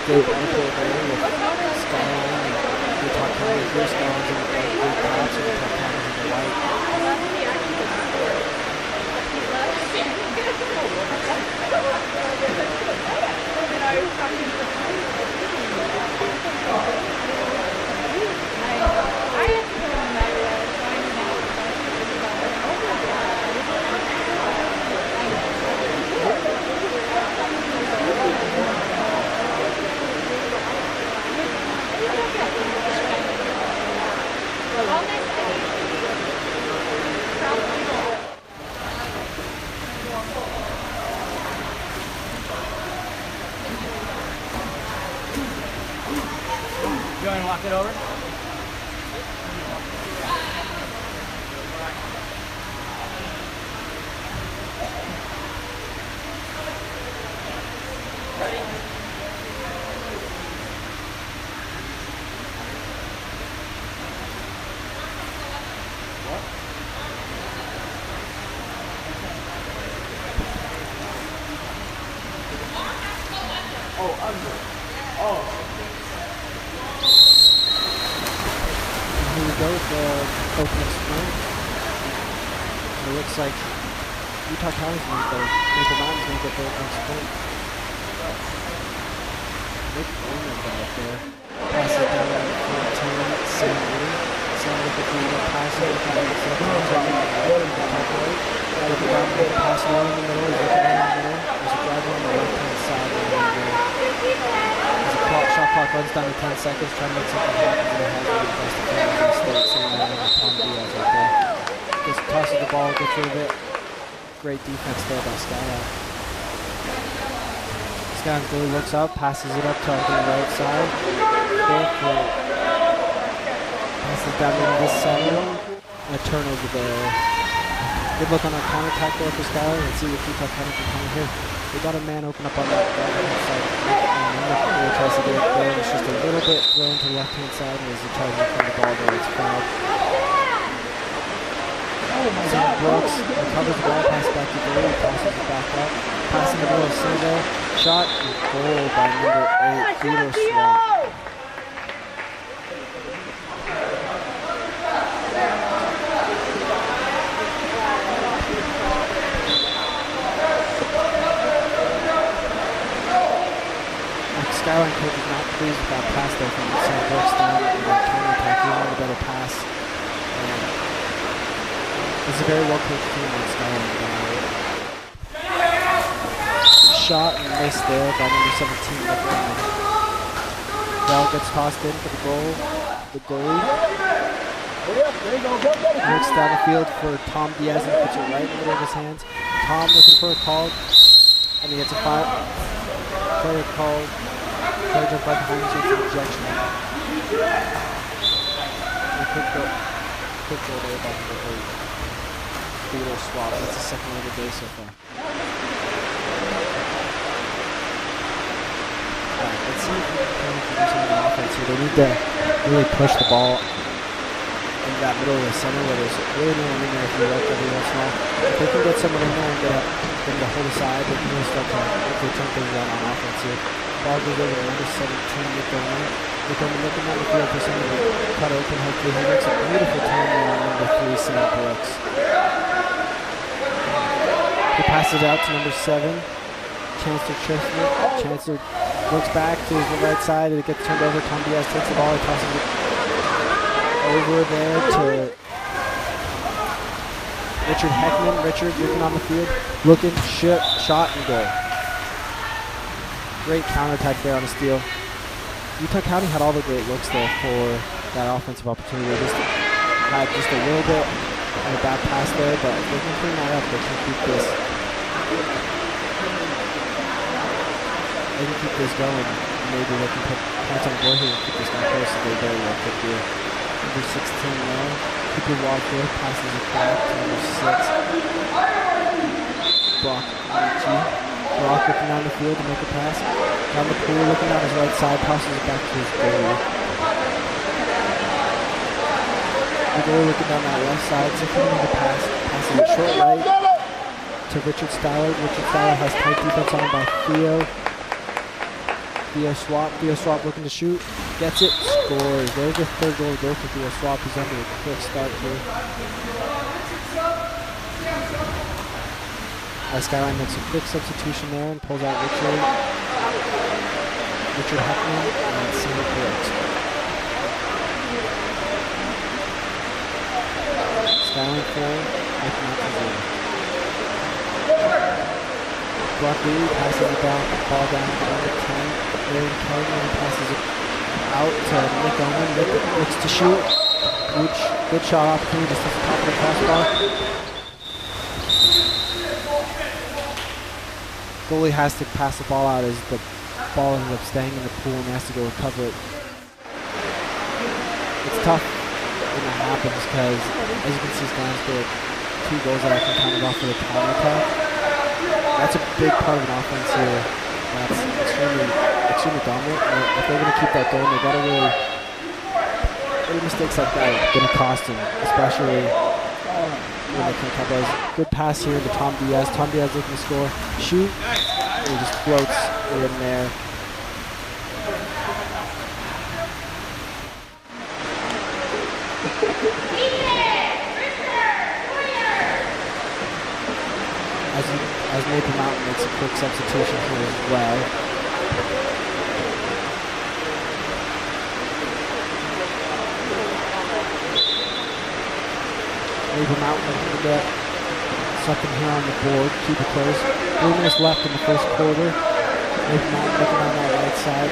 good airport there with Skyline and Utah County. Here Skyline's in the blue tops and Utah County's in the white. You want to walk it over? Oh, under. Oh. Here we go with the opening sprint. It looks like Utah County's going to go. Maple Mountain's going to get the opening sprint. Big owner back there. Pass it down to 14, Sam Lee. Sam Lee with the passing. Looking at the second. Looking down the pass in the middle. He's looking down the middle. There's a driver on the left-hand side. Shot clock runs down to 10 seconds, trying to make something happen. Tom Diaz right there. Just tosses the ball, gets rid of it. Great defense there by Skyline. Skyline really looks up, passes it up to the right side. Passes down into the center. And a turnover there. Good look on our counter attack there for Skyline. Let's see if Utah County can come here. We got a man open up on that right-hand side. He tries to get it there. It's just a little bit thrown to the left-hand side, and as he tries to find the ball there, it's fouled. Brooks recovers the ball, passes back to goal, passes it back up. Pass in the middle of single, shot, and goal by number 8, Theodore Swamp. Skyline coach is not pleased with that pass there from Sam Brooks down in the counter attack. He wanted a better pass. It's a very well coached team on Skyline. Shot and missed there by number 17, Nick Raymond. Bell gets tossed in for the goal. The goalie. Looks down the field for Tom Diaz and puts it right in the middle of his hands. Tom looking for a call, and he gets a foul. Player called. Player jumped right behind him, so it's an ejection. Quick goal there by number 8. Theodore Swap. That's the second one of the day so far. Alright, let's see if we can do some of the offense here. They need to really push the ball in that middle of the center where there's really no room there if you look every once in a while. If they can get someone in there and get them to hold aside, they can really start to hopefully turn things around on offense here. Ball goes over to number 17, Nick O'Neill. Nick O'Neill looking down the field for someone to cut open. Hopefully he makes a beautiful turn there on number 3, Sam Brooks. He passes out to number 7, Chancellor Chestnut. Chancellor looks back to the right side and it gets turned over. Tom Diaz takes the ball and tosses it over there to Richard Heckman. Richard looking on the field, looking, shot and goal. Great counterattack there on a steal. Utah County had all the great looks there for that offensive opportunity. They just had just a little bit of a bad pass there, but if they can clean that up, they can keep this. They can keep this going. Maybe they can put points on the board here and keep this one close, so they very well could do. Number 16 now. Cooper Walker passes it back to number 6. Brock looking down the field to make a pass. Down the pool, looking on his right side, passes it back to his goalie. The goalie looking down that left side, so he can pass. Passes it short right to Richard Stallard. Richard Stallard has tight defense on him by Theo. Theo Swap looking to shoot. Gets it. Scores. There's the third goal to go for Theo Swap. He's under a quick start here. Skyline makes a quick substitution there and pulls out Richard Heckman and Sam Brooks. Skyline 4, Mike Mountain 0. Brock Lee passes the ball down to number 10. Aaron Kelly passes it out to Nick Owen. Nick looks to shoot. Good shot opportunity just at the top of the crossbar. Goalie has to pass the ball out as the ball ends up staying in the pool and he has to go recover it. It's tough when that happens because, as you can see, Skyline's got 2 goals that I can count off of the counter attack. That's a big part of an offense here. That's extremely dominant. And if they're going to keep that going, they got to really mistakes like that are going to cost them, especially when they can't capitalize. Good pass here to Tom Diaz. Tom Diaz looking to score. Shoot. And he just floats in there. As Maple Mountain makes a quick substitution here as well. Maple Mountain looking to get something here on the board, keep it close. 3 minutes left in the first quarter. Maple Mountain looking on that right side.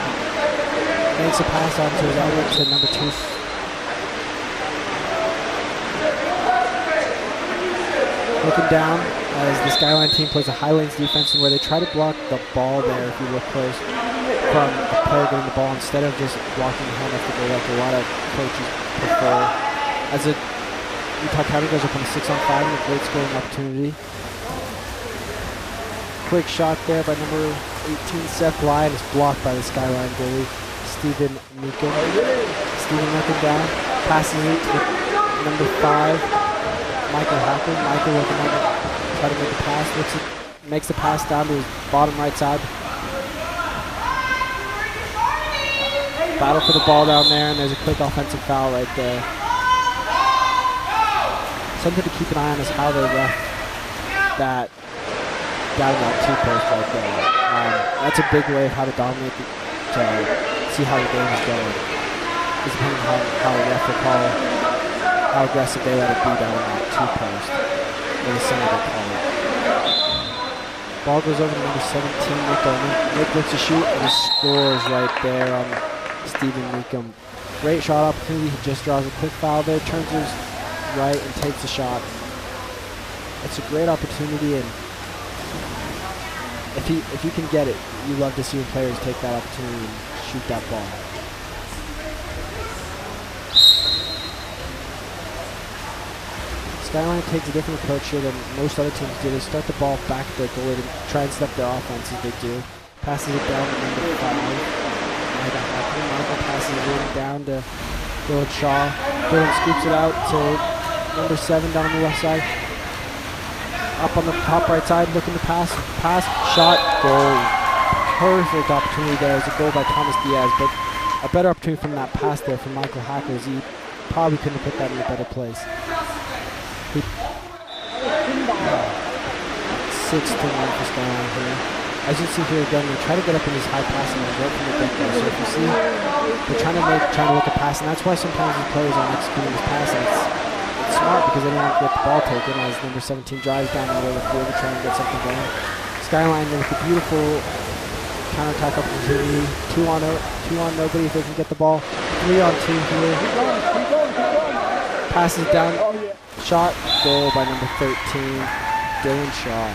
Makes a pass out to his outlet to number 2. Looking down as the Skyline team plays a high lanes defense where they try to block the ball there if you look close from a player getting the ball instead of just blocking the hand off the goal like a lot of coaches prefer. As a Utah County goes up on a 6-on-5 and a great scoring opportunity. Quick shot there by number 18, Seth Bly, and it's blocked by the Skyline goalie, Stephen Meekum. Stephen looking down, passes it to number 5, Michael Hacker. Michael looking at it, try to make a pass, makes the pass down to his bottom right side. Battle for the ball down there, and there's a quick offensive foul right there. Something to keep an eye on is how they ref that down that 2-post right there. That's a big way of how to dominate, to see how the game is going. It's depending on how the ref will call how aggressive they let it be down on that 2-post. Or the center they call it. Ball goes over to number 17, Nick Oman. Nick looks to shoot and he scores right there on Stephen Meekum. Great shot opportunity. He just draws a quick foul there, turns his right and takes a shot. It's a great opportunity, and if you can get it, you love to see when players take that opportunity and shoot that ball. Skyline takes a different approach here than most other teams do. They start the ball back at their goalie to try and step their offense as they do. Passes it down to number 5. Michael passes it down to Dylan Shaw. Dylan scoops it out to number 7 down on the left side. Up on the top right side, looking to pass, shot, goal. Perfect opportunity there. It's a goal by Thomas Diaz, but a better opportunity from that pass there from Michael Hacker, as he probably couldn't have put that in a better place. 6-1 for Skyline here. As you see here again, they try to get up in these high passing lanes right from the get-go. So if you see, they're trying to look at passing. That's why sometimes these players aren't executing this passing. It's smart because they don't have to get the ball taken as number 17 drives down the middle of the field to try and get something going. Skyline with a beautiful counter-attack opportunity. 2 on nobody if they can get the ball. 3 on 2 here. Passes it down. Shot, goal by number 13, Dylan Shaw.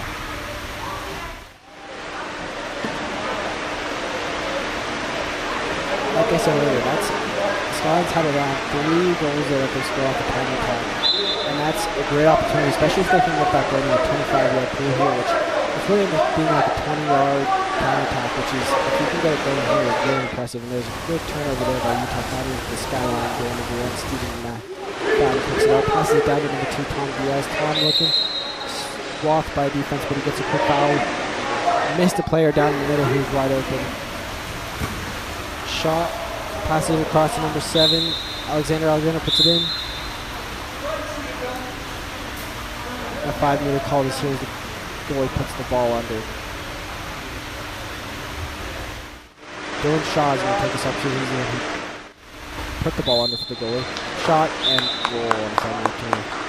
Like I said earlier, Skyline's had around 3 goals there that they score off the penalty attack. And that's a great opportunity, especially if they can get back right in a 25-yard pool here, which it's really being like a 20-yard counter attack, which is, if you can get it going here, it's really impressive. And there's a good turnover there by Utah County with the Skyline going to the Stephen Mack. Picks it up, passes it down to number 2, Tom Diaz. Tom looking, blocked by defense, but he gets a quick foul. Missed a player down in the middle who's wide open. shot. Passes it across to number 7. Alexander puts it in. A 5-meter call is here as the goalie puts the ball under. Dylan Shaw is going to take us up to his end. Put the ball under for the goalie. Shot and goal on 7-2.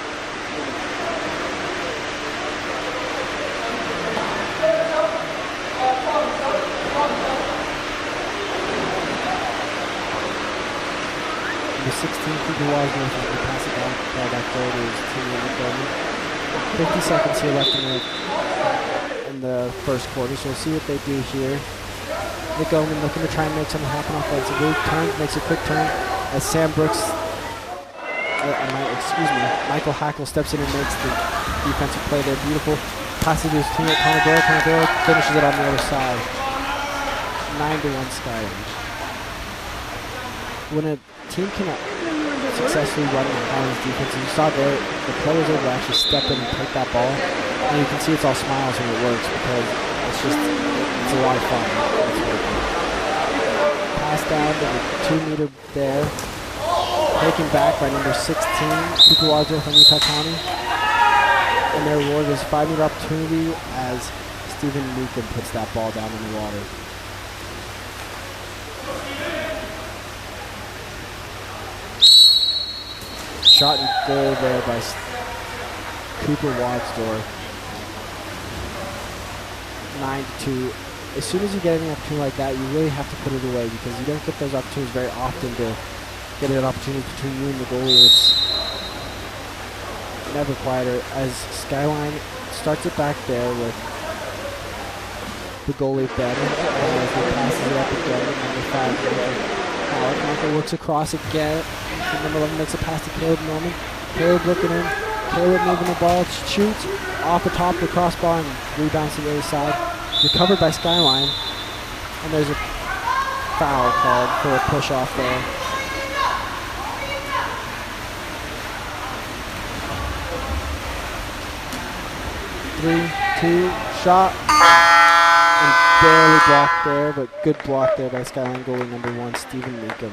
Number 16, Cooper Wozniak is going to pass it back there to his teammate Nick Bowman. 50 seconds here left in the first quarter, so we'll see what they do here. Nick Bowman looking to try and make something happen offensively. Makes a quick turn as Sam Brooks, Michael Hackle steps in and makes the defensive play there. Beautiful. Passes to his teammate Connor Doyle. Connor Doyle finishes it on the other side. 9-1 Skyline. When a team cannot successfully run behind his defense, you saw there the players able to actually step in and take that ball, and you can see it's all smiles when it works because it's a lot of fun. Pass down to the 2-meter there, taken back by number 16, Cooper Wozniak from Utah County, and their reward is a 5-meter opportunity as Stephen Meekum puts that ball down in the water. Shot and goal there by Cooper Wadsdorf. 9-2. As soon as you get an opportunity like that, you really have to put it away because you don't get those opportunities very often to get an opportunity between you and the goalie. It's never quieter as Skyline starts it back there with the goalie Ben as he passes it up again. Number 5, Michael looks across again. Number 11 makes a pass to Caleb Norman. Caleb looking in. Caleb moving the ball. Shoots off the top of the crossbar and rebounds to the other side. Recovered by Skyline. And there's a foul called for a push off there. Three, two, shot. And barely blocked there, but good block there by Skyline goalie number 1, Stephen Meekum.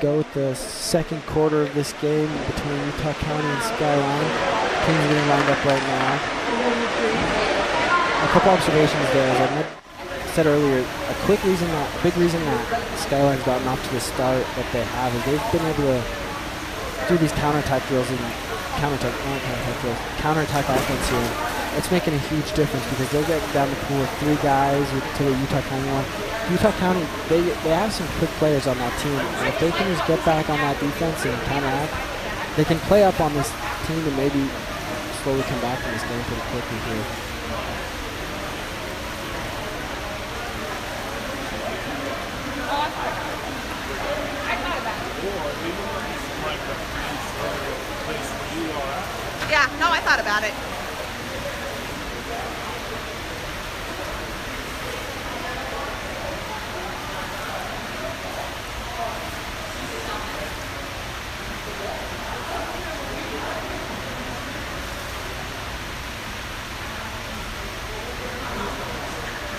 Go with the second quarter of this game between Utah County and Skyline. Teams are getting lined up right now. A couple observations there. As I said earlier, a big reason that Skyline's gotten off to the start that they have is they've been able to do these counterattack drills and counterattack offense here. it's making a huge difference because they're getting down the pool with 3 guys to the Utah County one. Utah County, they have some quick players on that team, and if they can just get back on that defense and counteract, they can play up on this team and maybe slowly come back from this game pretty quickly here. Yeah, no, I thought about it.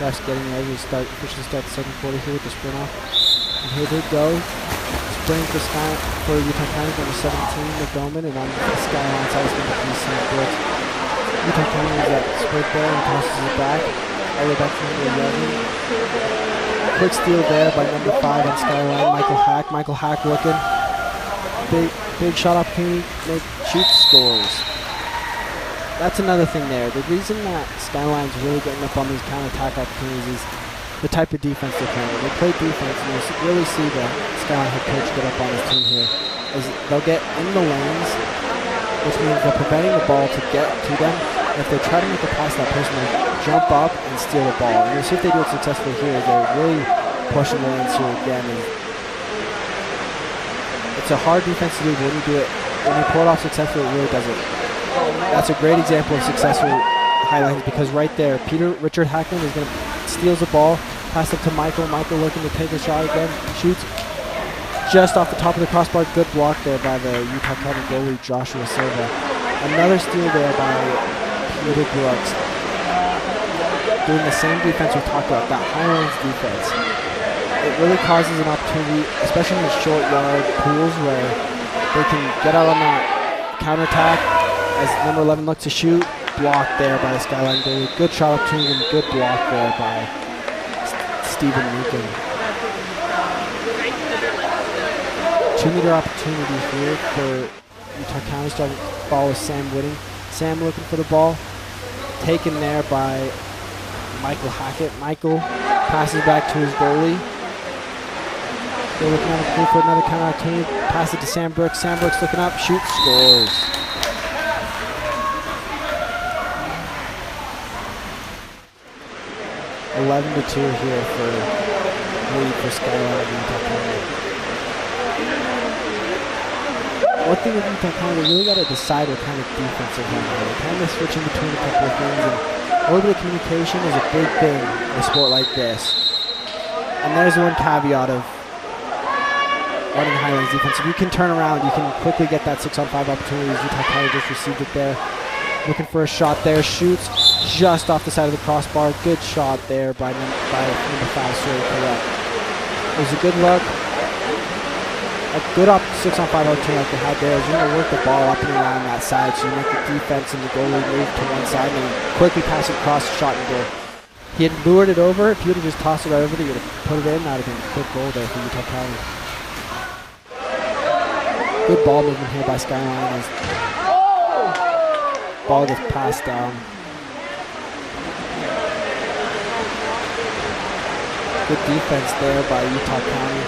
Refs getting ready to officially start the second quarter here with the sprint off. And here they go. Sprint for Utah County number 17, McDoman, and on the skyline side is going to be St. Brooks. Utah County is that sprint there and tosses it back. All the way back to number 11. Quick steal there by number 5 on skyline, Michael Hack. Michael Hack looking. Big shot opportunity, shoots, scores. That's another thing there. The reason that Skyline's really getting up on these counterattack opportunities is the type of defense they're playing. They play defense, and you really see the Skyline head coach get up on his team here. Is they'll get in the lanes, which means they're preventing the ball to get to them. And if they try to make a pass, that person will jump up and steal the ball. And you'll see if they do it successfully here. They're really pushing the lanes here again. And it's a hard defense to do, but when you do it, when you pull it off successfully, it really does it. That's a great example of successful highlights because right there, Richard Hackman is going to steals the ball, pass it to Michael. Michael looking to take a shot again, shoots just off the top of the crossbar. Good block there by the Utah County goalie Joshua Silva. Another steal there by Peter Brooks. Doing the same defense we talked about, that Highlands defense. It really causes an opportunity, especially in the short yard pools where they can get out on that counterattack. As number 11 looks to shoot, blocked there by the Skyline goalie. Good shot opportunity and good block there by Stephen Meekin. 2-meter opportunity here for Utah County. Starting ball with Sam Whitting. Sam looking for the ball. Taken there by Michael Hackett. Michael passes back to his goalie. They're looking at the pool for another counter opportunity. Pass it to Sam Brooks. Sam Brooks looking up, shoots, scores. 11-2 here for lead for Skyline and Utah County. One thing with Utah County, they really got to decide what kind of defense they're running. They're kind of switching between a couple of things, and a little bit of communication is a big thing in a sport like this. And there's one caveat of running Highlands defense. If you can turn around, you can quickly get that 6-on-5 opportunities. Utah County just received it there. Looking for a shot there, shoots just off the side of the crossbar. Good shot there by number 5, Sawyer Correct. It was a good look. A good 6-on-5 opportunity like they had there is you're going to work the ball up and around that side, so you make the defense and the goalie move to one side and then quickly pass it across, shot and goal. He had lured it over. If he would have just tossed it right over there, he would have put it in. That would have been a quick goal there for Utah County. Good ball movement here by Skyline as ball gets passed down. Good defense there by Utah County.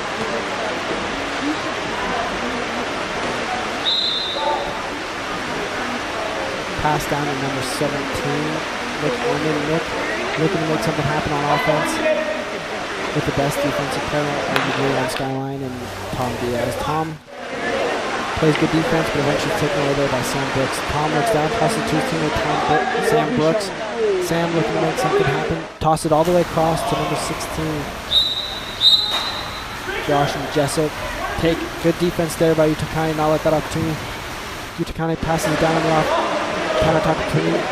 Pass down to number 17, Nick Orman. Nick looking to make something happen on offense with the best defensive player arguably on Skyline and Tom Diaz. Tom plays good defense, but eventually taken away there by Sam Brooks. Tom looks down, tosses to his teammate Sam Brooks. Sam looking to make something happen. Toss it all the way across to number 16, Josh and Jessup. Take good defense there by Utah County, not let that opportunity. Utah County passes it down on the counter opportunity.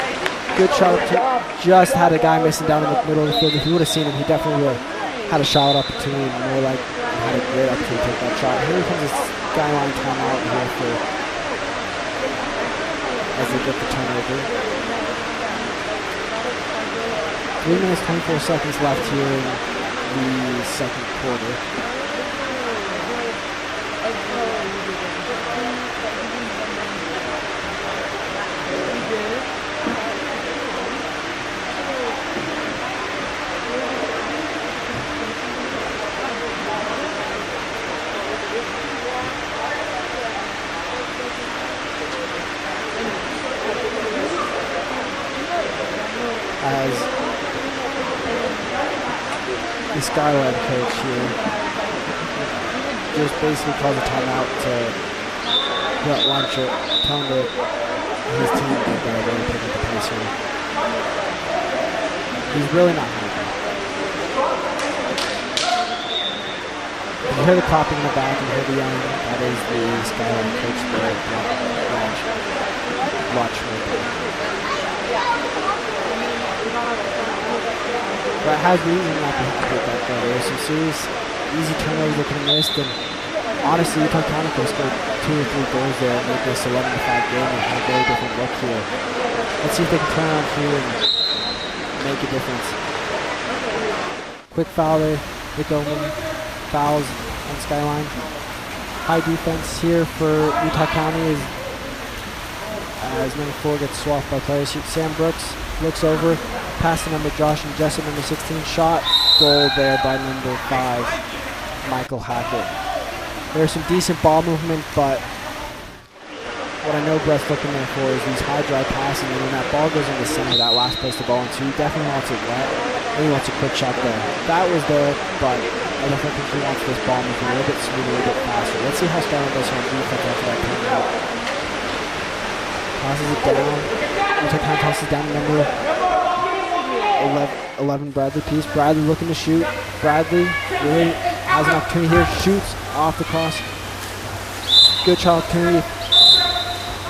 Good shot opportunity. Just had a guy missing down in the middle of the field. If you would have seen him, he definitely would have had a shot opportunity and more like had a great opportunity to take that shot. Here comes this Skyline timeout here for as they get the turnover. 3 minutes, 24 seconds left here in the second quarter. Skyline coach here just basically calls a timeout to Brett Luncher, telling his team they've got to really pick up the pace here. He's really not happy. You hear the clapping in the back and you hear the yelling. That is the Skyline coach there. Watch me. Brett has reason not to hit that though. There's some serious easy turnovers they could have missed, and honestly, Utah County could have scored 2 or 3 goals there and make this 11-5 game and have a very different look here. Let's see if they can turn around here and make a difference. Quick foul there. Nick Oman fouls on Skyline. High defense here for Utah County as number 4 gets swapped by players. Sam Brooks looks over, pass to number Josh and Jessup, number 16, shot, goal there by number 5, Michael Hackett. There's some decent ball movement, but what I know Brett's looking there for is these high drive passes, and when that ball goes in the center, that last place the ball into, he definitely wants it wet, and he wants a quick shot there. That was there, but I definitely think he wants this ball moving a little bit smoother, a little bit faster. Let's see how Skyline does here on defense after that timeout. Tosses it down. Utah County tosses down to number 11, Bradley Peace. Bradley looking to shoot. Bradley really has an opportunity here. Shoots off the cross. Good shot opportunity.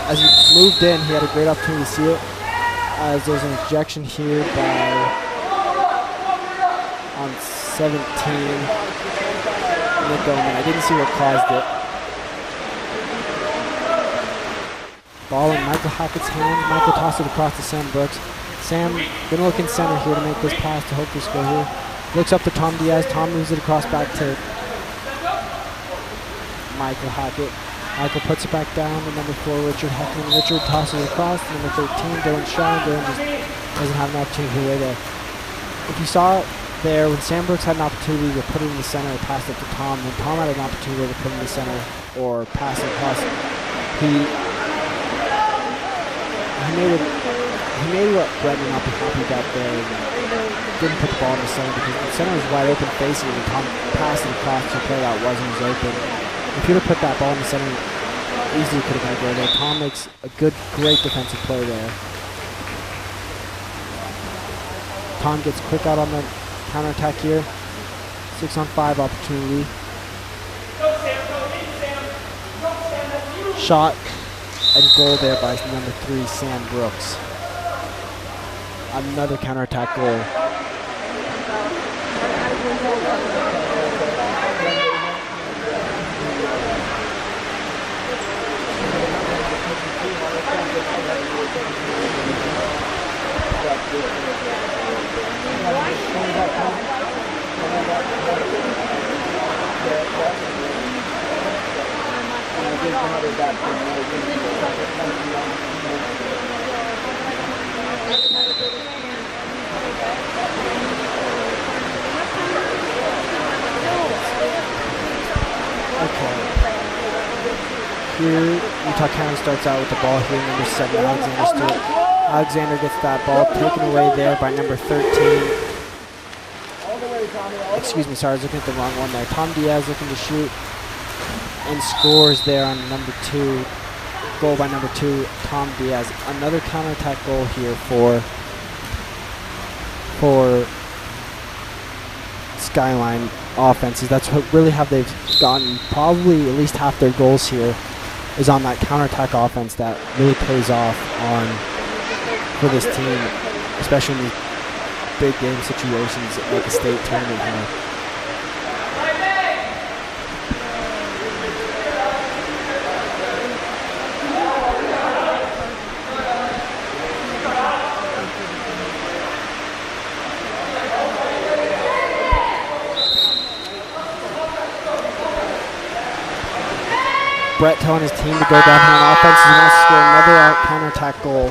As he moved in, he had a great opportunity to see it. As there's an ejection here on 17. Nick Oman. I didn't see what caused it. Ball in Michael Hackett's hand. Michael tosses it across to Sam Brooks. Sam gonna look in center here to make this pass to hopefully score here. Looks up to Tom Diaz. Tom moves it across back to Michael Hackett. Michael puts it back down to number 4, Richard Heckman. Richard tosses it across to number 13, Dylan Shaw. Dylan just doesn't have an opportunity here there. If you saw it there, when Sam Brooks had an opportunity to put it in the center and pass it to Tom, when Tom had an opportunity to put it in the center or pass it across, he made what Brett would not be happy about there and didn't put the ball in the center because the center was wide open facing it and Tom passed it across to a player that wasn't as open. If he'd have put that ball in the center, easily could have got a goal there. Tom makes a great defensive play there. Tom gets quick out on the counterattack here. 6-on-5 opportunity. Shot and goal there by number 3, Sam Brooks. Another counterattack goal. Here, Utah County starts out with the ball here, number 7, Alexander Stewart. Alexander gets that ball taken away there by number 13. Excuse me, sorry, I was looking at the wrong one there. Tom Diaz looking to shoot and scores there on number 2. Goal by number 2, Tom Diaz. Another counterattack goal here for Skyline offenses. That's what really how they've gotten probably at least half their goals here is on that counterattack offense that really pays off for this team, especially in these big game situations like a state tournament here. Brett telling his team to go down here on offense. He wants to score another counterattack goal.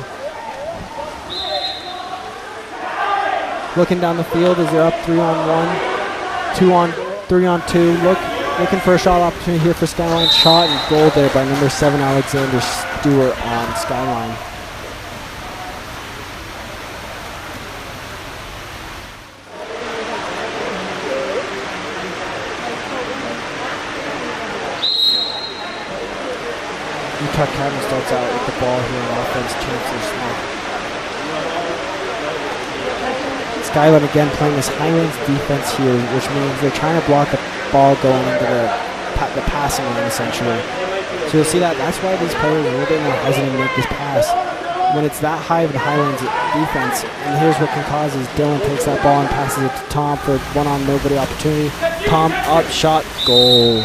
Looking down the field as they're up 3-on-1, 3-on-2. Looking for a shot opportunity here for Skyline. Shot and goal there by number 7, Alexander Stewart on Skyline. Utah Academy starts out with the ball here on offense. Chancellor Smith. Skyline again playing this Highlands defense here, which means they're trying to block the ball going into the passing lane essentially. So you'll see that's why these players are a little bit more hesitant to make this pass. When it's that high of the Highlands defense, and here's what can cause is Dylan takes that ball and passes it to Tom for one-on-nobody opportunity. Tom up, shot, goal.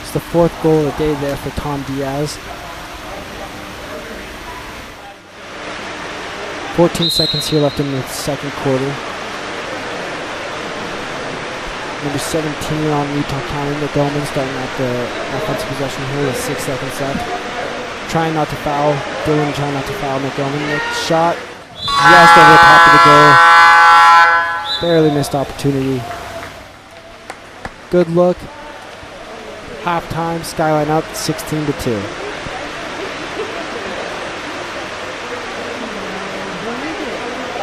It's the 4th goal of the day there for Tom Diaz. 14 seconds here left in the second quarter. Number 17 on Utah County, McGowan starting at the offensive possession here with 6 seconds left. Trying not to foul. Dylan trying not to foul McGowan. Next shot. Just over the top of the goal. Barely missed opportunity. Good look. Halftime, Skyline up 16-2.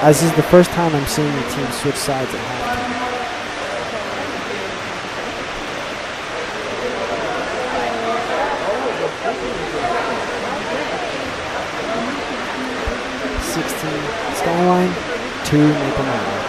As is the first time I'm seeing the team switch sides at halftime. Skyline, 2 Maple Mountain.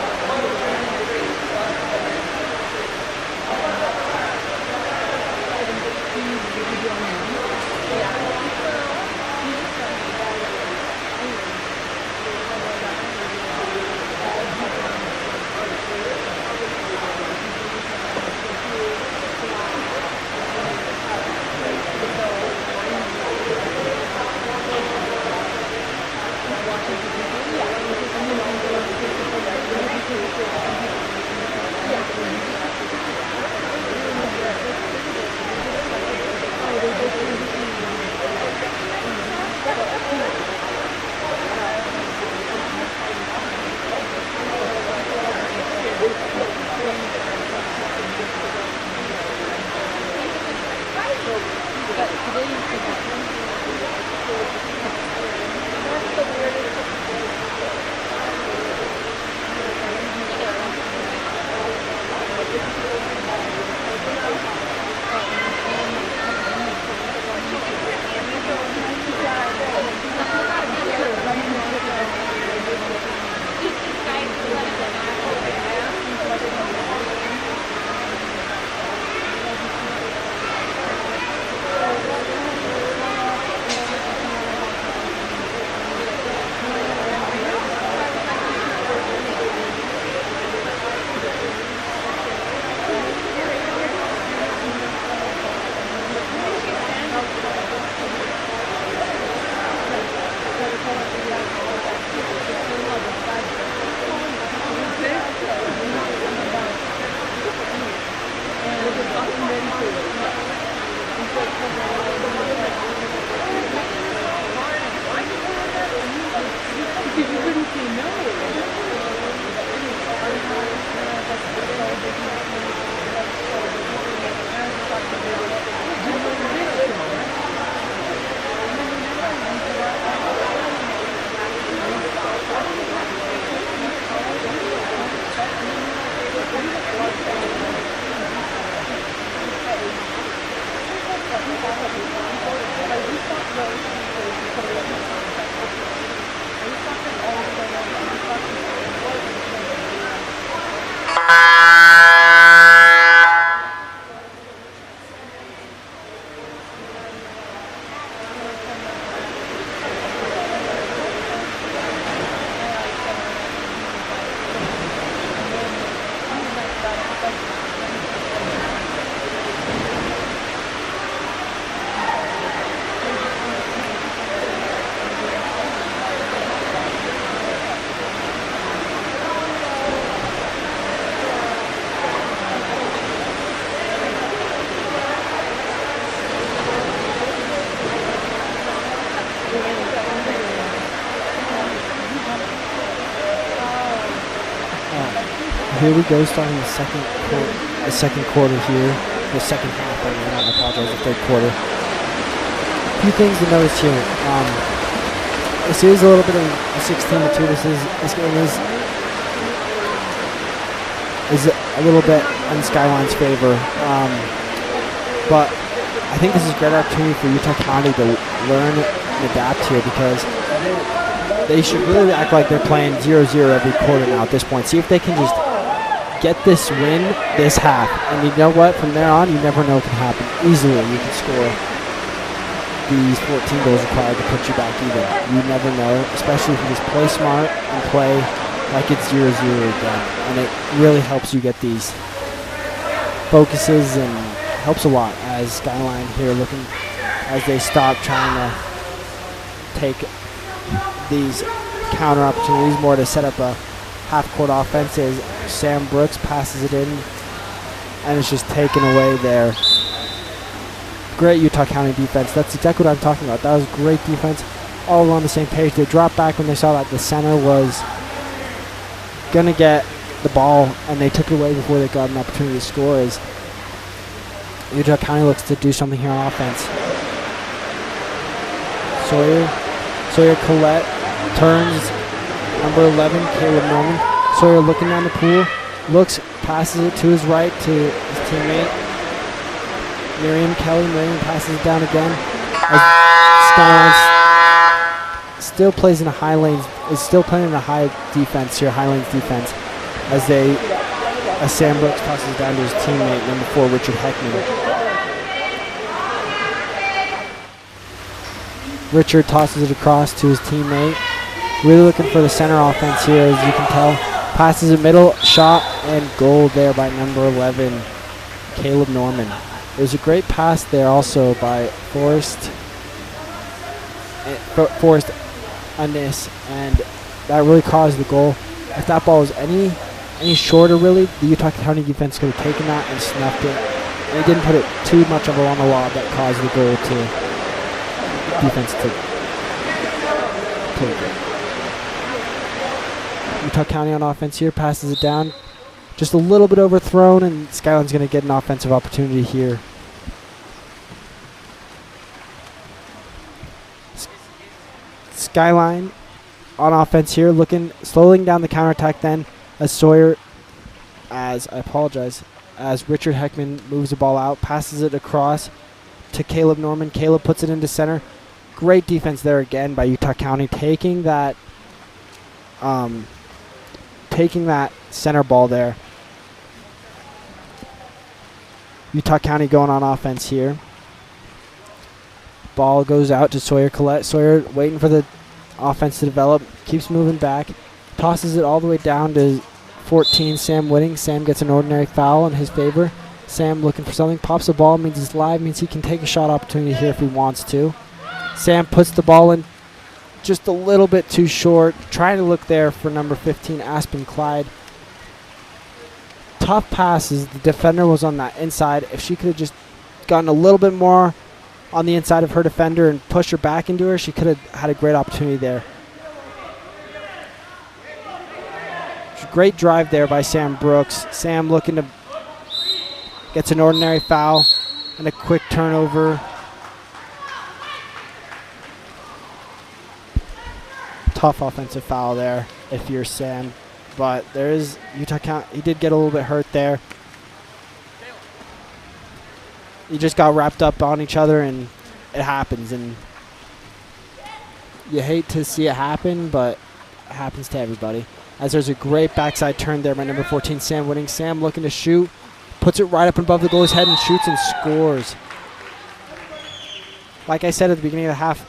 Here we go, starting the second quarter here. The second half, I apologize, the third quarter. A few things to notice here. This is a little bit of a 16-2. This game is is a little bit in Skyline's favor. But I think this is a great opportunity for Utah County to learn and adapt here, because they should really act like they're playing 0-0 every quarter now at this point. See if they can just get this win this half. And you know what? From there on, you never know what can happen. Easily, you can score these 14 goals required to put you back even. You never know, especially if you just play smart and play like it's 0-0 again. And it really helps you get these focuses and helps a lot as Skyline here looking as they stop trying to take these counter opportunities more to set up a half-court offense as Sam Brooks passes it in and it's just taken away there. Great Utah County defense. That's exactly what I'm talking about. That was great defense. All on the same page. They dropped back when they saw that the center was going to get the ball and they took it away before they got an opportunity to score. As Utah County looks to do something here on offense. Sawyer Collette turns, number 11, Caleb Norman. Sawyer looking down the pool, looks, passes it to his right to his teammate, Miriam Kelly. Miriam passes it down again. As Skyline still plays in a high lane, is still playing in a high defense here, high lanes defense, as Sam Brooks passes it down to his teammate, number 4, Richard Heckman. Richard tosses it across to his teammate. Really looking for the center offense here, as you can tell. Passes it middle, shot, and goal there by number 11, Caleb Norman. It was a great pass there also by Forrest Unnis, and that really caused the goal. If that ball was any shorter, really, the Utah County defense could have taken that and snuffed it. And he didn't put it too much of a on the lob that caused the goal to defense to take it. Utah County on offense here, passes it down. Just a little bit overthrown, and Skyline's going to get an offensive opportunity here. Skyline on offense here, slowing down the counterattack then, as Richard Heckman moves the ball out, passes it across to Caleb Norman. Caleb puts it into center. Great defense there again by Utah County, taking that center ball there. Utah County going on offense here. Ball goes out to Sawyer Collette. Sawyer waiting for the offense to develop. Keeps moving back. Tosses it all the way down to 14, Sam Whitting. Sam gets an ordinary foul in his favor. Sam looking for something. Pops the ball. Means he's live. Means he can take a shot opportunity here if he wants to. Sam puts the ball in just a little bit too short. Trying to look there for number 15, Aspen Clyde. Tough passes. The defender was on that inside. If she could have just gotten a little bit more on the inside of her defender and pushed her back into her, she could have had a great opportunity there. Great drive there by Sam Brooks. Sam looking to gets an ordinary foul and a quick turnover. Tough offensive foul there if you're Sam, but there is Utah County. He did get a little bit hurt there. He just got wrapped up on each other, and it happens, and you hate to see it happen, but it happens to everybody. As there's a great backside turn there by number 14, Sam Whitting. Sam looking to shoot, puts it right up above the goalie's head and shoots and scores. Like I said at the beginning of the half,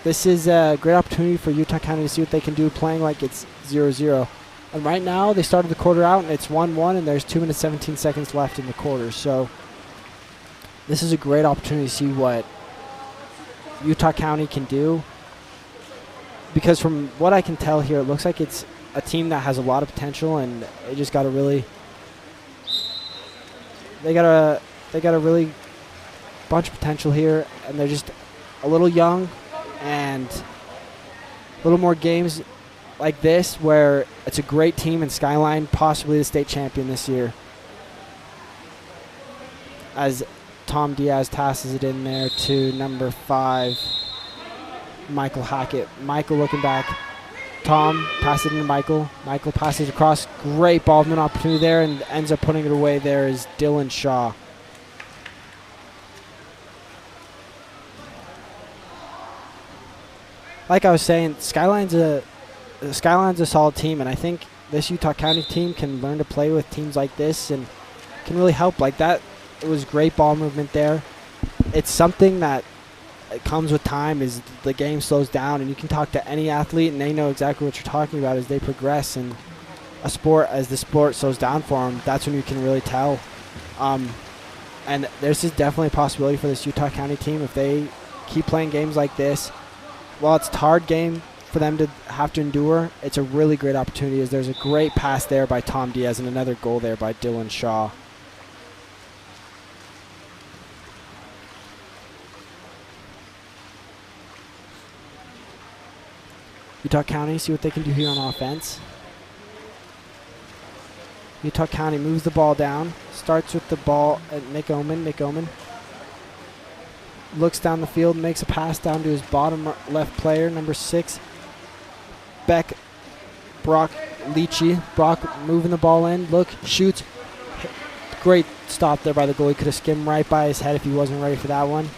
this is a great opportunity for Utah County to see what they can do playing like it's 0-0. And right now, they started the quarter out, and it's 1-1, and there's 2 minutes 17 seconds left in the quarter. So this is a great opportunity to see what Utah County can do. Because from what I can tell here, it looks like it's a team that has a lot of potential, and they just got to really, they got a really bunch of potential here, and they're just a little young, and a little more games like this where it's a great team, and Skyline possibly the state champion this year. As Tom Diaz passes it in there to number 5, Michael Hackett. Michael looking back, Tom passes it into Michael. Michael passes across. Great ball movement opportunity there, and ends up putting it away. There is Dylan Shaw. Like I was saying, Skyline's a solid team, and I think this Utah County team can learn to play with teams like this and can really help. Like that, it was great ball movement there. It's something that it comes with time, is the game slows down, and you can talk to any athlete and they know exactly what you're talking about as they progress in a sport. As the sport slows down for them, that's when you can really tell. And there's definitely a possibility for this Utah County team if they keep playing games like this. While it's a hard game for them to have to endure, it's a really great opportunity, as there's a great pass there by Tom Diaz and another goal there by Dylan Shaw. Utah County, see what they can do here on offense. Utah County moves the ball down, starts with the ball at Nick Oman. Nick Oman looks down the field, makes a pass down to his bottom left player, number 6, Brock Leachy. Brock moving the ball in, look, shoots. Great stop there by the goalie. Could have skimmed right by his head if he wasn't ready for that one.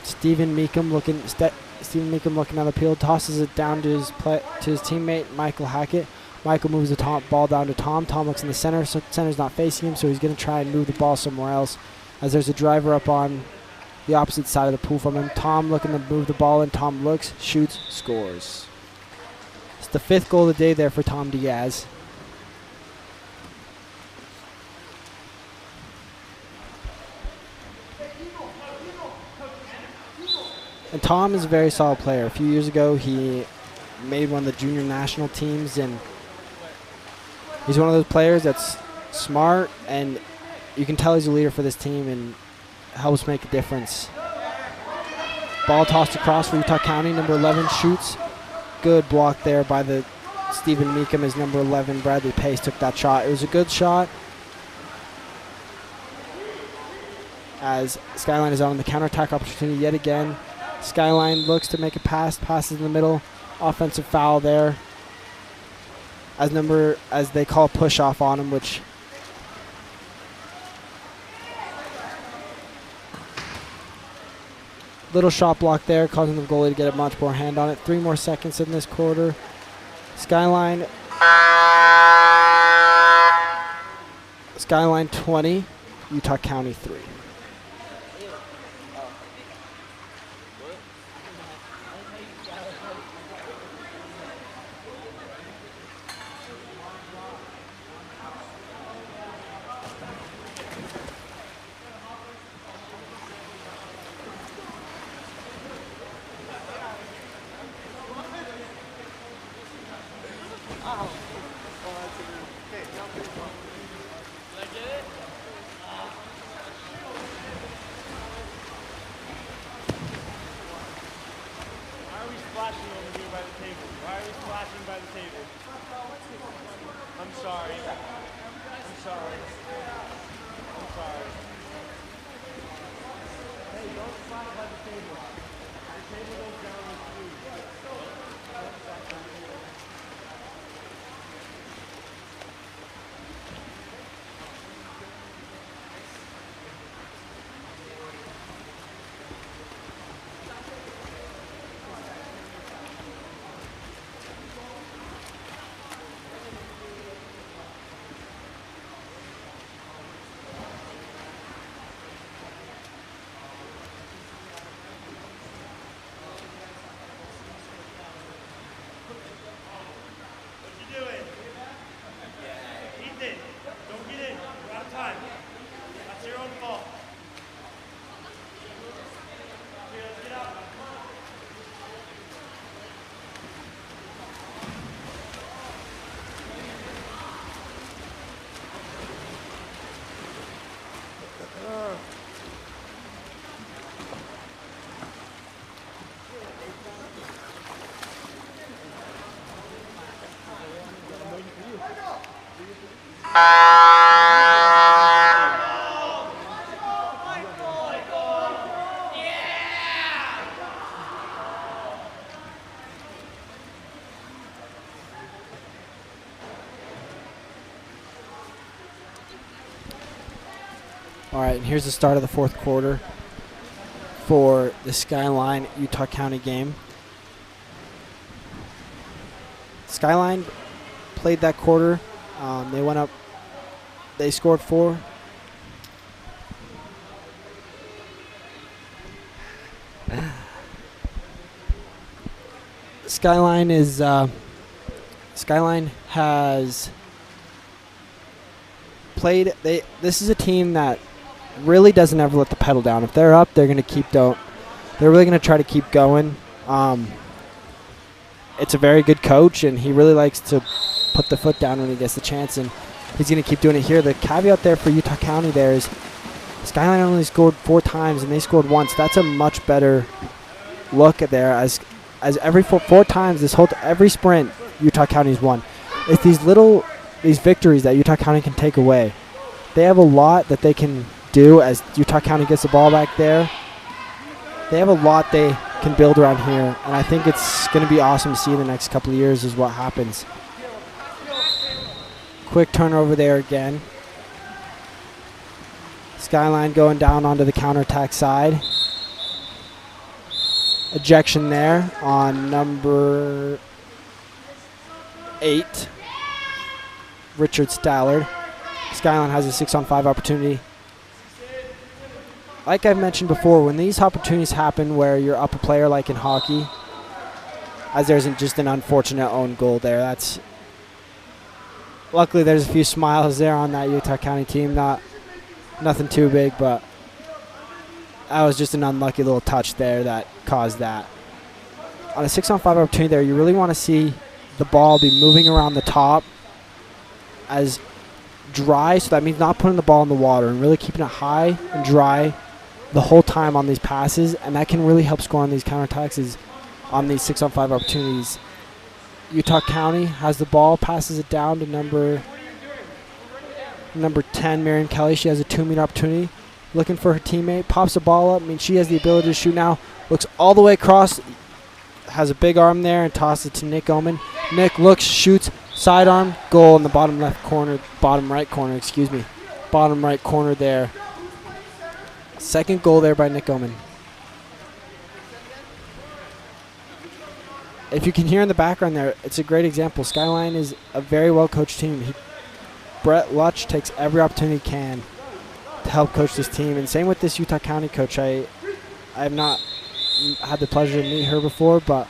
Stephen Meekum looking on the field, tosses it down to his teammate, Michael Hackett. Michael moves the ball down to Tom. Tom looks in the center, so center's not facing him, so he's going to try and move the ball somewhere else, as there's a driver up on the opposite side of the pool from him. Tom looking to move the ball in. Tom looks, shoots, scores. It's the 5th goal of the day there for Tom Diaz. And Tom is a very solid player. A few years ago, he made one of the junior national teams, and he's one of those players that's smart, and you can tell he's a leader for this team and helps make a difference. Ball tossed across for Utah County. Number 11 shoots. Good block there by the Stephen Meekum as number 11, Bradley Pace, took that shot. It was a good shot, as Skyline is on the counterattack opportunity yet again. Skyline looks to make a pass, passes in the middle. Offensive foul there, as they call push off on him, which little shot block there, causing the goalie to get a much more hand on it. 3 more seconds in this quarter. Skyline 20, Utah County 3. All right, and here's the start of the fourth quarter for the Skyline Utah County game. Skyline played that quarter. They went up. They scored 4. Skyline has played. This is a team that really doesn't ever let the pedal down. If they're up, they're going to keep They're really going to try to keep going. It's a very good coach, and he really likes to put the foot down when he gets the chance, and he's going to keep doing it here. The caveat there for Utah County there is Skyline only scored 4 times, and they scored once. That's a much better look at there as every four times every sprint Utah County's won. It's these victories that Utah County can take away. They have a lot that they can do as Utah County gets the ball back there. They have a lot they can build around here, and I think it's going to be awesome to see in the next couple of years is what happens. Quick turnover there again. Skyline going down onto the counterattack side. Ejection there on number 8, Richard Stallard. Skyline has a 6-on-5 opportunity. Like I've mentioned before, when these opportunities happen where you're up a player like in hockey, as there's just an unfortunate own goal there, luckily there's a few smiles there on that Utah County team. Nothing too big, but that was just an unlucky little touch there that caused that. On a 6-on-5 opportunity there, you really want to see the ball be moving around the top as dry, so that means not putting the ball in the water and really keeping it high and dry the whole time on these passes, and that can really help score on these counterattacks on these 6-on-5 opportunities. Utah County has the ball, passes it down to number 10, Miriam Kelly. She has a 2-meter opportunity. Looking for her teammate, pops the ball up. I mean, she has the ability to shoot now. Looks all the way across, has a big arm there, and tosses it to Nick Oman. Nick looks, shoots, sidearm, goal in the bottom right corner there. Second goal there by Nick Oman. If you can hear in the background there, it's a great example. Skyline is a very well-coached team. Brett Lutch takes every opportunity he can to help coach this team, and same with this Utah County coach. I have not had the pleasure to meet her before, but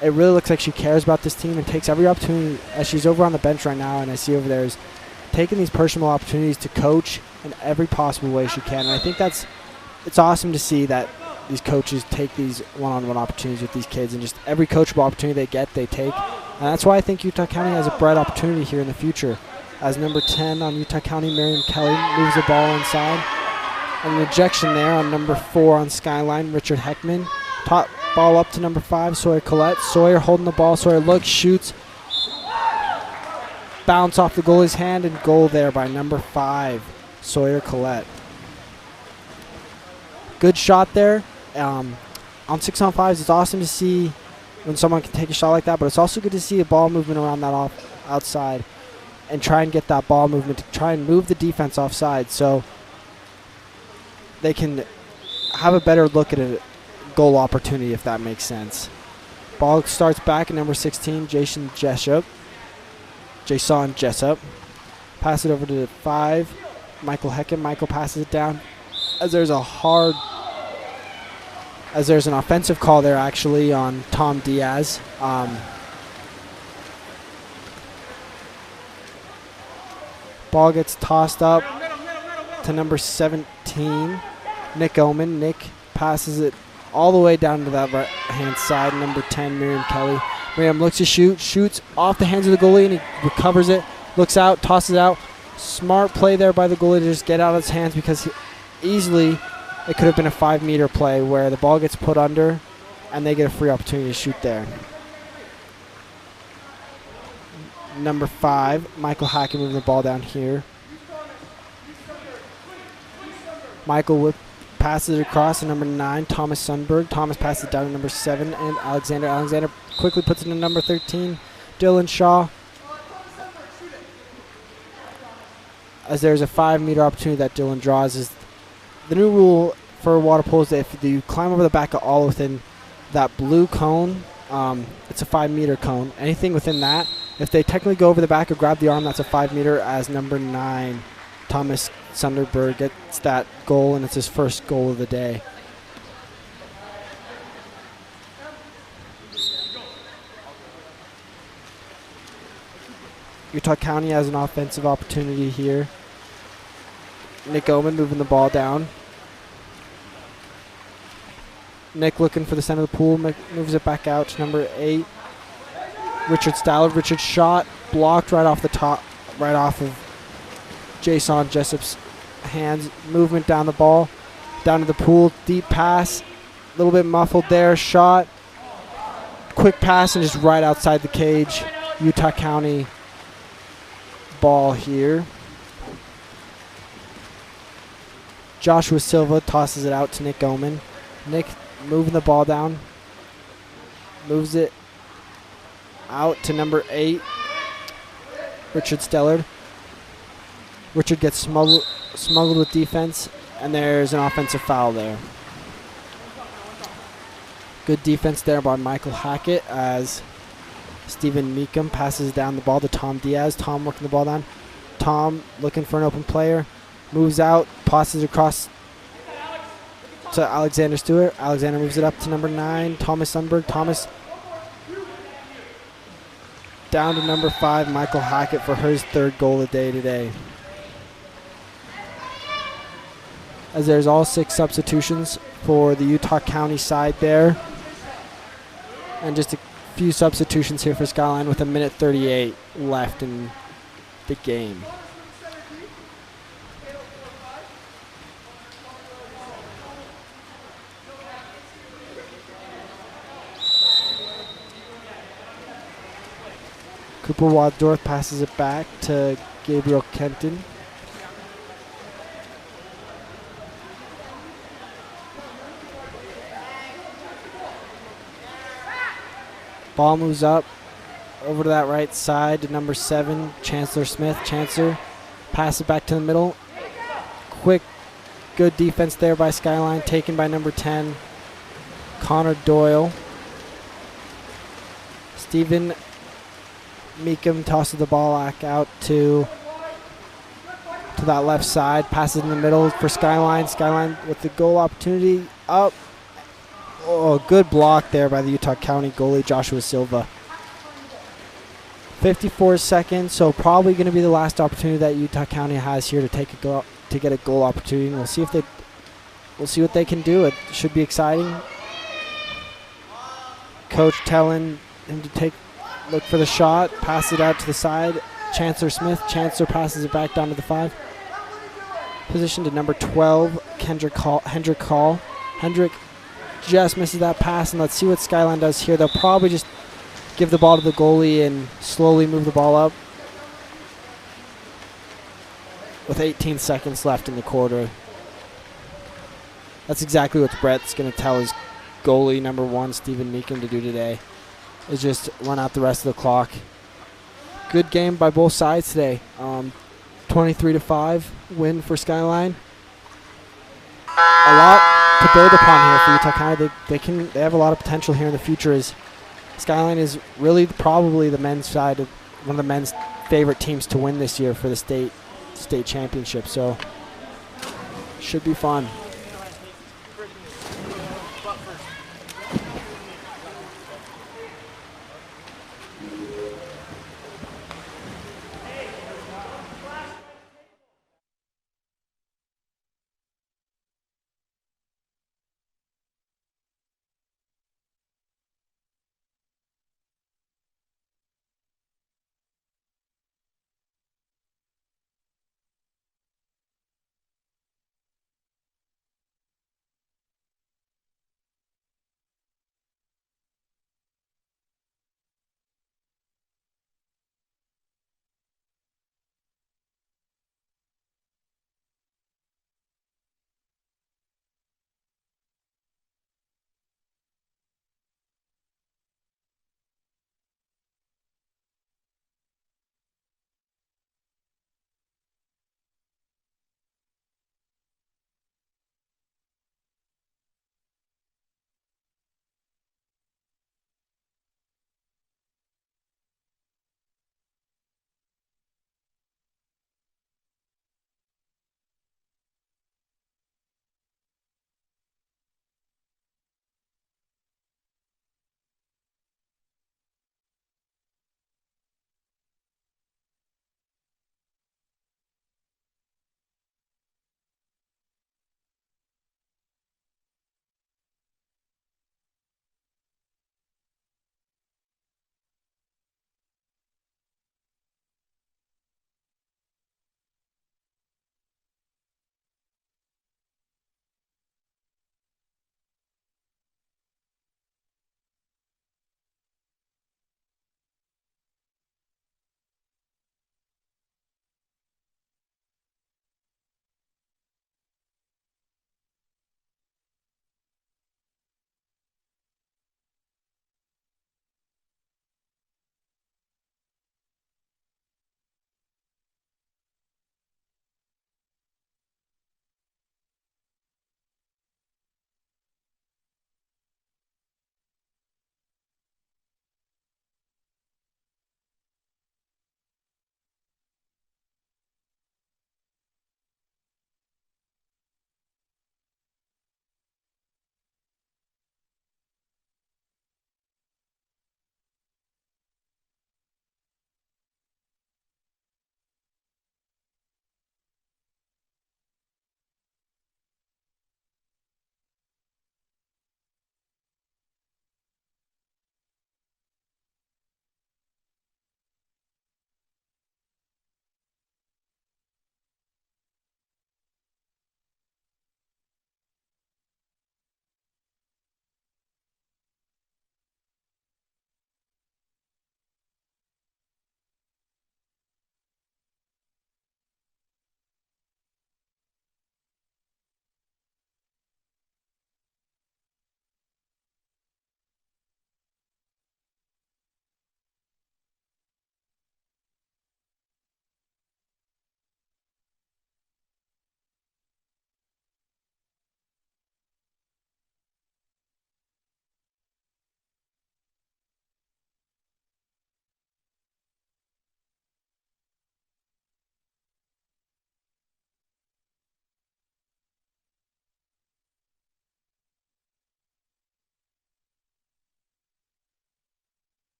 it really looks like she cares about this team and takes every opportunity. As she's over on the bench right now, and I see over there is taking these personal opportunities to coach in every possible way she can. And I think it's awesome to see that these coaches take these one-on-one opportunities with these kids, and just every coachable opportunity they get, they take. And that's why I think Utah County has a bright opportunity here in the future. As number 10 on Utah County, Miriam Kelly, moves the ball inside. And an ejection there on number 4 on Skyline, Richard Heckman. Top ball up to number 5, Sawyer Collette. Sawyer holding the ball. Sawyer looks, shoots. Bounce off the goalie's hand, and goal there by number 5, Sawyer Collette. Good shot there. On 6-on-5s, it's awesome to see when someone can take a shot like that, but it's also good to see a ball movement around that outside and try and get that ball movement to try and move the defense offside so they can have a better look at a goal opportunity, if that makes sense. Ball starts back at number 16, Jason Jessup. Pass it over to 5, Michael Hecken. Michael passes it down as there's an offensive call there actually on Tom Diaz. Ball gets tossed up to number 17, Nick Oman. Nick passes it all the way down to that right-hand side, number 10, Miriam Kelly. Miriam looks to shoot, shoots off the hands of the goalie, and he recovers it, looks out, tosses out. Smart play there by the goalie to just get out of his hands, because easily it could have been a 5-meter play where the ball gets put under and they get a free opportunity to shoot there. Number 5, Michael Hackett moving the ball down here. Michael passes it across to number 9, Thomas Sundberg. Thomas passes it down to number 7, and Alexander. Alexander quickly puts it to number 13, Dylan Shaw. As there's a 5-meter opportunity that Dylan draws, as the new rule for water polo is that if you climb over the back of all within that blue cone, it's a 5-meter cone. Anything within that, if they technically go over the back or grab the arm, that's a 5-meter. As number 9, Thomas Sunderberg gets that goal, and it's his first goal of the day. Utah County has an offensive opportunity here. Nick Oman moving the ball down. Nick looking for the center of the pool, moves it back out to number 8. Richard Stallard. Richard's shot blocked right off the top, right off of Jason Jessup's hands. Movement down the ball, down to the pool. Deep pass, a little bit muffled there. Shot, quick pass, and just right outside the cage. Utah County ball here. Joshua Silva tosses it out to Nick Oman. Nick moving the ball down, moves it out to number 8, Richard Stellard. Richard gets smuggled with defense, and there's an offensive foul there. Good defense there by Michael Hackett as Stephen Meekum passes down the ball to Tom Diaz. Tom working the ball down. Tom looking for an open player. Moves out, passes across to Alexander Stewart. Alexander moves it up to number 9, Thomas Sundberg. Thomas down to number 5, Michael Hackett, for his 3rd goal of the day today. As there's all 6 substitutions for the Utah County side there. And just a few substitutions here for Skyline with 1:38 left in the game. Cooper Wadsworth passes it back to Gabriel Kenton. Ball moves up over to that right side to number 7, Chancellor Smith. Chancellor passes it back to the middle. Quick, good defense there by Skyline, taken by number 10, Connor Doyle. Stephen Meekum tosses the ball back out to that left side. Passes in the middle for Skyline. Skyline with the goal opportunity up. Oh, good block there by the Utah County goalie, Joshua Silva. 54 seconds, so probably going to be the last opportunity that Utah County has here to get a goal opportunity. And we'll see what they can do. It should be exciting. Coach telling him to look for the shot, pass it out to the side. Chancellor Smith. Chancellor passes it back down to the 5. Position to number 12, Hendrick Hall. Hendrick just misses that pass, and let's see what Skyline does here. They'll probably just give the ball to the goalie and slowly move the ball up. With 18 seconds left in the quarter. That's exactly what Brett's going to tell his goalie, number 1, Stephen Meekum, to do today, is just run out the rest of the clock. Good game by both sides today. 23-5 win for Skyline. A lot to build upon here for Utah County. They have a lot of potential here in the future. As Skyline is really probably the men's side of one of the men's favorite teams to win this year for the state championship. So should be fun.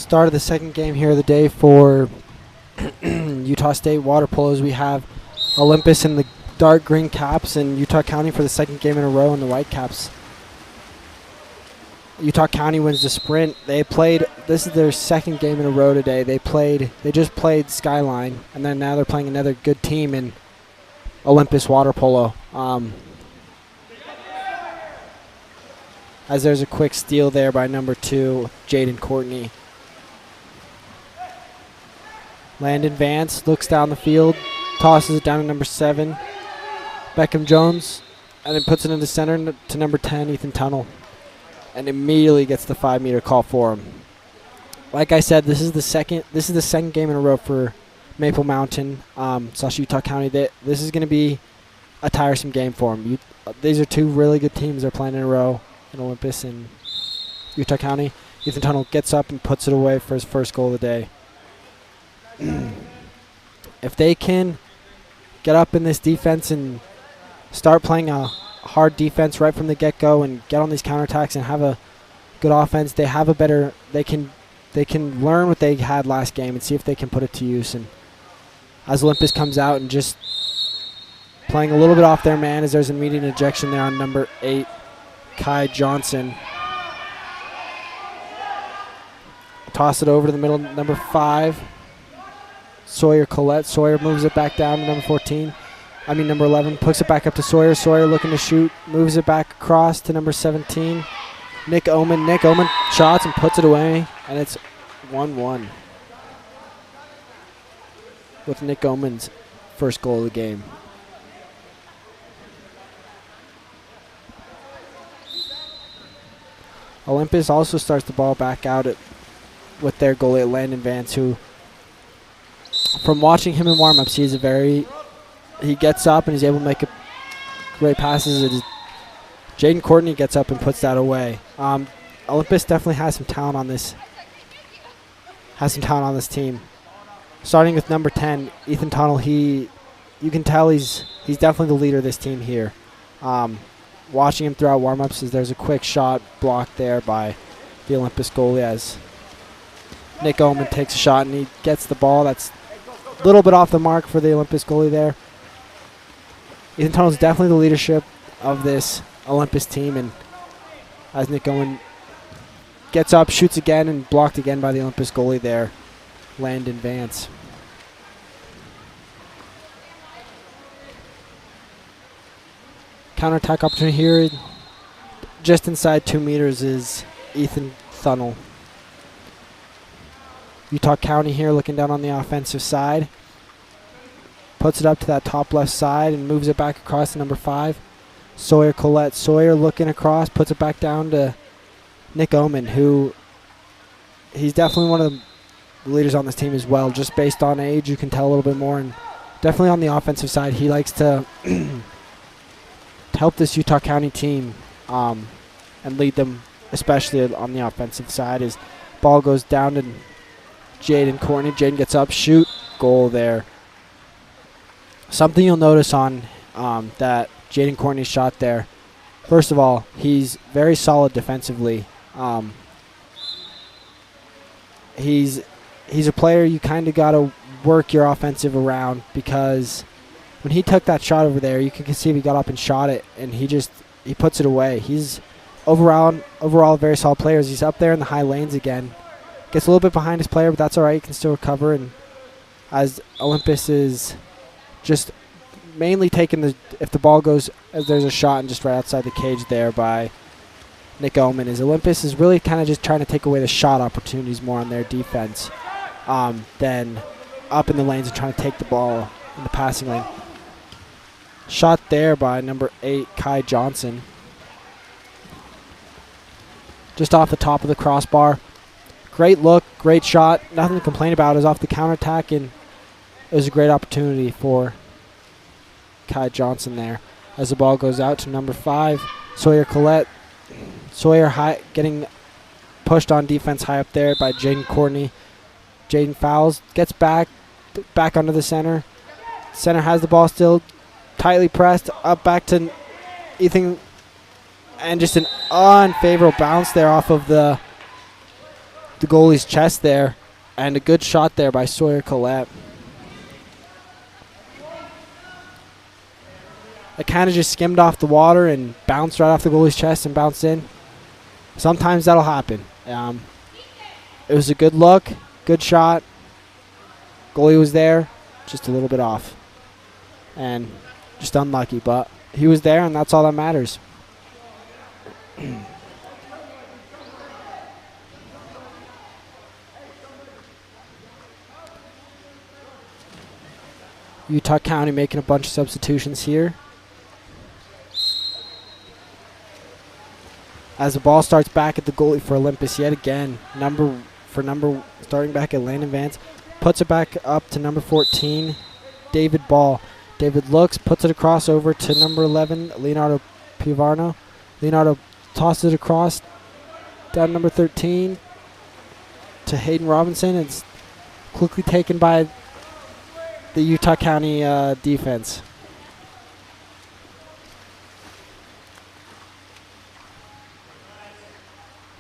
Start of the second game here of the day for Utah State water polos. We have Olympus in the dark green caps and Utah County for the second game in a row in the white caps. Utah County wins the sprint. This is their second game in a row today. They just played Skyline, and then now they're playing another good team in Olympus water polo. As there's a quick steal there by number 2, Jaden Courtney. Landon Vance looks down the field, tosses it down to number 7, Beckham Jones, and then puts it into center to number 10, Ethan Tunnel, and immediately gets the 5-meter call for him. Like I said, this is the second game in a row for Maple Mountain / Utah County. This is going to be a tiresome game for them. These are two really good teams they're playing in a row in Olympus and Utah County. Ethan Tunnel gets up and puts it away for his first goal of the day. If they can get up in this defense and start playing a hard defense right from the get-go and get on these counterattacks and have a good offense, they can learn what they had last game and see if they can put it to use. And as Olympus comes out and just playing a little bit off their man, as there's an immediate ejection there on number 8, Kai Johnson. Toss it over to the middle, number 5, Sawyer Collette. Sawyer moves it back down to number 11, puts it back up to Sawyer. Sawyer looking to shoot, moves it back across to number 17, Nick Oman. Nick Oman shots and puts it away, and it's 1-1 with Nick Oman's first goal of the game. Olympus also starts the ball back out with their goalie, Landon Vance, who, from watching him in warm-ups, he gets up and he's able to make great passes. Jaden Courtney gets up and puts that away. Olympus definitely has some talent on this team. Starting with number 10, Ethan Tunnel. You can tell he's definitely the leader of this team here. Watching him throughout warm-ups, there's a quick shot blocked there by the Olympus goalie as Nick Oman takes a shot and he gets the ball. That's a little bit off the mark for the Olympus goalie there. Ethan Tunnel is definitely the leadership of this Olympus team, and as Nick Oman gets up, shoots again, and blocked again by the Olympus goalie there, Landon Vance. Counterattack opportunity here, just inside 2 meters, is Ethan Tunnel. Utah County here looking down on the offensive side. Puts it up to that top left side and moves it back across to number 5, Sawyer Collette. Sawyer looking across, puts it back down to Nick Oman, who he's definitely one of the leaders on this team as well. Just based on age, you can tell a little bit more. And definitely on the offensive side, he likes to help this Utah County team and lead them, especially on the offensive side. His ball goes down to Jaden Courtney. Jaden gets up, shoot, goal there. Something you'll notice on that Jaden Courtney shot there, first of all, he's very solid defensively. He's a player you kind of got to work your offensive around, because when he took that shot over there, you can see he got up and shot it, and he puts it away. He's overall a very solid player. He's up there in the high lanes again. Gets a little bit behind his player, but that's all right. He can still recover. And as Olympus is just mainly taking if the ball goes, as there's a shot and just right outside the cage there by Nick Oman, is Olympus is really kind of just trying to take away the shot opportunities more on their defense than up in the lanes and trying to take the ball in the passing lane. Shot there by number 8, Kai Johnson. Just off the top of the crossbar. Great look, great shot. Nothing to complain about. It was off the counterattack, and it was a great opportunity for Kai Johnson there. As the ball goes out to number 5, Sawyer Collette. Sawyer getting pushed on defense high up there by Jaden Courtney. Jaden fouls, gets back under the center. Center has the ball still, tightly pressed, up back to Ethan, and just an unfavorable bounce there off of the the goalie's chest there, and a good shot there by Sawyer Collette. It kind of just skimmed off the water and bounced right off the goalie's chest and bounced in. Sometimes that'll happen. It was a good look, good shot. Goalie was there, just a little bit off. And just unlucky, but he was there, and that's all that matters. Utah County making a bunch of substitutions here. As the ball starts back at the goalie for Olympus yet again. Starting back at Landon Vance. Puts it back up to number 14, David Ball. David looks, puts it across over to number 11, Leonardo Pivarno. Leonardo tosses it across down number 13 to Hayden Robinson. It's quickly taken by the Utah County defense.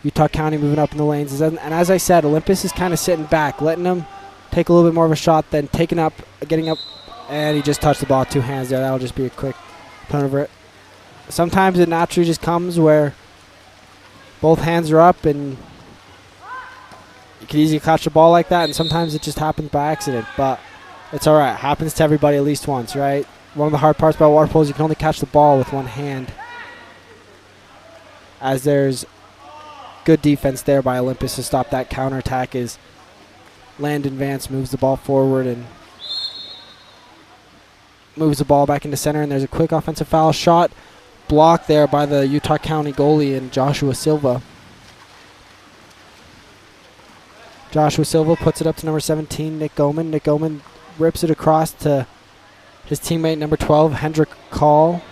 Utah County moving up in the lanes. And as I said, Olympus is kind of sitting back, letting them take a little bit more of a shot, then getting up, and he just touched the ball with two hands there. That'll just be a quick turnover. Sometimes it naturally just comes where both hands are up and you can easily catch the ball like that, and sometimes it just happens by accident, but it's all right. It happens to everybody at least once, right? One of the hard parts about water polo is you can only catch the ball with one hand, as there's good defense there by Olympus to stop that counterattack as Landon Vance moves the ball forward and moves the ball back into center, and there's a quick offensive foul shot blocked there by the Utah County goalie and Joshua Silva. Joshua Silva puts it up to number 17, Nick Goman. Nick Goman rips it across to his teammate number 12, Hendrick Call.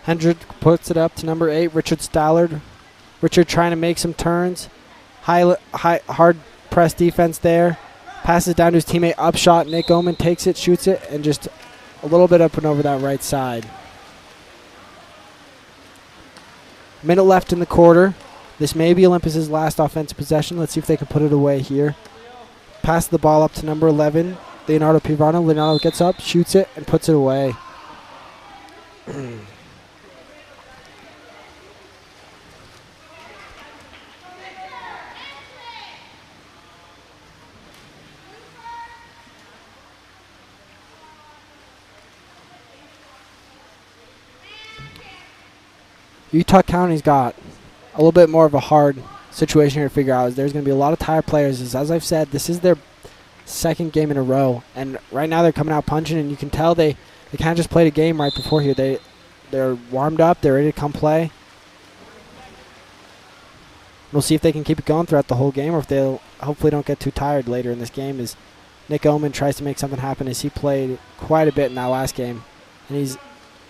Hendrick puts it up to number 8, Richard Stallard. Richard trying to make some turns. Hard press defense there. Passes down to his teammate, up shot. Nick Oman takes it, shoots it, and just a little bit up and over that right side. Minute left in the quarter. This may be Olympus's last offensive possession. Let's see if they can put it away here. Pass the ball up to number 11, Leonardo Pivarno. Leonardo gets up, shoots it, and puts it away. Utah County's got a little bit more of a hard situation here to figure out. There's going to be a lot of tired players. As I've said, this is their second game in a row, and right now they're coming out punching, and you can tell they kind of just played a game right before here. They're warmed up. They're ready to come play. We'll see if they can keep it going throughout the whole game, or if they'll hopefully don't get too tired later in this game as Nick Oman tries to make something happen, as he played quite a bit in that last game. And he's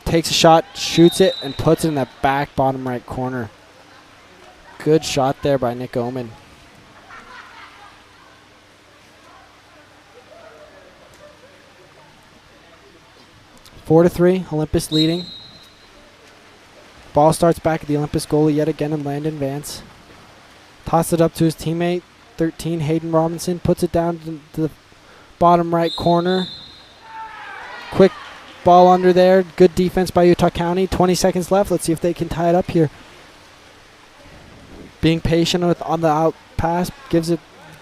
takes a shot, shoots it, and puts it in that back bottom right corner. Good shot there by Nick Oman. Four to 3, Olympus leading. Ball starts back at the Olympus goalie yet again in Landon Vance. Toss it up to his teammate, 13, Hayden Robinson. Puts it down to the bottom right corner. Quick ball under there. Good defense by Utah County. 20 seconds left. Let's see if they can tie it up here. Being patient on the out pass. Gives it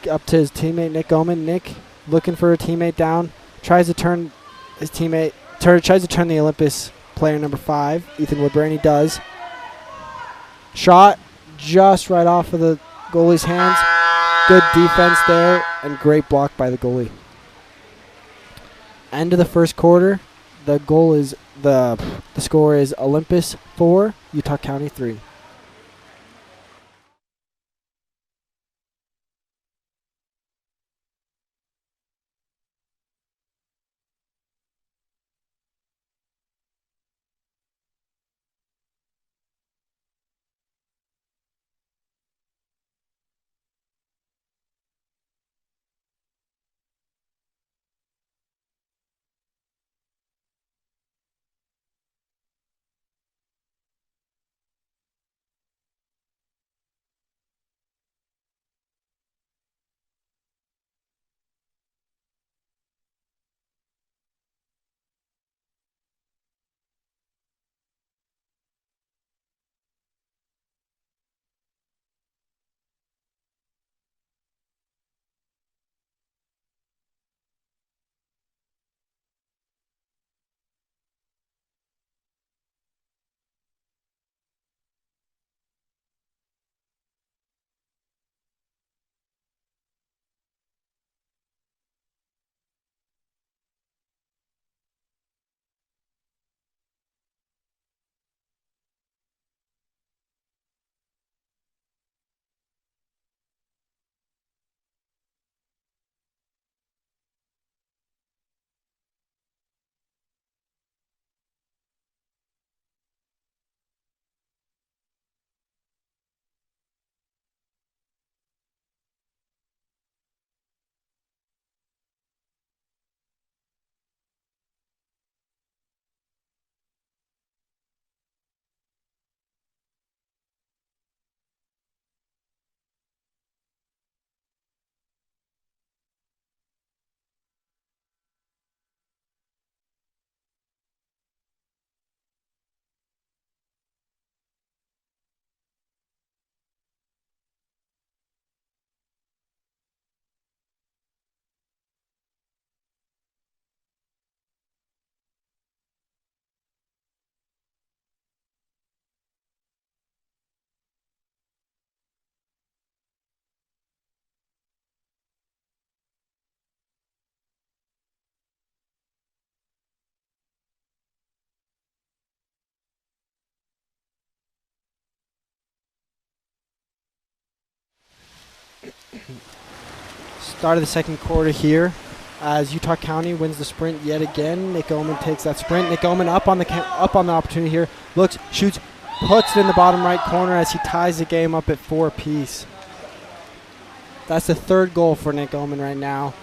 up to his teammate, Nick Oman. Nick looking for a teammate down. Tries to turn his teammate. Tries to turn the Olympus player number 5, Ethan Woodburn. He does. Shot just right off of the goalie's hands. Good defense there and great block by the goalie. End of the first quarter. The score is Olympus 4, Utah County 3. Start of the second quarter here as Utah County wins the sprint yet again. Nick Oman takes that sprint. Nick Oman up on the opportunity here. Looks, shoots, puts it in the bottom right corner as he ties the game up at 4 apiece. That's the third goal for Nick Oman right now.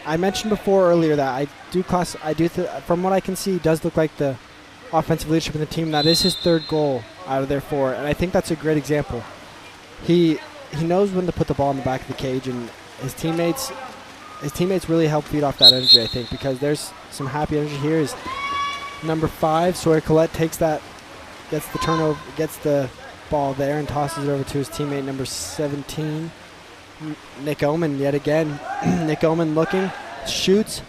I mentioned before earlier that from what I can see, does look like the offensive leadership in the team. That is his third goal out of their 4, and I think that's a great example. He knows when to put the ball in the back of the cage, and his teammates really help feed off that energy, I think, because there's some happy energy here. Is number 5, Sawyer Collette takes that, gets the turnover, gets the ball there and tosses it over to his teammate number 17, Nick Oman yet again. Nick Oman looking, shoots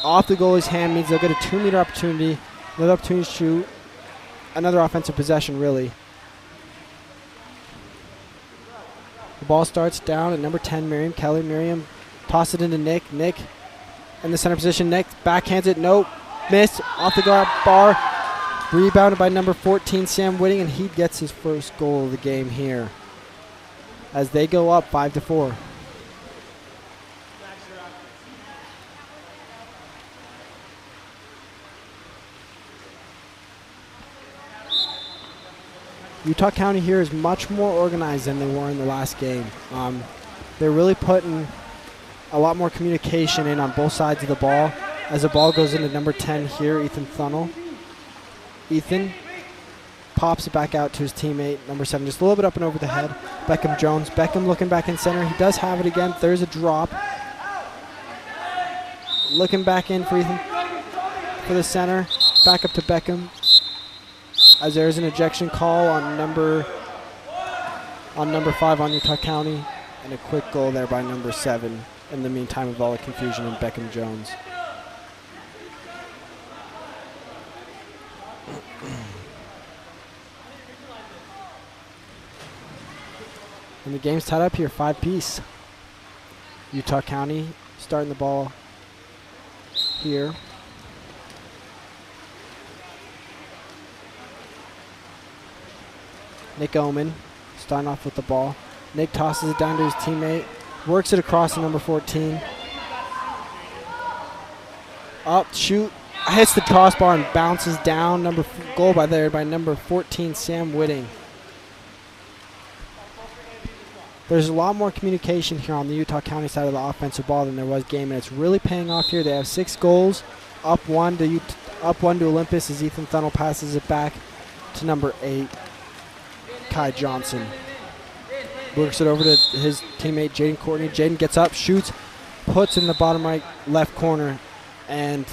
off the goalie's hand, means they'll get a 2-meter opportunity, another opportunity to shoot, another offensive possession really. The ball starts down at number 10, Miriam Kelly. Miriam toss it into Nick. Nick in the center position. Nick backhands it. Nope. Missed. Off the bar. Rebounded by number 14, Sam Whitting, and he gets his first goal of the game here as they go up 5-4. Utah County here is much more organized than they were in the last game. They're really putting a lot more communication in on both sides of the ball. As the ball goes into number 10 here, Ethan Thunnell. Ethan pops it back out to his teammate, number 7, just a little bit up and over the head. Beckham Jones. Beckham looking back in center. He does have it again. There's a drop. Looking back in for Ethan for the center. Back up to Beckham. As there's an ejection call on number 5 on Utah County, and a quick goal there by number 7 in the meantime of all the confusion in Beckham Jones. And the game's tied up here, 5-piece. Utah County starting the ball here. Nick Oman starting off with the ball. Nick tosses it down to his teammate. Works it across to number 14. Up, shoot. Hits the crossbar and bounces down. Goal by number 14, Sam Whitting. There's a lot more communication here on the Utah County side of the offensive ball than there was game, and it's really paying off here. They have 6 goals. Up one to Olympus as Ethan Thunnell passes it back to number 8, Kai Johnson. Works it over to his teammate Jaden Courtney. Jaden gets up, shoots, puts in the bottom right left corner, and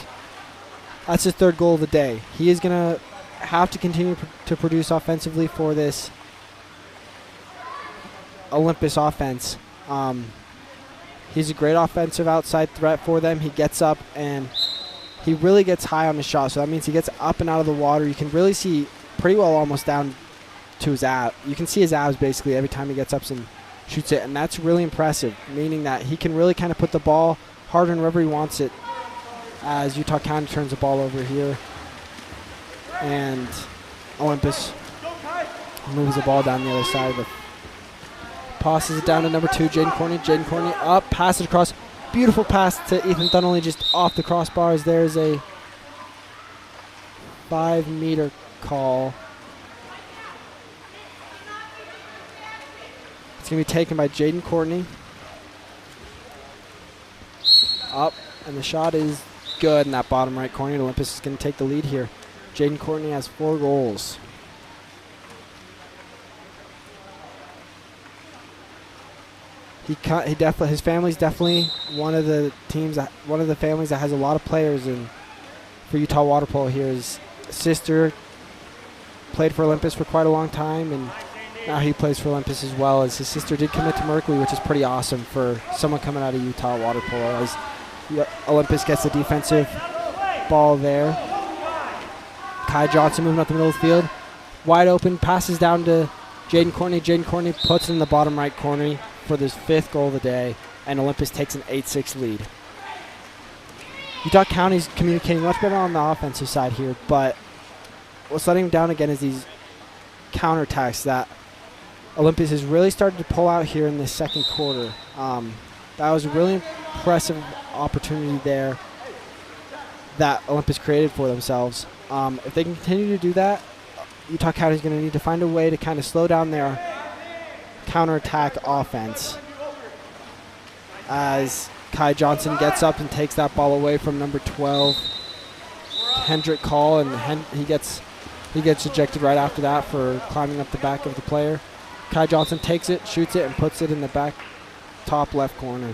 that's his 3rd goal of the day. He is going to have to continue to produce offensively for this Olympus offense. He's a great offensive outside threat for them. He gets up and he really gets high on his shot, so that means he gets up and out of the water. You can really see pretty well almost down to his abs. You can see his abs basically every time he gets up and shoots it, and that's really impressive, meaning that he can really kind of put the ball harder and wherever he wants it as Utah County turns the ball over here. And Olympus moves the ball down the other side of the passes it down to number 2, Jaden Courtney. Jaden Courtney up, pass it across. Beautiful pass to Ethan Thunnell, just off the crossbars. There's a 5-meter call. It's going to be taken by Jaden Courtney. Up, and the shot is good in that bottom right corner. Olympus is going to take the lead here. Jaden Courtney has 4 goals. His family's definitely one of the families that has a lot of players for Utah water polo here. His sister played for Olympus for quite a long time, and now he plays for Olympus as well. As his sister did commit to Merkley, which is pretty awesome for someone coming out of Utah water polo. As Olympus gets the defensive ball there. Kai Johnson moving up the middle of the field, wide open, passes down to Jaden Courtney. Jaden Courtney puts it in the bottom right corner for this 5th goal of the day, and Olympus takes an 8-6 lead. Utah County's communicating much better on the offensive side here, but what's letting them down again is these counterattacks that Olympus has really started to pull out here in the second quarter. That was a really impressive opportunity there that Olympus created for themselves. If they can continue to do that, Utah County is going to need to find a way to kind of slow down their counterattack offense. As Kai Johnson gets up and takes that ball away from number 12, Hendrick Call, and he gets ejected right after that for climbing up the back of the player. Kai Johnson takes it, shoots it, and puts it in the back top left corner.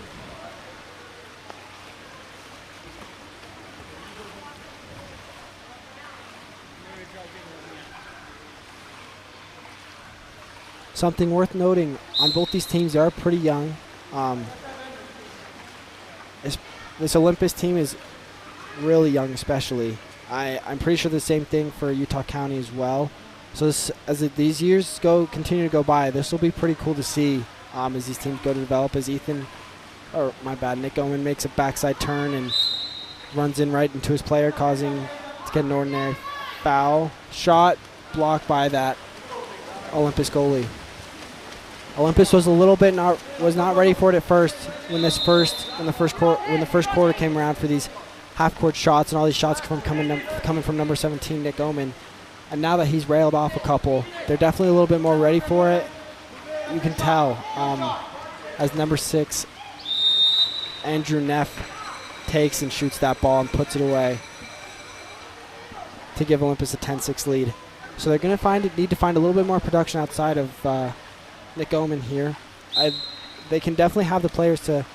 Something worth noting on both these teams, they are pretty young. This Olympus team is really young, especially. I'm pretty sure the same thing for Utah County as well. So these years continue to go by, this will be pretty cool to see as these teams go to develop. As Nick Oman makes a backside turn and runs in right into his player, causing to get an ordinary foul. Shot blocked by that Olympus goalie. Olympus was not ready for it at first when the first quarter came around for these half-court shots, and all these shots coming from number 17, Nick Oman. And now that he's railed off a couple, they're definitely a little bit more ready for it. You can tell as number 6, Andrew Neff, takes and shoots that ball and puts it away to give Olympus a 10-6 lead. So they're going to need to find a little bit more production outside of Nick Oman here. They can definitely have the players to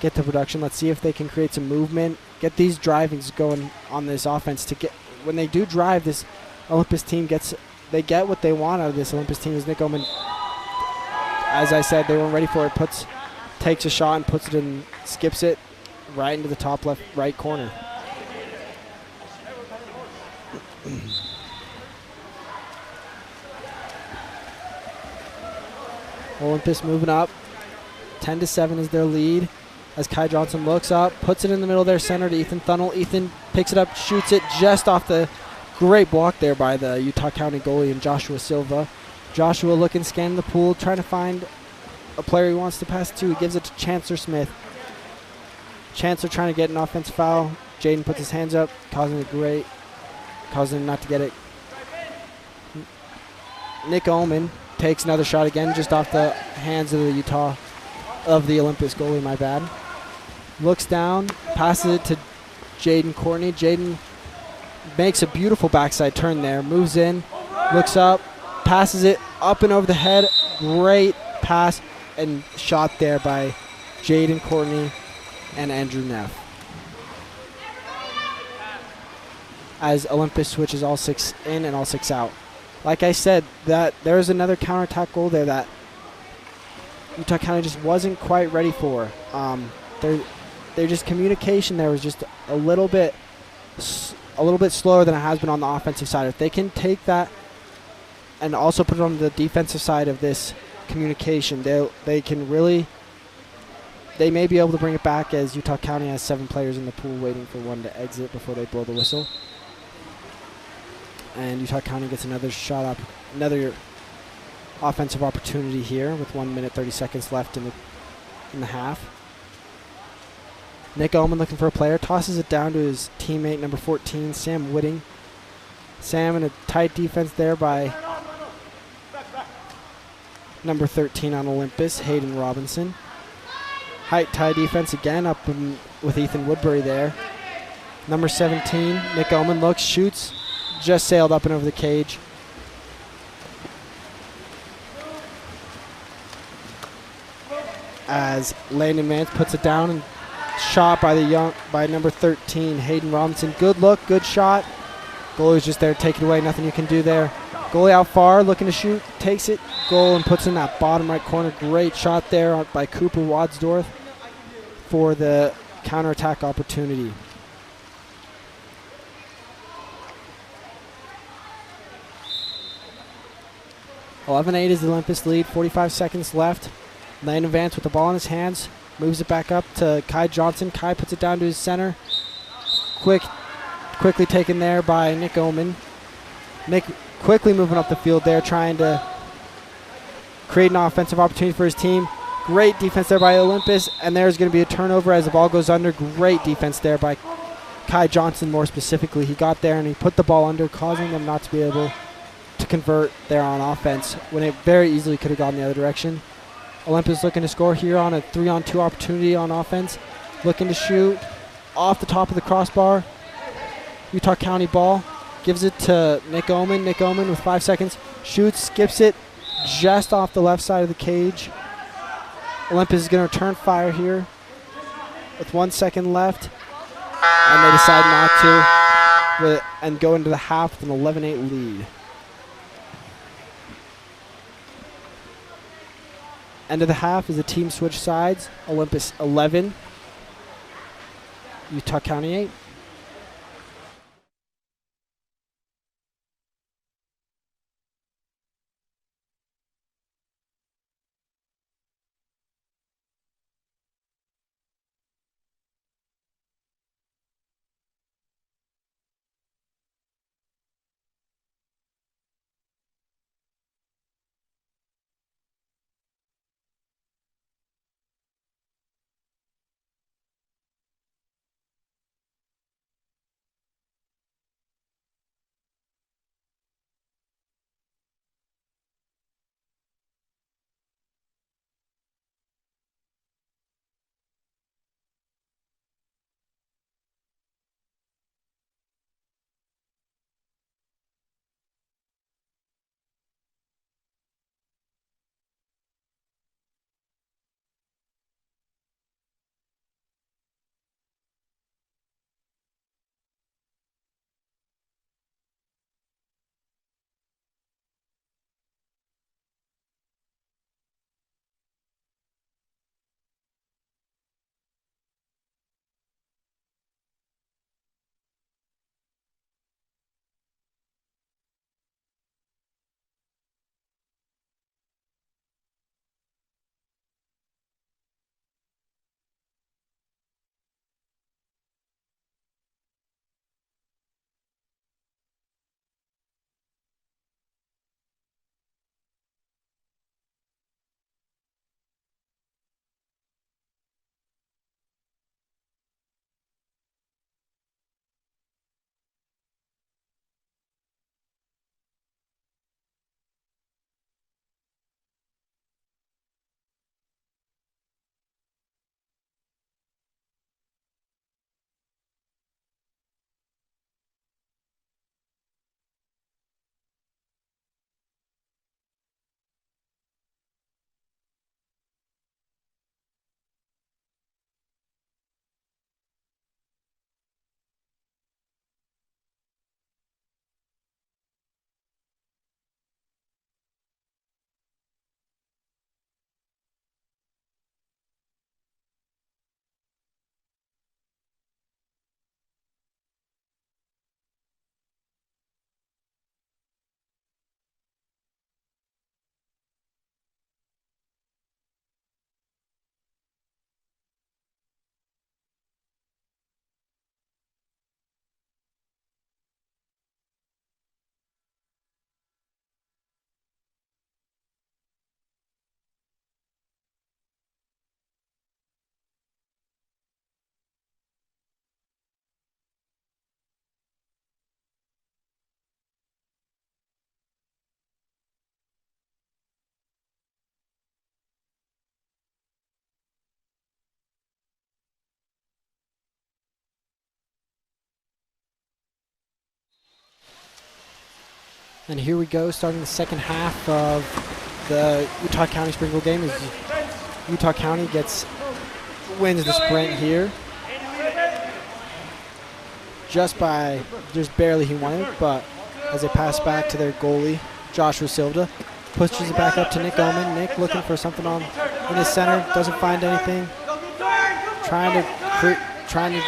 get the production. Let's see if they can create some movement, get these drivings going on this offense. When they do drive, this Olympus team get what they want out of this Olympus team. Is Nick Oman, as I said, they weren't ready for it. Takes a shot and puts it in, skips it right into the top left right corner. Olympus moving up. 10-7 is their lead. As Kai Johnson looks up, puts it in the middle of their center to Ethan Thunnell. Ethan picks it up, shoots it just off the great block there by the Utah County goalie and Joshua Silva. Joshua looking, scanning the pool, trying to find a player he wants to pass to. He gives it to Chancellor Smith. Chancellor trying to get an offensive foul. Jaden puts his hands up, causing him not to get it. Nick Oman takes another shot again, just off the hands of the Olympus goalie, my bad. Looks down, passes it to Jaden Courtney. Jaden makes a beautiful backside turn there, moves in, looks up, passes it up and over the head. Great pass and shot there by Jaden Courtney and Andrew Neff. As Olympus switches all 6 in and all 6 out. Like I said, that there's another counterattack goal there that Utah County just wasn't quite ready for. Their just communication there was just a little bit slower than it has been on the offensive side. If they can take that and also put it on the defensive side of this communication, they may be able to bring it back, as Utah County has 7 players in the pool waiting for one to exit before they blow the whistle. And Utah County gets another offensive opportunity here with 1 minute 30 seconds left in the half. Nick Oman looking for a player, tosses it down to his teammate number 14, Sam Whitting. Sam in a tight defense there by number 13 on Olympus, Hayden Robinson. Tight defense again up with Ethan Woodbury there. Number 17, Nick Oman looks, shoots, just sailed up and over the cage. As Landon Mance puts it down and shot by number 13, Hayden Robinson. Good look, good shot. Goalie's just there to take it away. Nothing you can do there. Goalie out far, looking to shoot, takes it, goal, and puts it in that bottom right corner. Great shot there by Cooper Wadsdorf for the counterattack opportunity. (11-8) is the Olympus lead. 45 seconds left. Landon Vance with the ball in his hands, moves it back up to Kai Johnson. Kai puts it down to his center. Quickly taken there by Nick Oman. Nick quickly moving up the field there, trying to create an offensive opportunity for his team. Great defense there by Olympus, and there's going to be a turnover as the ball goes under. Great defense there by Kai Johnson, more specifically. He got there and he put the ball under, causing them not to be able to convert there on offense when it very easily could have gone the other direction. Olympus looking to score here on a 3-on-2 opportunity on offense. Looking to shoot off the top of the crossbar. Utah County ball. Gives it to Nick Oman. Nick Oman with 5 seconds. Shoots, skips it just off the left side of the cage. Olympus is going to return fire here with 1 second left. And they decide not to and go into the half with an 11-8 lead. End of the half is a team switch sides. Olympus 11, Utah County 8. And here we go, starting the second half of the Utah County Springville game. As Utah County wins the sprint here. Just barely he won it, but as they pass back to their goalie, Joshua Silva, pushes it back up to Nick Oman. Nick looking for something in his center, doesn't find anything. Trying to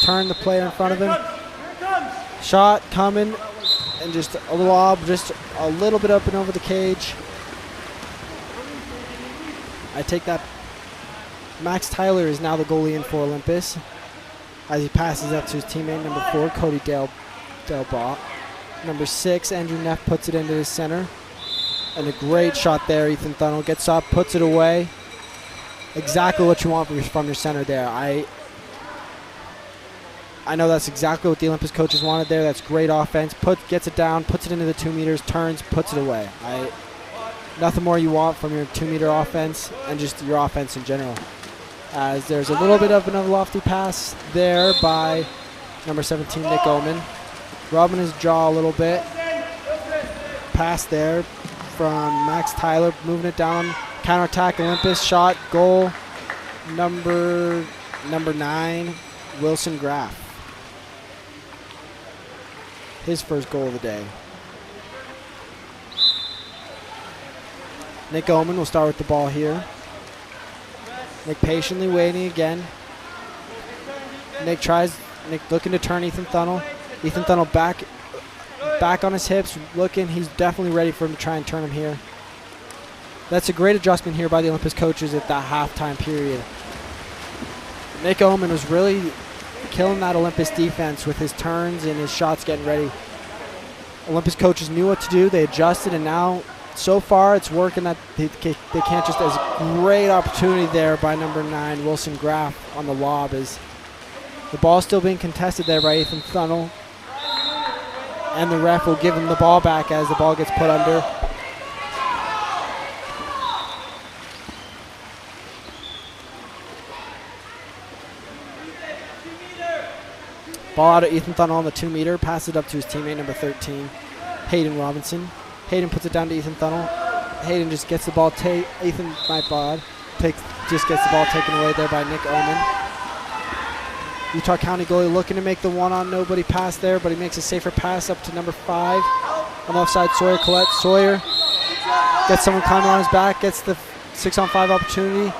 turn the player in front of him. Shot coming, and just a little lob, just a little bit up and over the cage. I take that. Max Tyler is now the goalie in for Olympus as he passes up to his teammate, number 4, Cody Delbach. Number 6, Andrew Neff, puts it into his center. And a great shot there. Ethan Thunnell gets up, puts it away. Exactly what you want from your center there. I know that's exactly what the Olympus coaches wanted there. That's great offense. Gets it down, puts it into the 2 meters, turns, puts it away. Nothing more you want from your 2 meter offense and just your offense in general. As there's a little bit of another lofty pass there by number 17, Nick Oman. Rubbing his jaw a little bit. Pass there from Max Tyler, moving it down. Counterattack, Olympus, shot, goal. Number 9, Wilson Graff. His first goal of the day. Nick Oman will start with the ball here. Nick patiently waiting again. Nick looking to turn Ethan Thunnell. Ethan Thunnell back on his hips, looking. He's definitely ready for him to try and turn him here. That's a great adjustment here by the Olympus coaches at that halftime period. Nick Oman was really killing that Olympus defense with his turns and his shots getting ready. Olympus coaches knew what to do. They adjusted, and now so far it's working. That they can't just. There's a great opportunity there by number 9, Wilson Graff, on the lob. As the ball still being contested there by Ethan Thunnell, and the ref will give him the ball back as the ball gets put under. Ball out of Ethan Thunnell on the 2 meter. Pass it up to his teammate, number 13, Hayden Robinson. Hayden puts it down to Ethan Thunnell. Hayden just gets the ball. Just gets the ball taken away there by Nick Oman. Utah County goalie looking to make the 1-on-nobody pass there, but he makes a safer pass up to number 5. On the offside, Sawyer Collette. Sawyer gets someone climbing on his back, gets the 6-on-5 opportunity.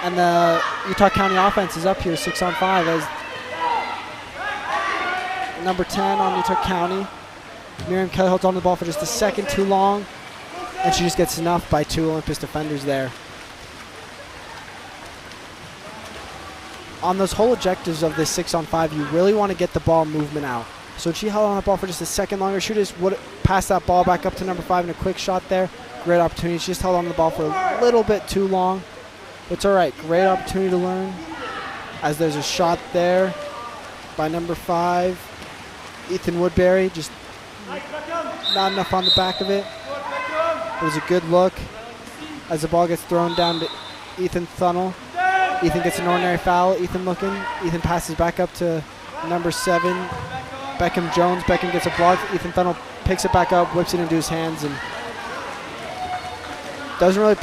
And the Utah County offense is up here 6-on-5 as number 10 on Utah County. Miriam Kelly holds on to the ball for just a second too long, and she just gets snuffed by 2 Olympus defenders there. On those whole objectives of this 6-on-5, you really want to get the ball movement out. So she held on the ball for just a second longer. She just would pass that ball back up to number 5 in a quick shot there. Great opportunity. She just held on to the ball for a little bit too long. It's all right. Great opportunity to learn. As there's a shot there by number 5, Ethan Woodbury. Just not enough on the back of it. It was a good look as the ball gets thrown down to Ethan Thunnell. Ethan gets an ordinary foul. Ethan looking. Ethan passes back up to number 7, Beckham Jones. Beckham gets a block. Ethan Thunnell picks it back up, whips it into his hands, and doesn't really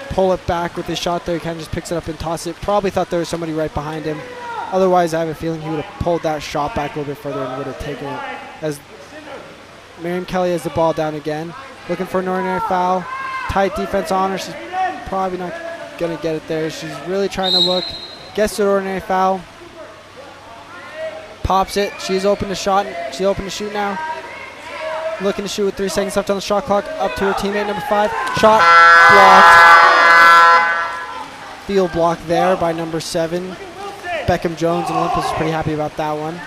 pull it back with his shot there. He kind of just picks it up and tosses it. Probably thought there was somebody right behind him. Otherwise, I have a feeling he would have pulled that shot back a little bit further and would have taken it. As Miriam Kelly has the ball down again, looking for an ordinary foul. Tight defense on her. She's probably not going to get it there. She's really trying to look. Gets the ordinary foul. Pops it. She's open to shot. She's open to shoot now. Looking to shoot with 3 seconds left on the shot clock. Up to her teammate, number 5. Shot blocked. Field block there by number 7. Beckham Jones, and Olympus is pretty happy about that one.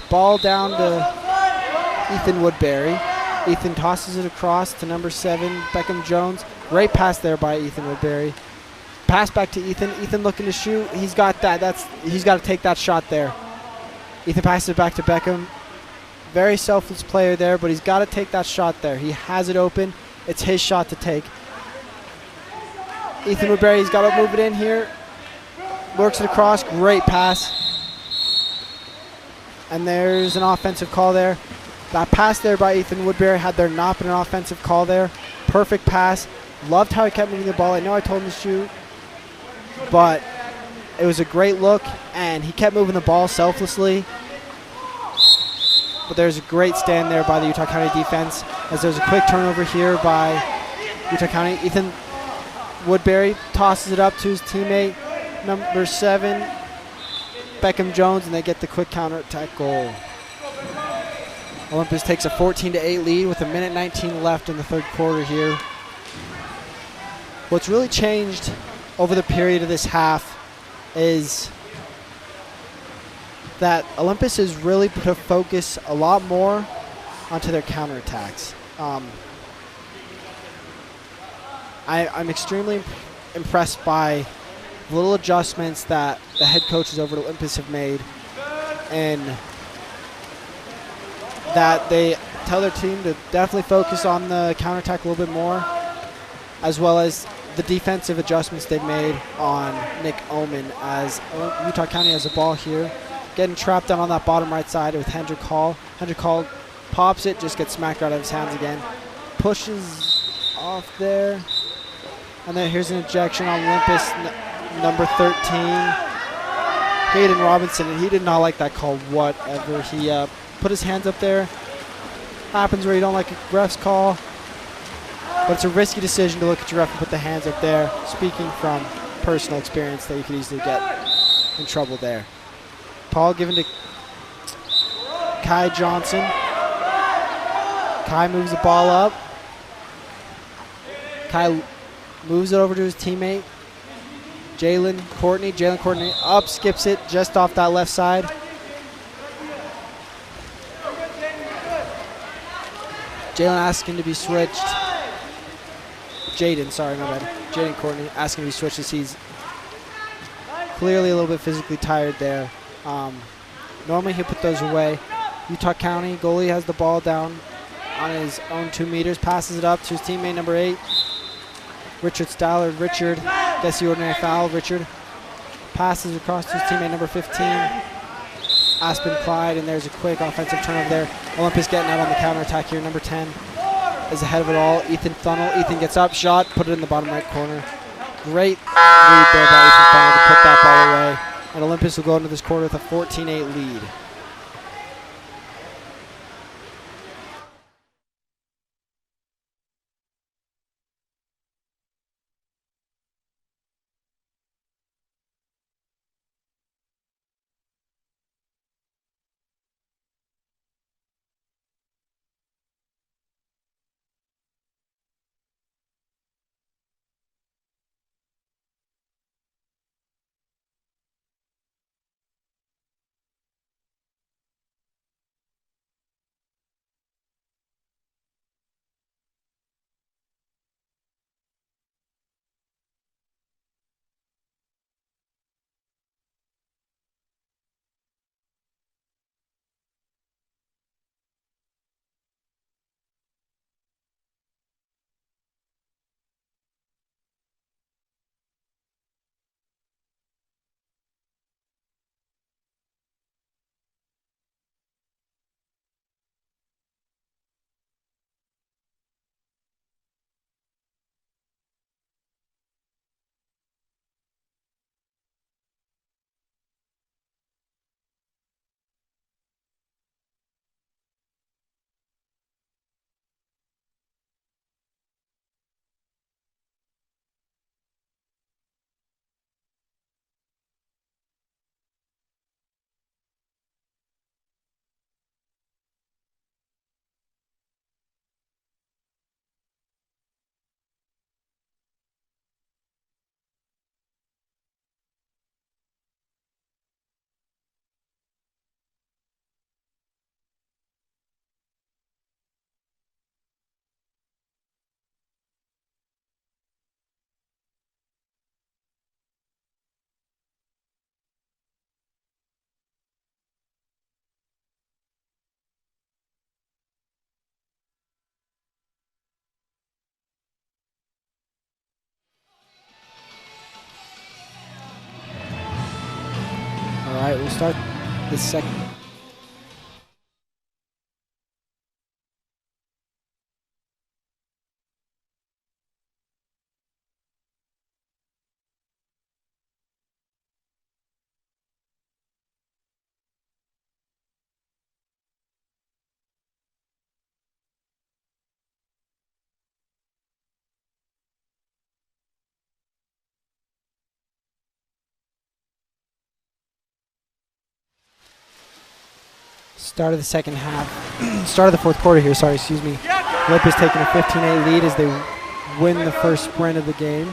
Ball down to Ethan Woodbury. Ethan tosses it across to number 7, Beckham Jones. Great pass there by Ethan Woodbury. Pass back to Ethan. Ethan looking to shoot. He's got that. He's got to take that shot there. Ethan passes it back to Beckham. Very selfless player there, but he's got to take that shot there. He has it open. It's his shot to take. Ethan Woodbury, he's got to move it in here. Works it across. Great pass. And there's an offensive call there. That pass there by Ethan Woodbury, had there not been an offensive call there. Perfect pass. Loved how he kept moving the ball. I know I told him to shoot, but it was a great look, and he kept moving the ball selflessly. But there's a great stand there by the Utah County defense, as there's a quick turnover here by Utah County. Ethan Woodbury tosses it up to his teammate, number 7, Beckham Jones, and they get the quick counterattack goal. Olympus takes a 14-8 lead with 1:19 left in the third quarter here. What's really changed over the period of this half is that Olympus has really put a focus a lot more onto their counterattacks. I'm extremely impressed by the little adjustments that the head coaches over at Olympus have made, and that they tell their team to definitely focus on the counterattack a little bit more, as well as the defensive adjustments they've made on Nick Omen, as Utah County has the ball here, getting trapped down on that bottom right side with Hendrick Hall. Hendrick Hall pops it, just gets smacked out of his hands again. Pushes off there. And then here's an ejection on Olympus, number 13, Hayden Robinson, and he did not like that call whatever. He put his hands up there. Happens where you don't like a ref's call, but it's a risky decision to look at your ref and put the hands up there. Speaking from personal experience, that you could easily get in trouble there. Paul given to Kai Johnson. Kai moves the ball up. Kai moves it over to his teammate, Jalen Courtney. Jalen Courtney up, skips it just off that left side. Jalen asking to be switched. Jaden, sorry, my bad. Jaden Courtney asking to be switched as he's clearly a little bit physically tired there. Normally he'll put those away. Utah County goalie has the ball down on his own 2 meters, passes it up to his teammate number 8. Richard Stallard. Richard gets the ordinary foul. Richard passes across to his teammate number 15, Aspen Clyde, and there's a quick offensive turnover there. Olympus getting out on the counterattack here. Number 10 is ahead of it all. Ethan Funnel. Ethan gets up, shot, put it in the bottom right corner. Great read there by Ethan Funnel to put that ball away. And Olympus will go into this quarter with a 14-8 lead. All right, we'll start the second. Start of the second half. Start of the fourth quarter here, sorry, excuse me. Olympus taking a 15-8 lead as they win the first sprint of the game.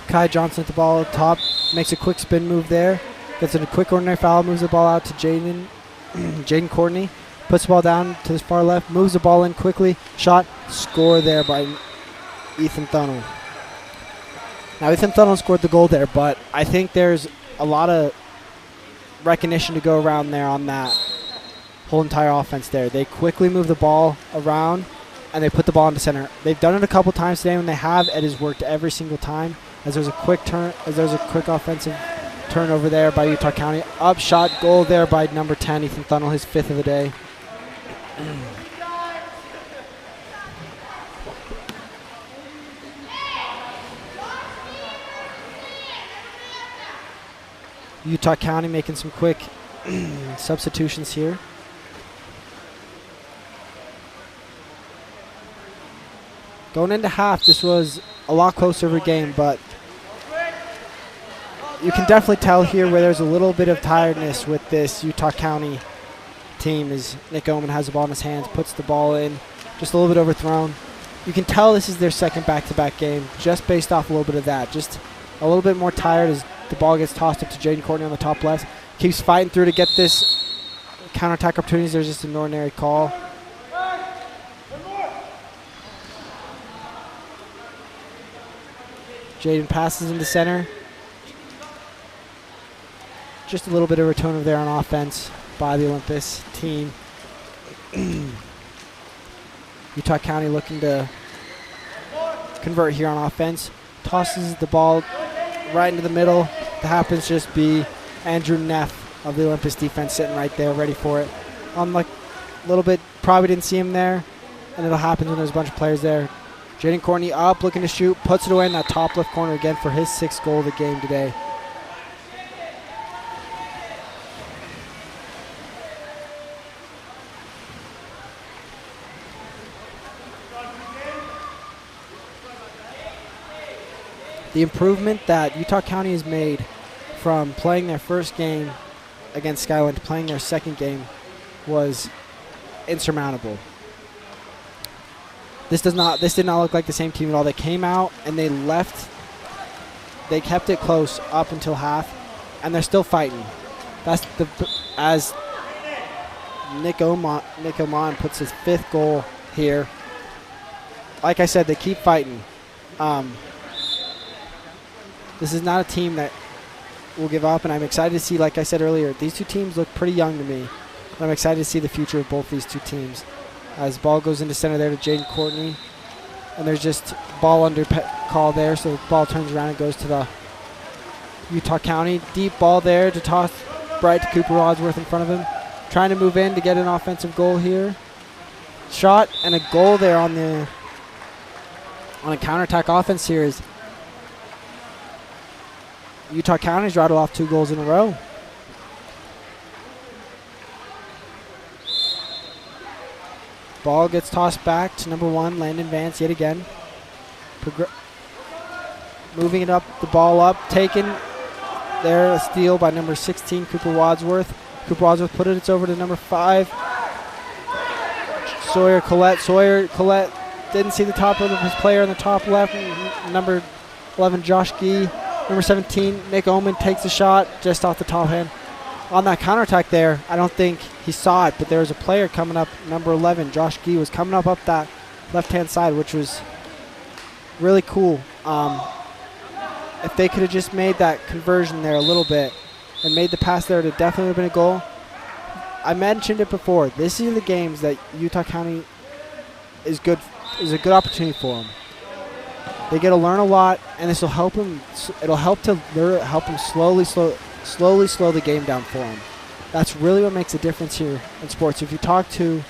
Kai Johnson at the ball at top, makes a quick spin move there. Gets a quick ordinary foul, moves the ball out to Jaden Courtney. puts the ball down to his far left, moves the ball in quickly, shot, score there by Ethan Thunnell. Now, Ethan Thunnell scored the goal there, but I think there's a lot of recognition to go around there on that whole entire offense there. They quickly move the ball around, and they put the ball into center. They've done it a couple times today. When they have, it has worked every single time. As there's a quick offensive turnover there by Utah County. Up shot, goal there by number 10, Ethan Thunnell, his 5th of the day. Utah County making some quick substitutions here. Going into half, this was a lot closer of a game, but you can definitely tell here where there's a little bit of tiredness with this Utah County team as Nick Oman has the ball in his hands, puts the ball in, just a little bit overthrown. You can tell this is their second back-to-back game, just based off a little bit of that. Just a little bit more tired as the ball gets tossed up to Jaden Courtney on the top left. Keeps fighting through to get this counterattack opportunities. There's just an ordinary call. Jaden passes into center. Just a little bit of a turnover there on offense by the Olympus team. Utah County looking to convert here on offense. Tosses the ball right into the middle. That happens to just be Andrew Neff of the Olympus defense sitting right there ready for it. On like a little bit, probably didn't see him there. And it'll happen when there's a bunch of players there. Jaden Courtney up, looking to shoot, puts it away in that top left corner again for his 6th goal of the game today. The improvement that Utah County has made from playing their first game against Skyline to playing their second game was insurmountable. This did not look like the same team at all. They came out and they kept it close up until half, and they're still fighting. As Nick Oman puts his 5th goal here. Like I said, they keep fighting. This is not a team that will give up, and I'm excited to see, like I said earlier, these two teams look pretty young to me. But I'm excited to see the future of both these two teams. As ball goes into center there to Jaden Courtney, and there's just ball under call there, so the ball turns around and goes to the Utah County. Deep ball there to toss right to Cooper Wadsworth in front of him. Trying to move in to get an offensive goal here. Shot and a goal there on a counterattack offense here is Utah County's rattled off 2 goals in a row. Ball gets tossed back to number 1, Landon Vance yet again. Moving it up, the ball up, taken there, a steal by number 16, Cooper Wadsworth. Cooper Wadsworth put it, it's over to number 5, Sawyer Collette. Sawyer Collette didn't see the top of his player on the top left, number 11, Josh Gee. Number 17, Nick Oman takes a shot just off the top hand. On that counterattack there, I don't think he saw it, but there was a player coming up, number 11, Josh Gee, was coming up that left-hand side, which was really cool. If they could have just made that conversion there a little bit and made the pass there, it would definitely have been a goal. I mentioned it before. This is the games that Utah County is a good opportunity for them. They get to learn a lot, and this will help them. It'll help them slowly slow the game down for them. That's really what makes a difference here in sports. If you talk to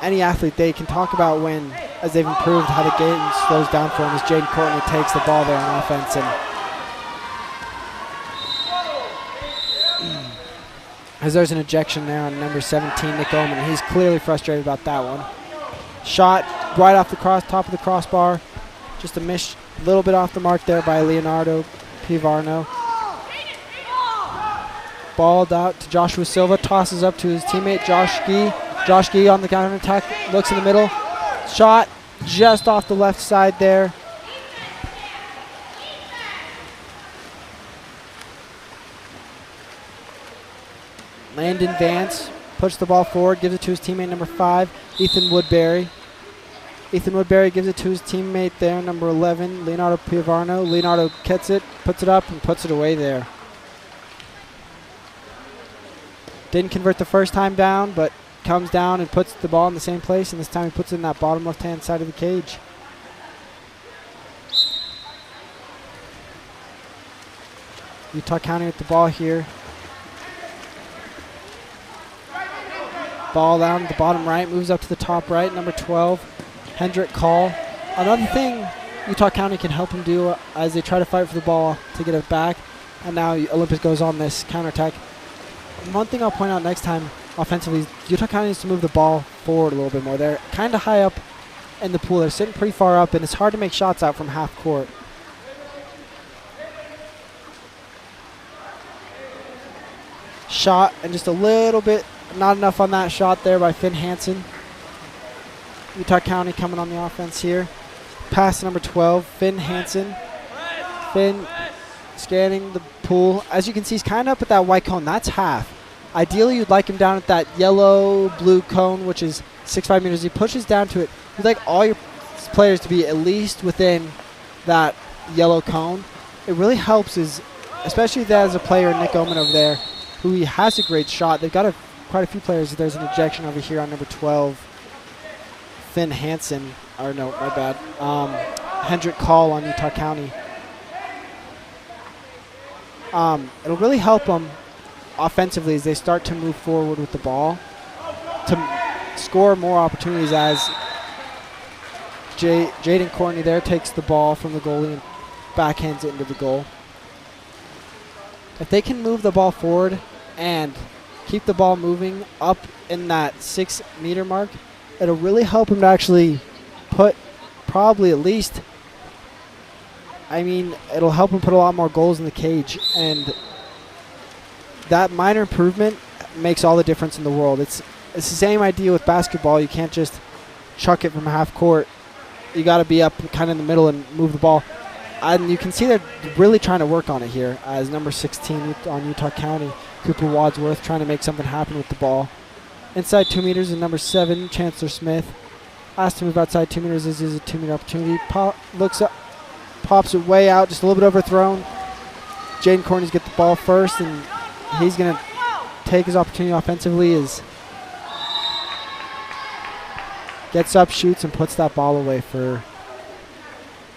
any athlete, they can talk about when, as they've improved, how the game slows down for them as Jaden Courtney takes the ball there on offense. And as there's an ejection there on number 17, Nick Oman. He's clearly frustrated about that one. Shot right off the top of the crossbar. Just a miss, a little bit off the mark there by Leonardo Pivarno. Balled out to Joshua Silva, tosses up to his teammate Josh Gee. Josh Gee on the counterattack, looks in the middle. Shot just off the left side there. Landon Vance pushes the ball forward, gives it to his teammate number 5, Ethan Woodbury. Ethan Woodbury gives it to his teammate there, number 11, Leonardo Piavarno. Leonardo gets it, puts it up, and puts it away there. Didn't convert the first time down, but comes down and puts the ball in the same place, and this time he puts it in that bottom left-hand side of the cage. Utah County with the ball here. Ball down at the bottom right, moves up to the top right, number 12, Hendrick Call. Another thing Utah County can help him do as they try to fight for the ball to get it back, and now Olympus goes on this counterattack. One thing I'll point out next time offensively is Utah County needs to move the ball forward a little bit more. They're kind of high up in the pool. They're sitting pretty far up, and it's hard to make shots out from half court. Shot, and just a little bit, not enough on that shot there by Finn Hansen. Utah County coming on the offense here. Pass to number 12, Finn Hansen. Finn scanning the pool. As you can see, he's kind of up at that white cone. That's half. Ideally, you'd like him down at that yellow-blue cone, which is 6'5 meters. He pushes down to it. You'd like all your players to be at least within that yellow cone. It really helps, especially if there's a player, Nick Oman over there, who he has a great shot. They've got quite a few players. There's an ejection over here on number 12, Finn Hansen. Or no, my bad. Hendrick Call on Utah County. It'll really help them offensively as they start to move forward with the ball to score more opportunities as Jaden Courtney there takes the ball from the goalie and backhands it into the goal. If they can move the ball forward and keep the ball moving up in that 6 meter mark, it'll really help them to actually put probably at least, it'll help them put a lot more goals in the cage, and that minor improvement makes all the difference in the world. It's the same idea with basketball. You can't just chuck it from half court. You got to be up kind of in the middle and move the ball. And you can see they're really trying to work on it here as number 16 on Utah County, Cooper Wadsworth, trying to make something happen with the ball. Inside 2 meters is number 7, Chancellor Smith. Asked to move outside 2 meters. This is a 2 meter opportunity. Looks up, pops it way out, just a little bit overthrown. Jaden Courtney's get the ball first, and he's going to take his opportunity offensively. Gets up, shoots, and puts that ball away for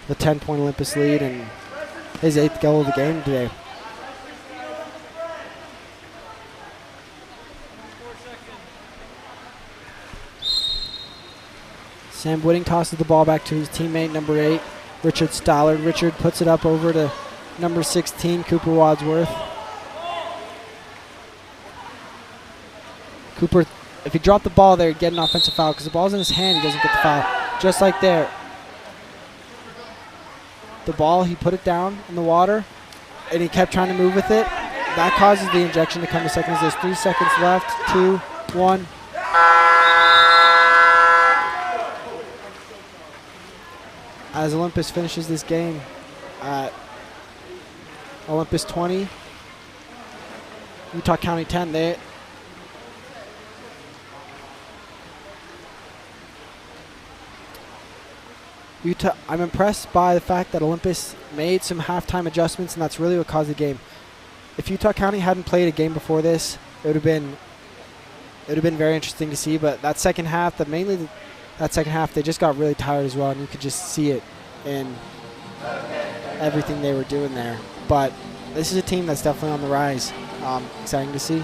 the 10-point Olympus lead and his 8th goal of the game today. Sam Whitting tosses the ball back to his teammate, number 8, Richard Stallard. Richard puts it up over to number 16, Cooper Wadsworth. Cooper, if he dropped the ball there, he'd get an offensive foul because the ball's in his hand, he doesn't get the foul. Just like there. The ball, he put it down in the water, and he kept trying to move with it. That causes the injection to come to seconds. There's 3 seconds left. 2, 1. As Olympus finishes this game at Olympus 20, Utah County 10. I'm impressed by the fact that Olympus made some halftime adjustments, and that's really what caused the game. If Utah County hadn't played a game before this, it would have been very interesting to see. But that second half, that second half, they just got really tired as well, and you could just see it in everything they were doing there. But this is a team that's definitely on the rise. Exciting to see.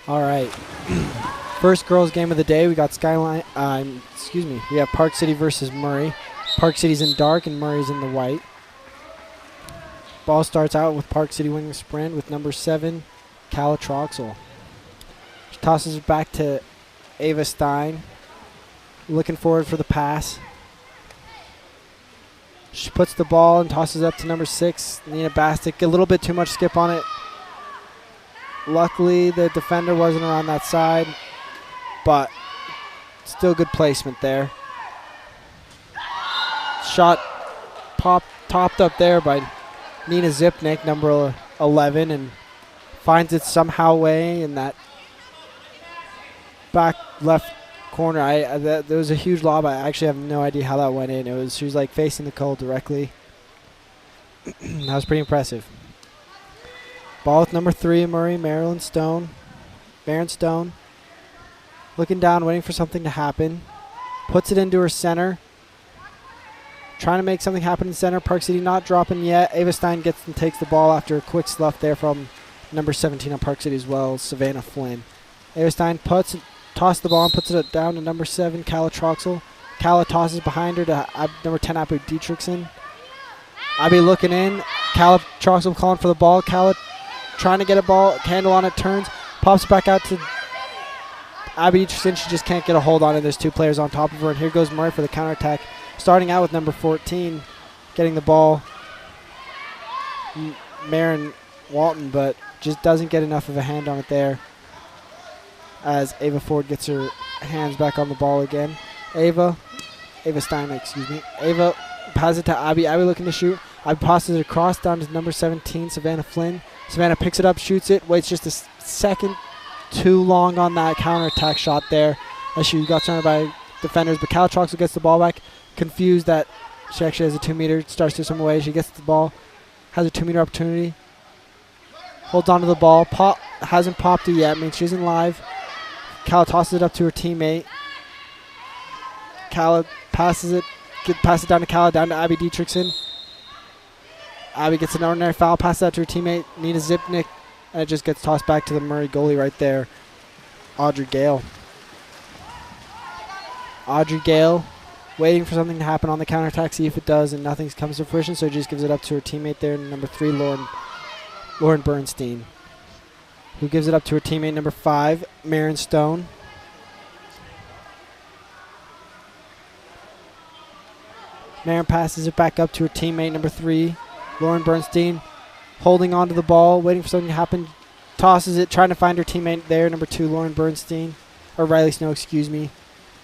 All right. First girls game of the day. We got we have Park City versus Murray. Park City's in dark and Murray's in the white. Ball starts out with Park City winning the sprint with number 7, Calla Troxel. She tosses it back to Ava Stein. Looking forward for the pass. She puts the ball and tosses up to number 6, Nina Bastic. A little bit too much skip on it. Luckily, the defender wasn't around that side, but still good placement there. Shot topped up there by Nina Zipnik, number 11, and finds it somehow way in that back left corner. There was a huge lob. I actually have no idea how that went in. She was like facing the goal directly. That was pretty impressive. Ball with number 3, Murray, Marin Stone. Looking down, waiting for something to happen. Puts it into her center. Trying to make something happen in center. Park City not dropping yet. Ava Stein gets and takes the ball after a quick slough there from number 17 on Park City as well, Savannah Flynn. Ava Stein tosses the ball and puts it down to number 7, Calla Troxel. Calla tosses behind her to number 10, Abby Dietrichson. Abby looking in. Calla Troxel calling for the ball. Calla trying to get a ball, handle on it, turns, pops it back out to Abby Dietrichson. She just can't get a hold on it. There's 2 players on top of her, and here goes Murray for the counterattack. Starting out with number 14, getting the ball, Marin Walton, but just doesn't get enough of a hand on it there as Ava Ford gets her hands back on the ball again. Ava Stein, excuse me. Ava passes it to Abby. Abby looking to shoot. Abby passes it across down to number 17, Savannah Flynn. Savannah picks it up, shoots it, waits just a second too long on that counterattack shot there as she got surrounded by defenders, but Calla Troxel gets the ball back. Confused that she actually has a 2-meter, starts to some way. She gets the ball, has a 2-meter opportunity, holds on to the ball, hasn't popped it yet, she isn't live. Calla tosses it up to her teammate. Calla passes it down to Calla, down to Abby Dietrichson. Abby gets an ordinary foul, passes out to her teammate, Nina Zipnik, and it just gets tossed back to the Murray goalie right there, Audrey Gale. Audrey Gale waiting for something to happen on the counterattack, see if it does, and nothing comes to fruition, so just gives it up to her teammate there, number 3, Lauren Bernstein, who gives it up to her teammate, number 5, Marin Stone. Marin passes it back up to her teammate, number 3, Lauren Bernstein, holding on to the ball, waiting for something to happen, tosses it, trying to find her teammate there, number 2, Lauren Bernstein, or Riley Snow, excuse me,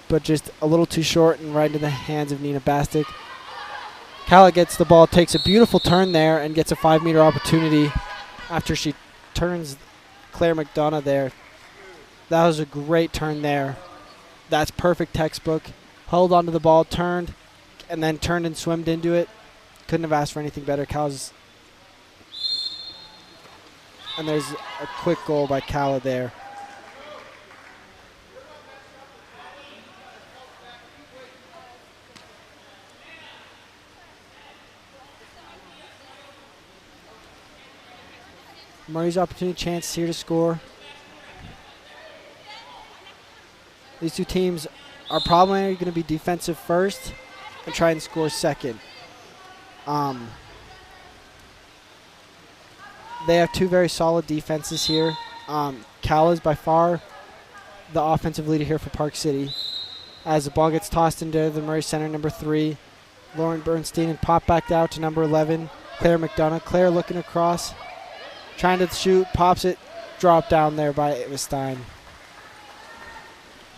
but just a little too short and right into the hands of Nina Bastic. Calla gets the ball, takes a beautiful turn there, and gets a 5-meter opportunity after she turns Claire McDonough there. That was a great turn there. That's perfect textbook. Held onto the ball, turned, and then turned and swimmed into it. Couldn't have asked for anything better. Calla's, and there's a quick goal by Calla there. Murray's opportunity chance here to score. These 2 teams are probably going to be defensive first and try and score second. They have 2 very solid defenses here. Cal is by far the offensive leader here for Park City. As the ball gets tossed into the Murray center, number 3, Lauren Bernstein, and popped back out to number 11, Claire McDonough. Claire looking across, trying to shoot, pops it, dropped down there by Ava Stein.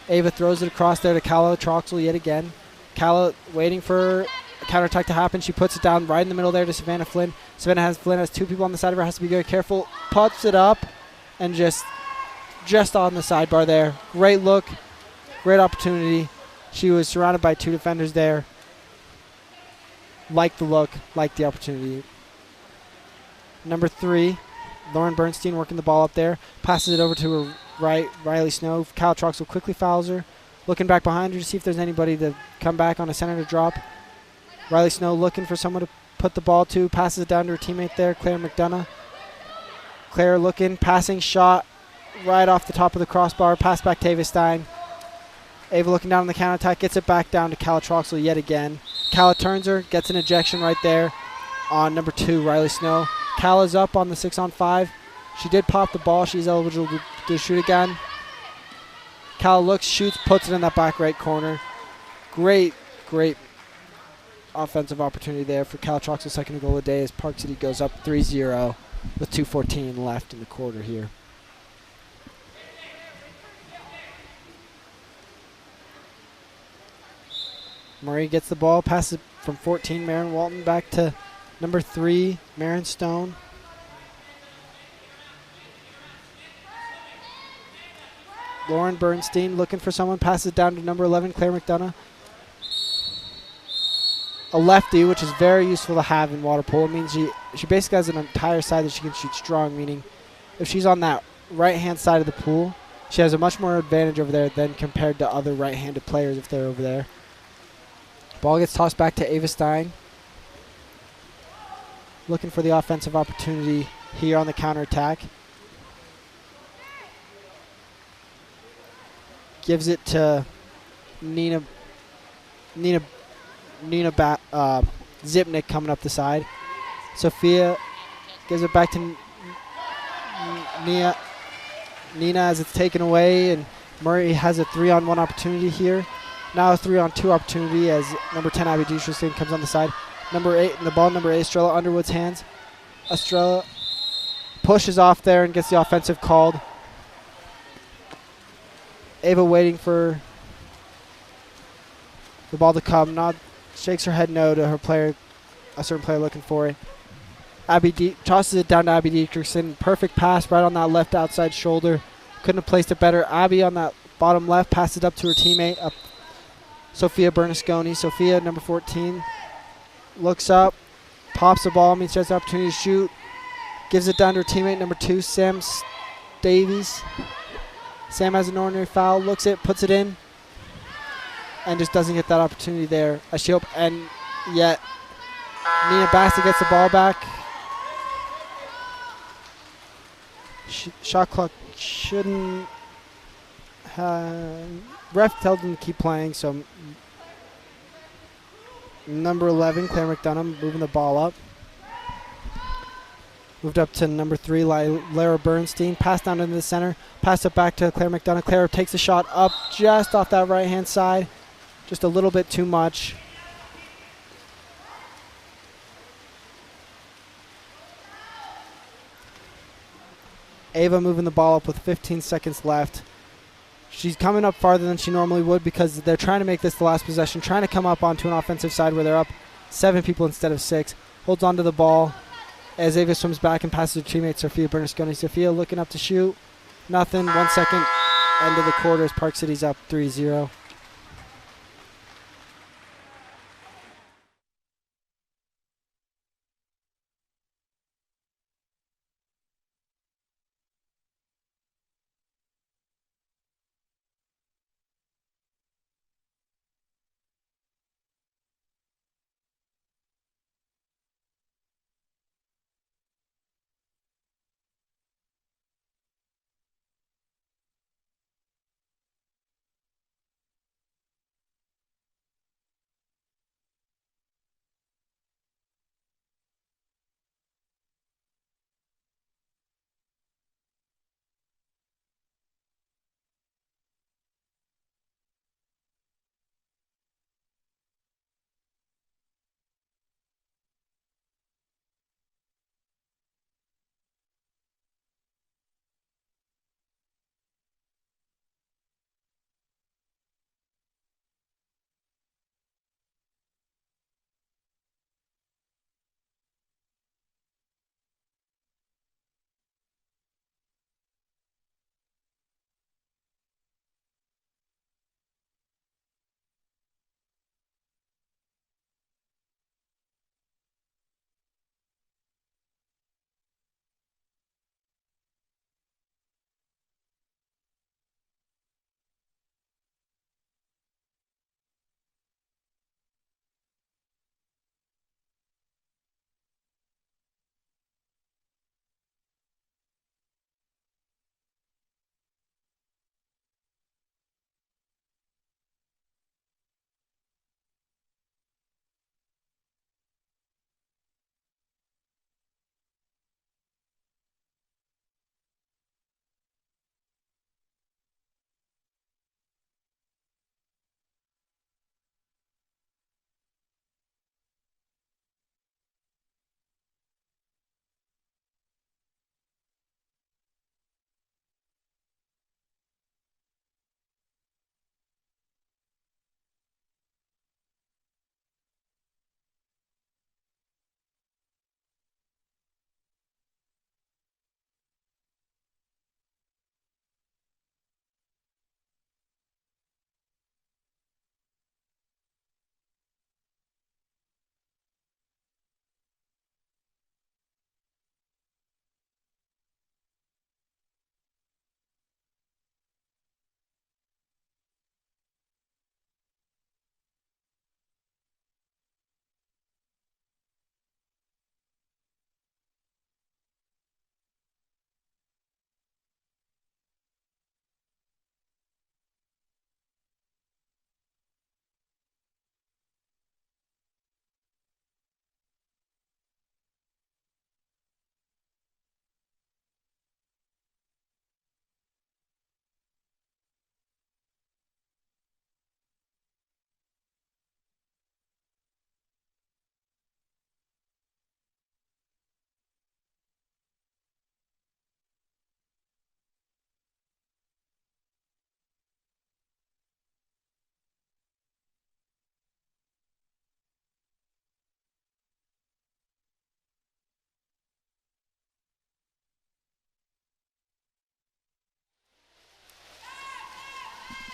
Ava throws it across there to Calla Troxel yet again. Calla waiting for a counterattack to happen. She puts it down right in the middle there to Savannah Flynn. Flynn has 2 people on the side of her, has to be very careful. Puts it up and just on the sidebar there. Great look, great opportunity. She was surrounded by 2 defenders there. Liked the look, liked the opportunity. Number 3, Lauren Bernstein working the ball up there. Passes it over to her right, Riley Snow. Calla Troxel quickly fouls her. Looking back behind her to see if there's anybody to come back on a center to drop. Riley Snow looking for someone to put the ball to. Passes it down to her teammate there, Claire McDonough. Claire looking, passing shot. right off the top of the crossbar. Pass back to Ava Stein. Ava looking down on the counterattack, gets it back down to Calla Troxel yet again. Calla turns her, gets an ejection right there on number 2, Riley Snow. Calla's up on the 6-on-5. She did pop the ball. She's eligible to shoot again. Calla looks, shoots, puts it in that back right corner. Great offensive opportunity there for Calla Troxel's second goal of the day as Park City goes up 3-0 with 2:14 left in the quarter here. Murray gets the ball, passes from 14, Marin Walton, back to number 3, Marin Stone. Lauren Bernstein looking for someone, passes down to number 11, Claire McDonough. A lefty, which is very useful to have in water polo. It means she basically has an entire side that she can shoot strong, meaning if she's on that right-hand side of the pool, she has a much more advantage over there than compared to other right-handed players if they're over there. Ball gets tossed back to Ava Stein. Looking for the offensive opportunity here on the counterattack. Gives it to Nina Zipnik coming up the side. Sophia gives it back to Nina as it's taken away, and Murray has a 3-on-1 opportunity here. Now a 3-on-2 opportunity as number 10 Abby Dietrichson comes on the side. Number 8, and the ball number 8, Estrella Underwood's hands. Estrella pushes off there and gets the offensive called. Ava waiting for the ball to come. Nod, shakes her head no to her player, a certain player looking for it. Abby tosses it down to Abby Dietrichson. Perfect pass right on that left outside shoulder. Couldn't have placed it better. Abby on that bottom left passes it up to her teammate, up Sophia Bernasconi. Sophia, number 14, looks up, pops the ball, means she has the opportunity to shoot. Gives it down to her teammate, number 2, Sam Davies. Sam has an ordinary foul, looks it, puts it in, and just doesn't get that opportunity there. And yet Nina Bassett gets the ball back. Shot clock shouldn't have. Ref tells them to keep playing, so number 11, Claire McDonough, moving the ball up. Moved up to number 3, Lara Bernstein. Pass down into the center. Pass it back to Claire McDonough. Claire takes a shot up just off that right-hand side. Just a little bit too much. Ava moving the ball up with 15 seconds left. She's coming up farther than she normally would because they're trying to make this the last possession, trying to come up onto an offensive side where they're up 7 people instead of 6. Holds onto the ball as Ava swims back and passes to her teammate Sophia Bernasconi. Sophia looking up to shoot. Nothing. 1 second. End of the quarter as Park City's up 3-0.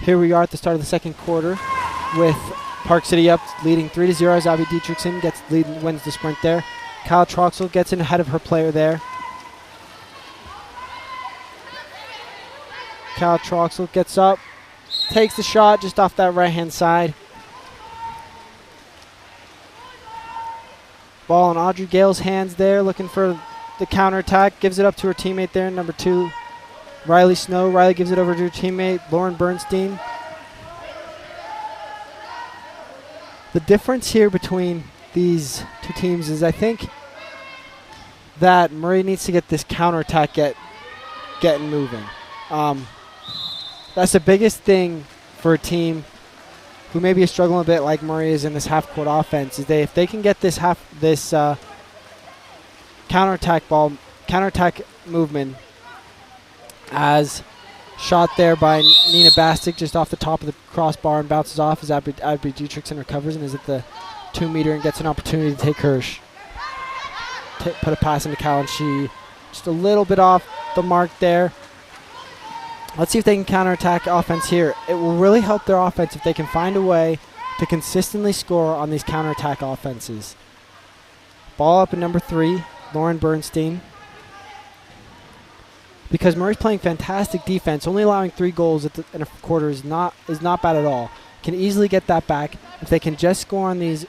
here we are at the start of the second quarter with Park City up, leading 3-0 as Abby Dietrichson wins the sprint there. Kyle Troxel gets in ahead of her player there. Kyle Troxel gets up, takes the shot just off that right-hand side. Ball in Audrey Gale's hands there, looking for the counterattack. Gives it up to her teammate there, number 2, Riley Snow. Riley gives it over to her teammate, Lauren Bernstein. The difference here between these two teams is I think that Murray needs to get this counterattack getting moving. That's the biggest thing for a team who maybe is struggling a bit like Murray is in this half-court offense. Is if they can get this counterattack movement as shot there by Nina Bastic just off the top of the crossbar and bounces off as Abby Dietrichson recovers and is at the 2-meter and gets an opportunity to take her put a pass into Cal, and she just a little bit off the mark there. Let's see if they can counterattack offense here. It will really help their offense if they can find a way to consistently score on these counterattack offenses. Ball up at number 3, Lauren Bernstein. Because Murray's playing fantastic defense, only allowing 3 goals in a quarter is not bad at all. Can easily get that back if they can just score on these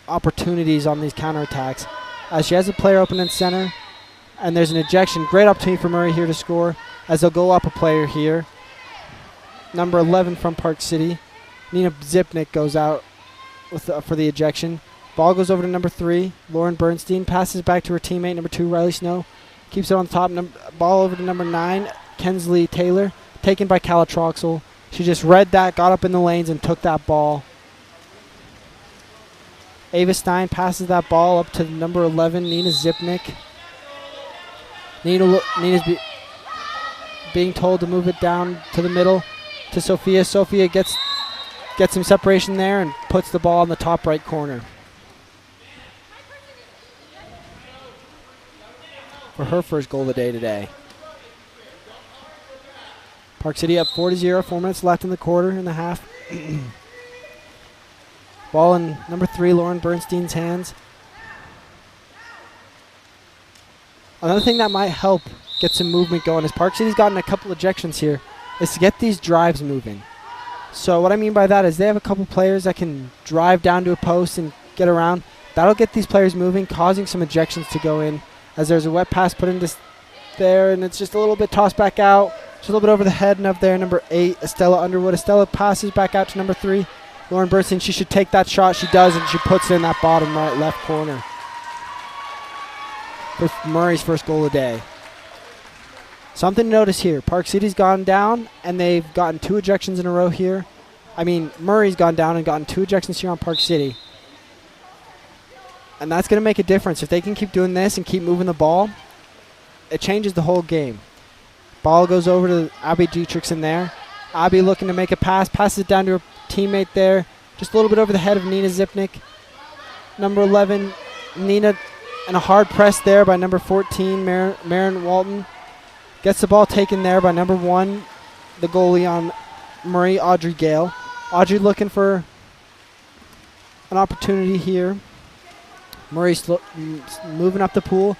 opportunities on these counterattacks. As she has a player open in center, and there's an ejection. Great opportunity for Murray here to score as they'll go up a player here. Number 11 from Park City, Nina Zipnik goes out for the ejection. Ball goes over to number 3, Lauren Bernstein. Passes back to her teammate, number 2, Riley Snow. Keeps it on top. Ball over to number 9, Kensley Taylor. Taken by Cala Troxel. She just read that, got up in the lanes, and took that ball. Ava Stein passes that ball up to number 11, Nina Zipnik. Nina's being told to move it down to the middle to Sophia. Sophia gets some separation there and puts the ball in the top right corner for her first goal of the day today. Park City up 4-0, 4 minutes left in the quarter and a half. Ball in number 3, Lauren Bernstein's hands. Another thing that might help get some movement going is Park City's gotten a couple ejections here, is to get these drives moving. So what I mean by that is they have a couple players that can drive down to a post and get around. That'll get these players moving, causing some ejections to go in, as there's a wet pass put into there, and it's just a little bit tossed back out. Just a little bit over the head and up there, number 8, Estella Underwood. Estella passes back out to number 3, Lauren Bernstein. She should take that shot. She does, and she puts it in that bottom right left corner for Murray's first goal of the day. Something to notice here. Park City's gone down, and they've gotten 2 ejections in a row here. I mean, Murray's gone down and gotten 2 ejections here on Park City. And that's going to make a difference. If they can keep doing this and keep moving the ball, it changes the whole game. Ball goes over to Abby Dietrichson there. Abby looking to make a pass. Passes it down to her teammate there. Just a little bit over the head of Nina Zipnik. Number 11, Nina, and a hard press there by number 14, Marin Walton. Gets the ball taken there by number 1, the goalie on Murray, Audrey Gale. Audrey looking for an opportunity here. Murray's moving up the pool.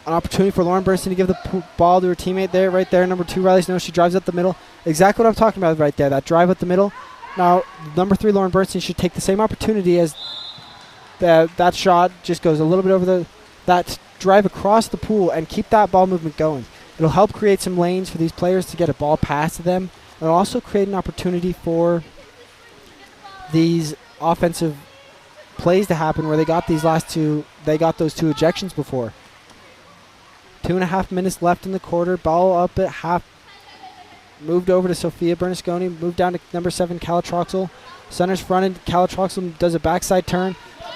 An opportunity for Lauren Bernstein to give the ball to her teammate there, right there. Number 2, Riley Snow. She drives up the middle. Exactly what I'm talking about right there, that drive up the middle. Now, number 3, Lauren Bernstein, should take the same opportunity as that shot. Just goes a little bit over that drive across the pool and keep that ball movement going. It'll help create some lanes for these players to get a ball past to them. It'll also create an opportunity for these offensive plays to happen where they got those 2 ejections before. 2.5 minutes left in the quarter. Ball up at half. Moved over to Sophia Bernasconi. Moved down to number 7, Cala Troxel. Center's fronted. Cala Troxel does a backside turn.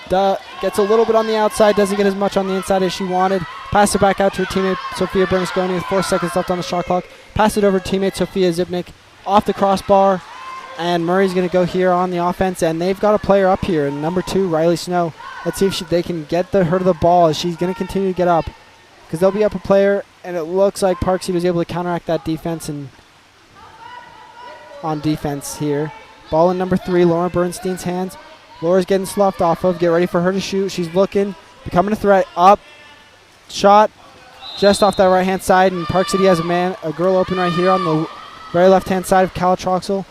Gets a little bit on the outside. Doesn't get as much on the inside as she wanted. Pass it back out to her teammate, Sophia Bernasconi, with 4 seconds left on the shot clock. Pass it over to teammate Sophia Zipnik. Off the crossbar. And Murray's going to go here on the offense. And they've got a player up here. And number 2, Riley Snow. Let's see if they can get her to the ball as she's going to continue to get up. Because they'll be up a player. And it looks like Park City was able to counteract that defense and on defense here. Ball in number 3, Laura Bernstein's hands. Laura's getting sloughed off of. Get ready for her to shoot. She's looking, becoming a threat. Up, shot, just off that right-hand side. And Park City has a girl open right here on the very left-hand side of Calatroxel.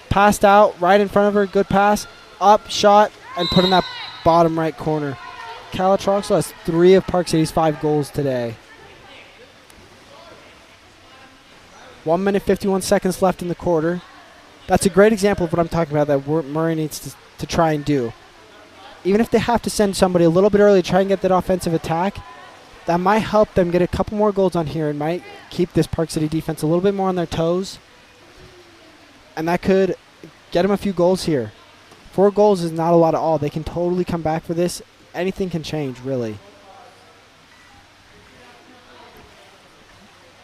Passed out right in front of her. Good pass. Up, shot, and put in that bottom right corner. Calatroxel has 3 of Park City's 5 goals today. 1 minute 51 seconds left in the quarter. That's a great example of what I'm talking about that Murray needs to try and do. Even if they have to send somebody a little bit early to try and get that offensive attack, that might help them get a couple more goals on here and might keep this Park City defense a little bit more on their toes. And that could get them a few goals here. 4 goals is not a lot at all. They can totally come back for this. Anything can change, really.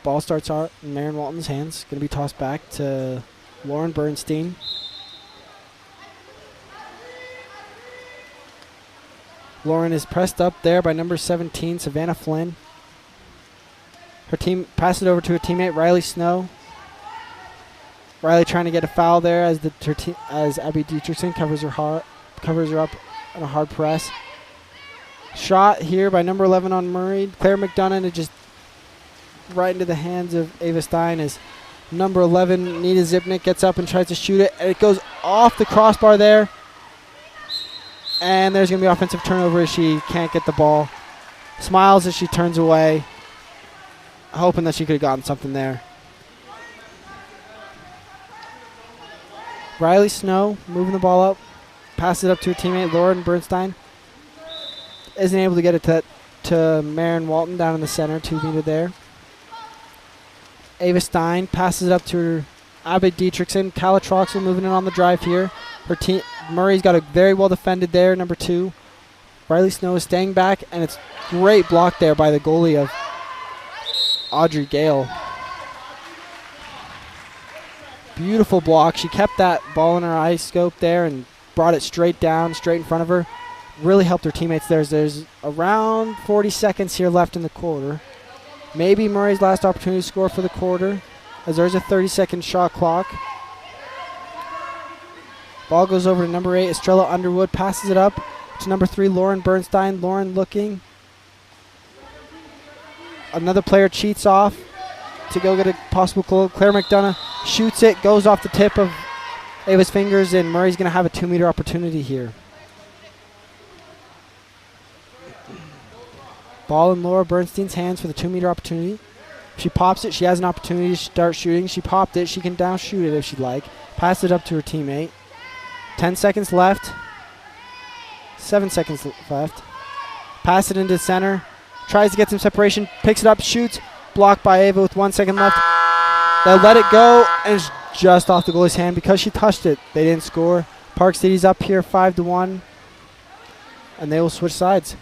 Ball starts out in Marion Walton's hands. Going to be tossed back to Lauren Bernstein. Lauren is pressed up there by number 17, Savannah Flynn. Her team passes it over to her teammate, Riley Snow. Riley trying to get a foul there as Abby Dietrichson covers her up on a hard press. Shot here by number 11 on Murray. Claire McDonough, and it just right into the hands of Ava Stein as number 11, Nita Zipnik, gets up and tries to shoot it. And it goes off the crossbar there. And there's going to be offensive turnover as she can't get the ball. Smiles as she turns away, hoping that she could have gotten something there. Riley Snow moving the ball up. Passes it up to her teammate, Lauren Bernstein. Isn't able to get it to Marion Walton down in the center, 2 meter there. Ava Stein passes it up to her Abby Dietrichson. Calatroxel moving in on the drive here. Her team Murray's got a very well defended there, number 2. Riley Snow is staying back, and it's great block there by the goalie of Audrey Gale. Beautiful block. She kept that ball in her eye scope there and brought it straight down, straight in front of her. Really helped her teammates there. There's around 40 seconds here left in the quarter. Maybe Murray's last opportunity to score for the quarter, as there's a 30-second shot clock. Ball goes over to number 8, Estrella Underwood, passes it up to number 3, Lauren Bernstein. Lauren looking. Another player cheats off to go get a possible goal. Claire McDonough shoots it, goes off the tip of Ava's fingers, and Murray's going to have a 2-meter opportunity here. Ball in Laura Bernstein's hands for the 2-meter opportunity. If she pops it, she has an opportunity to start shooting. She popped it. She can down shoot it if she'd like. Pass it up to her teammate. 10 seconds left. 7 seconds left. Pass it into center. Tries to get some separation. Picks it up. Shoots. Blocked by Ava with 1 second left. They let it go, and it's just off the goalie's hand because she touched it. They didn't score. Park City's up here 5-1, and they will switch sides.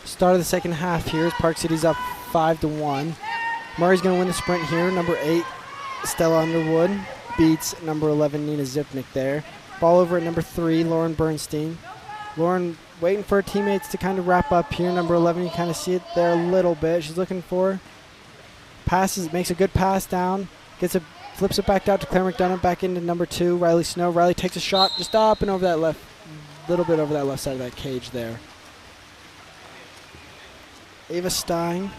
Start of the second half here as Park City's up 5-1. Murray's going to win the sprint here. Number 8, Stella Underwood, beats number 11, Nina Zipnik there. Ball over at number 3, Lauren Bernstein. Lauren waiting for her teammates to kind of wrap up here. Number 11, you kind of see it there a little bit. She's looking for passes, makes a good pass down, flips it back out to Claire McDonough, back into number 2, Riley Snow. Riley takes a shot just up and over that left, little bit over that left side of that cage there. Ava Stein.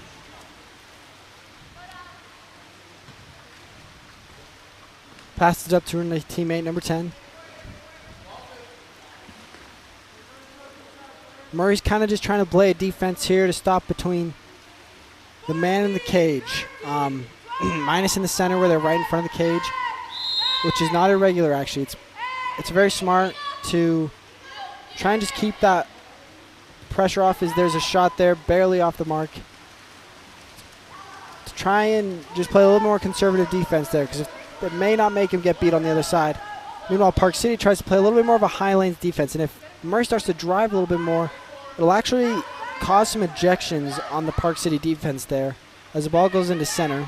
Passes it up to her teammate, number 10. Murray's kind of just trying to play a defense here to stop between the man and the cage. Minus in the center where they're right in front of the cage, which is not irregular actually. It's very smart to try and just keep that pressure off as there's a shot there, barely off the mark. To try and just play a little more conservative defense there because it may not make him get beat on the other side. Meanwhile, Park City tries to play a little bit more of a high lanes defense, and if Murray starts to drive a little bit more, it'll actually cause some ejections on the Park City defense there as the ball goes into center.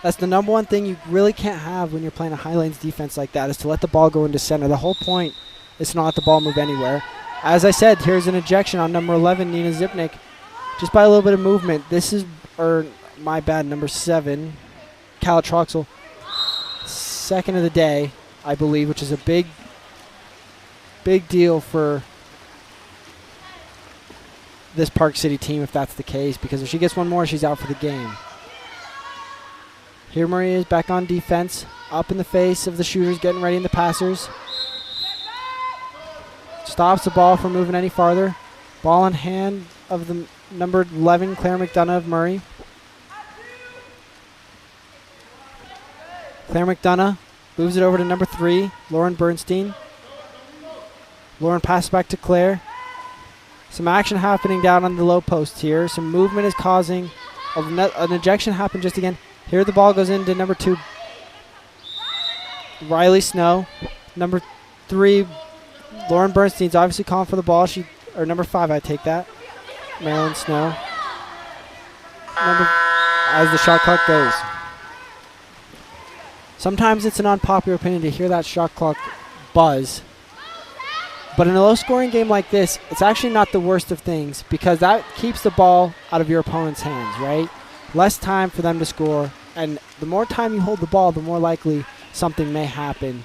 That's the number one thing you really can't have when you're playing a high lanes defense like that, is to let the ball go into center. The whole point is to not let the ball move anywhere. As I said, here's an ejection on number 11, Nina Zipnik, just by a little bit of movement. This is, my bad, number 7, Cala Troxel. Second of the day, I believe, which is a big deal for this Park City team if that's the case, because if she gets one more, she's out for the game. Here Murray is back on defense, up in the face of the shooters, getting ready in the passers. Stops the ball from moving any farther. Ball in hand of the number 11, Claire McDonough of Murray. Claire McDonough moves it over to number 3, Lauren Bernstein. Lauren passes back to Claire. Some action happening down on the low post here. Some movement is causing an ejection happen just again. Here the ball goes into number 2, Riley Snow. Number 3, Lauren Bernstein's obviously calling for the ball. Or number 5, I take that, Marilyn Snow. As the shot clock goes. Sometimes it's an unpopular opinion to hear that shot clock buzz. But in a low-scoring game like this, it's actually not the worst of things because that keeps the ball out of your opponent's hands, right? Less time for them to score, and the more time you hold the ball, the more likely something may happen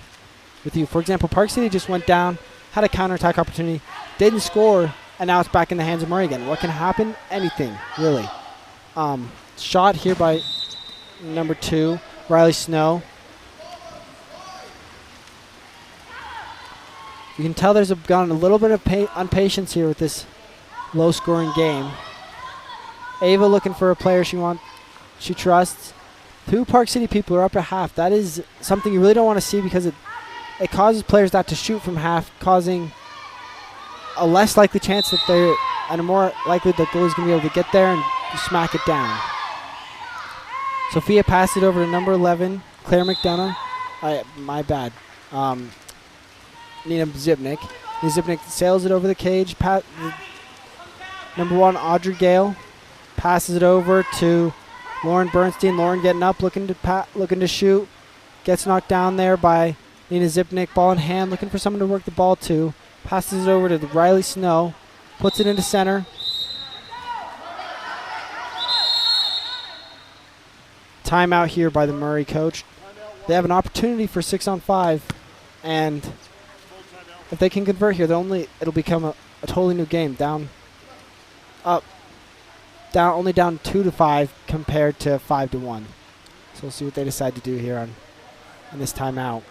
with you. For example, Park City just went down, had a counterattack opportunity, didn't score, and now it's back in the hands of Murray again. What can happen? Anything, really. Shot here by number 2, Riley Snow. You can tell there's gone a little bit of impatience here with this low-scoring game. Ava looking for a player she trusts. 2 Park City people are up at half. That is something you really don't want to see because it causes players not to shoot from half, causing a less likely chance that and a more likely that goalie's going to be able to get there and smack it down. Sophia passed it over to number 11, Claire McDonough. My bad. Nina Zipnik. Nina Zipnik sails it over the cage. Number 1, Audrey Gale passes it over to Lauren Bernstein. Lauren getting up, looking to shoot. Gets knocked down there by Nina Zipnik. Ball in hand, looking for someone to work the ball to. Passes it over to Riley Snow. Puts it into center. Timeout here by the Murray coach. They have an opportunity for 6-on-5, and if they can convert here, it'll become a totally new game. Only down 2-5 compared to 5-1. So we'll see what they decide to do here in this timeout.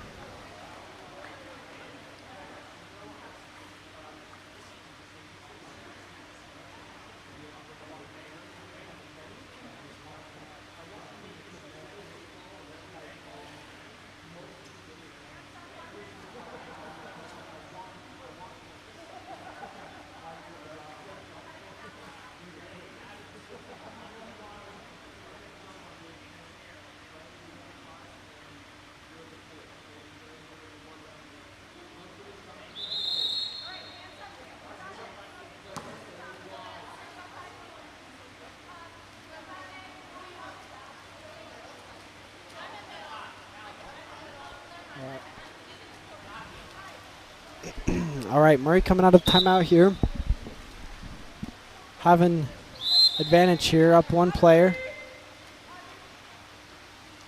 All right, Murray coming out of timeout here. Having advantage here, up one player.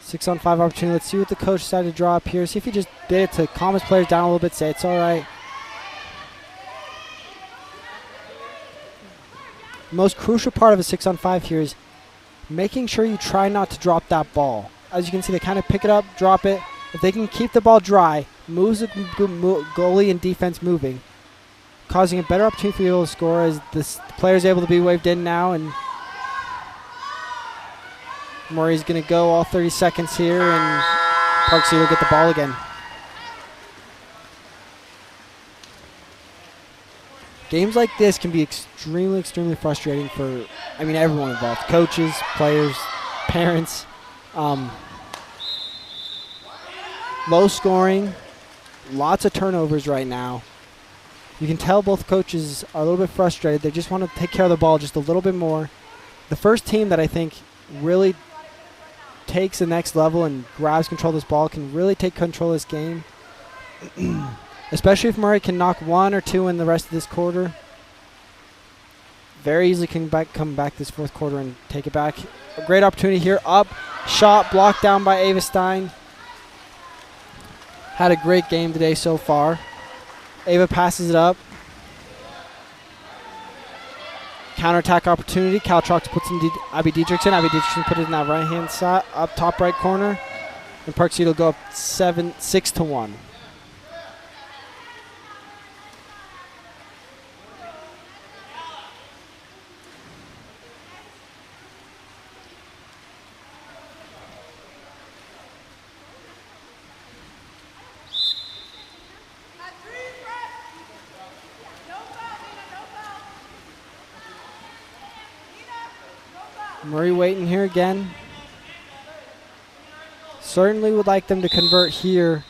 6-on-5 opportunity. Let's see what the coach decided to draw up here. See if he just did it to calm his players down a little bit, say it's all right. The most crucial part of a 6-on-5 here is making sure you try not to drop that ball. As you can see, they kind of pick it up, drop it. If they can keep the ball dry, moves the goalie and defense moving, causing a better opportunity for you to score as the player is able to be waved in now, and Murray's going to go all 30 seconds here, and Park City will get the ball again. Games like this can be extremely, extremely frustrating for, everyone involved. Coaches, players, parents. Low scoring, lots of turnovers right now. You can tell both coaches are a little bit frustrated. They just want to take care of the ball just a little bit more. The first team that I think really takes the next level and grabs control of this ball can really take control of this game. Especially if Murray can knock one or two in the rest of this quarter. Very easily can come back this fourth quarter and take it back. A great opportunity here. Up, shot, blocked down by Ava Stein. Had a great game today so far. Ava passes it up. Counterattack opportunity. Cal Trox puts in Abby Dietrichson. Abby Dietrichson put it in that right-hand side, up top right corner. And Park City will go up 6-1. Murray waiting here again. Certainly would like them to convert here.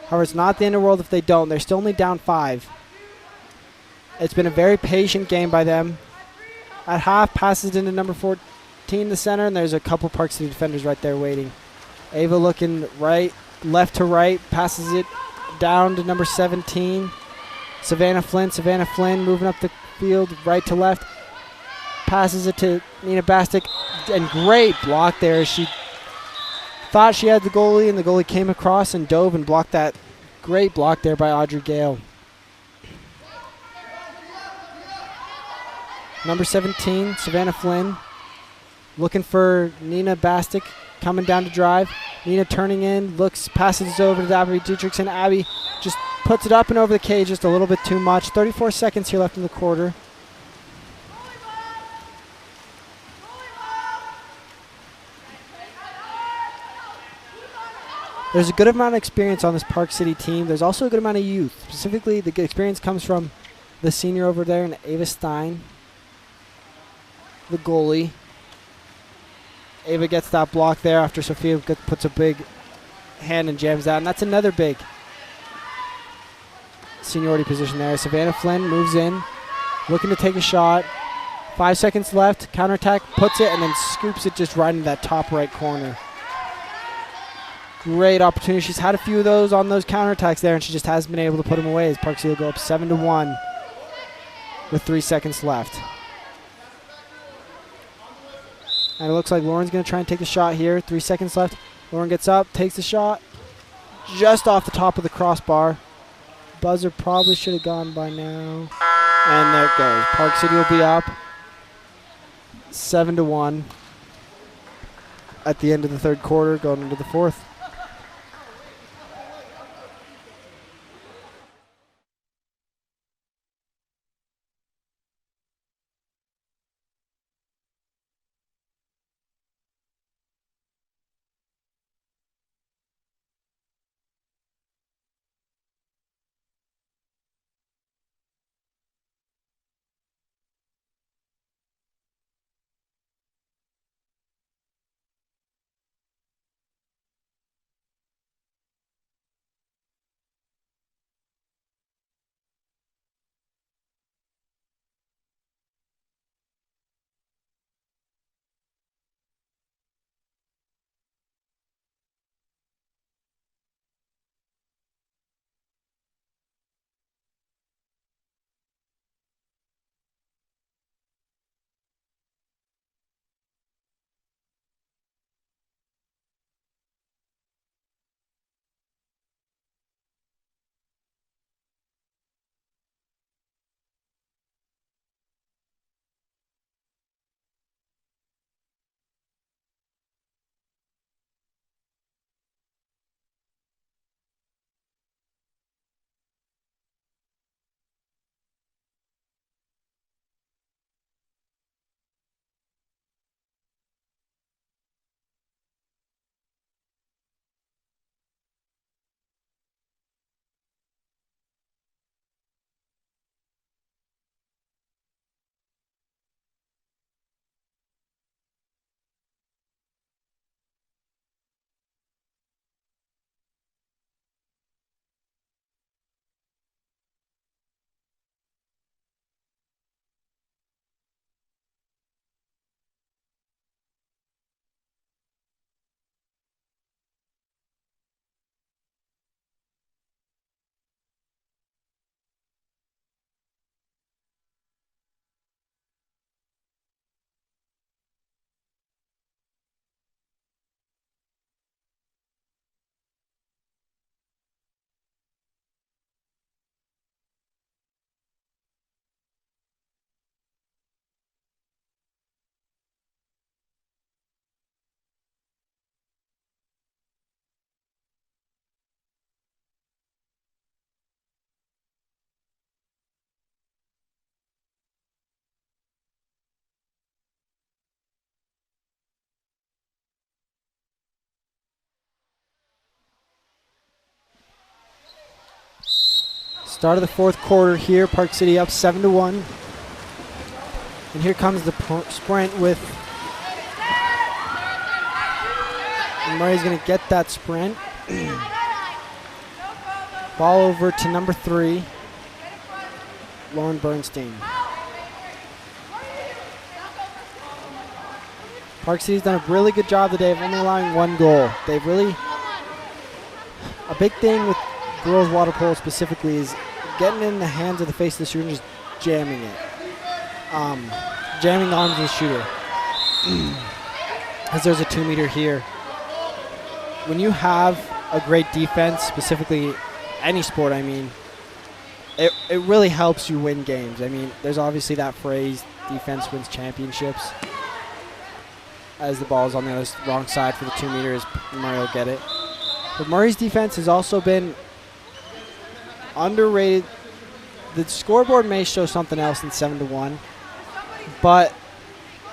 However, it's not the end of the world if they don't. They're still only down 5. It's been a very patient game by them. At half, passes into number 14, the center, and there's a couple Park City defenders right there waiting. Ava looking left to right, passes it down to number 17. Savannah Flynn moving up the field, right to left. Passes it to Nina Bastic, and great block there. She thought she had the goalie, and the goalie came across and dove and blocked that. Great block there by Audrey Gale. Number 17, Savannah Flynn, looking for Nina Bastic, coming down to drive. Nina turning in, passes it over to Abby Dietrichson. Abby just puts it up and over the cage just a little bit too much. 34 seconds here left in the quarter. There's a good amount of experience on this Park City team. There's also a good amount of youth. Specifically, the good experience comes from the senior over there, and Ava Stein, the goalie. Ava gets that block there after Sophia puts a big hand and jams out, and that's another big seniority position there. Savannah Flynn moves in, looking to take a shot. 5 seconds left. Counterattack, puts it, and then scoops it just right into that top right corner. Great opportunity. She's had a few of those on those counterattacks there, and she just hasn't been able to put them away as Park City will go up 7-1 with 3 seconds left. And it looks like Lauren's going to try and take the shot here. 3 seconds left. Lauren gets up, takes the shot. Just off the top of the crossbar. Buzzer probably should have gone by now. And there it goes. Park City will be up 7-1 at the end of the third quarter, going into the fourth. Start of the fourth quarter here. Park City up 7-1. And here comes the sprint with... And Murray's going to get that sprint. Ball over to number 3, Lauren Bernstein. Park City's done a really good job today of only allowing 1 goal. They've really... A big thing with girls water polo specifically is getting in the hands of the face of the shooter and just jamming it. Jamming the arms of the shooter. As there's a 2-meter here. When you have a great defense, specifically any sport, I mean, it really helps you win games. I mean, there's obviously that phrase, defense wins championships. As the ball is on the wrong side for the 2 meters, Murray will get it. But Murray's defense has also been underrated. The scoreboard may show something else in 7-1, but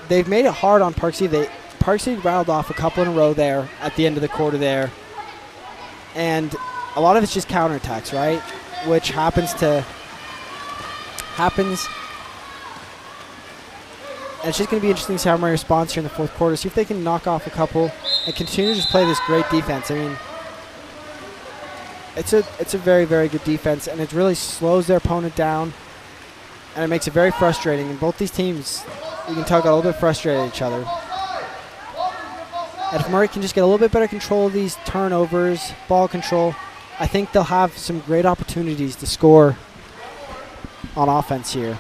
they've made it hard on Park City. Park City rattled off a couple in a row there at the end of the quarter there. And a lot of it's just counterattacks, right? Which happens. And it's just going to be interesting to see how Murray responds here in the fourth quarter. See if they can knock off a couple and continue to just play this great defense. I mean, it's a very, very good defense, and it really slows their opponent down, and it makes it very frustrating. And both these teams, you can tell, got a little bit frustrated at each other. And if Murray can just get a little bit better control of these turnovers, ball control, I think they'll have some great opportunities to score on offense here,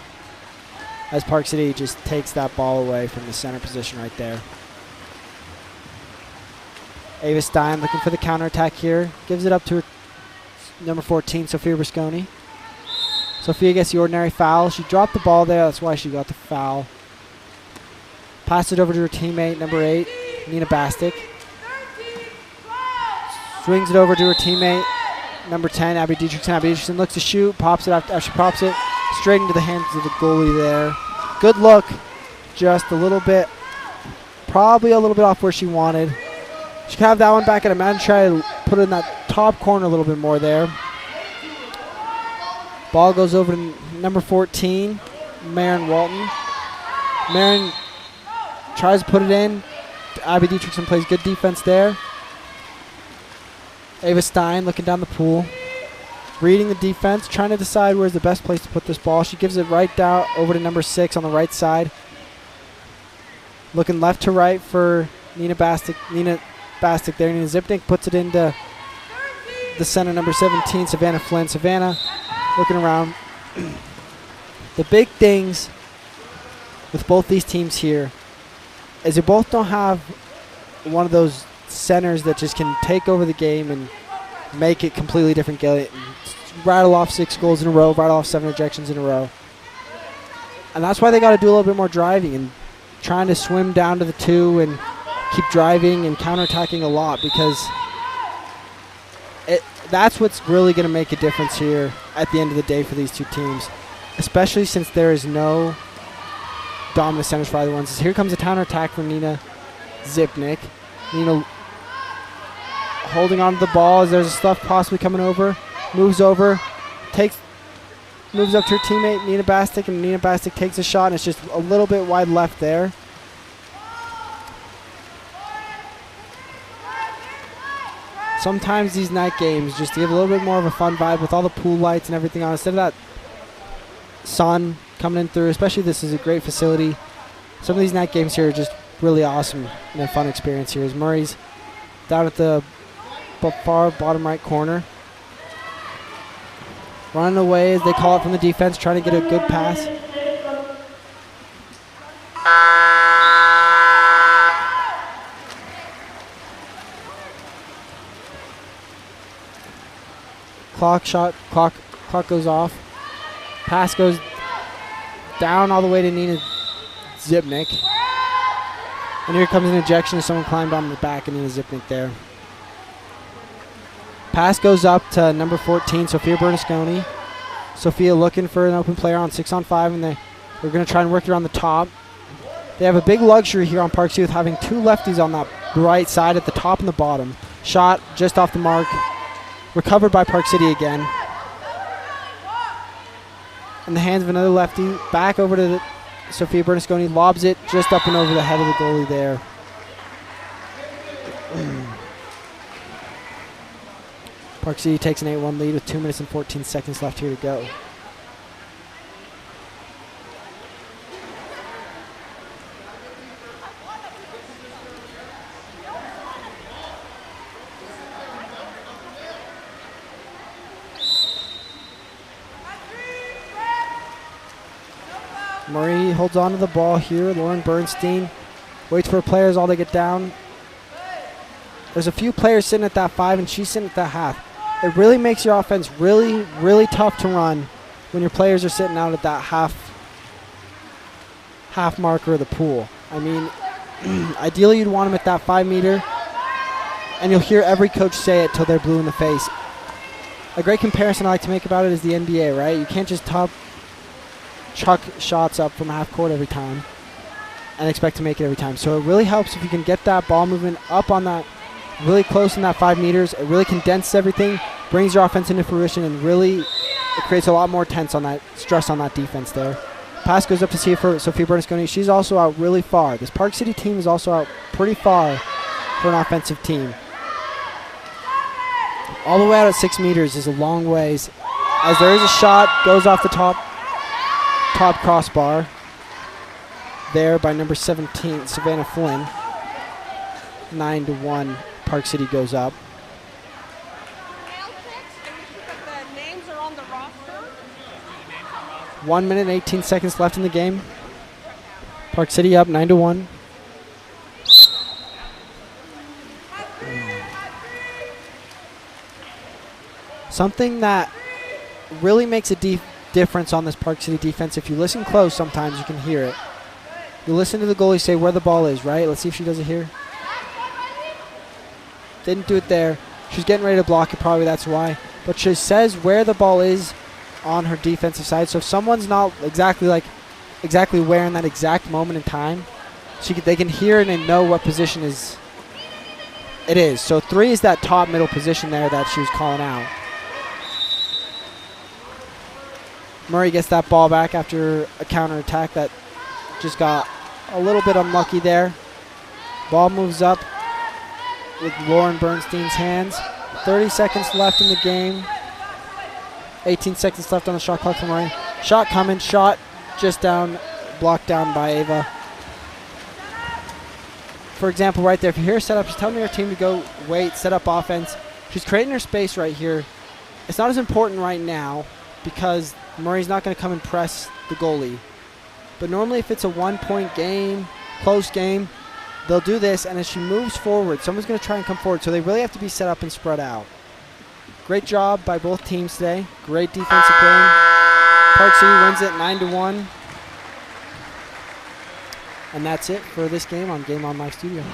as Park City just takes that ball away from the center position right there. Ava Stein looking for the counterattack here. Gives it up to her number 14, Sophia Brisconi. Sophia gets the ordinary foul. She dropped the ball there. That's why she got the foul. Passed it over to her teammate, number 8, Nina Bastic. Swings it over to her teammate, number 10, Abby Dietrichson. Abby Dietrichson looks to shoot, pops it after she pops it straight into the hands of the goalie there. Good look, just a little bit, probably a little bit off where she wanted. She can have that one back at a man, try to put it in that top corner a little bit more there. Ball goes over to number 14, Marin Walton. Marin tries to put it in. Abby Dietrichson plays good defense there. Ava Stein looking down the pool, reading the defense, trying to decide where's the best place to put this ball. She gives it right down over to number 6 on the right side. Looking left to right for Nina Bastic there. Nina Zipnik puts it into the center, number 17, Savannah Flynn. Savannah looking around. The big things with both these teams here is they both don't have one of those centers that just can take over the game and make it completely different. Rattle off 6 goals in a row, rattle off 7 ejections in a row. And that's why they got to do a little bit more driving and trying to swim down to the 2 and keep driving and counterattacking a lot, because that's what's really going to make a difference here at the end of the day for these two teams, especially since there is no dominant centers for either one. So here comes a counterattack from Nina Zipnik. Nina holding on to the ball as there's stuff possibly coming over. Moves over, moves up to her teammate, Nina Bastic, and Nina Bastic takes a shot, and it's just a little bit wide left there. Sometimes these night games, just to give a little bit more of a fun vibe with all the pool lights and everything on, instead of that sun coming in through, especially this is a great facility. Some of these night games here are just really awesome and a fun experience here. As Murray's down at the far bottom right corner. Running away as they call it from the defense, trying to get a good pass. Clock goes off. Pass goes down all the way to Nina Zipnik. And here comes an ejection as someone climbed on the back of Nina Zipnik there. Pass goes up to number 14, Sophia Bernasconi. Sophia looking for an open player on 6-on-5, and they're going to try and work it around the top. They have a big luxury here on Park City with having 2 lefties on that right side at the top and the bottom. Shot just off the mark. Recovered by Park City again. in the hands of another lefty. Back over to Sophia Bernasconi. Lobs it just up and over the head of the goalie there. Park City takes an 8-1 lead with 2 minutes and 14 seconds left here to go. Murray holds on to the ball here. Lauren Bernstein waits for players all to get down. There's a few players sitting at that 5, and she's sitting at that half. It really makes your offense really, really tough to run when your players are sitting out at that half marker of the pool. I mean, ideally you'd want them at that 5 meter, and you'll hear every coach say it till they're blue in the face. A great comparison I like to make about it is the NBA, right? You can't just chuck shots up from half court every time and expect to make it every time. So it really helps if you can get that ball movement up on that, really close in that 5 meters. It really condenses everything, brings your offense into fruition, and really it creates a lot more stress on that defense there. Pass goes up to see for Sophia Bernasconi. She's also out really far. This Park City team is also out pretty far for an offensive team. All the way out at 6 meters is a long ways. As there is a shot, goes off the top crossbar there by number 17, Savannah Flynn. 9-1, Park City goes up. The names are on the roster. 1 minute and 18 seconds left in the game. Park City up 9-1. Something that really makes a difference on this Park City defense, if you listen close sometimes you can hear it. You listen to the goalie say where the ball is, right? Let's see if she does it here. Didn't do it there. She's getting ready to block it, probably that's why. But she says where the ball is on her defensive side. So if someone's not exactly where in that exact moment in time, they can hear it and know what position it is. So 3 is that top middle position there that she was calling out. Murray gets that ball back after a counterattack that just got a little bit unlucky there. Ball moves up with Lauren Bernstein's hands. 30 seconds left in the game. 18 seconds left on the shot clock for Murray. Shot coming, shot just down, blocked down by Ava. For example, right there, if you hear set up, she's telling your team to go wait, set up offense. She's creating her space right here. It's not as important right now because Murray's not going to come and press the goalie. But normally if it's a 1-point game, close game, they'll do this, and as she moves forward, someone's going to try and come forward. So they really have to be set up and spread out. Great job by both teams today. Great defensive game. Park City wins it 9-1. And that's it for this game on Game On Live Studio.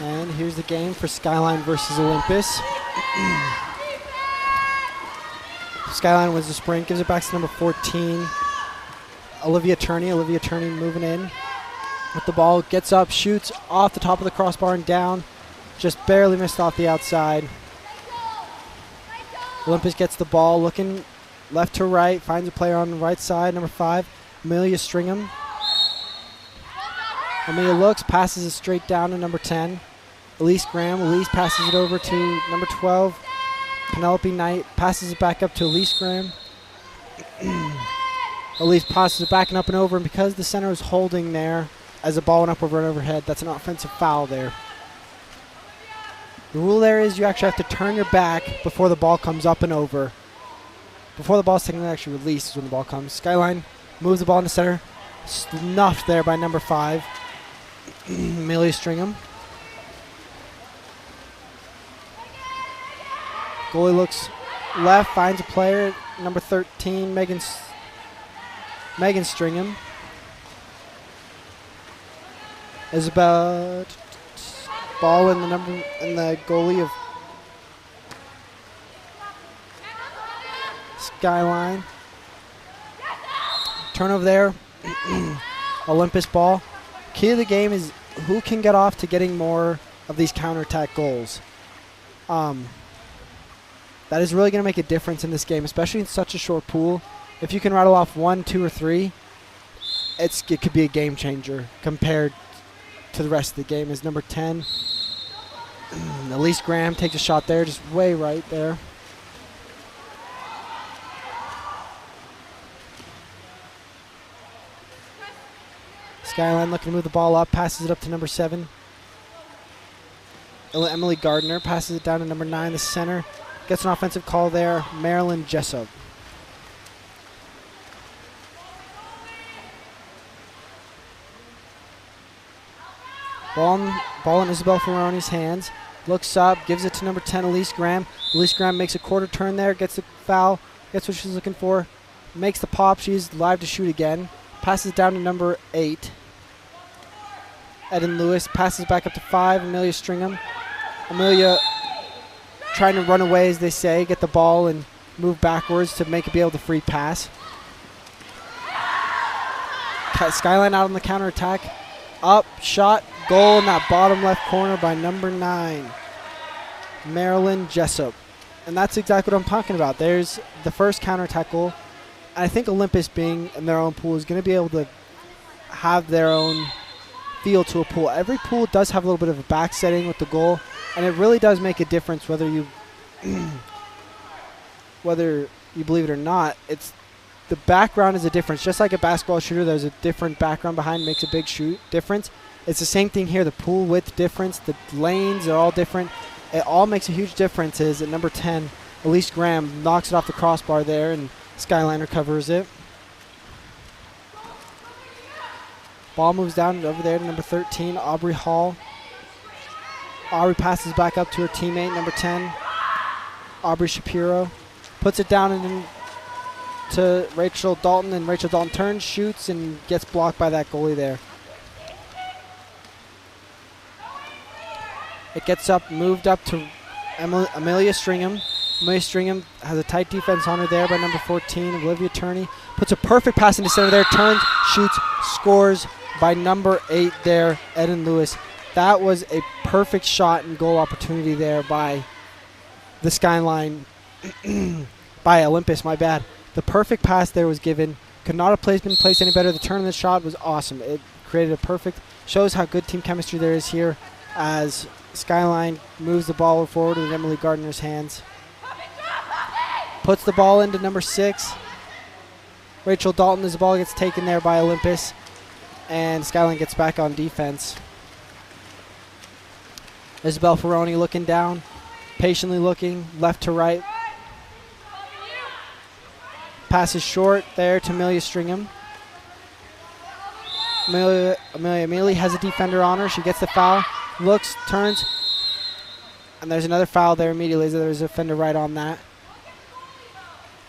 And here's the game for Skyline versus Olympus. Skyline wins the sprint, gives it back to number 14, Olivia Turney. Olivia Turney moving in with the ball, gets up, shoots off the top of the crossbar and down, just barely missed off the outside. Olympus gets the ball, looking left to right, finds a player on the right side, number 5, Amelia Stringham. Amelia looks, passes it straight down to number 10, Elise Graham. Elise passes it over to number 12, Penelope Knight, passes it back up to Elise Graham. Elise passes it back and up and over, and because the center was holding there as the ball went up over and overhead, that's an offensive foul there. The rule there is you actually have to turn your back before the ball comes up and over. Before the ball is technically actually released is when the ball comes. Skyline moves the ball into center. Snuffed there by number 5, Amelia Stringham. Goalie looks left, finds a player, number 13, Megan Stringham. Isabel ball in the goalie of Skyline. Turnover there. Olympus ball. Key to the game is who can get off to getting more of these counterattack goals. That is really going to make a difference in this game, especially in such a short pool. If you can rattle off 1, 2, or 3, it could be a game changer compared to the rest of the game. Is number 10, Elise Graham, takes a shot there, just way right there. Skyline looking to move the ball up, passes it up to number 7. Emily Gardner passes it down to number 9, the center. Gets an offensive call there, Marilyn Jessup. Ball in Isabel Ferroni's hands. Looks up, gives it to number 10, Elise Graham. Elise Graham makes a quarter turn there, gets the foul, gets what she's looking for, makes the pop. She's live to shoot again. Passes down to number 8, Eden Lewis. Passes back up to 5, Amelia Stringham. Amelia trying to run away, as they say, get the ball and move backwards to make it be able to free pass. Skyline out on the counterattack. Up, shot, goal in that bottom left corner by number 9, Marilyn Jessup. And that's exactly what I'm talking about. There's the first counterattack goal. And I think Olympus, being in their own pool, is going to be able to have their own feel to a pool. Every pool does have a little bit of a back setting with the goal, and it really does make a difference whether you believe it or not. It's the background is a difference. Just like a basketball shooter, there's a different background behind, makes a big shoot difference. It's the same thing here. The pool width difference, the lanes are all different. It all makes a huge difference. Is at number 10, Elise Graham knocks it off the crossbar there, and Skyline recovers it. Ball moves down over there to number 13, Aubrey Hall. Aubrey passes back up to her teammate, number 10, Aubrey Shapiro. Puts it down to Rachel Dalton, and Rachel Dalton turns, shoots, and gets blocked by that goalie there. It gets up, moved up to Amelia Stringham. Amelia Stringham has a tight defense on her there by number 14, Olivia Turney. Puts a perfect pass into center there, turns, shoots, scores by number 8 there, Eden Lewis. That was a perfect shot and goal opportunity there by the Skyline, by Olympus, my bad. The perfect pass there was given. Could not have been placed any better. The turn of the shot was awesome. It created a perfect, shows how good team chemistry there is here as Skyline moves the ball forward in Emily Gardner's hands. Puts the ball into number 6. Rachel Dalton, as the ball gets taken there by Olympus, and Skyline gets back on defense. Isabel Ferroni looking down, patiently looking left to right. Passes short there to Amelia Stringham. Amelia has a defender on her. She gets the foul, looks, turns, and there's another foul there immediately. There's a defender right on that.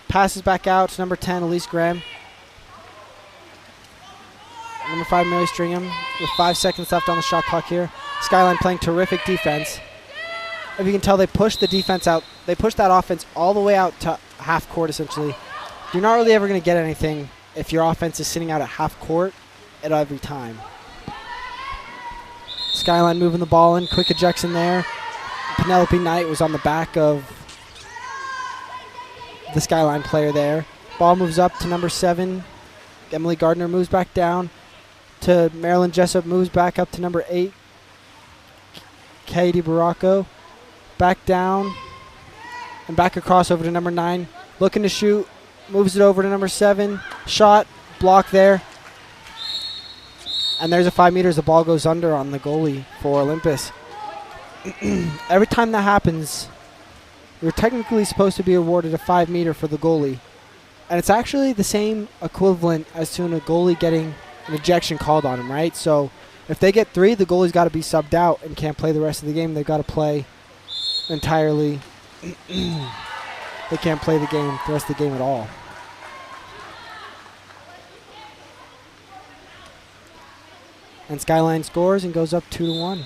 Passes back out to number 10, Elise Graham. Number 5, Amelia Stringham, with 5 seconds left on the shot clock here. Skyline playing terrific defense. If you can tell, they pushed the defense out. They pushed that offense all the way out to half court, essentially. You're not really ever going to get anything if your offense is sitting out at half court at every time. Skyline moving the ball in. Quick ejection there. Penelope Knight was on the back of the Skyline player there. Ball moves up to number 7. Emily Gardner moves back down to Marilyn Jessup, moves back up to number 8. Katie Baracco. Back down and back across over to number 9. Looking to shoot. Moves it over to number 7. Shot. Block there. And there's a 5 meters. The ball goes under on the goalie for Olympus. Every time that happens, you're technically supposed to be awarded a 5 meter for the goalie. And it's actually the same equivalent as to a goalie getting an ejection called on him, right? So if they get 3, the goalie's got to be subbed out and can't play the rest of the game. They've got to play entirely. They can't play the rest of the game at all. And Skyline scores and goes up 2-1.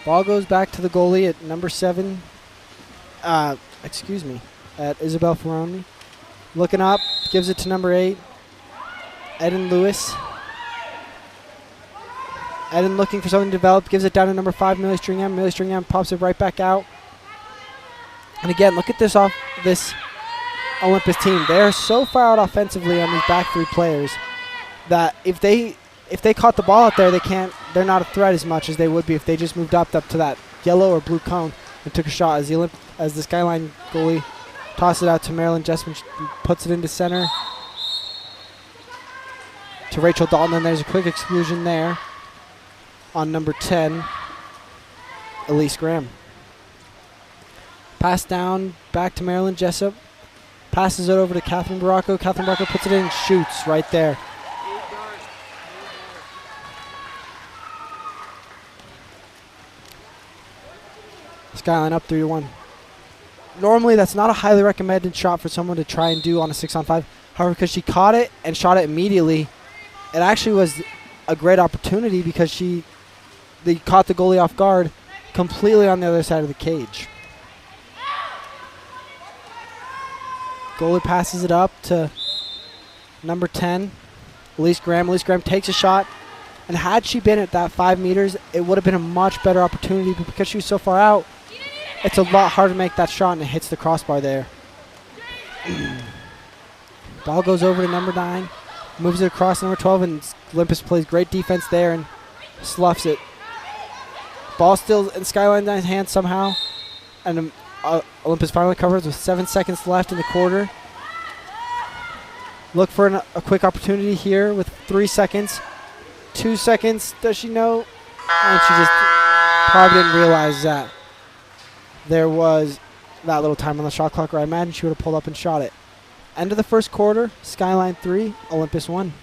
Ball goes back to the goalie at number 7. At Isabel Ferroni. Looking up, gives it to number 8. Eden Lewis. Eden looking for something to develop, gives it down to number 5, Millie Stringham. Millie Stringham pops it right back out. And again, look at this Olympus team. They are so far out offensively on these back 3 players that if they caught the ball out there, they're not a threat as much as they would be if they just moved up to that yellow or blue cone and took a shot as the Skyline goalie tosses it out to Marilyn Jessup, puts it into center to Rachel Dalton, and there's a quick exclusion there on number 10, Elise Graham. Pass down, back to Marilyn Jessup. Passes it over to Catherine Baracco. Catherine Baracco puts it in and shoots right there. Skyline up 3-1. Normally, that's not a highly recommended shot for someone to try and do on a 6-on-5. However, because she caught it and shot it immediately, it actually was a great opportunity because they caught the goalie off guard completely on the other side of the cage. Goalie passes it up to number 10, Elise Graham. Elise Graham takes a shot, and had she been at that 5 meters, it would have been a much better opportunity, but because she was so far out, it's a lot harder to make that shot, and it hits the crossbar there. Ball goes over to number 9, moves it across number 12, and Olympus plays great defense there and sloughs it. Ball still in Skyline's hands somehow, and Olympus finally covers with 7 seconds left in the quarter. Look for a quick opportunity here with 3 seconds. 2 seconds, does she know? And she just probably didn't realize that there was that little time on the shot clock, or I imagine she would have pulled up and shot it. End of the first quarter, Skyline 3, Olympus 1.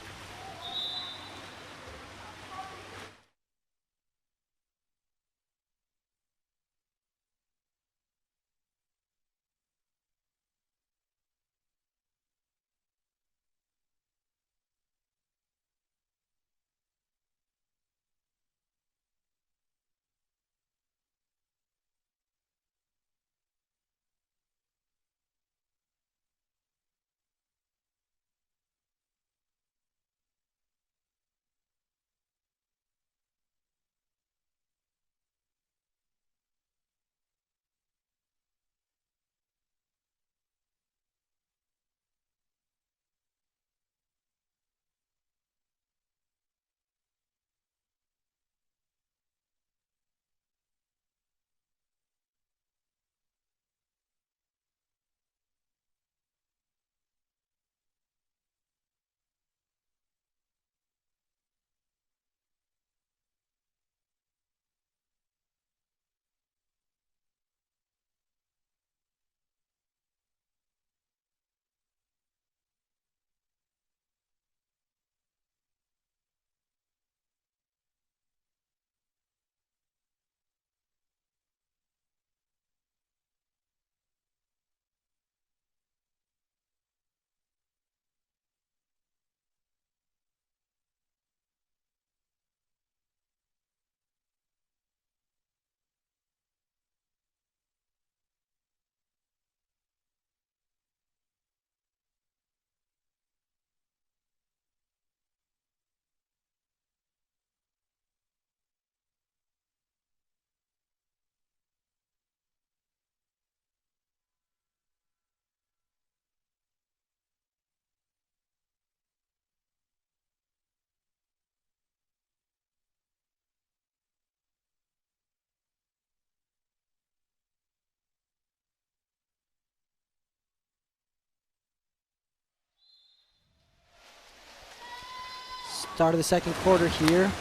Start of the second quarter here.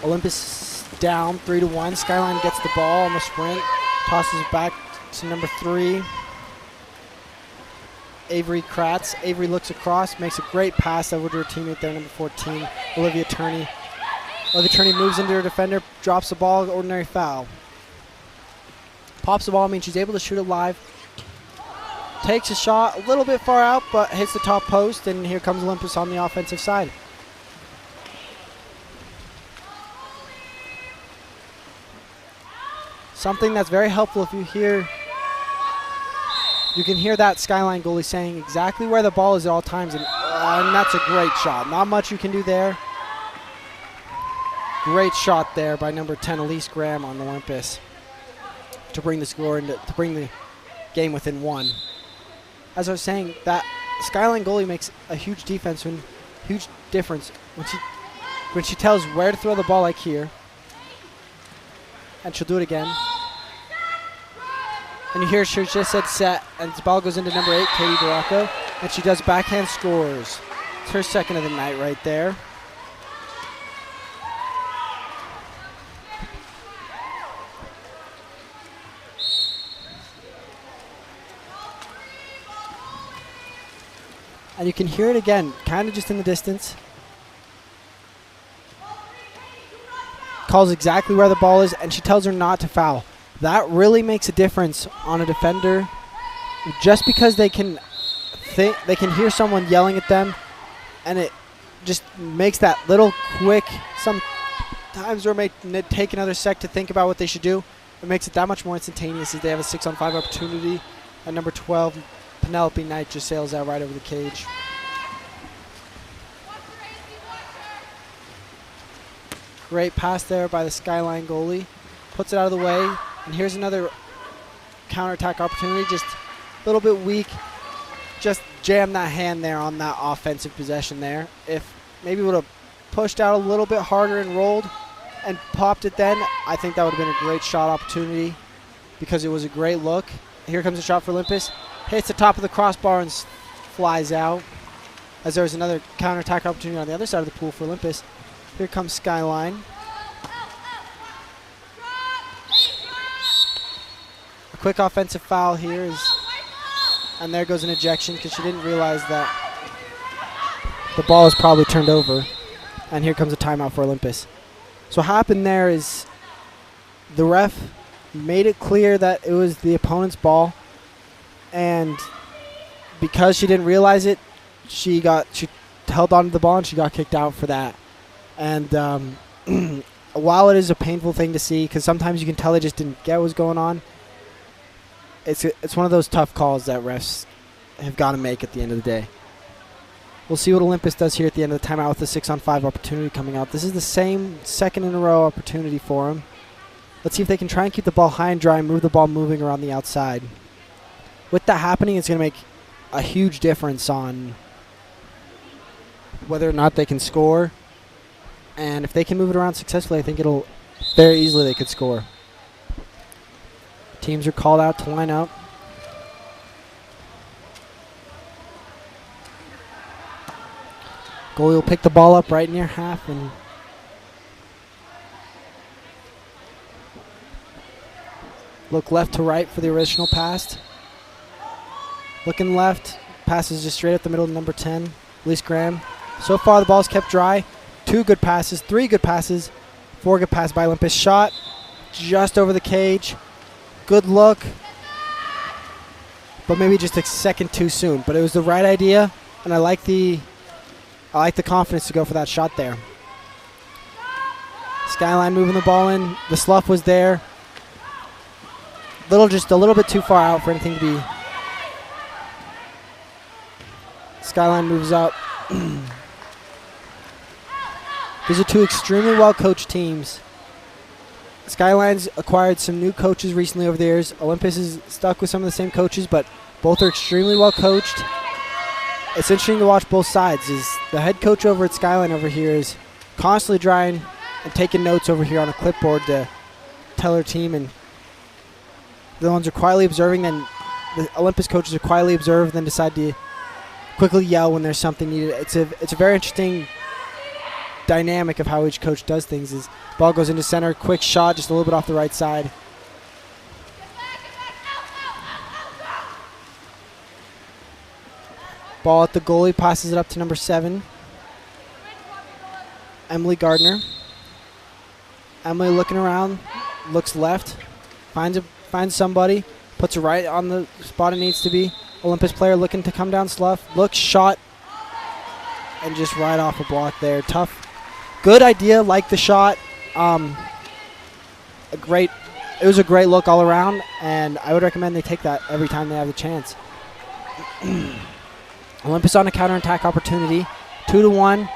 Olympus down 3-1. Skyline gets the ball on the sprint. Tosses it back to number 3. Avery Kratz. Avery looks across, makes a great pass over to her teammate there, number 14, Olivia Turney. Olivia Turney moves into her defender, drops the ball, ordinary foul. Pops the ball, means she's able to shoot it live. Takes a shot a little bit far out, but hits the top post, and here comes Olympus on the offensive side. Something that's very helpful if you can hear that Skyline goalie saying exactly where the ball is at all times, and that's a great shot. Not much you can do there. Great shot there by number 10, Elise Graham on Olympus to bring the score and to bring the game within 1. As I was saying, that Skyline goalie makes a huge difference when she tells where to throw the ball, like here, and she'll do it again. And you hear she just said set, and the ball goes into number 8, Katie Baracco, and she does backhand scores. It's her second of the night right there. And you can hear it again, kind of just in the distance. Calls exactly where the ball is, and she tells her not to foul. That really makes a difference on a defender. Just because they can hear someone yelling at them, and it just makes that little quick. Sometimes it may take another sec to think about what they should do. It makes it that much more instantaneous as they have a 6-on-5 opportunity. And number 12, Penelope Knight, just sails out right over the cage. Great pass there by the Skyline goalie. Puts it out of the way. And here's another counterattack opportunity. Just a little bit weak. Just jam that hand there on that offensive possession there. If maybe would have pushed out a little bit harder and rolled and popped it then, I think that would have been a great shot opportunity because it was a great look. Here comes a shot for Olympus. Hits the top of the crossbar and flies out. As there's another counterattack opportunity on the other side of the pool for Olympus. Here comes Skyline. A quick offensive foul here and there goes an ejection because she didn't realize that the ball is probably turned over. And here comes a timeout for Olympus. So what happened there is the ref made it clear that it was the opponent's ball, and because she didn't realize it, she held on to the ball and she got kicked out for that. And while it is a painful thing to see, because sometimes you can tell they just didn't get what was going on, it's one of those tough calls that refs have got to make at the end of the day. We'll see what Olympus does here at the end of the timeout with a 6-on-5 opportunity coming out. This is the same second in a row opportunity for them. Let's see if they can try and keep the ball high and dry and move the ball moving around the outside. With that happening, it's going to make a huge difference on whether or not they can score. And if they can move it around successfully, I think it'll very easily they could score. Teams are called out to line up. Goalie will pick the ball up right near half and look left to right for the original pass. Looking left, passes just straight up the middle to number 10, Elise Graham. So far the ball's kept dry. 2 good passes, 3 good passes, 4 good passes by Olympus. Shot just over the cage. Good look, but maybe just a second too soon. But it was the right idea, and I like the confidence to go for that shot there. Skyline moving the ball in. The slough was there. Just a little bit too far out for anything to be. Skyline moves up. These are 2 extremely well-coached teams. Skyline's acquired some new coaches recently over the years. Olympus is stuck with some of the same coaches, but both are extremely well-coached. It's interesting to watch both sides. The head coach over at Skyline over here is constantly trying and taking notes over here on a clipboard to tell her team, and the ones are quietly observing, then the Olympus coaches are quietly observe, then decide to quickly yell when there's something needed. It's a very interesting dynamic of how each coach does things is ball goes into center, quick shot, just a little bit off the right side. Ball at the goalie, passes it up to number 7, Emily Gardner. Emily looking around, looks left, finds somebody, puts it right on the spot it needs to be. Olympus player looking to come down slough, looks, shot, and just right off a block there. Tough, good idea, like the shot. It was a great look all around, and I would recommend they take that every time they have the chance. Olympus on a counterattack opportunity, 2-1.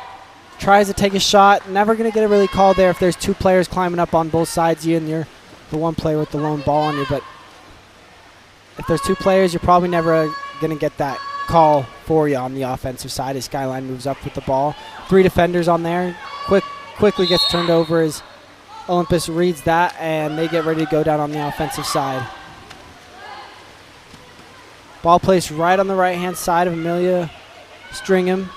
Tries to take a shot. Never going to get it really called there if there's 2 players climbing up on both sides of you and you're the one player with the lone ball on you. But if there's 2 players, you're probably never going to get that call for you on the offensive side as Skyline moves up with the ball. 3 defenders on there. Quickly gets turned over as Olympus reads that, and they get ready to go down on the offensive side. Ball placed right on the right-hand side of Amelia Stringham.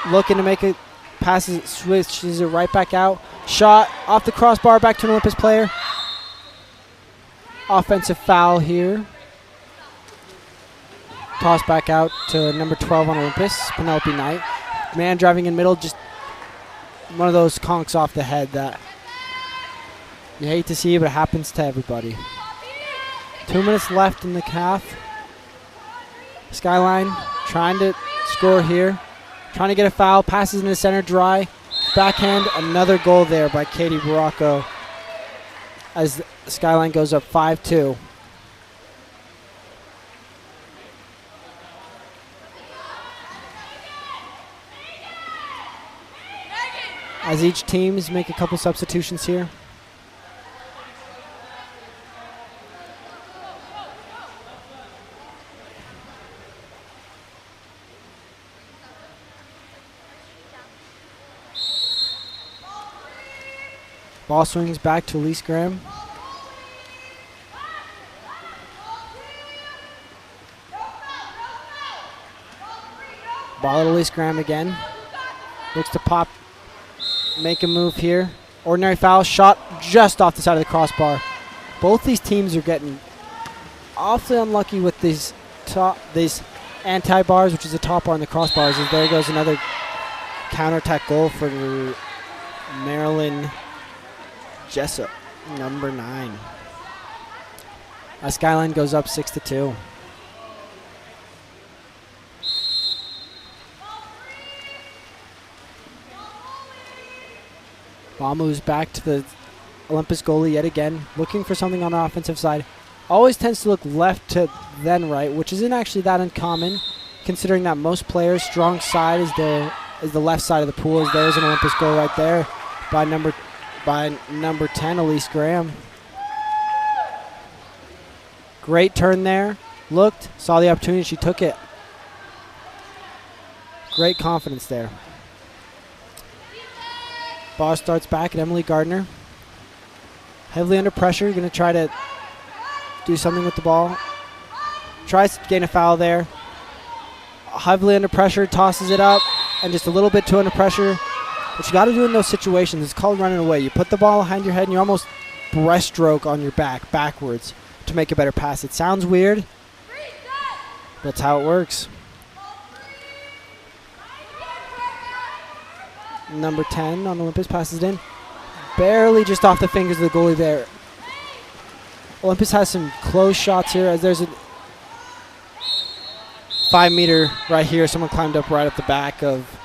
Looking to make it, passes, switches it right back out. Shot off the crossbar, back to an Olympus player. Offensive foul here. Toss back out to number 12 on Olympus, Penelope Knight. Man driving in middle, just one of those conks off the head that you hate to see, but it happens to everybody. 2 minutes left in the half. Skyline trying to score here. Trying to get a foul, passes into center, dry. Backhand, another goal there by Katie Baracco as Skyline goes up 5-2. As each teams make a couple substitutions here. Ball swings back to Elise Graham. Ball at Elise Graham again. Looks to pop, make a move here. Ordinary foul, shot just off the side of the crossbar. Both these teams are getting awfully unlucky with these anti-bars, which is the top bar and the crossbars. As there goes another counterattack goal for Marilyn Jessup, number 9. Skyline goes up 6-2. Ball moves back to the Olympus goalie yet again, looking for something on the offensive side. Always tends to look left to then right, which isn't actually that uncommon, considering that most players' strong side is the left side of the pool. As there's an Olympus goal right there by number 10, Elise Graham. Great turn there. Looked, saw the opportunity, she took it. Great confidence there. Ball starts back at Emily Gardner. Heavily under pressure, going to try to do something with the ball. Tries to gain a foul there. Heavily under pressure, tosses it up, and just a little bit too under pressure. What you got to do in those situations is called running away. You put the ball behind your head and you almost breaststroke on your back, backwards, to make a better pass. It sounds weird, but that's how it works. Number 10 on Olympus passes it in. Barely just off the fingers of the goalie there. Olympus has some close shots here as there's a 5-meter right here. Someone climbed up right at the back of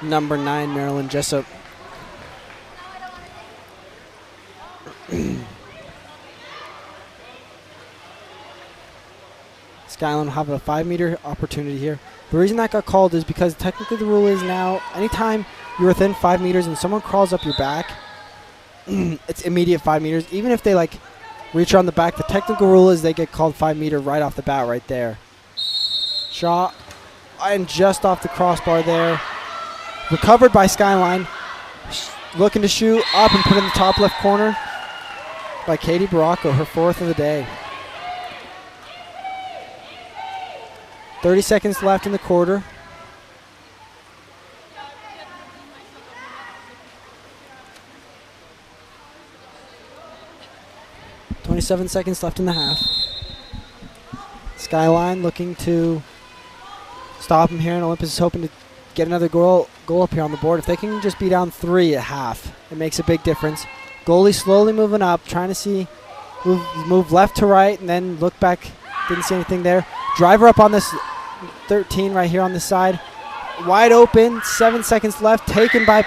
number 9, Marilyn Jessup. Skyline will have a 5-meter opportunity here. The reason that got called is because technically the rule is now anytime you're within 5 meters and someone crawls up your back, it's immediate 5 meters. Even if they reach around the back, the technical rule is they get called 5-meter right off the bat right there. Shot and just off the crossbar there. Recovered by Skyline. Looking to shoot up and put in the top left corner by Katie Baracco, her 4th of the day. 30 seconds left in the quarter. 27 seconds left in the half. Skyline looking to stop him here, and Olympus is hoping to get another goal up here on the board. If they can just be down 3 at half, it makes a big difference. Goalie slowly moving up, trying to see, move left to right, and then look back. Didn't see anything there. Driver up on this 13 right here on this side. Wide open, 7 seconds left, taken by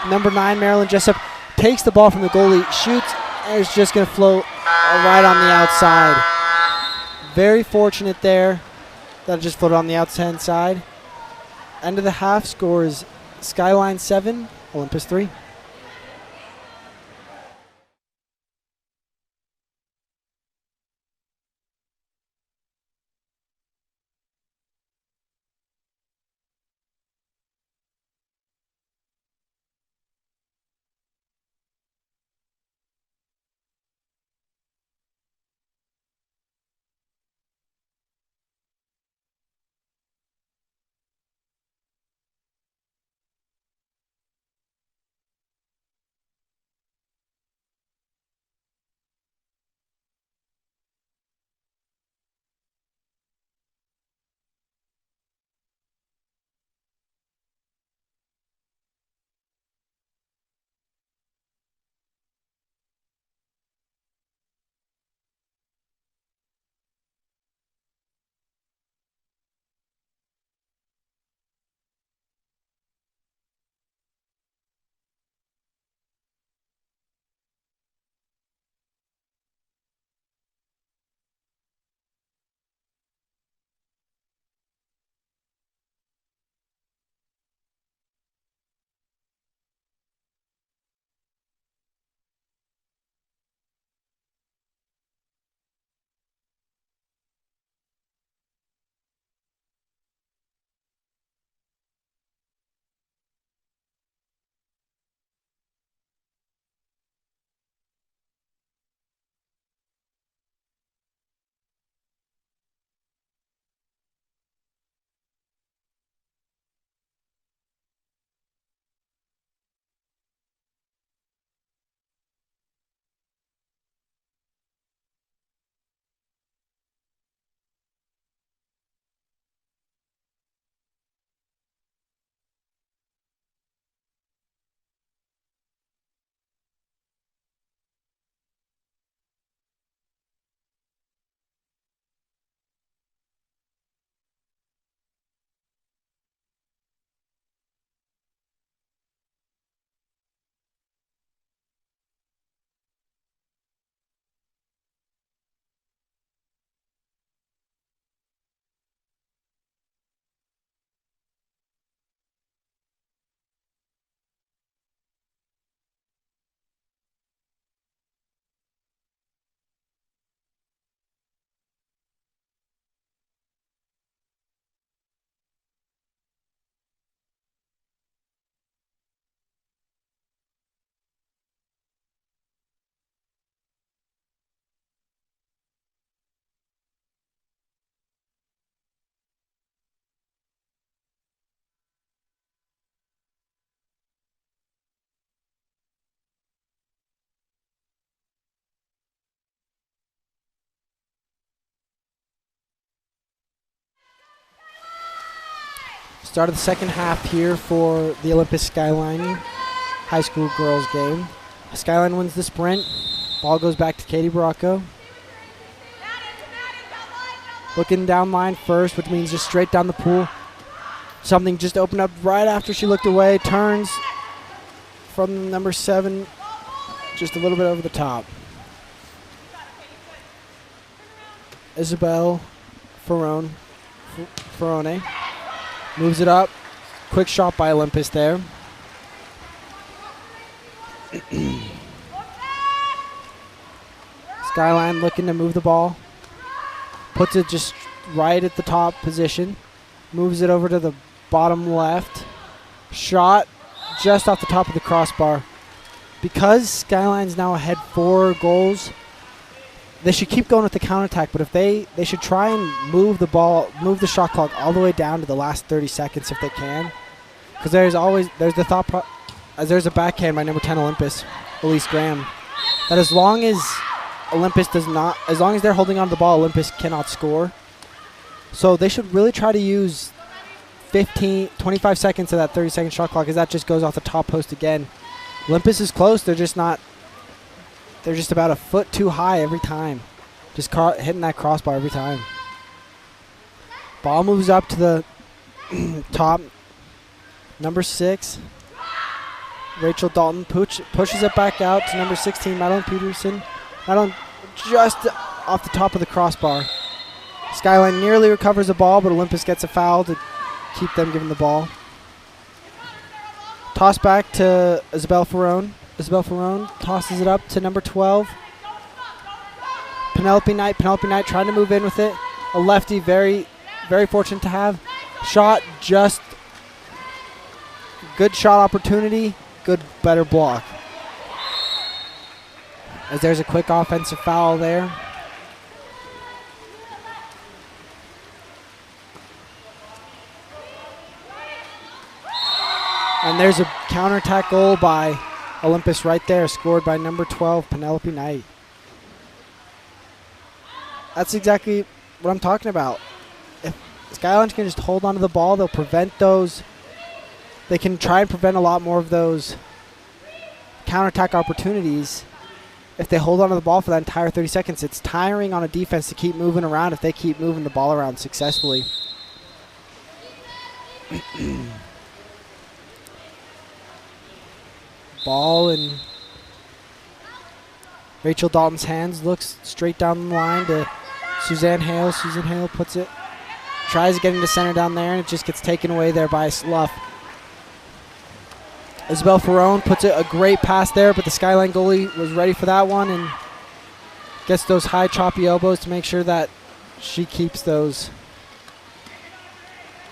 number 9, Marilyn Jessup. Takes the ball from the goalie, shoots, and it's just going to float right on the outside. Very fortunate there that it just floated on the outside side. End of the half, scores Skyline 7, Olympus 3. Start of the second half here for the Olympus Skyline high school girls game. Skyline wins the sprint. Ball goes back to Katie Baracco. Looking down line first, which means just straight down the pool. Something just opened up right after she looked away. Turns from number 7, just a little bit over the top. Isabel Ferrone moves it up. Quick shot by Olympus there. Skyline looking to move the ball. Puts it just right at the top position. Moves it over to the bottom left. Shot just off the top of the crossbar. Because Skyline's now ahead 4 goals, they should keep going with the counterattack, but if they should try and move the shot clock all the way down to the last 30 seconds if they can. Because there's a backhand by number 10 Olympus, Elise Graham, that as long as Olympus does not, as long as they're holding on to the ball, Olympus cannot score. So they should really try to use 25 seconds of that 30-second shot clock, as that just goes off the top post again. Olympus is close. They're just about a foot too high every time. Just hitting that crossbar every time. Ball moves up to the top. Number 6. Rachel Dalton pushes it back out to number 16, Madeline Peterson. Madeline just off the top of the crossbar. Skyline nearly recovers the ball, but Olympus gets a foul to keep them giving the ball. Toss back to Isabel Ferrone. Isabel Ferrone tosses it up to number 12. Penelope Knight. Penelope Knight trying to move in with it. A lefty, very, very fortunate to have. Shot, just good shot opportunity. Good, better block. As there's a quick offensive foul there. And there's a counterattack goal by Olympus right there, scored by number 12, Penelope Knight. That's exactly what I'm talking about. If Skyline can just hold on to the ball, they'll prevent those. They can try and prevent a lot more of those counterattack opportunities. If they hold on to the ball for that entire 30 seconds, it's tiring on a defense to keep moving around if they keep moving the ball around successfully. Ball in Rachel Dalton's hands, looks straight down the line to Suzanne Hale. Suzanne Hale puts it, tries to get into center down there, and it just gets taken away there by Slough. Isabel Ferrone puts it, a great pass there, but the Skyline goalie was ready for that one and gets those high choppy elbows to make sure that she keeps those.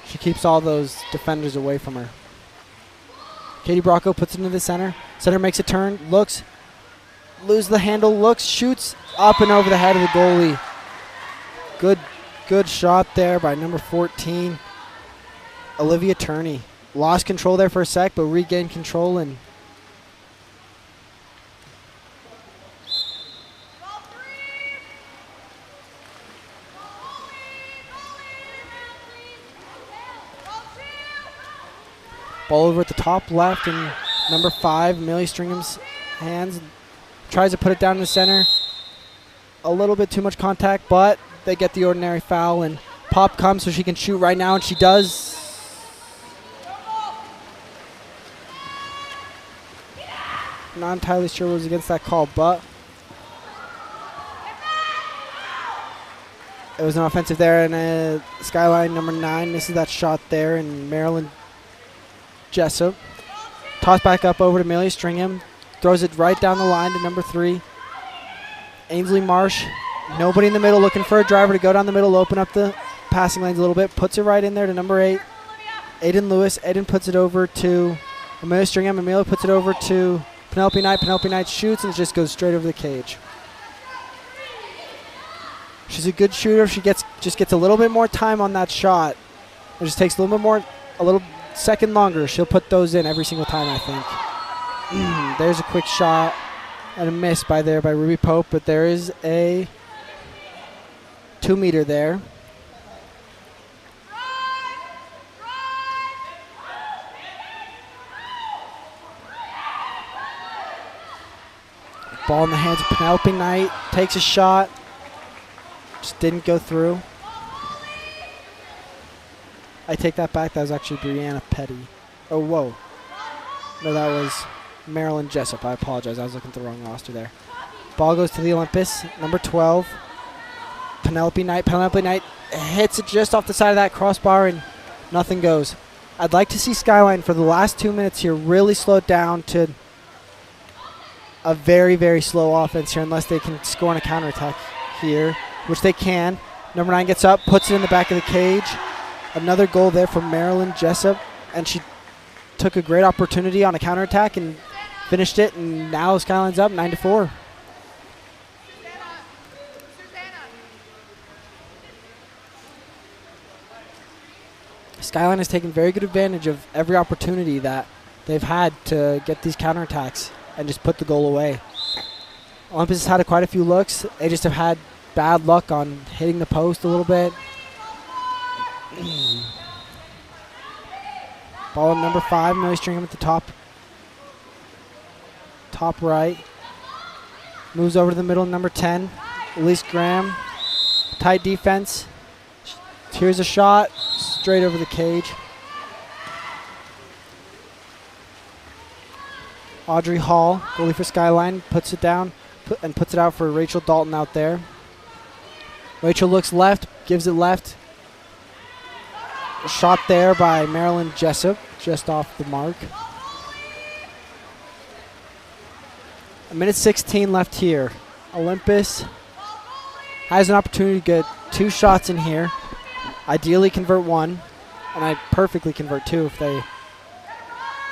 She keeps all those defenders away from her. Katie Bracco puts it into the center. Center makes a turn, looks, loses the handle, looks, shoots up and over the head of the goalie. Good shot there by number 14, Olivia Turney. Lost control there for a sec, but regained control and ball over at the top left, and number 5, Amelia Stringham's hands. Tries to put it down in the center. A little bit too much contact, but they get the ordinary foul, and pop comes so she can shoot right now, and she does. Not entirely sure what was against that call, but it was an offensive there, and Skyline number 9 misses that shot there, and Marilyn Jessup. Toss back up over to Amelia Stringham. Throws it right down the line to number 3. Ainsley Marsh. Nobody in the middle, looking for a driver to go down the middle, open up the passing lanes a little bit. Puts it right in there to number 8. Aiden Lewis. Aiden puts it over to Amelia Stringham. Amelia puts it over to Penelope Knight. Penelope Knight shoots, and it just goes straight over the cage. She's a good shooter. She just gets a little bit more time on that shot. It just takes a little second longer. She'll put those in every single time, I think. There's a quick shot and a miss by Ruby Pope, but there is a 2-meter there. Ball in the hands of Penelope Knight. Takes a shot. Just didn't go through. I take that back. That was actually Brianna Petty. Oh, whoa. No, that was Marilyn Jessup. I apologize. I was looking at the wrong roster there. Ball goes to the Olympus. Number 12. Penelope Knight. Penelope Knight hits it just off the side of that crossbar, and nothing goes. I'd like to see Skyline for the last 2 minutes here really slow it down to a very, very slow offense here, unless they can score on a counterattack here, which they can. Number 9 gets up, puts it in the back of the cage. Another goal there from Marilyn Jessup, and she took a great opportunity on a counterattack and finished it, and now Skyline's up 9-4. Skyline has taken very good advantage of every opportunity that they've had to get these counterattacks and just put the goal away. Olympus has had quite a few looks. They just have had bad luck on hitting the post a little bit. Ball at number 5, Millie Stringham at the top right. Moves over to the middle, number 10, Elise Graham. Tight defense. Here's a shot, straight over the cage. Audrey Hall, goalie for Skyline, puts it down and puts it out for Rachel Dalton out there. Rachel looks left, gives it left. A shot there by Marilyn Jessup, just off the mark. A minute 16 left here. Olympus has an opportunity to get 2 shots in here. Ideally convert 1, and I perfectly convert 2 if they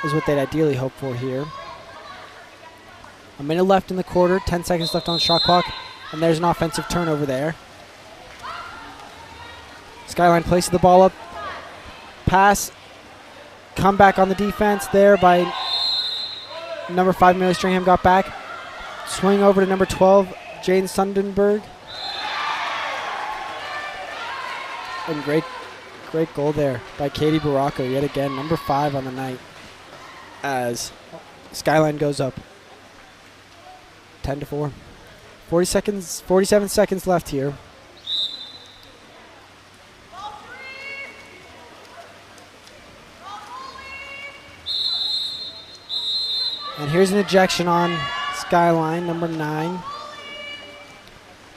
is what they'd ideally hope for here. A minute left in the quarter, 10 seconds left on the shot clock, and there's an offensive turnover there. Skyline places the ball up. Pass. Come back on the defense there by number 5, Millie Stringham got back. Swing over to number 12, Jane Sundenberg. And great goal there by Katie Baracco yet again, number 5 on the night, as Skyline goes up 10-4. 47 seconds left here. And here's an ejection on Skyline, number 9,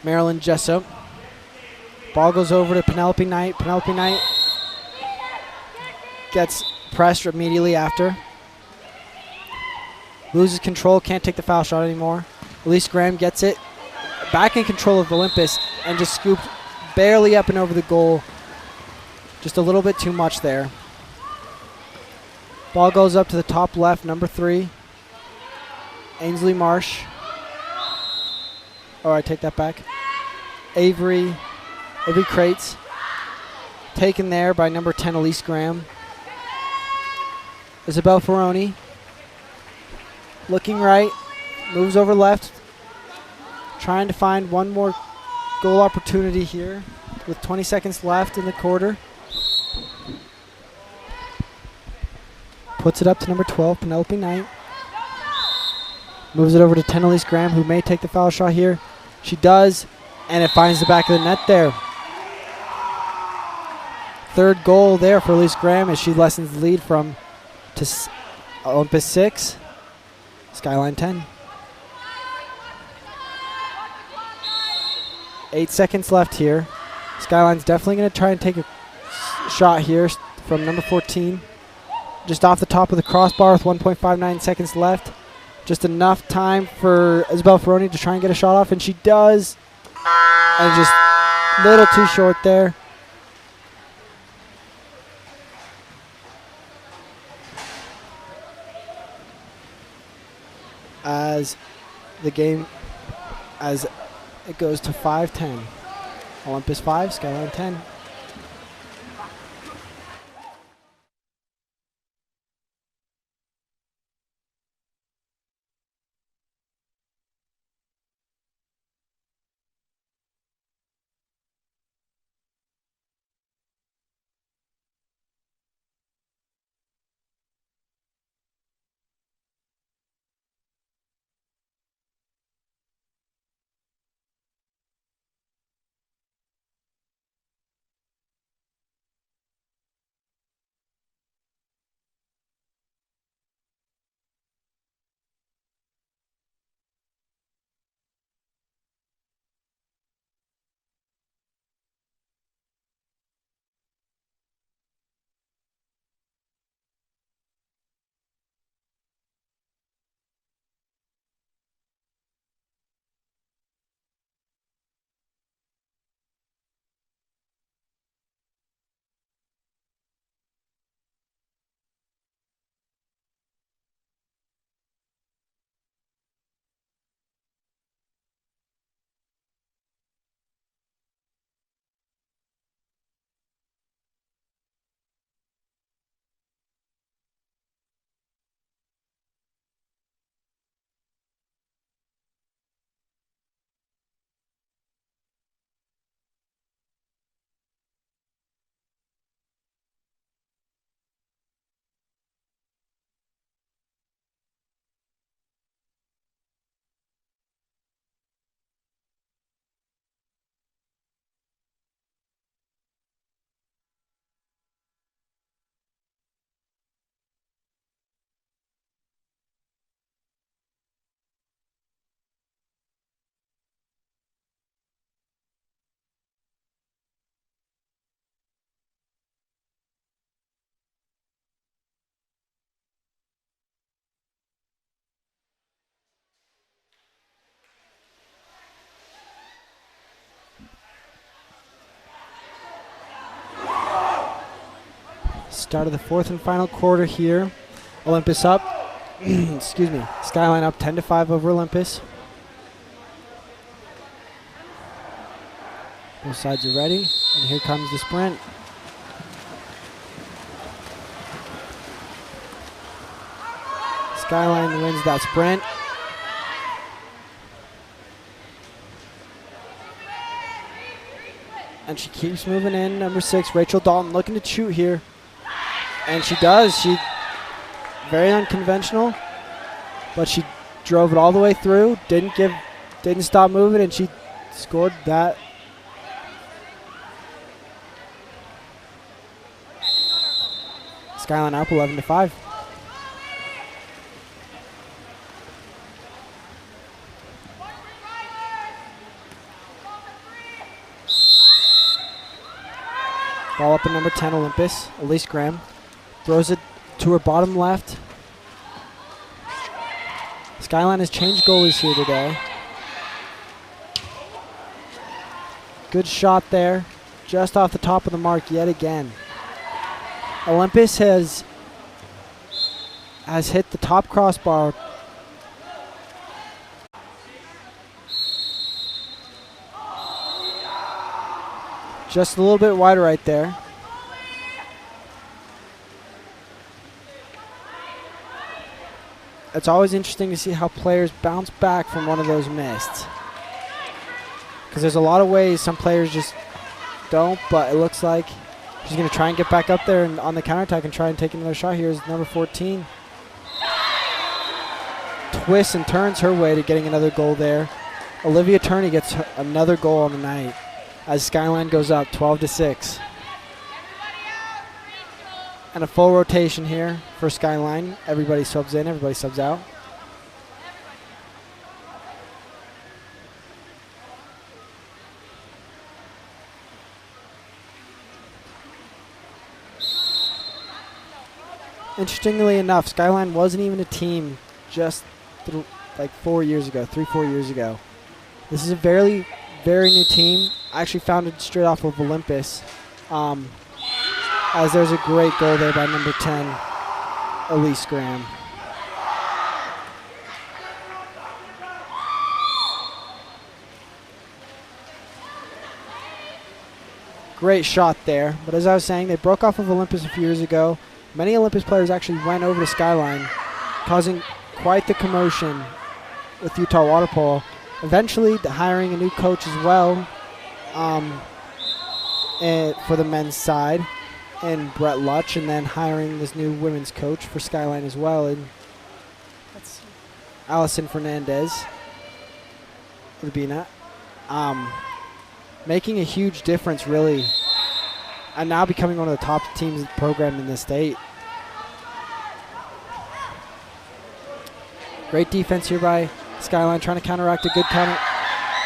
Marilyn Jessup. Ball goes over to Penelope Knight. Penelope Knight gets pressed immediately after. Loses control, can't take the foul shot anymore. Elise Graham gets it. Back in control of Olympus and just scooped barely up and over the goal. Just a little bit too much there. Ball goes up to the top left, number 3, Ainsley Marsh. Oh, I take that back. Avery Crates. Taken there by number 10, Elise Graham. Isabel Ferroni. Looking right. Moves over left. Trying to find one more goal opportunity here with 20 seconds left in the quarter. Puts it up to number 12, Penelope Knight. Moves it over to 10, Elise Graham, who may take the foul shot here. She does, and it finds the back of the net there. Third goal there for Elise Graham as she lessens the lead from to Olympus 6, Skyline 10. 8 seconds left here. Skyline's definitely going to try and take a shot here from number 14. Just off the top of the crossbar with 1.59 seconds left. Just enough time for Isabel Ferroni to try and get a shot off, and she does. And just a little too short there. As it goes to 5-10. Olympus 5, Skyline 10. Start of the fourth and final quarter here. Olympus up. Excuse me. Skyline up 10-5 over Olympus. Both sides are ready, and here comes the sprint. Skyline wins that sprint. And she keeps moving in. Number 6, Rachel Dalton, looking to shoot here. And she does. She very unconventional, but she drove it all the way through. Didn't stop moving, and she scored that. Skyline up 11-5. Ball up at number 10, Olympus. Elise Graham throws it to her bottom left. Skyline has changed goalies here today. Good shot there, just off the top of the mark yet again. Olympus has hit the top crossbar. Just a little bit wider right there. It's always interesting to see how players bounce back from one of those missed. Because there's a lot of ways some players just don't, but it looks like she's going to try and get back up there and on the counterattack and try and take another shot. Here's number 14. Twists and turns her way to getting another goal there. Olivia Turney gets another goal on the night as Skyline goes up 12-6. And a full rotation here for Skyline. Everybody subs in, everybody subs out. Interestingly enough, Skyline wasn't even a team just like 4 years ago, 3-4 years ago. This is a very, very new team, actually founded straight off of Olympus. As there's a great goal there by number 10, Elise Graham. Great shot there, but as I was saying, they broke off of Olympus a few years ago. Many Olympus players actually went over to Skyline, causing quite the commotion with Utah Water Polo. Eventually, hiring a new coach as well for the men's side, and Brett Lutch, and then hiring this new women's coach for Skyline as well, and that's Allison Fernandez, Urbina, making a huge difference, really, and now becoming one of the top teams program in the state. Great defense here by Skyline, trying to counteract a good counter.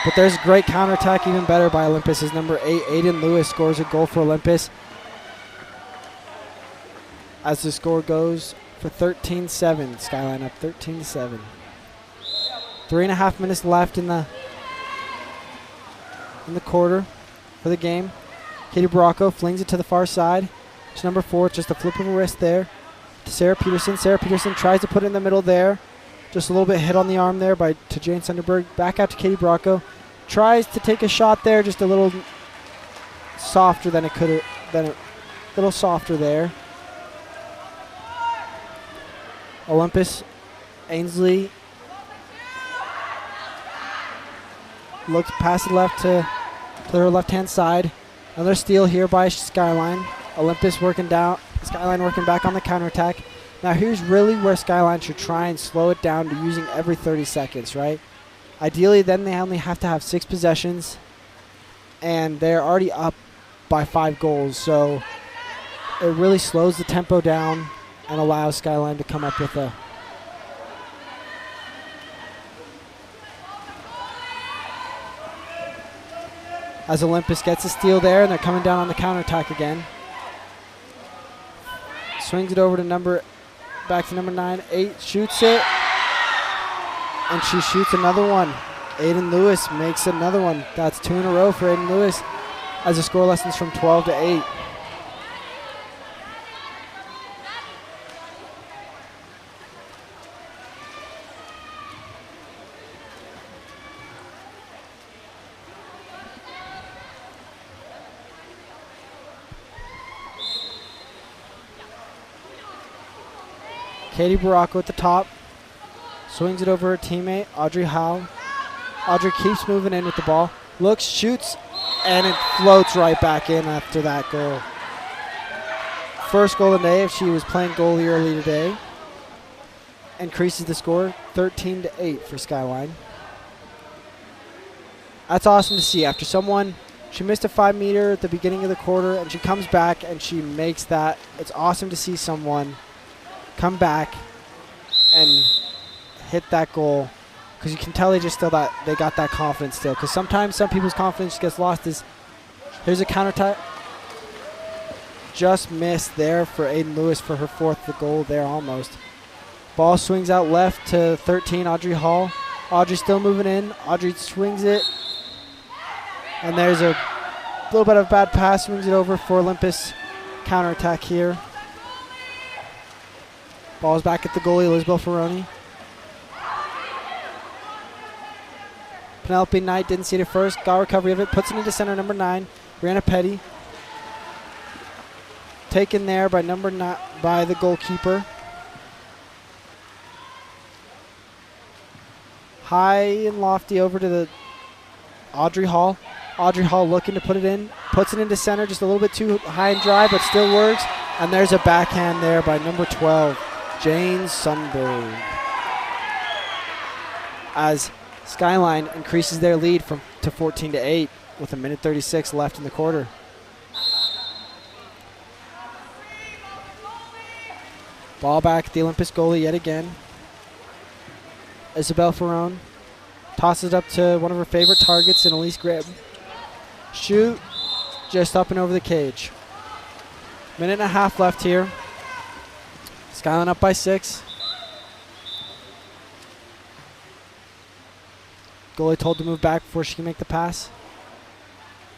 But there's a great counterattack, even better by Olympus. As number 8, Aiden Lewis, scores a goal for Olympus. As the score goes for 13-7. Skyline up 13-7. 3.5 minutes left in the quarter for the game. Katie Baracco flings it to the far side. It's number 4. It's just a flip of a wrist there to Sarah Peterson. Sarah Peterson tries to put it in the middle there. Just a little bit hit on the arm there to Jane Sunderberg. Back out to Katie Baracco. Tries to take a shot there, just a little softer than it could have. A little softer there. Olympus, Ainsley looks past the left to her left-hand side. Another steal here by Skyline. Olympus working down. Skyline working back on the counterattack. Now here's really where Skyline should try and slow it down to using every 30 seconds, right? Ideally, then they only have to have 6 possessions, and they're already up by 5 goals. So it really slows the tempo down and allows Skyline to come up with a as Olympus gets a steal there, and they're coming down on the counterattack again. Swings it over to back to number 9. 8 shoots it, and she shoots another one. Aiden Lewis makes another one. That's 2 in a row for Aiden Lewis as the score lessens from 12-8. Katie Baracco at the top. Swings it over her teammate, Audrey Howe. Audrey keeps moving in with the ball. Looks, shoots, and it floats right back in after that goal. First goal of the day if she was playing goalie early today. Increases the score 13-8 for Skyline. That's awesome to see. After she missed a 5 meter at the beginning of the quarter, and she comes back and she makes that. It's awesome to see someone come back and hit that goal, because you can tell they got that confidence still. Because sometimes some people's confidence gets lost. Here's a counter attack. Just missed there for Aiden Lewis for her 4th goal there almost. Ball swings out left to 13, Audrey Hall. Audrey still moving in. Audrey swings it. And there's a little bit of a bad pass. Swings it over for Olympus. Counterattack here. Ball's back at the goalie, Elizabeth Ferroni. Penelope Knight didn't see it at first. Got recovery of it. Puts it into center, number 9. Brianna Petty. Taken there by by the goalkeeper. High and lofty over to the Audrey Hall. Audrey Hall looking to put it in. Puts it into center, just a little bit too high and dry, but still works. And there's a backhand there by number 12, Jane Sundberg. As Skyline increases their lead to 14-8 with 1:36 left in the quarter. Ball back at the Olympus goalie yet again. Isabel Ferron tosses it up to one of her favorite targets in Elise Graham. Shoot, just up and over the cage. 1.5 left here. Skyline up by 6. Goalie told to move back before she can make the pass.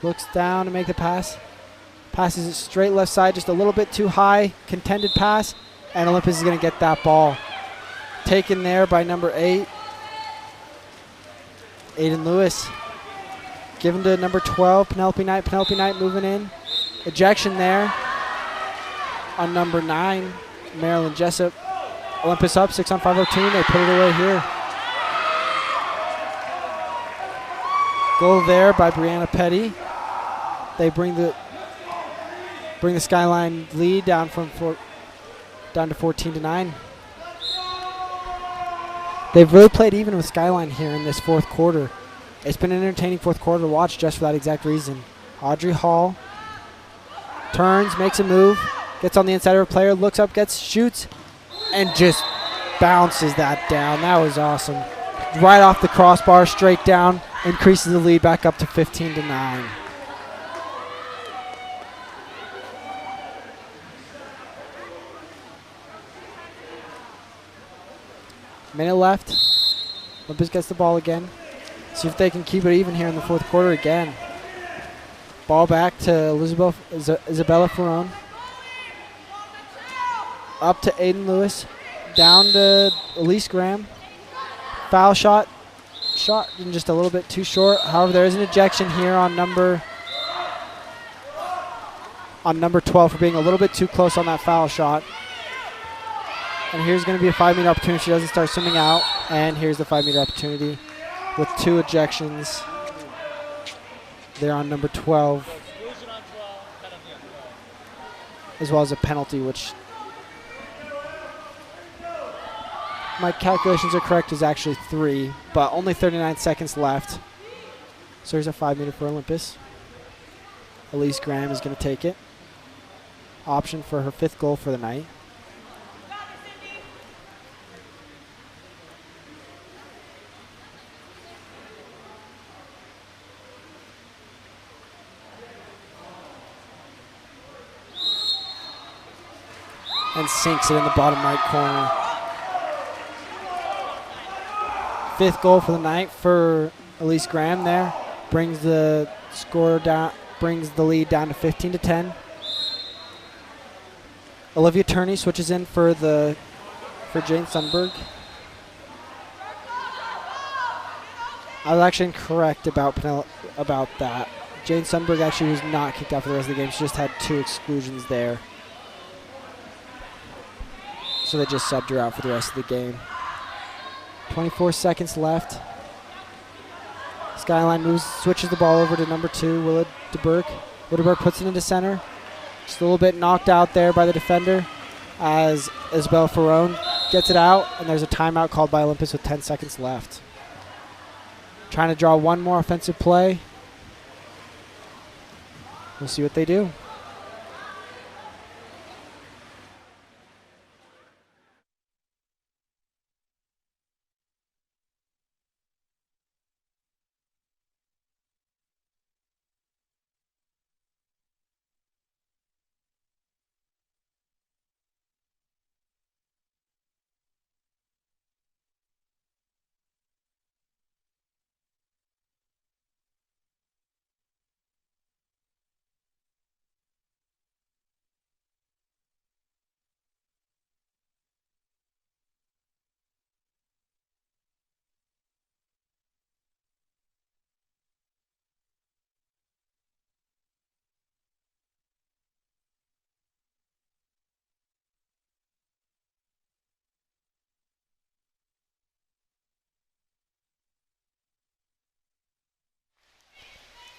Looks down to make the pass. Passes it straight left side, just a little bit too high. Contended pass, and Olympus is going to get that ball. Taken there by number 8, Aiden Lewis. Given to number 12, Penelope Knight. Penelope Knight moving in. Ejection there on number 9, Marilyn Jessup. Olympus up, 6-on-5 team. They put it away here. Goal there by Brianna Petty. They bring the Skyline lead down to 14-9. They've really played even with Skyline here in this 4th quarter. It's been an entertaining 4th quarter to watch just for that exact reason. Audrey Hall turns, makes a move, gets on the inside of her player, looks up, shoots, and just bounces that down. That was awesome. Right off the crossbar, straight down, increases the lead back up to 15-9. Minute left. Olympus gets the ball again. See if they can keep it even here in the 4th quarter again. Ball back to Isabella Ferron. Up to Aiden Lewis. Down to Elise Graham. Foul shot. Shot just a little bit too short. However, there is an ejection here on number 12 for being a little bit too close on that foul shot. And here's going to be a 5-meter opportunity. She doesn't start swimming out. And here's the 5-meter opportunity with 2 ejections there on number 12. As well as a penalty, which my calculations are correct, is actually 3. But only 39 seconds left. So here's a 5-meter for Olympus. Elise Graham is going to take it. Option for her 5th goal for the night. And sinks it in the bottom right corner. 5th goal for the night for Elise Graham there. Brings the score down, brings the lead down to 15-10. Olivia Turney switches in for Jane Sundberg. I was actually incorrect about that. Jane Sundberg actually was not kicked out for the rest of the game. She just had 2 exclusions there. So they just subbed her out for the rest of the game. 24 seconds left. Skyline moves, switches the ball over to number 2, Willa DeBerk. Willa DeBerk puts it into center. Just a little bit knocked out there by the defender as Isabel Ferrone gets it out, and there's a timeout called by Olympus with 10 seconds left. Trying to draw one more offensive play. We'll see what they do.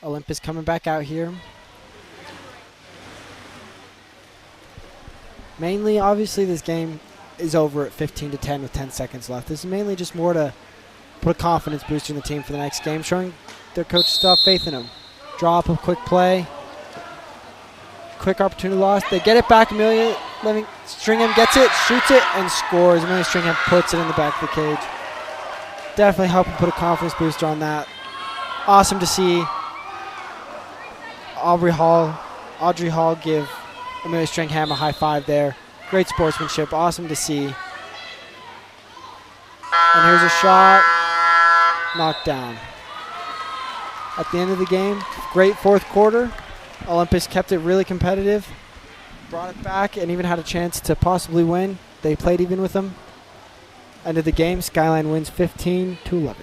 Olympus coming back out here. Mainly, obviously, this game is over at 15-10 with 10 seconds left. This is mainly just more to put a confidence booster in the team for the next game, showing their coach still have faith in them. Draw up a quick play. Quick opportunity lost. They get it back. Amelia Stringham gets it, shoots it, and scores. Amelia Stringham puts it in the back of the cage. Definitely helping put a confidence booster on that. Awesome to see Audrey Hall give Amelia Stringham a high five there. Great sportsmanship. Awesome to see. And here's a shot. Knocked down. At the end of the game, great fourth quarter. Olympus kept it really competitive. Brought it back and even had a chance to possibly win. They played even with them. End of the game, Skyline wins 15-11.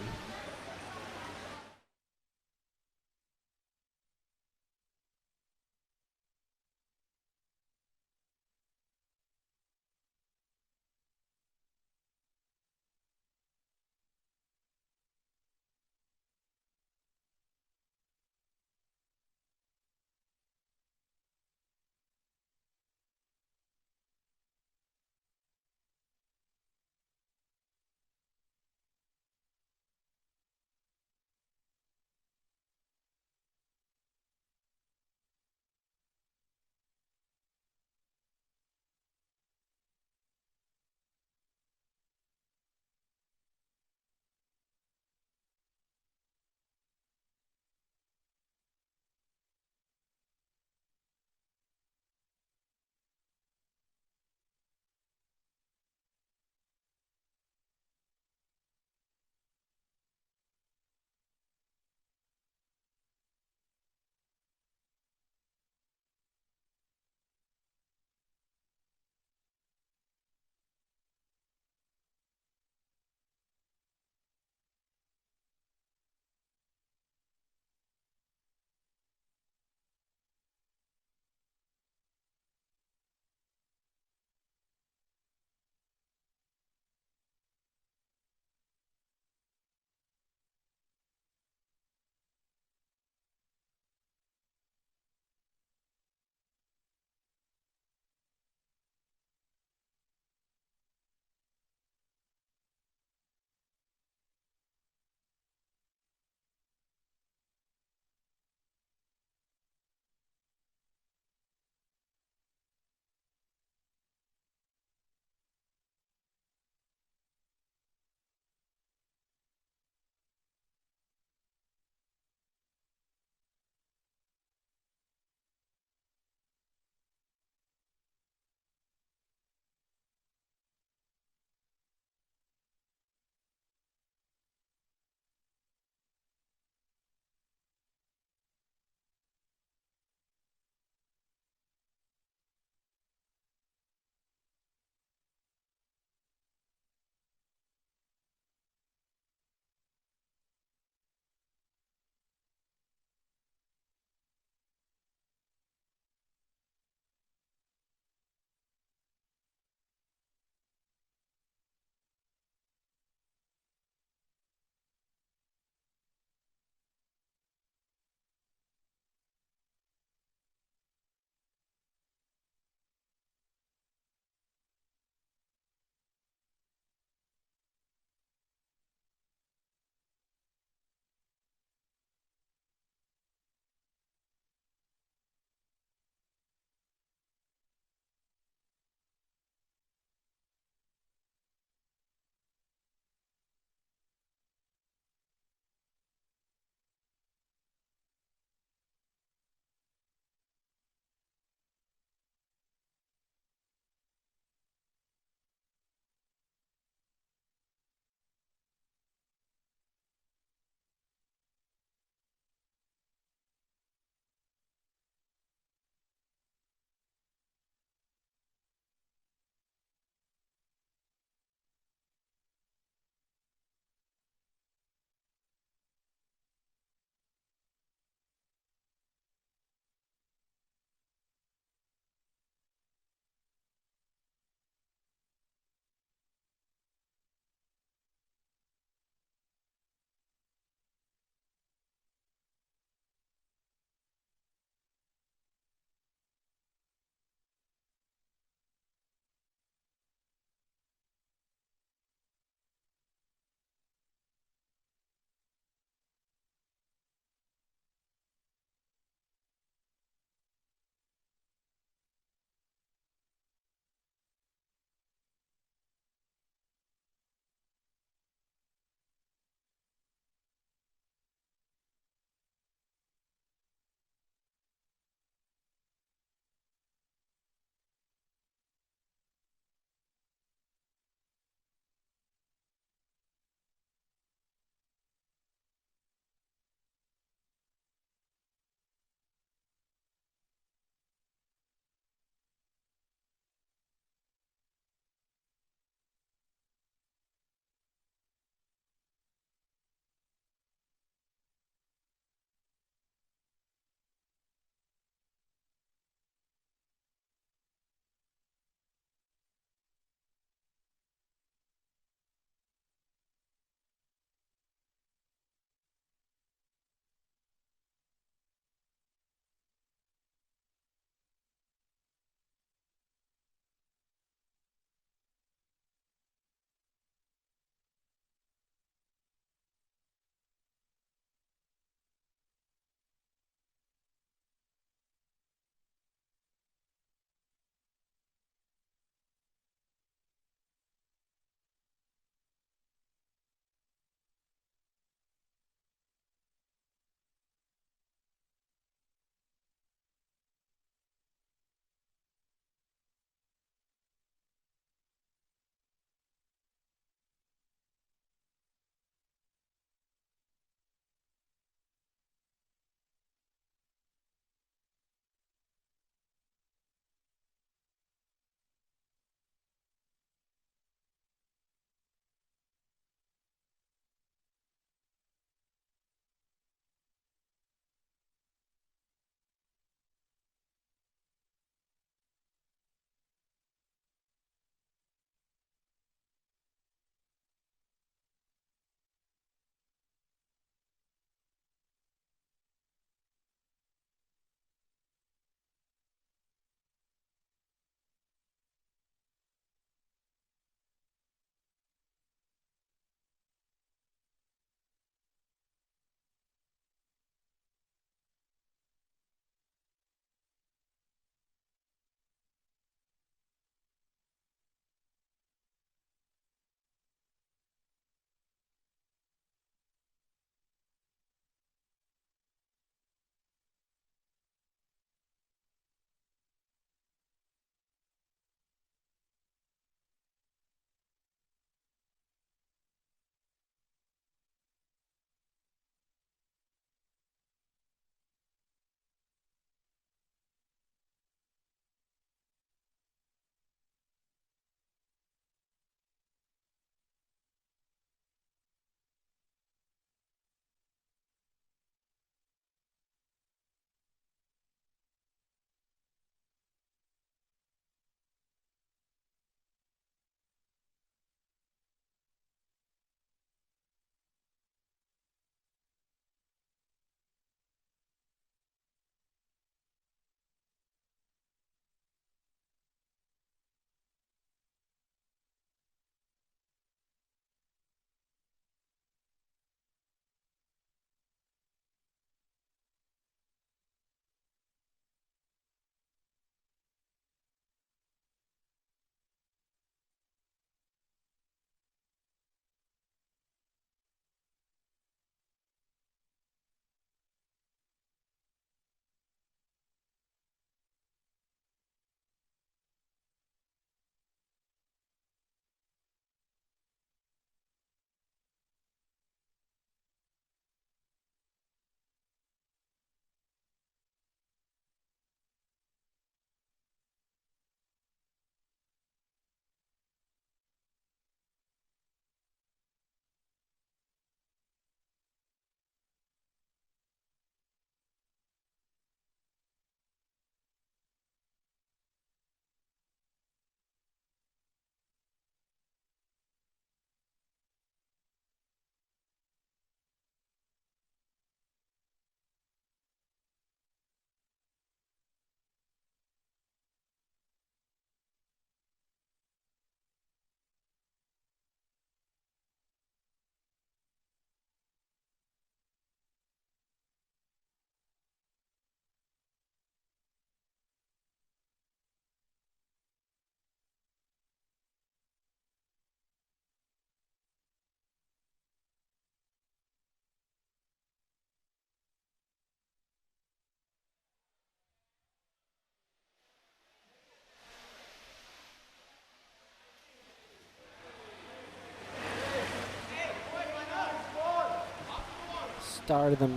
Start of the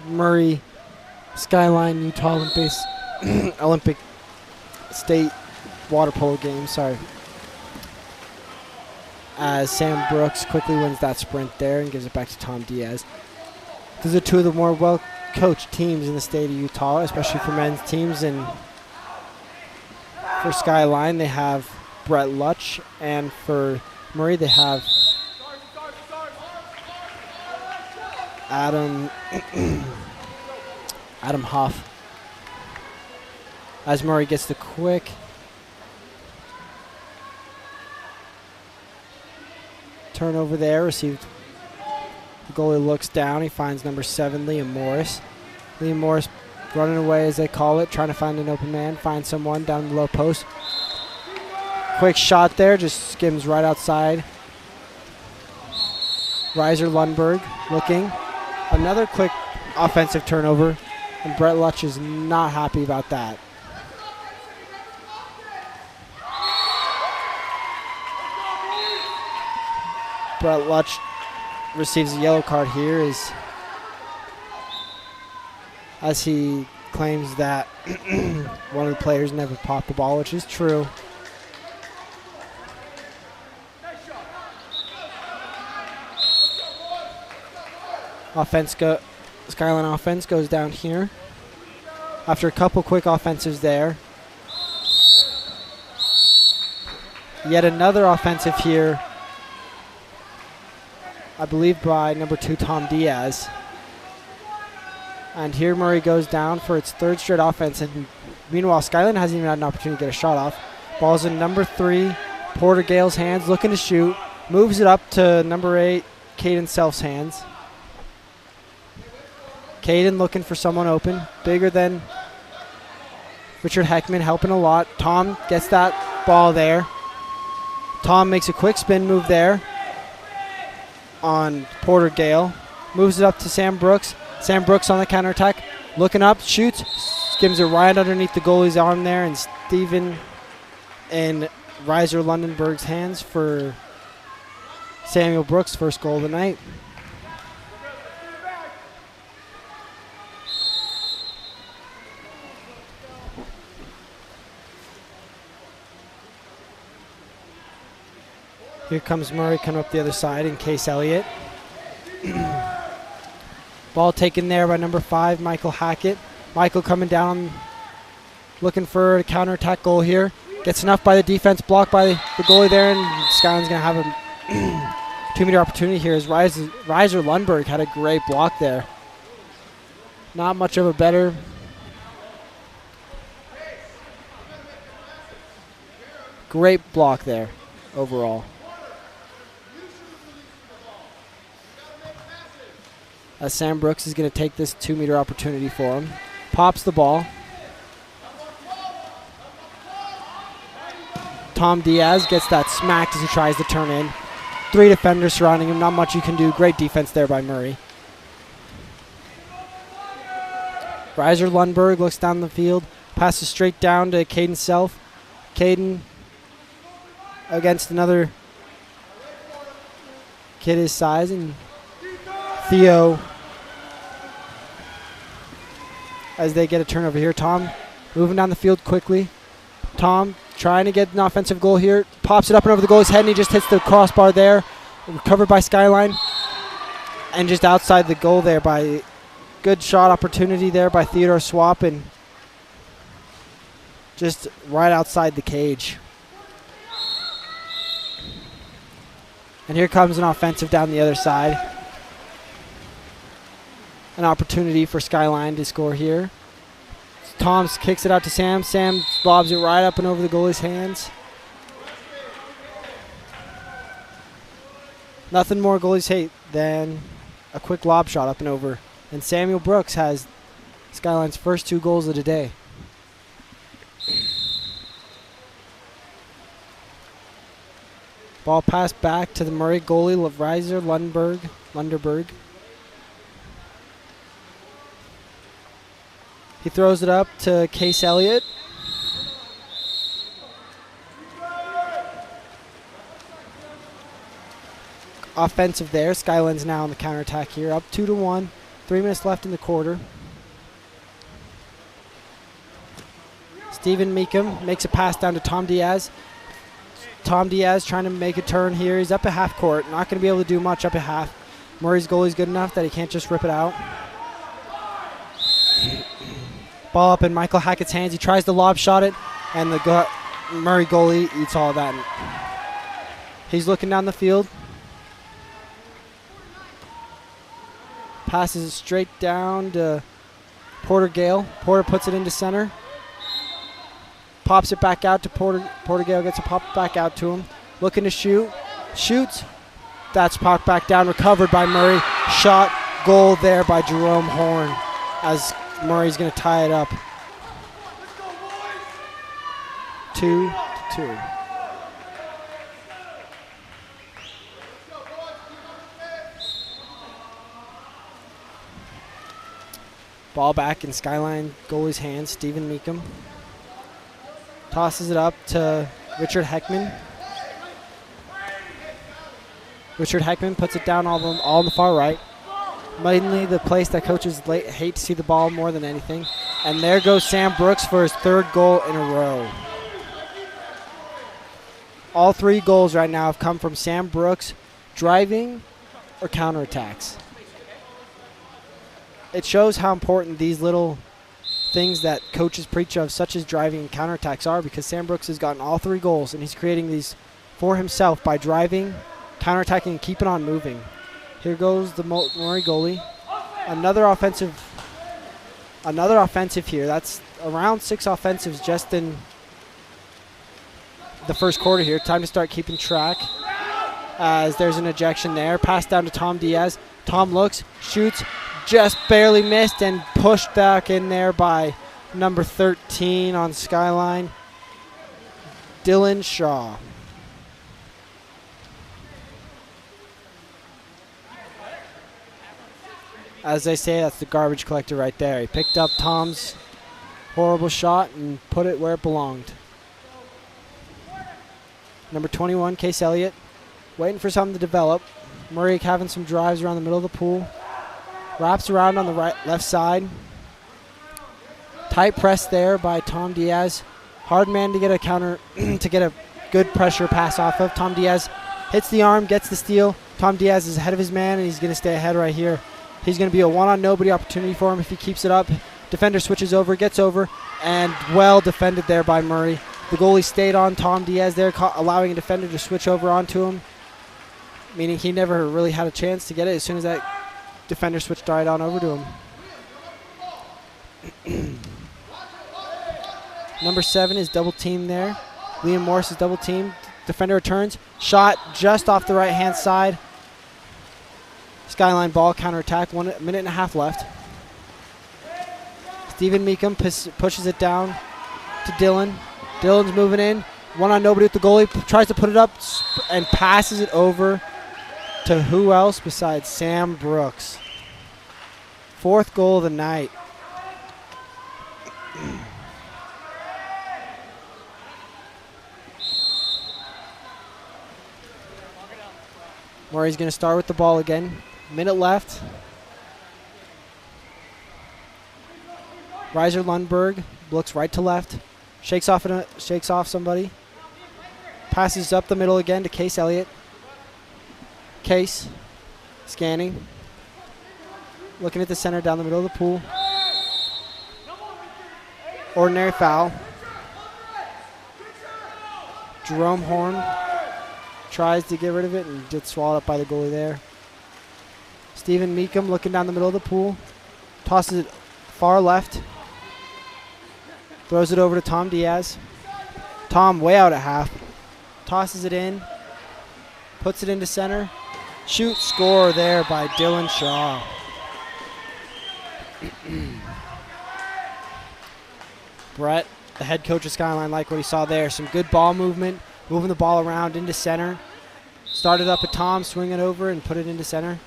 Murray Skyline Utah Olympic State water polo game. Sorry. As Sam Brooks quickly wins that sprint there and gives it back to Tom Diaz. These are two of the more well-coached teams in the state of Utah, especially for men's teams. And for Skyline, they have Brett Lutch, and for Murray, they have Adam Hoff. As Murray gets the quick turnover there, received. The goalie looks down. He finds number 7, Liam Morris. Liam Morris running away, as they call it, trying to find an open man, find someone down the low post. Quick shot there, just skims right outside. Reiser Lundberg looking. Another quick offensive turnover, and Brett Lutch is not happy about that. Brett Lutch receives a yellow card here as he claims that one of the players never popped the ball, which is true. Skyline offense goes down here. After a couple quick offensives there. Yet another offensive here, I believe by number 2, Tom Diaz. And here Murray goes down for its 3rd straight offense. And meanwhile, Skyline hasn't even had an opportunity to get a shot off. Ball's in number 3, Porter Gale's hands, looking to shoot. Moves it up to number 8, Caden Self's hands. Caden looking for someone open, bigger than Richard Heckman, helping a lot. Tom gets that ball there. Tom makes a quick spin move there on Porter Gale. Moves it up to Sam Brooks. Sam Brooks on the counterattack. Looking up, shoots, skims it right underneath the goalie's arm there, and Steven and Reiser Lundenberg's hands for Samuel Brooks' first goal of the night. Here comes Murray coming up the other side in Case Elliott. Ball taken there by number 5, Michael Hackett. Michael coming down, looking for a counterattack goal here. Gets enough by the defense, blocked by the goalie there, and Skyline's going to have a 2-meter opportunity here as Reiser Lundberg had a great block there. Not much of a better. Great block there overall. As Sam Brooks is going to take this 2-meter opportunity for him. Pops the ball. Tom Diaz gets that smacked as he tries to turn in. 3 defenders surrounding him. Not much you can do. Great defense there by Murray. Reiser Lundberg looks down the field. Passes straight down to Caden Self. Caden against another kid his size, and Theo, as they get a turnover here. Tom moving down the field quickly. Tom trying to get an offensive goal here. Pops it up and over the goalie's head, and he just hits the crossbar there. Recovered by Skyline. And just outside the goal there by good shot opportunity there by Theodore Swap, and just right outside the cage. And here comes an offensive down the other side. An opportunity for Skyline to score here. Tom kicks it out to Sam. Sam lobs it right up and over the goalie's hands. Nothing more goalies hate than a quick lob shot up and over. And Samuel Brooks has Skyline's first 2 goals of the day. Ball passed back to the Murray goalie, Reiser Lunderberg. He throws it up to Case Elliott. offensive there. Skyline's now on the counterattack here. Up 2-1. 3 minutes left in the quarter. Steven Meekum makes a pass down to Tom Diaz. Tom Diaz trying to make a turn here. He's up at half court. Not going to be able to do much up at half. Murray's goalie's good enough that he can't just rip it out. Ball up in Michael Hackett's hands. He tries to lob shot it, and the Murray goalie eats all of that. He's looking down the field. Passes it straight down to Porter Gale. Porter puts it into center. Pops it back out to Porter. Porter Gale gets a pop back out to him. Looking to shoot. Shoots. That's popped back down. Recovered by Murray. Shot. Goal there by Jerome Horn as Murray's going to tie it up. 2-2. Ball back in Skyline goalie's hands. Steven Meekum tosses it up to Richard Heckman. Richard Heckman puts it down all on the far right. Mainly the place that coaches hate to see the ball more than anything. And there goes Sam Brooks for his 3rd goal in a row. All 3 goals right now have come from Sam Brooks driving or counterattacks. It shows how important these little things that coaches preach of, such as driving and counterattacks, are, because Sam Brooks has gotten all 3 goals, and he's creating these for himself by driving, counterattacking, and keeping on moving. Here goes the Murray goalie. Another offensive here. That's around 6 offensives just in the first quarter here. Time to start keeping track as there's an ejection there. Pass down to Tom Diaz. Tom looks, shoots, just barely missed and pushed back in there by number 13 on Skyline, Dylan Shaw. As they say, that's the garbage collector right there. He picked up Tom's horrible shot and put it where it belonged. Number 21, Case Elliott, waiting for something to develop. Murray having some drives around the middle of the pool. Wraps around on the left side. Tight press there by Tom Diaz. Hard man to get a counter, to get a good pressure pass off of. Tom Diaz hits the arm, gets the steal. Tom Diaz is ahead of his man, and he's going to stay ahead right here. He's going to be a one-on-nobody opportunity for him if he keeps it up. Defender switches over, gets over, and well defended there by Murray. The goalie stayed on Tom Diaz there, allowing a defender to switch over onto him, meaning he never really had a chance to get it as soon as that defender switched right on over to him. Number 7 is double teamed there. Liam Morris is double teamed. Defender returns. Shot just off the right-hand side. Skyline ball, counterattack. 1 minute and a half left. Steven Meekum pushes it down to Dylan. Dylan's moving in. One on nobody with the goalie. Tries to put it up and passes it over to who else besides Sam Brooks. 4th goal of the night. Murray's going to start with the ball again. Minute left. Reiser Lundberg looks right to left. Shakes off somebody. Passes up the middle again to Case Elliott. Case scanning. Looking at the center down the middle of the pool. Ordinary foul. Jerome Horn tries to get rid of it and gets swallowed up by the goalie there. Steven Meekum looking down the middle of the pool. Tosses it far left. Throws it over to Tom Diaz. Tom way out at half. Tosses it in. Puts it into center. Shoot, score there by Dylan Shaw. Brett, the head coach of Skyline, liked what he saw there. Some good ball movement. Moving the ball around into center. Started up at Tom, swing it over, and put it into center.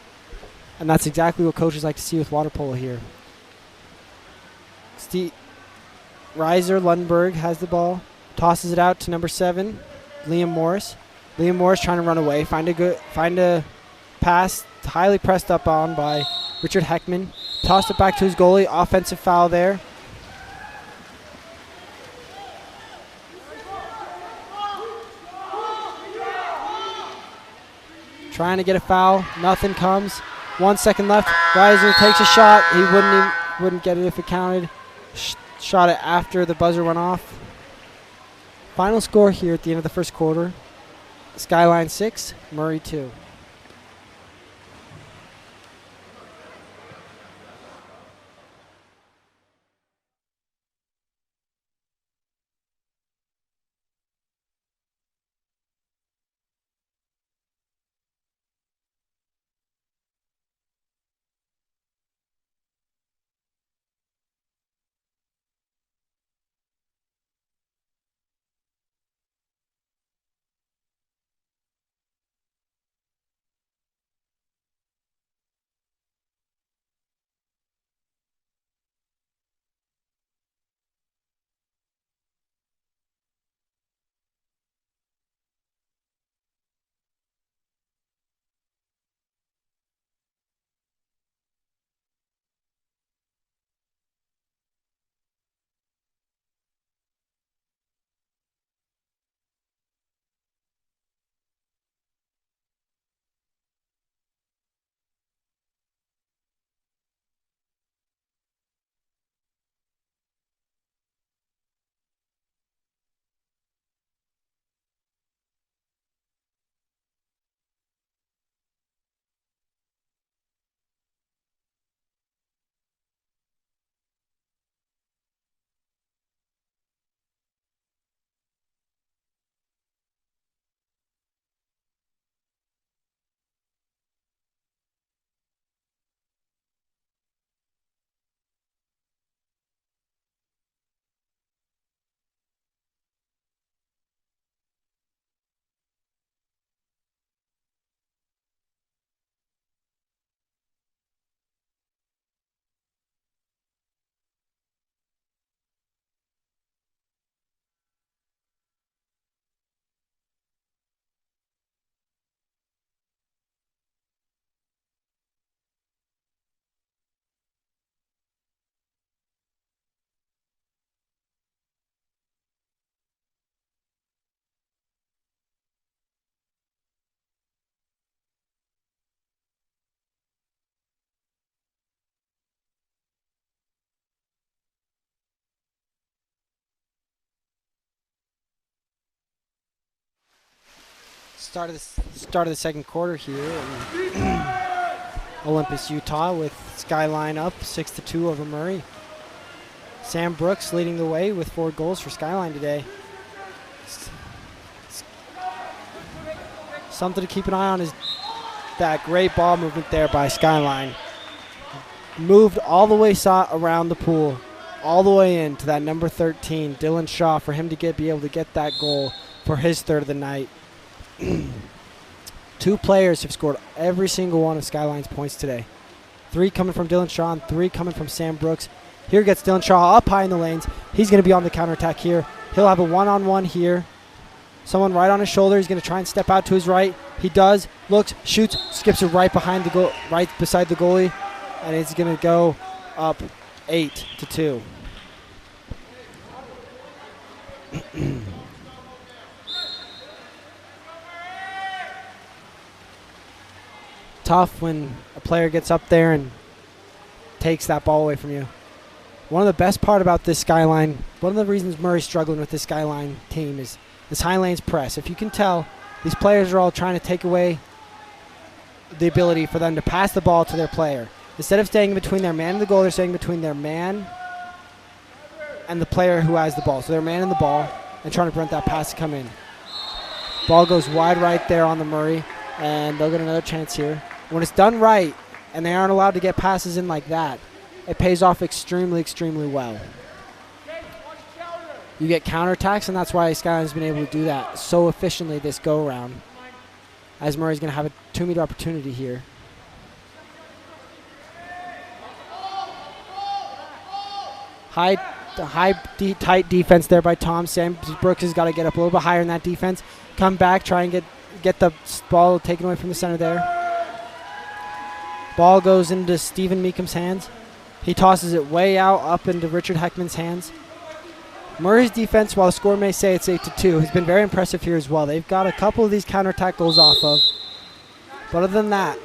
And that's exactly what coaches like to see with water polo here. Reiser Lundberg has the ball. Tosses it out to number 7, Liam Morris. Liam Morris trying to run away. Find a pass, highly pressed up on by Richard Heckman. Tossed it back to his goalie. Offensive foul there. Trying to get a foul. Nothing comes. 1 second left. Reiser takes a shot. He wouldn't get it if it counted. Shot it after the buzzer went off. Final score here at the end of the first quarter. Skyline 6, Murray 2. Start of the second quarter here in Olympus, Utah, with Skyline up 6-2 over Murray. Sam Brooks leading the way with 4 goals for Skyline today. Something to keep an eye on is that great ball movement there by Skyline. Moved all the way around the pool, all the way into that number 13, Dylan Shaw, for him to be able to get that goal for his third of the night. 2 players have scored every single one of Skyline's points today. 3 coming from Dylan Shaw and 3 coming from Sam Brooks. Here gets Dylan Shaw up high in the lanes. He's going to be on the counterattack here. He'll have a one-on-one here. Someone right on his shoulder. He's going to try and step out to his right. He does. Looks, shoots, skips it right behind the goal, right beside the goalie, and it's going to go up 8-2. Tough when a player gets up there and takes that ball away from you. One of the best part about this Skyline, one of the reasons Murray's struggling with this Skyline team is this high lanes press. If you can tell, these players are all trying to take away the ability for them to pass the ball to their player. Instead of staying between their man and the goal, they're staying between their man and the player who has the ball. So they're man and the ball and trying to prevent that pass to come in. Ball goes wide right there on the Murray, and they'll get another chance here. When it's done right and they aren't allowed to get passes in like that, it pays off extremely, extremely well. You get counterattacks, and that's why Skyline's been able to do that so efficiently this go-around, as Murray's going to have a 2-meter opportunity here. Tight defense there by Tom. Sam Brooks has got to get up a little bit higher in that defense. Come back, try and get the ball taken away from the center there. Ball goes into Stephen Meekum's hands. He tosses it way out up into Richard Heckman's hands. Murray's defense, while the score may say it's 8-2, has been very impressive here as well. They've got a couple of these counterattack goals off of. But other than that,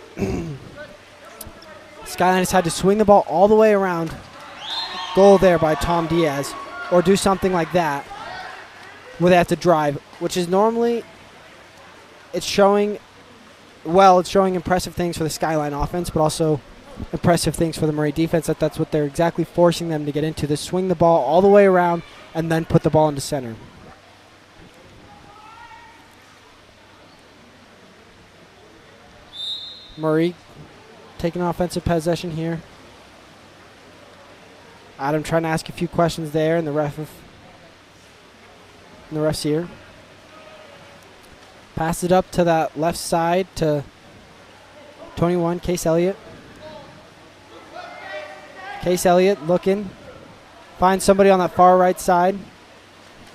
Skyline has had to swing the ball all the way around. Goal there by Tom Diaz. Or do something like that where they have to drive, which is normally, it's showing impressive things for the Skyline offense, but also impressive things for the Murray defense. That's what they're exactly forcing them to get into. They swing the ball all the way around and then put the ball into center. Murray taking offensive possession here. Adam trying to ask a few questions there, and the ref's here. Pass it up to that left side to 21, Case Elliott. Case Elliott looking. Finds somebody on that far right side.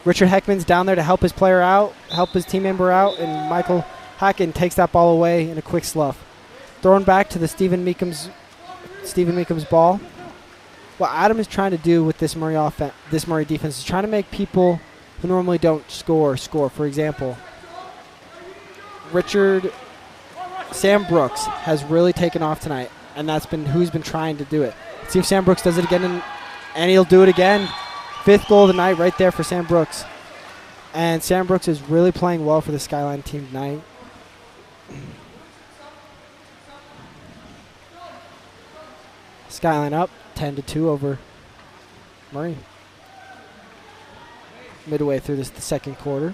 Richard Heckman's down there to help his player out, help his team member out, and Michael Hacken takes that ball away in a quick slough. Thrown back to the Stephen Meekum's ball. What Adam is trying to do with this Murray defense is trying to make people who normally don't score. For example, Sam Brooks has really taken off tonight, and that's been who's been trying to do it. Let's see if Sam Brooks does it again, and he'll do it again. 5th goal of the night right there for Sam Brooks. And Sam Brooks is really playing well for the Skyline team tonight. Skyline up 10-2 over Murray. Midway through the second quarter.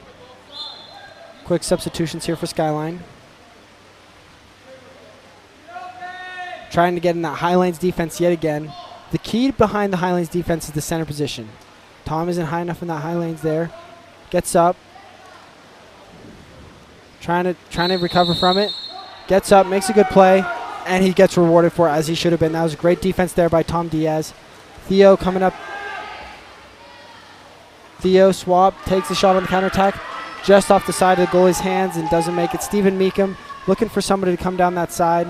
Quick substitutions here for Skyline. Trying to get in that Highlands defense yet again. The key behind the Highlands defense is the center position. Tom isn't high enough in that Highlands there. Gets up. Trying to recover from it. Gets up, makes a good play, and he gets rewarded for it as he should have been. That was a great defense there by Tom Diaz. Theo coming up. Theo swap, takes the shot on the counterattack. Just off the side of the goalie's hands and doesn't make it. Stephen Meekum looking for somebody to come down that side.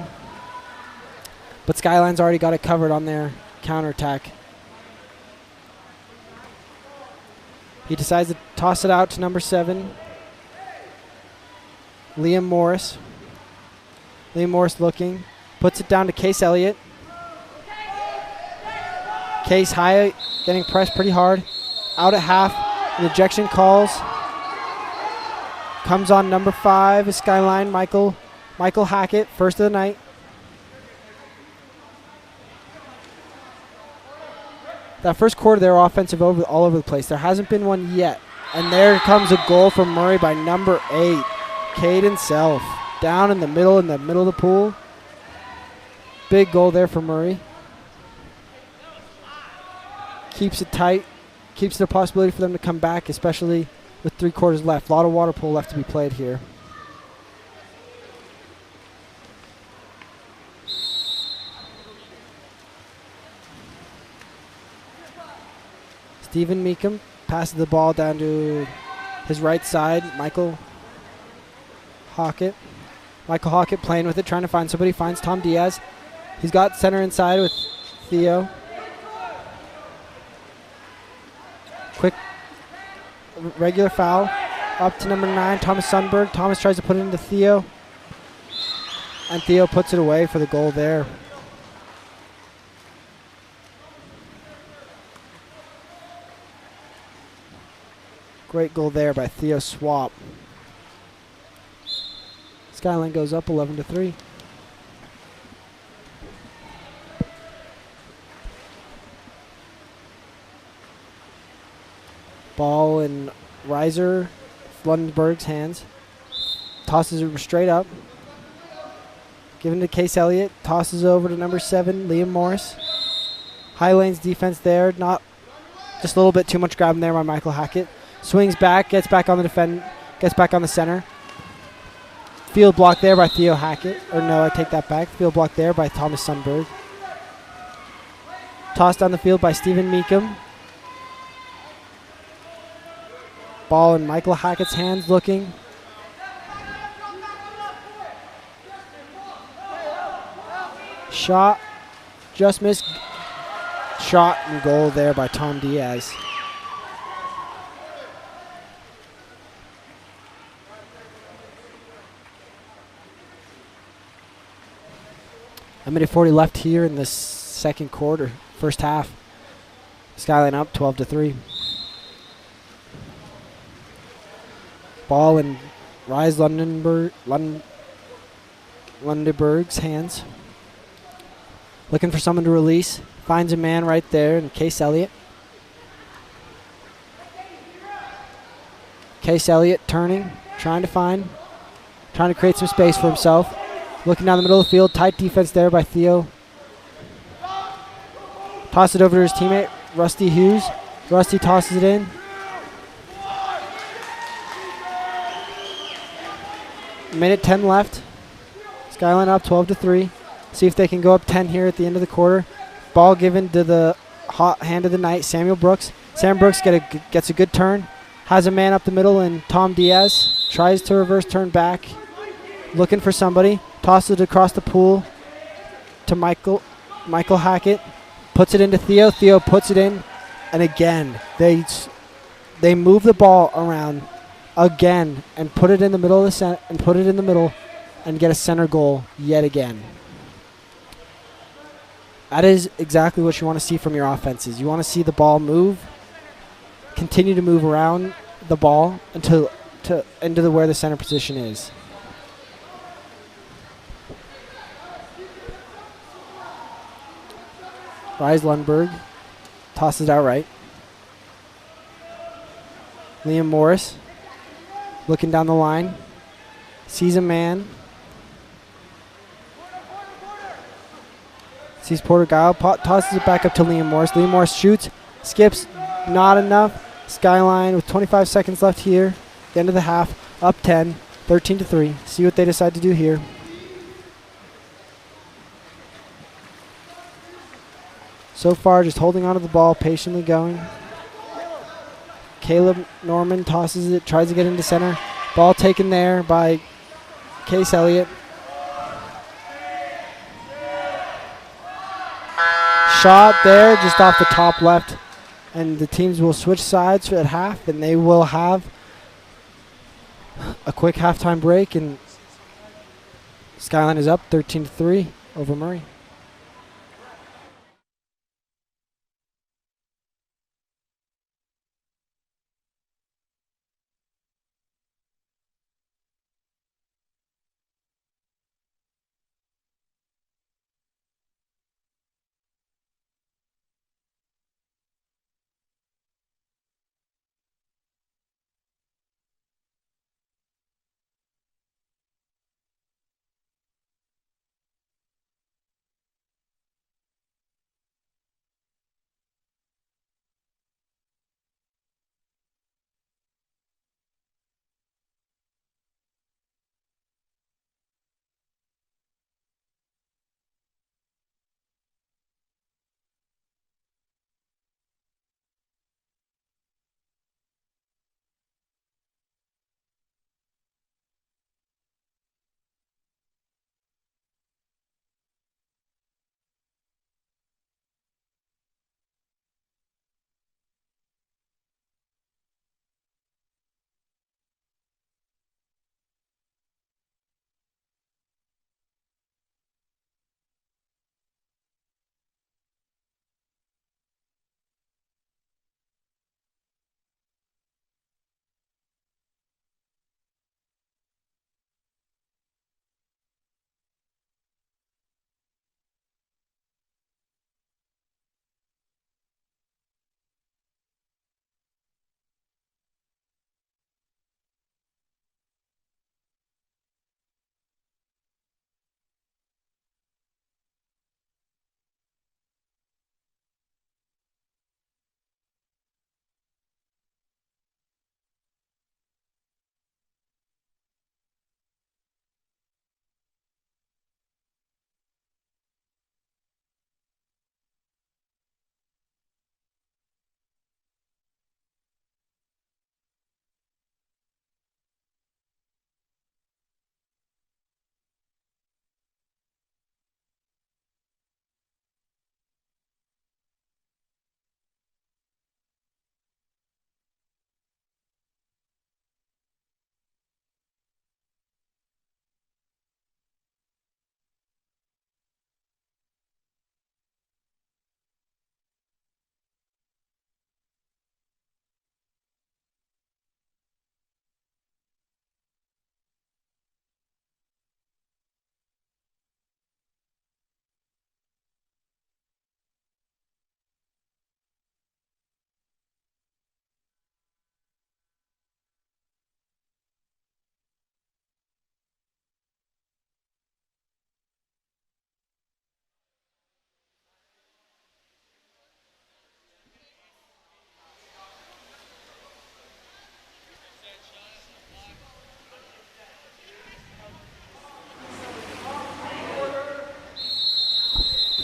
But Skyline's already got it covered on their counterattack. He decides to toss it out to number 7, Liam Morris. Liam Morris looking. Puts it down to Case Elliott. Case high, getting pressed pretty hard. Out at half. An ejection calls. Comes on number 5 is Skyline, Michael Hackett, first of the night. That first quarter, they were offensive all over the place. There hasn't been one yet. And there comes a goal from Murray by number 8, Caden Self. Down in the middle of the pool. Big goal there for Murray. Keeps it tight. Keeps the possibility for them to come back, especially with 3 quarters left. A lot of water polo left to be played here. Stephen Meekum passes the ball down to his right side, Michael Hockett. Michael Hockett playing with it, trying to find somebody. Finds Tom Diaz. He's got center inside with Theo. Quick regular foul. Up to number 9, Thomas Sundberg. Thomas tries to put it into Theo. And Theo puts it away for the goal there. Great goal there by Theo Swap. Skyline goes up 11-3. Ball in Reiser Lundberg's hands. Tosses it straight up. Given to Case Elliott. Tosses over to number 7, Liam Morris. High lanes defense there. Not just a little bit too much grabbing there by Michael Hackett. Swings back, gets back on the center. Field block there by Theo Hackett. Or no, I take that back. Field block there by Thomas Sundberg. Tossed down the field by Stephen Meekum. Ball in Michael Hackett's hands looking. Shot. Just missed. Shot and goal there by Tom Diaz. A minute 40 left here in the second quarter, first half. Skyline up 12-3. Ball in Rise Lundeberg's hands. Looking for someone to release. Finds a man right there in Case Elliott. Case Elliott turning, trying to create some space for himself. Looking down the middle of the field. Tight defense there by Theo. Toss it over to his teammate, Rusty Hughes. Rusty tosses it in. Minute 10 left. Skyline up 12-3. See if they can go up 10 here at the end of the quarter. Ball given to the hot hand of the night, Samuel Brooks. Sam Brooks gets a good turn. Has a man up the middle, and Tom Diaz tries to reverse turn back. Looking for somebody. Tosses it across the pool to Michael Hackett. Puts it into Theo. Theo puts it in. And again, they move the ball around again and put it in the middle of the center and get a center goal yet again. That is exactly what you want to see from your offenses. You want to see the ball move, continue to move around the ball until into where the center position is. Rise Lundberg tosses it out right. Liam Morris looking down the line. Sees a man. Sees Porter Guile. Tosses it back up to Liam Morris. Liam Morris shoots. Skips. Not enough. Skyline with 25 seconds left here. The end of the half. Up 10. 13-3. See what they decide to do here. So far, just holding onto the ball, patiently going. Caleb Norman tosses it, tries to get into center. Ball taken there by Case Elliott. Shot there, just off the top left. And the teams will switch sides at half, and they will have a quick halftime break. And Skyline is up 13-3 over Murray.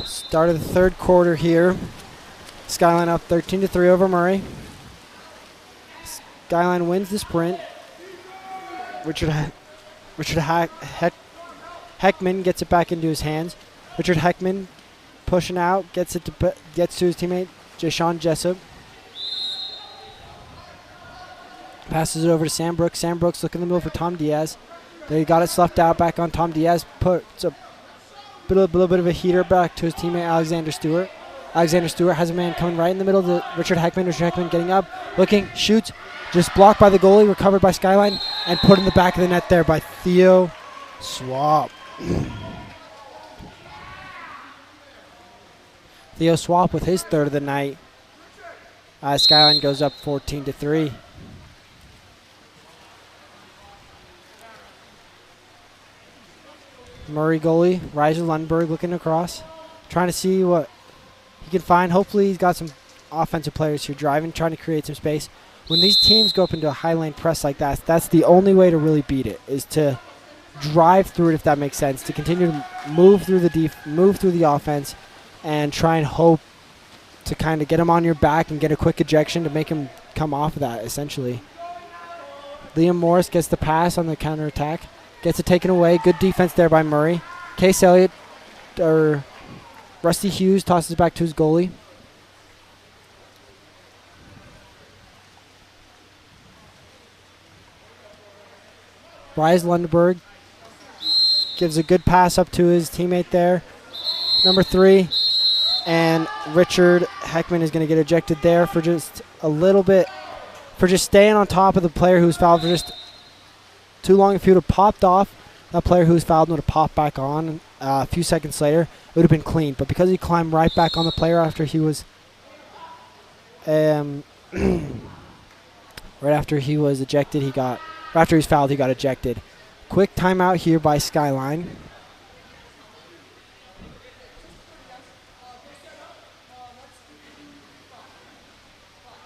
Start of the third quarter here. Skyline up 13-3 over Murray. Skyline wins the sprint. Heckman gets it back into his hands. Richard Heckman pushing out, gets to his teammate Jashawn Jessup. Passes it over to Sam Brooks. Sam Brooks looking in the middle for Tom Diaz. There he got it sloughed out back on Tom Diaz. Puts a little bit of a heater back to his teammate Alexander Stewart. Alexander Stewart has a man coming right in the middle to Richard Heckman. Richard Heckman getting up, looking, shoots, just blocked by the goalie, recovered by Skyline, and put in the back of the net there by Theo Swap. Theo Swap with his third of the night. Skyline goes up 14-3. Murray goalie, Reiser Lundberg looking across, trying to see what he can find. Hopefully he's got some offensive players here driving, trying to create some space. When these teams go up into a high lane press like that, that's the only way to really beat it, is to drive through it, if that makes sense, to continue to move through the offense and try and hope to kind of get him on your back and get a quick ejection to make him come off of that, essentially. Liam Morris gets the pass on the counterattack. Gets it taken away. Good defense there by Murray. Case Elliott, or Rusty Hughes, tosses it back to his goalie. Bryce Lundberg gives a good pass up to his teammate there, number 3. And Richard Heckman is going to get ejected there for just a little bit, for just staying on top of the player who's fouled for just too long. If he would have popped off, that player who was fouled would have popped back on a few seconds later. It would have been clean. But because he climbed right back on the player after he was right after he was ejected, after he was fouled, he got ejected. Quick timeout here by Skyline.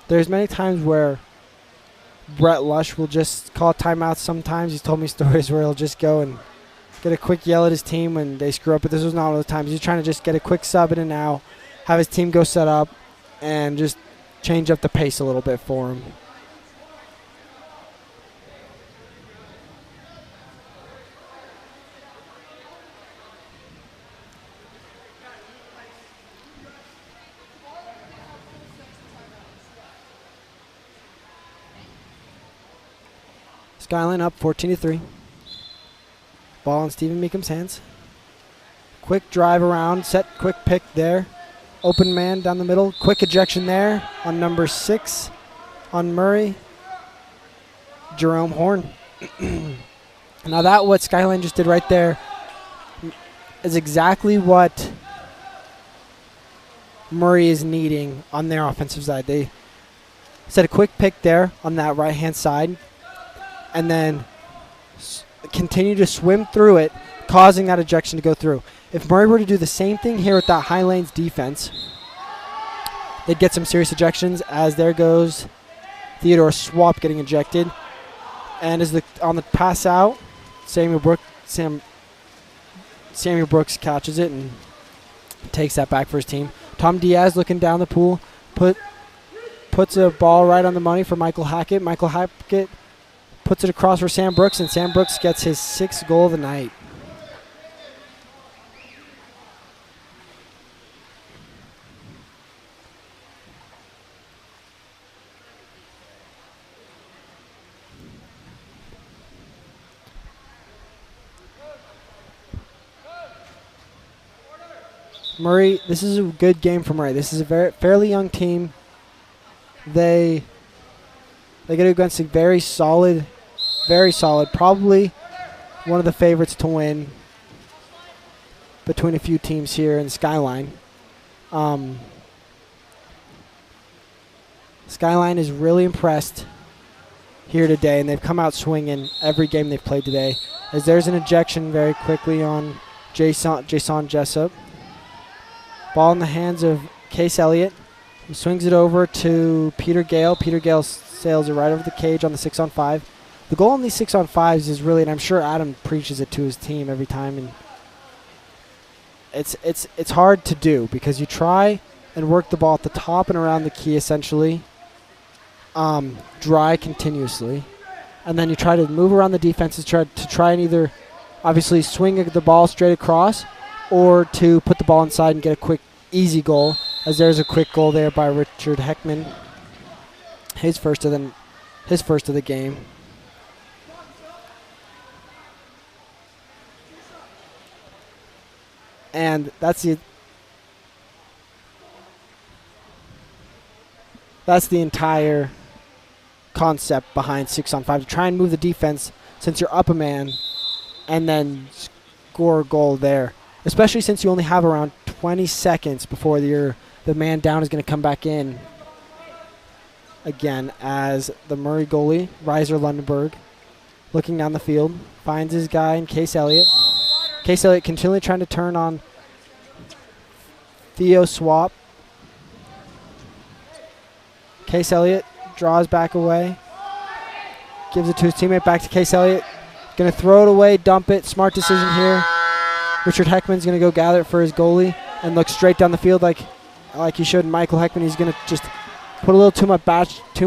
There's many times where Brett Lush will just call timeouts sometimes. He's told me stories where he'll just go and get a quick yell at his team when they screw up, but this was not one of those times. He's trying to just get a quick sub in and out, have his team go set up, and just change up the pace a little bit for him. Skyline up 14-3. Ball in Stephen Meekum's hands. Quick drive around, set, quick pick there. Open man down the middle. Quick ejection there on number 6 on Murray. Jerome Horn. Now that what Skyline just did right there is exactly what Murray is needing on their offensive side. They set a quick pick there on that right-hand side, and then continue to swim through it, causing that ejection to go through. If Murray were to do the same thing here with that high lanes defense, they'd get some serious ejections, as there goes Theodore Swap getting ejected. And as on the pass out, Samuel Brooks catches it and takes that back for his team. Tom Diaz looking down the pool, puts a ball right on the money for Michael Hackett. Michael Hackett puts it across for Sam Brooks, and Sam Brooks gets his 6th goal of the night. Murray, this is a good game for Murray. This is a fairly young team. They get against a very solid, probably one of the favorites to win between a few teams here in Skyline. Skyline is really impressed here today, and they've come out swinging every game they've played today. As there's an ejection very quickly on Jason Jessup. Ball in the hands of Case Elliott. He swings it over to Peter Gale. Peter Gale sails it right over the cage on the 6-on-5. The goal on these 6-on-5s is really, and I'm sure Adam preaches it to his team every time, and it's hard to do because you try and work the ball at the top and around the key essentially, dry continuously, and then you try to move around the defenses to try and either obviously swing the ball straight across or to put the ball inside and get a quick easy goal, as there's a quick goal there by Richard Heckman, his first of the game. And that's the entire concept behind 6-on-5, to try and move the defense since you're up a man and then score a goal there, especially since you only have around 20 seconds before the man down is going to come back in again, as the Murray goalie, Reiser Lundenberg, looking down the field, finds his guy in Case Elliott. Case Elliott continually trying to turn on Theo Swap. Case Elliott draws back away, gives it to his teammate, back to Case Elliott. Going to throw it away, dump it. Smart decision here. Richard Heckman's going to go gather it for his goalie and look straight down the field like he should. Michael Heckman, he's going to just put a little too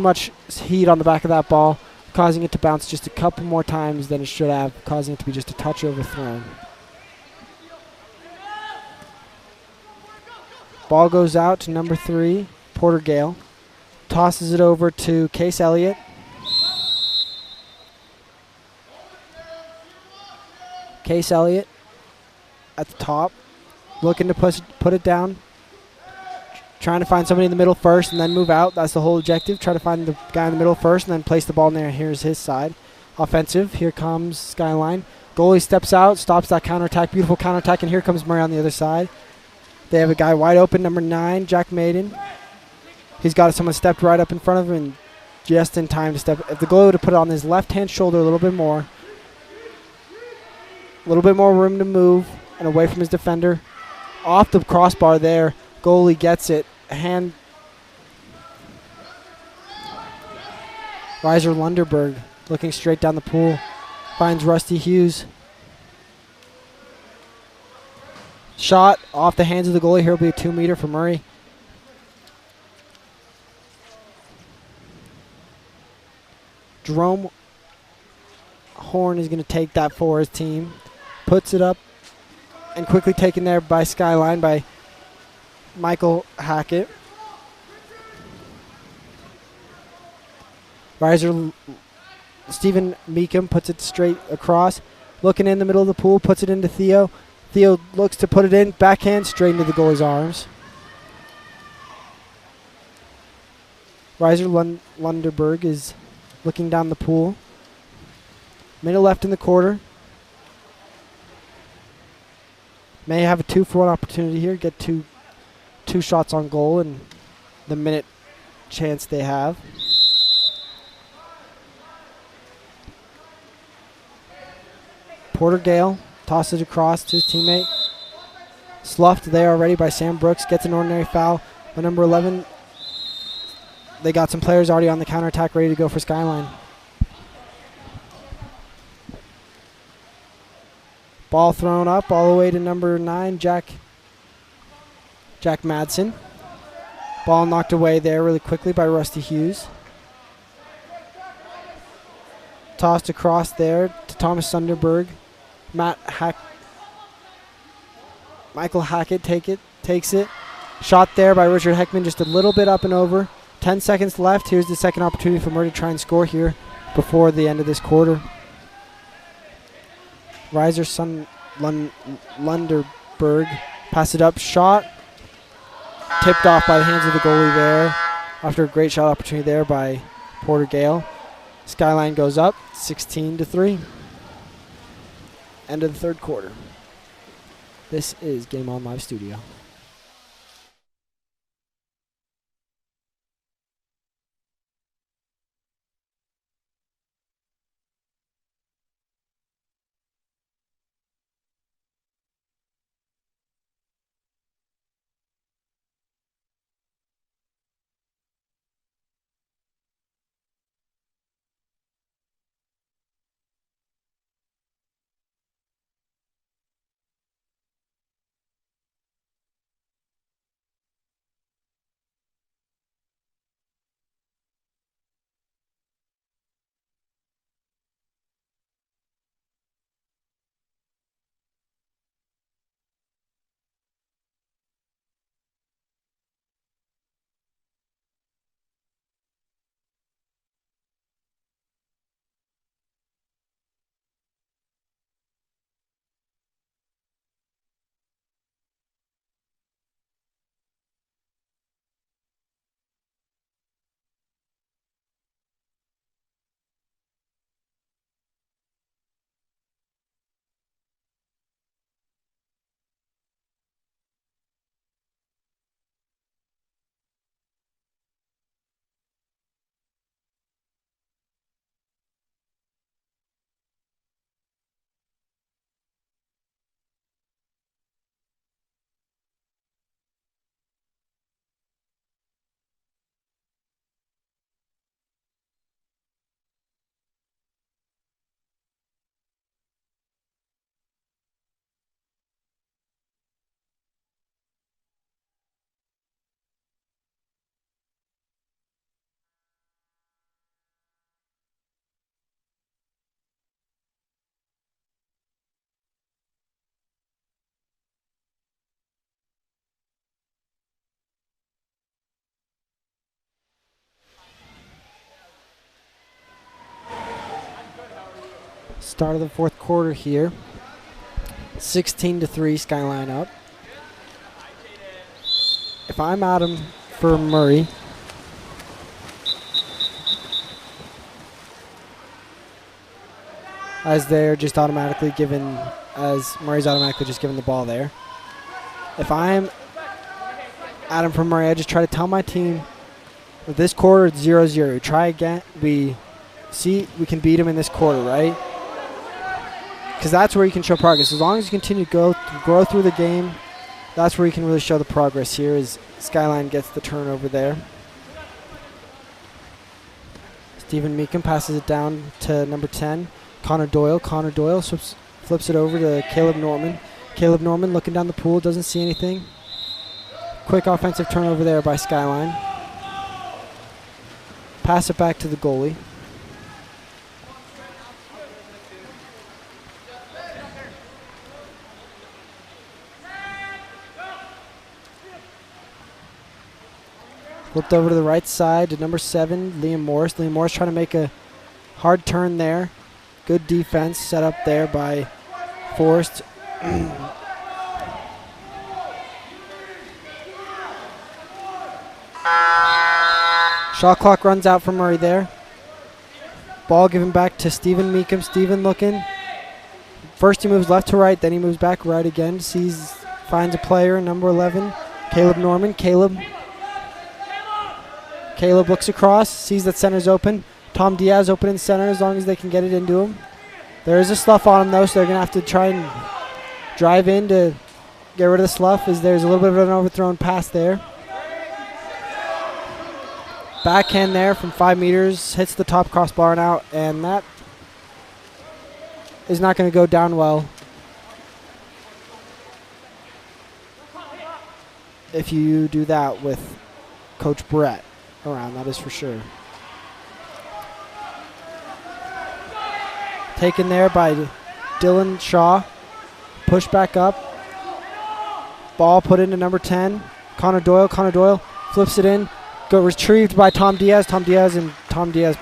much heat on the back of that ball, causing it to bounce just a couple more times than it should have, causing it to be just a touch overthrown. Ball goes out to number 3, Porter Gale. Tosses it over to Case Elliott. Case Elliott at the top, looking to put it down. Trying to find somebody in the middle first and then move out. That's the whole objective. Try to find the guy in the middle first and then place the ball in there. Here's his side. Offensive. Here comes Skyline. Goalie steps out, stops that counterattack. Beautiful counterattack, and here comes Murray on the other side. They have a guy wide open, number 9, Jack Maiden. He's got someone stepped right up in front of him and just in time to step. If the goalie would have put it on his left-hand shoulder a little bit more room to move and away from his defender. Off the crossbar there. Goalie gets it. Riser Lunderberg looking straight down the pool. Finds Rusty Hughes. Shot off the hands of the goalie. Here will be a 2-meter for Murray. Jerome Horn is going to take that for his team. Puts it up and quickly taken there by Skyline by Michael Hackett. Riser Stephen Meekum puts it straight across. Looking in the middle of the pool, puts it into Theo. Theo looks to put it in, backhand straight into the goalie's arms. Riser Lunderberg is looking down the pool. Minute left in the quarter. May have a 2-for-1 opportunity here. Get two shots on goal in the minute chance they have. Porter Gale tosses it across to his teammate. Sloughed there already by Sam Brooks. Gets an ordinary foul by number 11. They got some players already on the counterattack ready to go for Skyline. Ball thrown up all the way to number 9, Jack Madsen. Ball knocked away there really quickly by Rusty Hughes. Tossed across there to Thomas Sunderberg. Michael Hackett takes it. Shot there by Richard Heckman, just a little bit up and over. 10 seconds left. Here's the second opportunity for Murray to try and score here before the end of this quarter. Riser Lunderberg pass it up, shot, tipped off by the hands of the goalie there after a great shot opportunity there by Porter Gale. Skyline goes up 16-3. End of the third quarter. This is Game On Live Studio. Start of the fourth quarter here. 16-3, Skyline up. If I'm Adam for Murray, as they're just automatically given, as Murray's automatically just given the ball there. If I'm Adam from Murray, I just try to tell my team that this quarter it's 0-0. Try again. We see we can beat them in this quarter, right? Because that's where you can show progress. As long as you continue to grow through the game, that's where you can really show the progress here as Skyline gets the turnover there. Stephen Meekum passes it down to number 10, Connor Doyle. Connor Doyle flips it over to Caleb Norman. Caleb Norman looking down the pool, doesn't see anything. Quick offensive turnover there by Skyline. Pass it back to the goalie. Flipped over to the right side to number 7, Liam Morris. Liam Morris trying to make a hard turn there. Good defense set up there by Forrest. Shot clock runs out for Murray there. Ball given back to Stephen Meekum. Stephen looking. First he moves left to right, then he moves back right again. Finds a player, number 11, Caleb Norman. Caleb looks across, sees that center's open. Tom Diaz open in center as long as they can get it into him. There is a slough on him though, so they're going to have to try and drive in to get rid of the slough as there's a little bit of an overthrown pass there. Backhand there from 5 meters, hits the top crossbar and out, and that is not going to go down well if you do that with Coach Brett around, that is for sure. Taken there by Dylan Shaw. Push back up. Ball put into number 10, Connor Doyle. Connor Doyle flips it in. Retrieved by Tom Diaz. Tom Diaz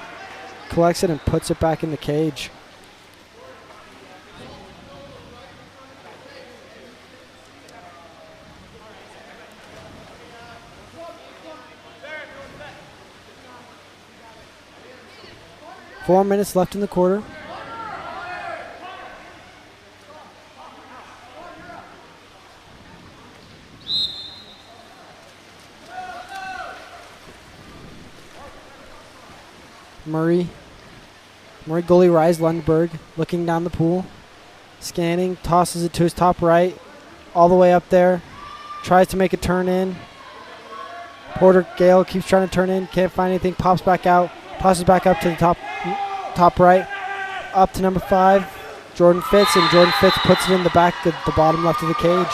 collects it and puts it back in the cage. Four minutes left in the quarter. Murray goalie Rise Lundberg looking down the pool, scanning, tosses it to his top right, all the way up there, tries to make a turn in. Porter Gale keeps trying to turn in, can't find anything, pops back out, tosses back up to the top right, up to number 5, Jordan Fitz, and Jordan Fitz puts it in the back at the bottom left of the cage.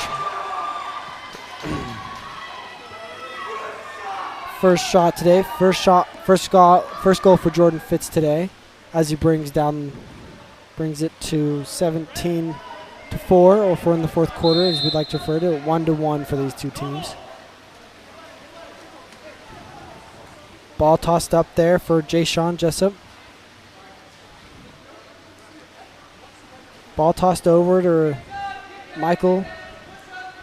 First shot today, first goal for Jordan Fitz today, as he brings it to 17-4, or if we're in the fourth quarter, as we'd like to refer to it, 1-1 for these two teams. Ball tossed up there for Jay-Sean Jessup. Ball tossed over to Michael.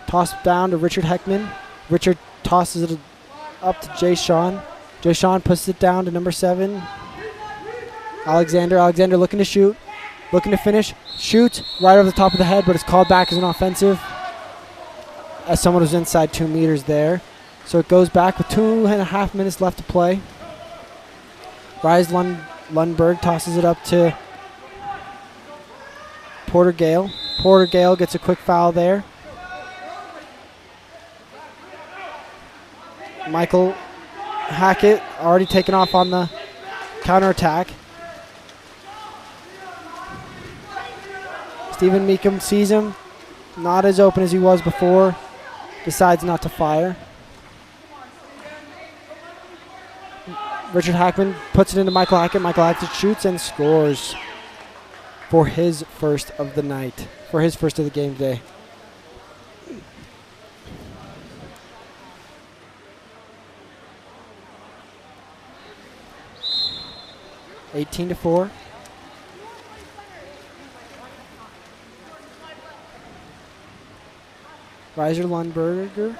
Tossed down to Richard Heckman. Richard tosses it up to Jay-Sean. Jay-Sean puts it down to number 7, Alexander. Alexander looking to shoot, looking to finish. Shoots right over the top of the head, but it's called back as an offensive as someone was inside 2 meters there. So it goes back with 2.5 minutes left to play. Rise Lundberg tosses it up to Porter Gale. Porter Gale gets a quick foul there. Michael Hackett already taken off on the counterattack. Stephen Meekum sees him, not as open as he was before, decides not to fire. Richard Hackman puts it into Michael Hackett. Michael Hackett shoots and scores for his first of the night, for his first of the game today. (18-4). Reiser Lundberger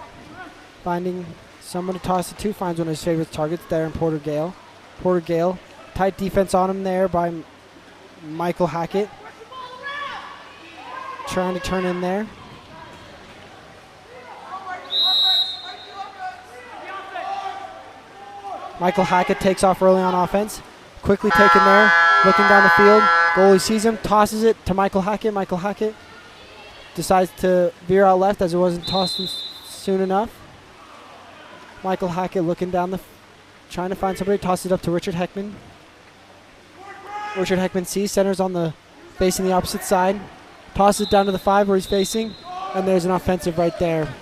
finding someone to toss it to. Finds one of his favorite targets there in Porter Gale. Porter Gale, tight defense on him there by Michael Hackett. Trying to turn in there. Michael Hackett takes off early on offense. Quickly taken there, looking down the field. Goalie sees him, tosses it to Michael Hackett. Michael Hackett decides to veer out left as it wasn't tossed soon enough. Michael Hackett looking down trying to find somebody, tosses it up to Richard Heckman. Richard Heckman sees, centers on the facing the opposite side. Tosses it down to the 5 where he's facing, and there's an offensive right there.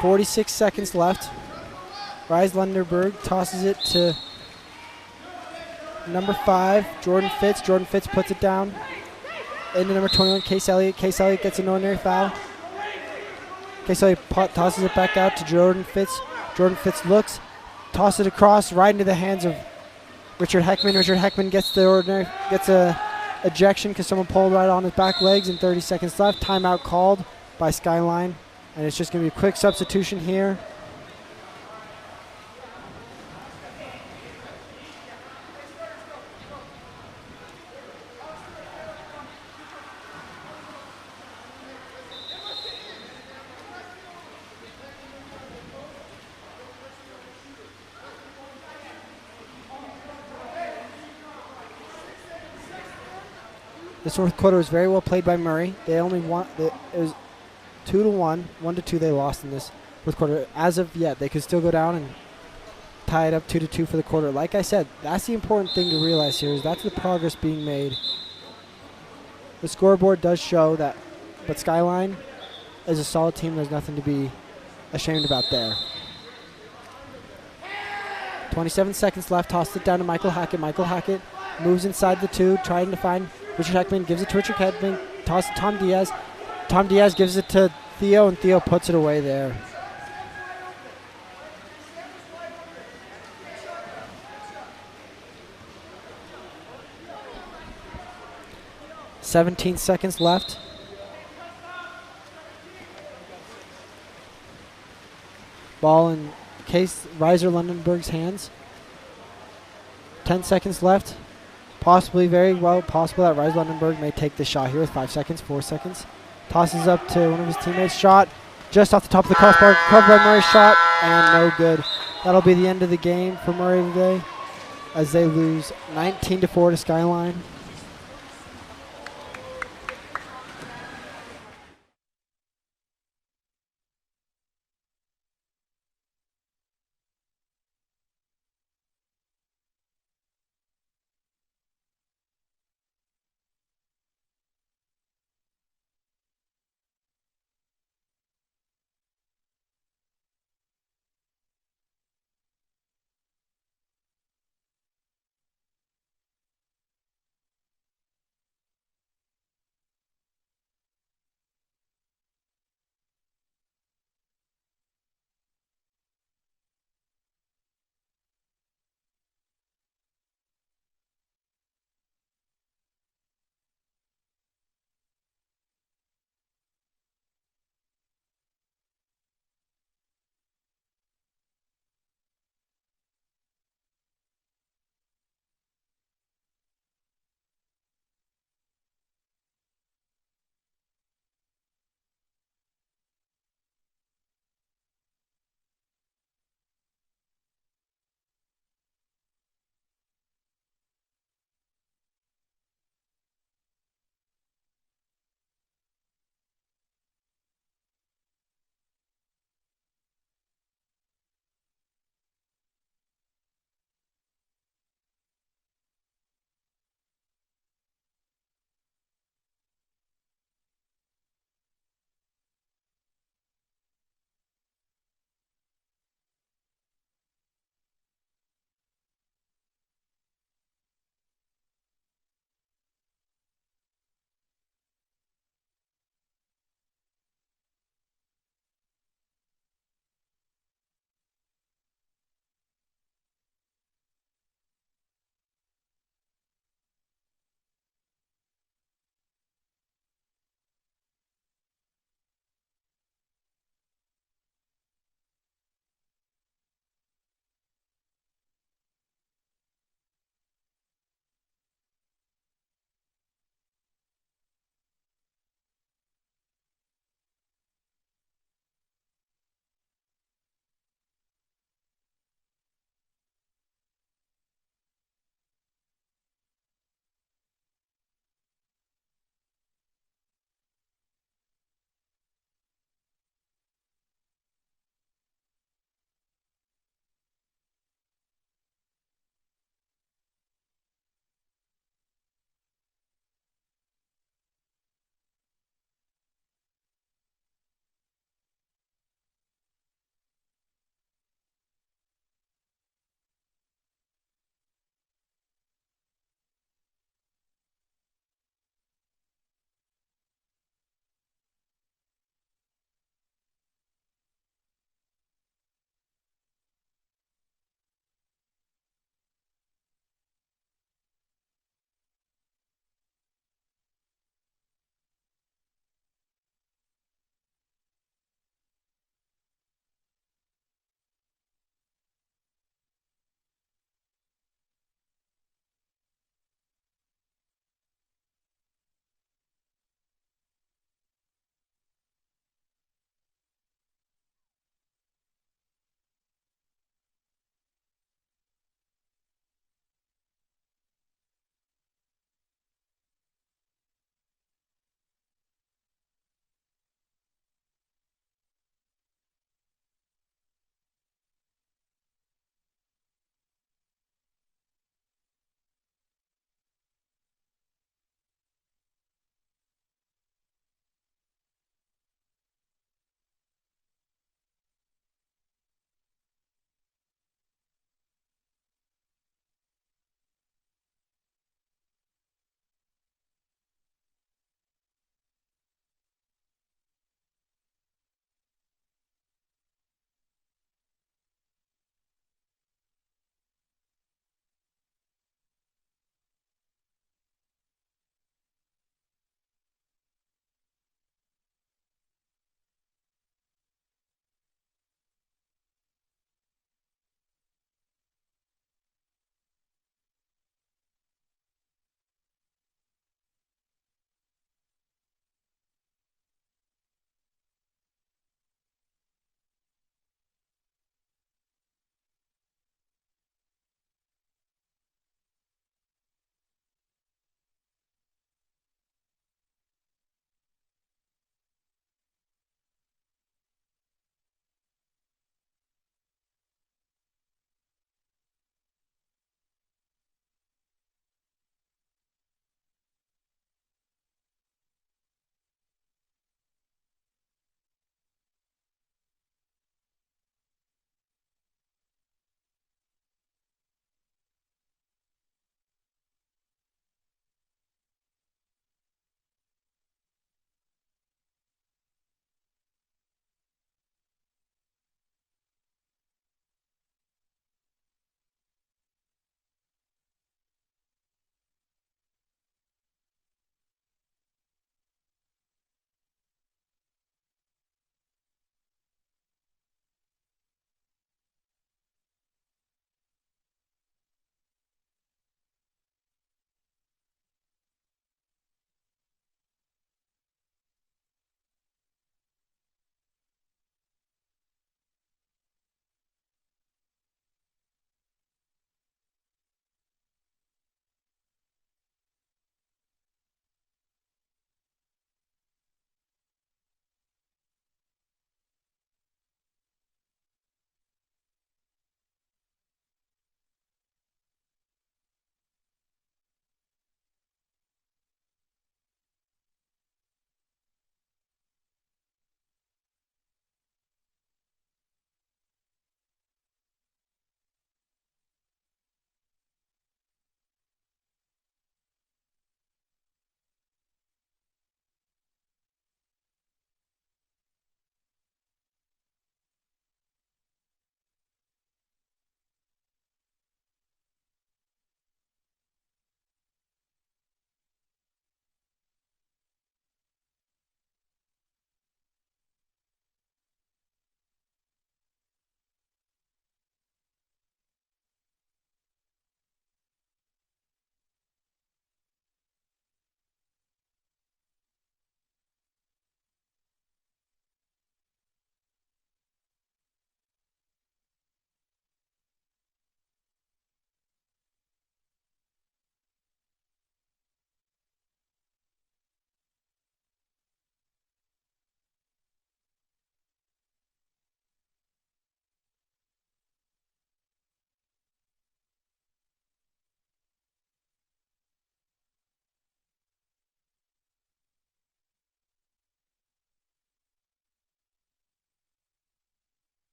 .46 seconds left. Rise Lunderberg tosses it to number 5, Jordan Fitz. Jordan Fitz puts it down into number 21, Case Elliott. Case Elliott gets an ordinary foul. Case Elliott tosses it back out to Jordan Fitz. Jordan Fitz looks, tosses it across right into the hands of Richard Heckman. Richard Heckman gets a ejection because someone pulled right on his back legs, and 30 seconds left. Timeout called by Skyline, and it's just going to be a quick substitution here. This fourth quarter was very well played by Murray. They only won. It was 2-1, 1-2. They lost in this fourth quarter. As of yet, they could still go down and tie it up 2-2 for the quarter. Like I said, that's the important thing to realize here is that's the progress being made. The scoreboard does show that, but Skyline is a solid team. There's nothing to be ashamed about there. 27 seconds left. Tossed it down to Michael Hackett. Michael Hackett moves inside the 2, trying to find Richard Heckman, gives it to Richard Heckman, tosses to Tom Diaz. Tom Diaz gives it to Theo, and Theo puts it away there. .17 seconds left. Ball in Case Reiser Lundenberg's hands. 10 seconds left. Possibly, very well possible that Rise Lundenberg may take the shot here with 5 seconds, 4 seconds. Tosses up to one of his teammates. Shot just off the top of the crossbar. Covered by Murray's shot, and no good. That'll be the end of the game for Murray today as they lose 19-4 to Skyline.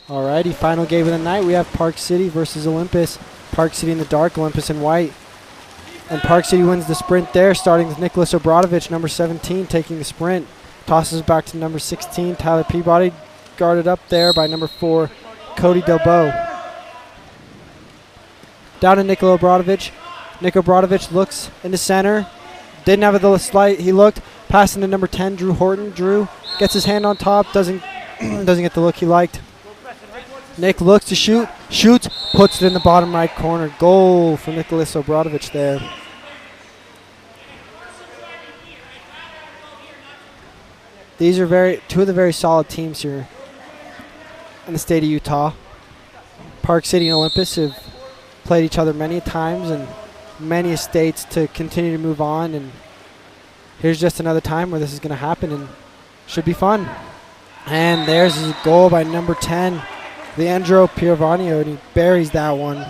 Alrighty, final game of the night. We have Park City versus Olympus. Park City in the dark, Olympus in white. And Park City wins the sprint there, starting with Nicholas Obradovich, number 17, taking the sprint. Tosses back to number 16, Tyler Peabody, guarded up there by number 4, Cody Delbo. Down to Nikola Obradovich. Nick Obradovich looks into center. Didn't have the slight. He looked, passing to number 10, Drew Horton. Drew gets his hand on top, doesn't get the look he liked. Nick looks to shoot, shoots, puts it in the bottom right corner. Goal for Nicholas Obradovich there. These are two of the very solid teams here in the state of Utah. Park City and Olympus have played each other many times and many states to continue to move on. And here's just another time where this is going to happen and should be fun. And there's a goal by number 10. Leandro Piovanio, and he buries that one.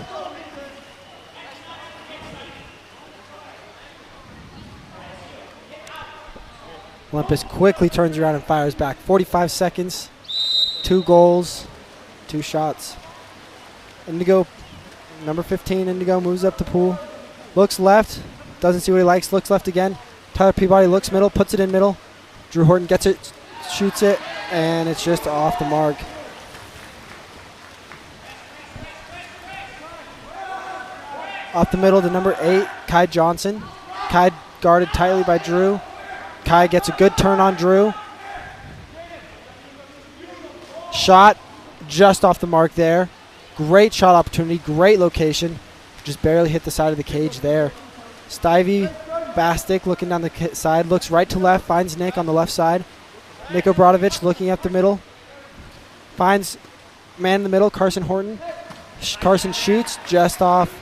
Olympus quickly turns around and fires back. 45 seconds, 2 goals, 2 shots. Indigo, number 15, Indigo moves up the pool. Looks left, doesn't see what he likes, looks left again. Tyler Peabody looks middle, puts it in middle. Drew Horton gets it, shoots it, and it's just off the mark. Off the middle to number 8, Kai Johnson. Kai guarded tightly by Drew. Kai gets a good turn on Drew. Shot just off the mark there. Great shot opportunity, great location. Just barely hit the side of the cage there. Stivey Bastic looking down the side, looks right to left, finds Nick on the left side. Nick Obradovich looking up the middle. Finds man in the middle, Carson Horton. Carson shoots just off.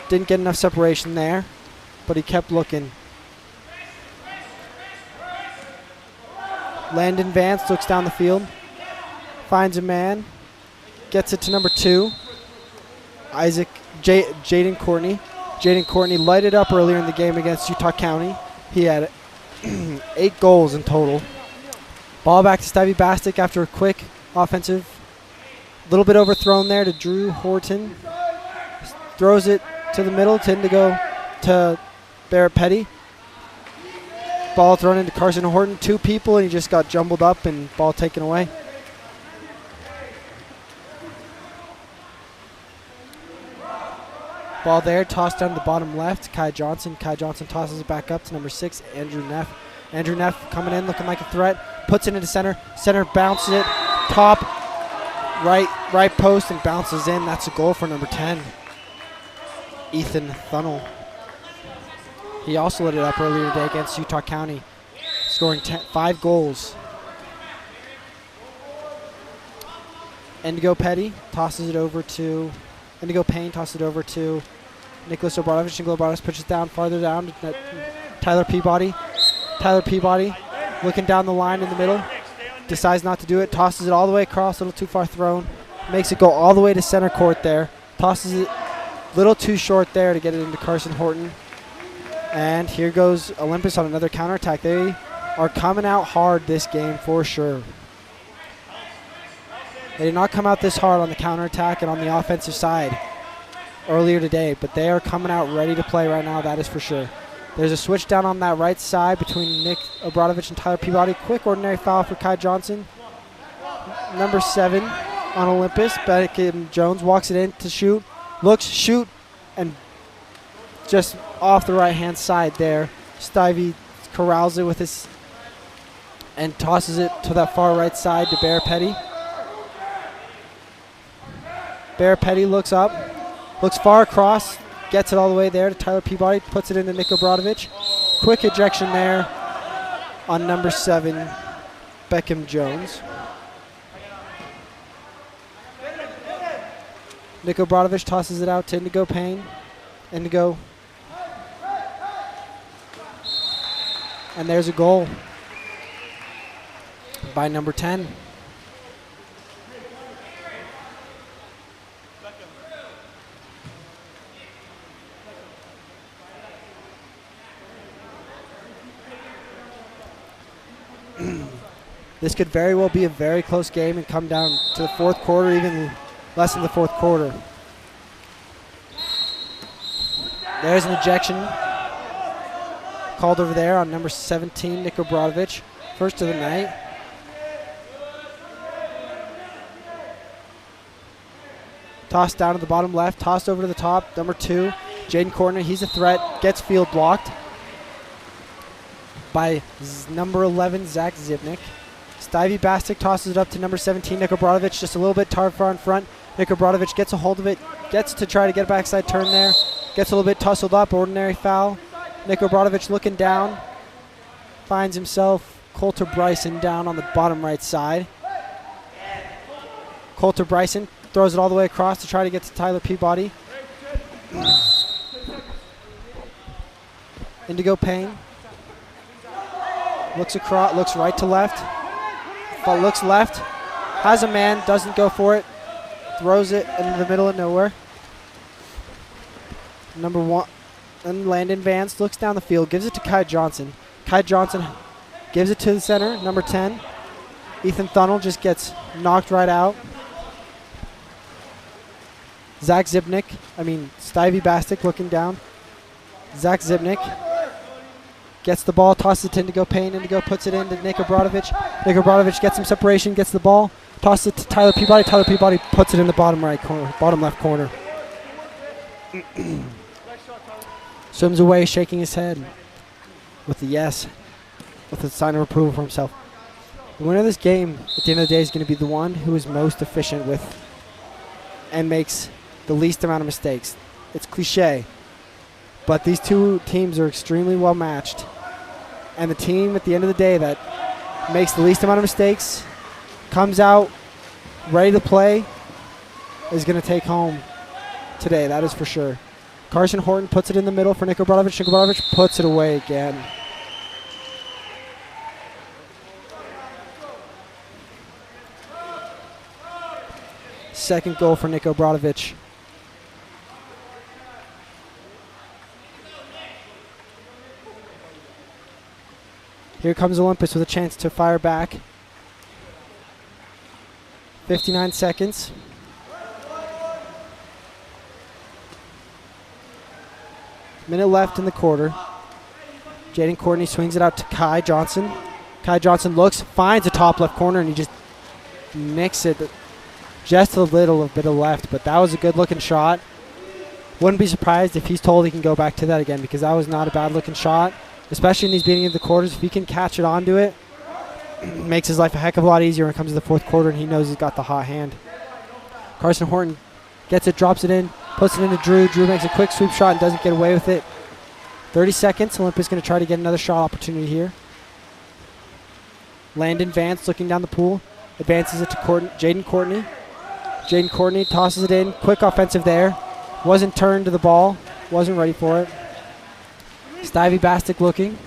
Didn't get enough separation there, but he kept looking. Landon Vance looks down the field, finds a man, gets it to number 2, Jaden Courtney. Jaden Courtney lighted up earlier in the game against Utah County. He had 8 goals in total. Ball back to Stivey Bastic after a quick offensive. Little bit overthrown there to Drew Horton. Throws it to the middle to Indigo to Barrett Petty. Ball thrown into Carson Horton. 2 people, and he just got jumbled up and ball taken away. Ball there, tossed down to the bottom left. Kai Johnson. Kai Johnson tosses it back up to number 6, Andrew Neff. Andrew Neff coming in, looking like a threat. Puts it into center. Center bounces it. Top right post and bounces in. That's a goal for number 10, Ethan Thunnell. He also lit it up earlier today against Utah County, scoring 5 goals. Indigo Petty tosses it over to Indigo Payne, tosses it over to Nicholas Obradovich. Nicholas Obradovich pushes down farther down to Tyler Peabody. Tyler Peabody looking down the line in the middle. Decides not to do it. Tosses it all the way across. A little too far thrown. Makes it go all the way to center court there. Tosses it a little too short there to get it into Carson Horton. And here goes Olympus on another counterattack. They are coming out hard this game for sure. They did not come out this hard on the counterattack and on the offensive side earlier today, but they are coming out ready to play right now, that is for sure. There's a switch down on that right side between Nick Obradovich and Tyler Peabody. Quick ordinary foul for Kai Johnson. Number 7 on Olympus, Beckham Jones walks it in to shoot. Looks, shoot, and just off the right-hand side there. Stivey corrals it with his and tosses it to that far right side to Bear Petty. Bear Petty looks up, looks far across, gets it all the way there to Tyler Peabody, puts it into Nick Obradovich. Quick ejection there on number 7, Beckham Jones. Nick Obradovich tosses it out to Indigo Payne. Indigo. And there's a goal by number 10. This could very well be a very close game and come down to the fourth quarter, even less than the fourth quarter. There's an ejection called over there on number 17, Nick Obradovic. First of the night. Tossed down to the bottom left, tossed over to the top, number 2, Jaden Courtney. He's a threat, gets field blocked by number 11, Zach Zibnik. Stivey Bastic tosses it up to number 17, Nick Obradovic, just a little bit far in front. Nick Obradovic gets a hold of it, gets to try to get a backside turn there, gets a little bit tussled up, ordinary foul. Nick Obradovic looking down, finds himself Coulter Bryson down on the bottom right side. Coulter Bryson throws it all the way across to try to get to Tyler Peabody. Indigo Payne looks across, looks right to left, looks left, has a man, doesn't go for it, throws it into the middle of nowhere. Number 1, and Landon Vance looks down the field, gives it to Kai Johnson. Kai Johnson gives it to the center, number 10. Ethan Thunnell just gets knocked right out. Stivey Bastic looking down. Zach Zibnik gets the ball, tosses it to Indigo Payne. Indigo puts it into Nick Obradovic. Nick Obradovic gets some separation, gets the ball, tosses it to Tyler Peabody. Tyler Peabody puts it in the bottom right corner, bottom left corner. Swims away, shaking his head with a yes, with a sign of approval for himself. The winner of this game at the end of the day is going to be the one who is most efficient with and makes the least amount of mistakes. It's cliche, but these two teams are extremely well matched. And the team at the end of the day that makes the least amount of mistakes, comes out ready to play, is going to take home today, that is for sure. Carson Horton puts it in the middle for Nick Obradovic. Nick Obradovic puts it away again. Second goal for Nick Obradovic. Here comes Olympus with a chance to fire back. 59 seconds. Minute left in the quarter. Jaden Courtney swings it out to Kai Johnson. Kai Johnson looks, finds a top left corner, and he just nicks it just a little bit of left. But that was a good looking shot. Wouldn't be surprised if he's told he can go back to that again, because that was not a bad looking shot, especially in these beginning of the quarters. If he can catch it onto it, makes his life a heck of a lot easier when it comes to the fourth quarter, and he knows he's got the hot hand. Carson Horton gets it, drops it in, puts it into Drew. Drew makes a quick sweep shot and doesn't get away with it. 30 seconds. Olympus going to try to get another shot opportunity here. Landon Vance looking down the pool. Advances it to Jaden Courtney. Jaden Courtney tosses it in. Quick offensive there. Wasn't turned to the ball. Wasn't ready for it. Stivey Bastic looking.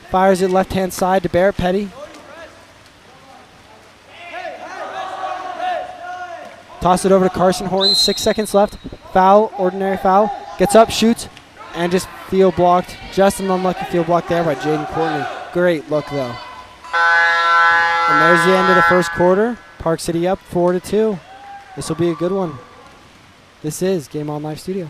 Fires it left-hand side to Barrett Petty. Toss it over to Carson Horton. 6 seconds left. Foul, ordinary foul. Gets up, shoots, and just field blocked. Just an unlucky field block there by Jaden Courtney. Great look, though. And there's the end of the first quarter. Park City up 4-2. This will be a good one. This is Game On Live Studio.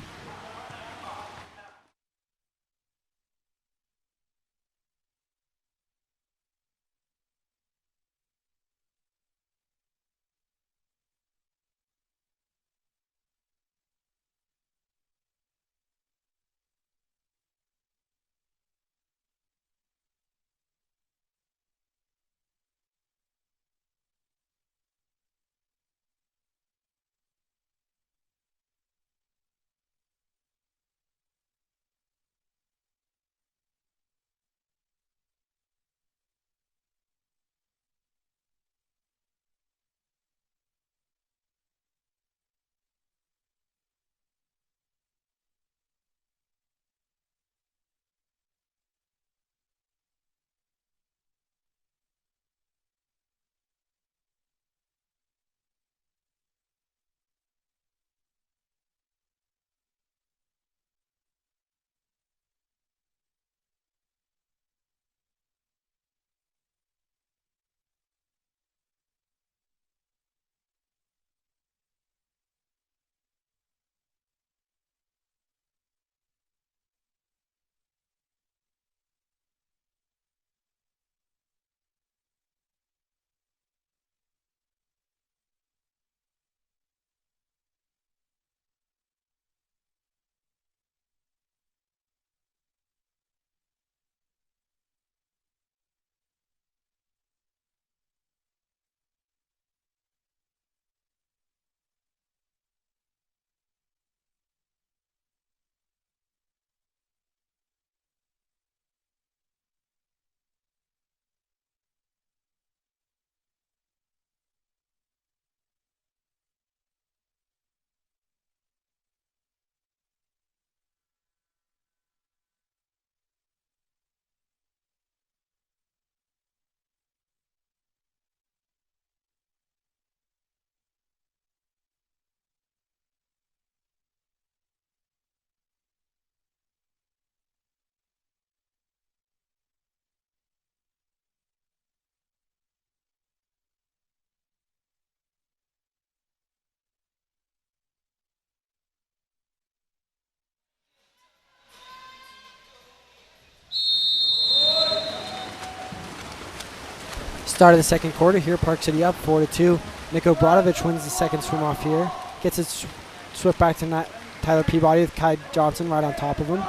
Start of the second quarter here. Park City up 4-2. Nico Brodovich wins the second swim off here. Gets it swept back to Tyler Peabody with Kai Johnson right on top of him.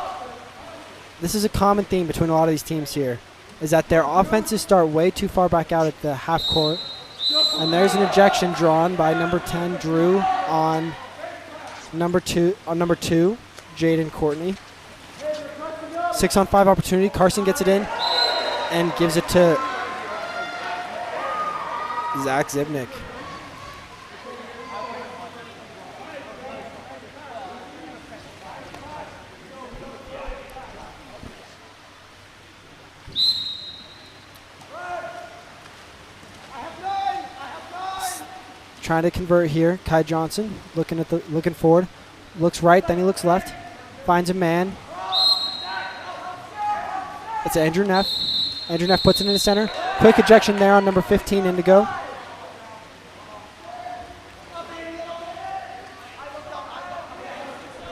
This is a common theme between a lot of these teams here, is that their offenses start way too far back out at the half court. And there's an ejection drawn by number 10, Drew, on number two, Jaden Courtney. 6-on-5 opportunity. Carson gets it in and gives it to Zach Zibnick. Trying to convert here. Kai Johnson looking forward. Looks right, then he looks left. Finds a man. It's Andrew Neff. Andrew Neff puts it in the center. Quick ejection there on number 15, Indigo.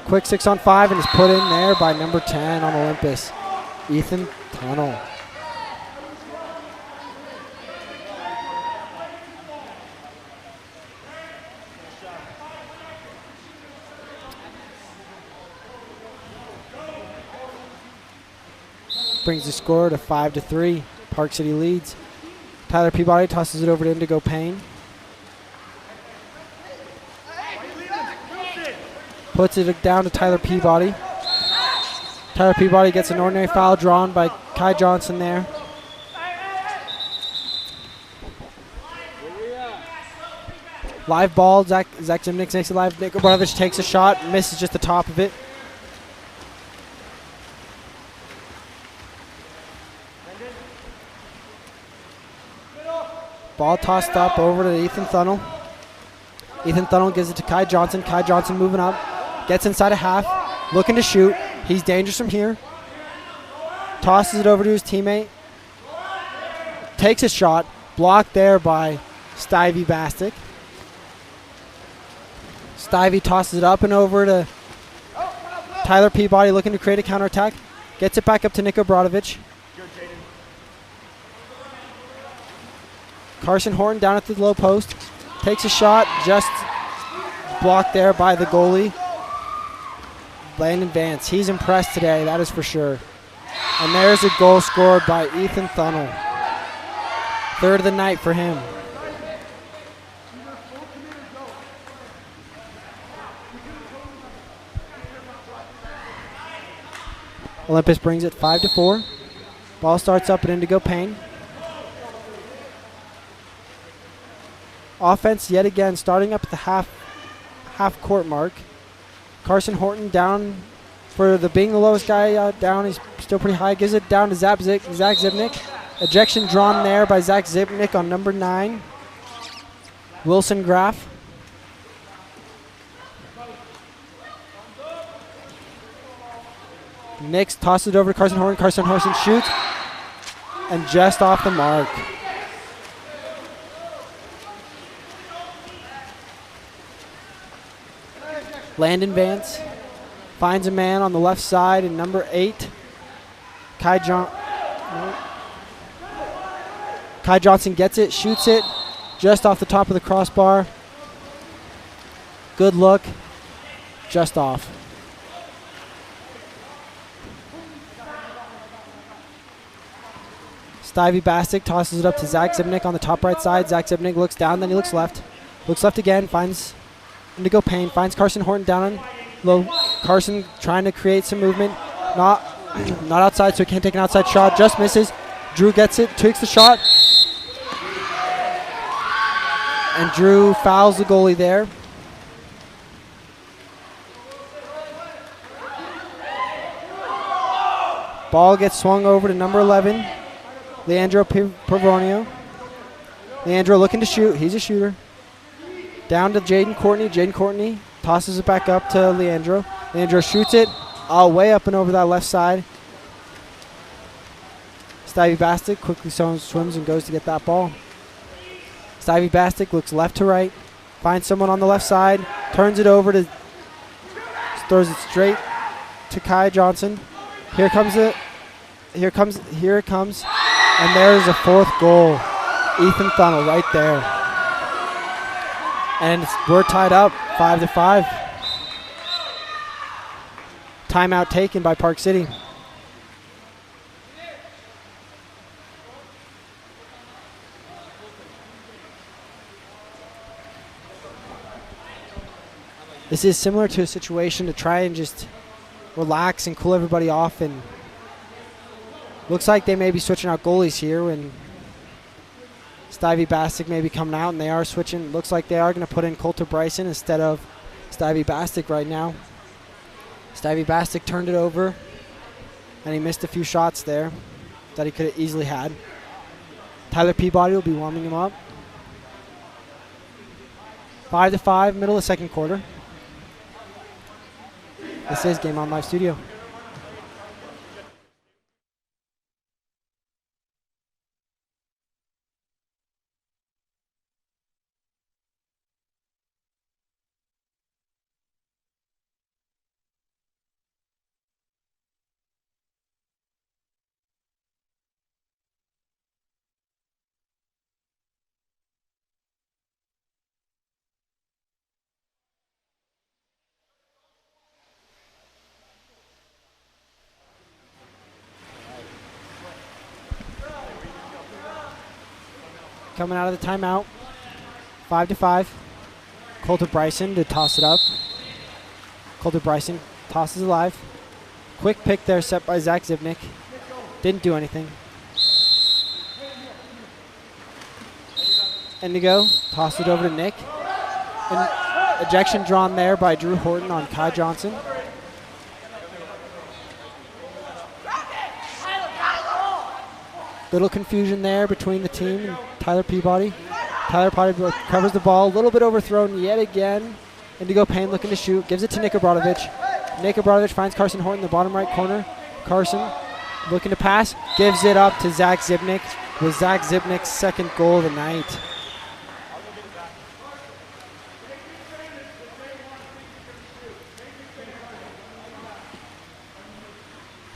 Quick 6-on-5 and is put in there by number 10 on Olympus, Ethan Tunnel. Brings the score to 5-3. Park City leads. Tyler Peabody tosses it over to Indigo Payne. Puts it down to Tyler Peabody. Tyler Peabody gets an ordinary foul drawn by Kai Johnson there. Live ball. Zach Zimnick makes it live. Nico Brodovich takes a shot. Misses just the top of it. Ball tossed up over to Ethan Thunnell. Ethan Thunnell gives it to Kai Johnson. Kai Johnson moving up. Gets inside a half. Looking to shoot. He's dangerous from here. Tosses it over to his teammate. Takes a shot. Blocked there by Stivey Bastic. Stivey tosses it up and over to Tyler Peabody looking to create a counterattack. Gets it back up to Nico Brodovich. Carson Horton down at the low post. Takes a shot, just blocked there by the goalie, Landon Vance. He's impressed today, that is for sure. And there's a goal scored by Ethan Thunnell. Third of the night for him. Olympus brings it 5-4. Ball starts up at Indigo Payne. Offense yet again starting up at the half court mark. Carson Horton down for being the lowest guy down. He's still pretty high. Gives it down to Zach Zibnick. Ejection drawn there by Zach Zibnick on number 9. Wilson Graff. Nix tosses it over to Carson Horton. Carson Horton shoots and just off the mark. Landon Vance finds a man on the left side in number 8. Kai Johnson gets it, shoots it just off the top of the crossbar. Good look, just off. Stivey Bastic tosses it up to Zach Zibnick on the top right side. Zach Zibnick looks down, then he looks left. Looks left again, finds Indigo Payne, finds Carson Horton down on low. Carson trying to create some movement. Not outside, so he can't take an outside shot. Just misses. Drew gets it, tweaks the shot. And Drew fouls the goalie there. Ball gets swung over to number 11, Leandro Pavonio. Leandro looking to shoot. He's a shooter. Down to Jaden Courtney. Jaden Courtney tosses it back up to Leandro. Leandro shoots it way up and over that left side. Stivey Bastic quickly swims and goes to get that ball. Stivey Bastic looks left to right. Finds someone on the left side. Turns it over to... Throws it straight to Kai Johnson. Here it comes. And there's a fourth goal Ethan Thunnell right there. And we're tied up 5-5. Timeout taken by Park City. This is similar to a situation to try and just relax and cool everybody off, and looks like they may be switching out goalies here when Stivey Bastic may be coming out, and they are switching. Looks like they are going to put in Coulter Bryson instead of Stivey Bastic right now. Stivey Bastic turned it over, and he missed a few shots there that he could have easily had. Tyler Peabody will be warming him up. 5-5, middle of second quarter. This is Game On Live Studio. Coming out of the timeout, 5-5. Coulter Bryson to toss it up. Coulter Bryson tosses it live. Quick pick there set by Zach Zibnik. Didn't do anything. Indigo tossed it over to Nick. And ejection drawn there by Drew Horton on Kai Johnson. Little confusion there between the team and Tyler Peabody. Tyler Peabody covers the ball, a little bit overthrown yet again. Indigo Payne looking to shoot, gives it to Nick Obradovich. Nick Obradovich finds Carson Horton in the bottom right corner. Carson looking to pass, gives it up to Zach Zibnik. With Zach Zibnik's second goal of the night.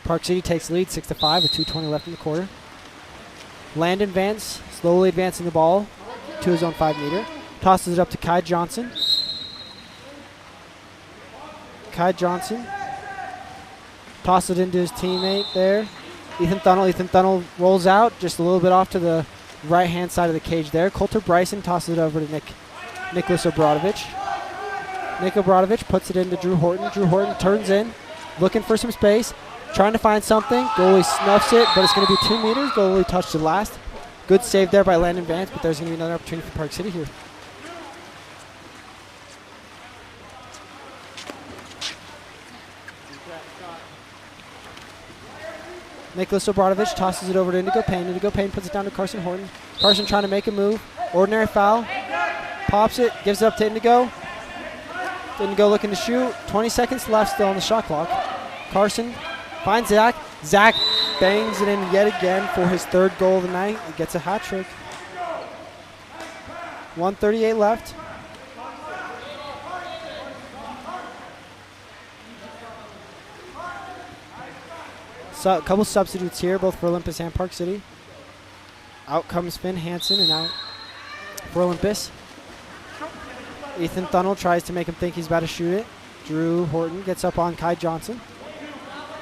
Park City takes the lead 6-5 with 2:20 left in the quarter. Landon Vance slowly advancing the ball to his own 5-meter. Tosses it up to Kai Johnson. Kai Johnson tosses it into his teammate there. Ethan Thunnell. Ethan Thunnell rolls out just a little bit off to the right-hand side of the cage there. Coulter Bryson tosses it over to Nicholas Obradovich. Nick Obradovich puts it into Drew Horton. Drew Horton turns in, looking for some space. Trying to find something. Goalie snuffs it, but it's going to be 2 meters. Goalie touched it last. Good save there by Landon Vance, but there's going to be another opportunity for Park City here. Nicholas Obradovich tosses it over to Indigo Payne. Indigo Payne puts it down to Carson Horton. Carson trying to make a move. Ordinary foul. Pops it, gives it up to Indigo. Indigo looking to shoot. 20 seconds left still on the shot clock. Carson finds Zach. Zach bangs it in yet again for his 3rd goal of the night. He gets a hat trick. 1:38 left. So a couple substitutes here, both for Olympus and Park City. Out comes Finn Hansen, and out for Olympus. Ethan Thunnell tries to make him think he's about to shoot it. Drew Horton gets up on Kai Johnson.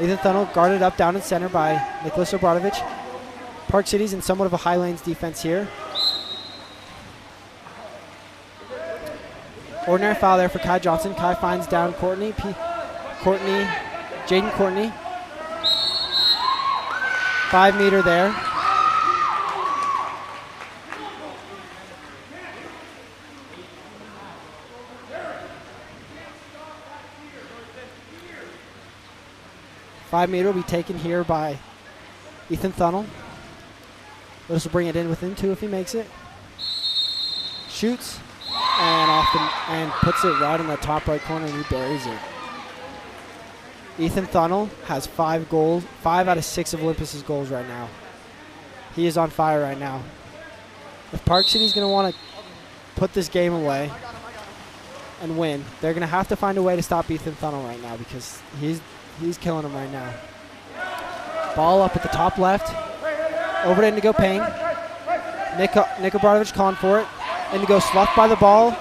Ethan Thunnell guarded up down in center by Nicholas Obradovich. Park City's in somewhat of a high lanes defense here. Ordinary foul there for Kai Johnson. Kai finds down Jaden Courtney. 5-meter there. Five-meter will be taken here by Ethan Thunnell. This will bring it in within 2 if he makes it. Shoots and puts it right in the top right corner, and he buries it. Ethan Thunnell has 5 goals, 5 out of 6 of Olympus's goals right now. He is on fire right now. If Park City's going to want to put this game away and win, they're going to have to find a way to stop Ethan Thunnell right now, because he's killing him right now. Ball up at the top left. Over to Indigo Payne. Niko Brodovich calling for it. And to go sloughed by the ball,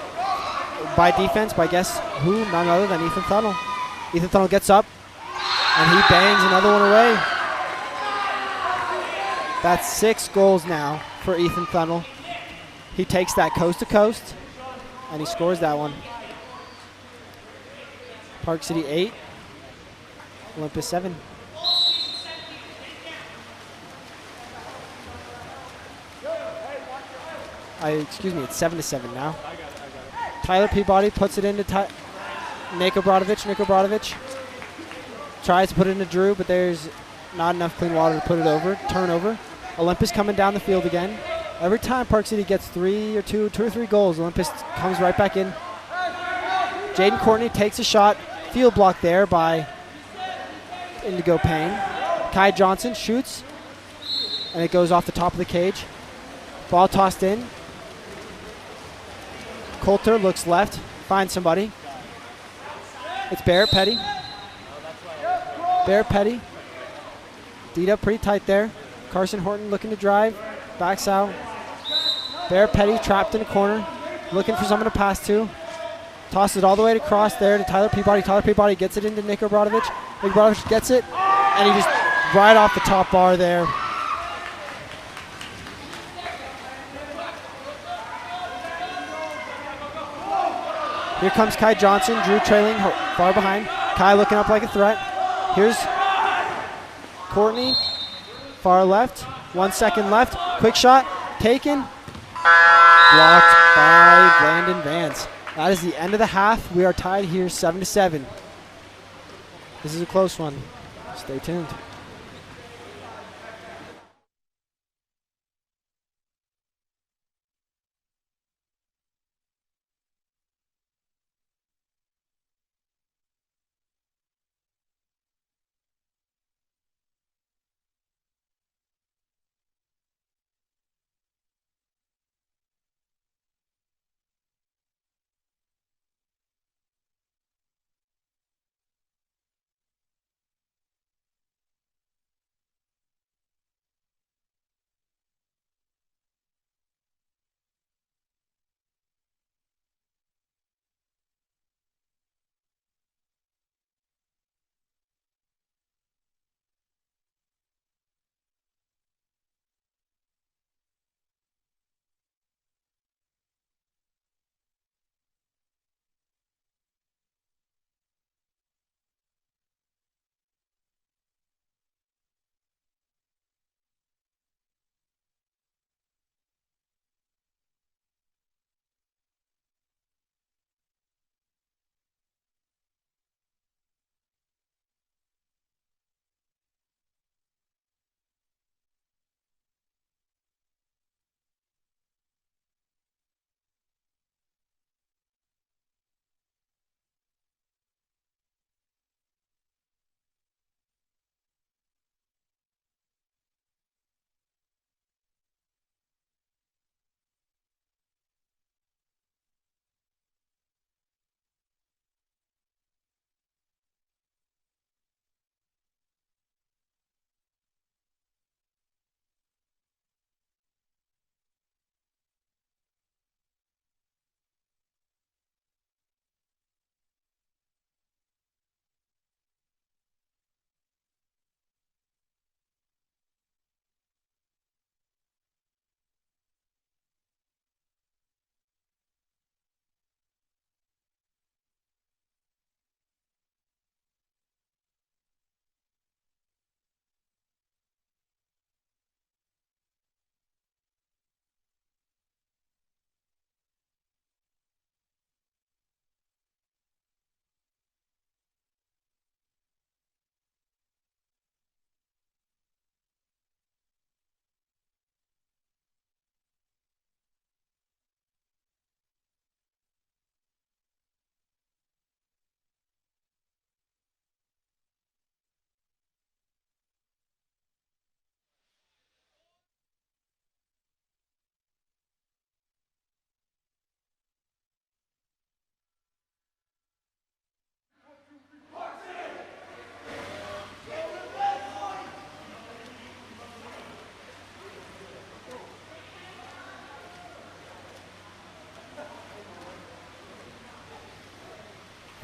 by defense, by guess who? None other than Ethan Thunnell. Ethan Thunnell gets up, and he bangs another one away. That's 6 goals now for Ethan Thunnell. He takes that coast to coast, and he scores that one. Park City 8, Olympus 7. Excuse me, it's 7-7 now. Tyler Peabody puts it into Niko Brodovich. Niko Brodovich tries to put it into Drew, but there's not enough clean water to put it over. Turnover. Olympus coming down the field again. Every time Park City gets two or three goals, Olympus comes right back in. Jaden Courtney takes a shot. Field block there by Indigo Payne. Kai Johnson shoots, and it goes off the top of the cage. Ball tossed in. Coulter looks left, finds somebody. It's Barrett Petty. Barrett Petty. Beat up pretty tight there. Carson Horton looking to drive. Backs out. Barrett Petty trapped in a corner, looking for someone to pass to. Tosses it all the way across there to Tyler Peabody. Tyler Peabody gets it into Niko Brodovich. Niko Brodovich gets it, and he just right off the top bar there. Here comes Kai Johnson. Drew trailing far behind. Kai looking up like a threat. Here's Courtney. Far left. 1 second left. Quick shot. Taken. Blocked by Brandon Vance. That is the end of the half. We are tied here 7-7. This is a close one. Stay tuned.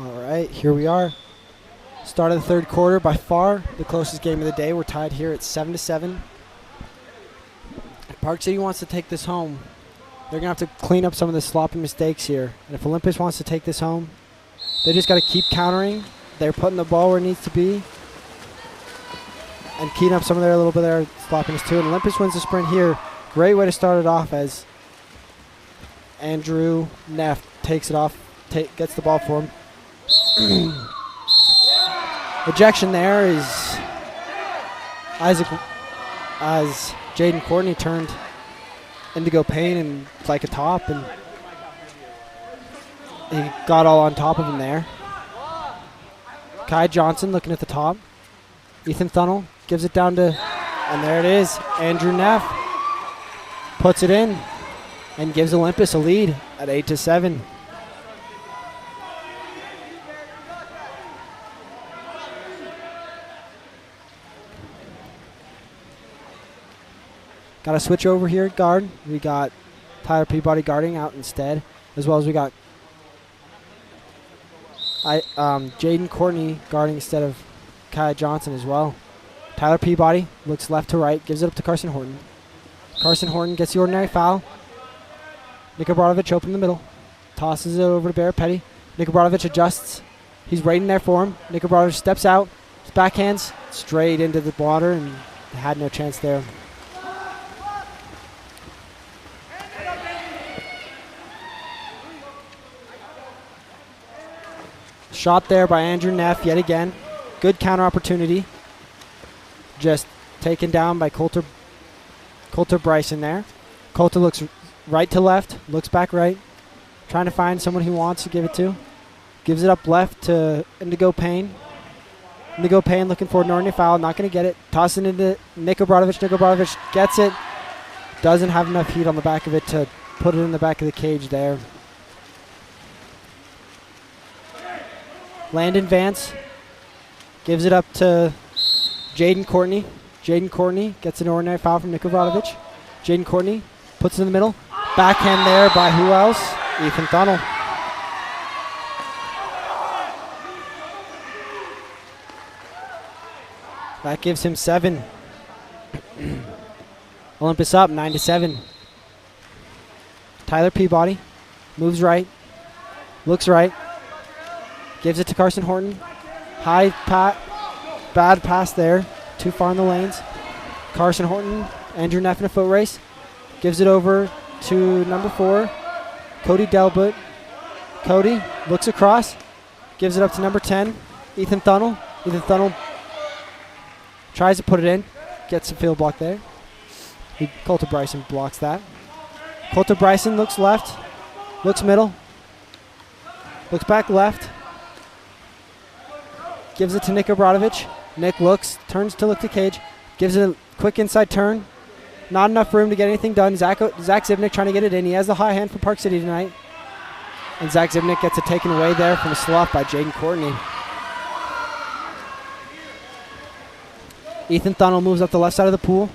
All right, here we are. Start of the third quarter, by far the closest game of the day. We're tied here at 7-7. If Park City wants to take this home, they're going to have to clean up some of the sloppy mistakes here. And if Olympus wants to take this home, they just got to keep countering. They're putting the ball where it needs to be and keying up some of their little bit of their sloppiness too. And Olympus wins the sprint here. Great way to start it off as Andrew Neff takes it off, gets the ball for him. Ejection there is Isaac as Jaden Courtney turned Indigo Payne and like a top, and he got all on top of him there. Kai Johnson looking at the top. Ethan Thunnell gives it down to, and there it is. Andrew Neff puts it in and gives Olympus a lead at 8-7. Got to switch over here at guard. We got Tyler Peabody guarding out instead, as well as we got Jaden Courtney guarding instead of Kai Johnson as well. Tyler Peabody looks left to right, gives it up to Carson Horton. Carson Horton gets the ordinary foul. Niko Brodovich open in the middle. Tosses it over to Bear Petty. Niko Brodovich adjusts. He's right in there for him. Niko Brodovich steps out. His backhands straight into the water and had no chance there. Shot there by Andrew Neff yet again. Good counter opportunity. Just taken down by Coulter Bryson there. Coulter looks right to left, looks back right. Trying to find someone he wants to give it to. Gives it up left to Indigo Payne. Indigo Payne looking for an ordinary foul, not going to get it. Tossing into Niko Brodovich. Niko Brodovich gets it. Doesn't have enough heat on the back of it to put it in the back of the cage there. Landon Vance gives it up to Jaden Courtney. Jaden Courtney gets an ordinary foul from Niko Brodovich. Jaden Courtney puts it in the middle. Backhand there by who else? Ethan Thunnell. That gives him 7. Olympus up 9-7. Tyler Peabody moves right, looks right. Gives it to Carson Horton. Bad pass there. Too far in the lanes. Carson Horton, Andrew Neff in a foot race. Gives it over to number 4, Cody Delbert. Cody looks across. Gives it up to number 10, Ethan Thunnell. Ethan Thunnell tries to put it in. Gets a field block there. Coulter Bryson blocks that. Coulter Bryson looks left. Looks middle. Looks back left. Gives it to Niko Brodovich. Nick looks, turns to look to cage. Gives it a quick inside turn. Not enough room to get anything done. Zach Zibnick trying to get it in. He has the high hand for Park City tonight. And Zach Zibnick gets it taken away there from a slough by Jaden Courtney. Ethan Thunnell moves up the left side of the pool.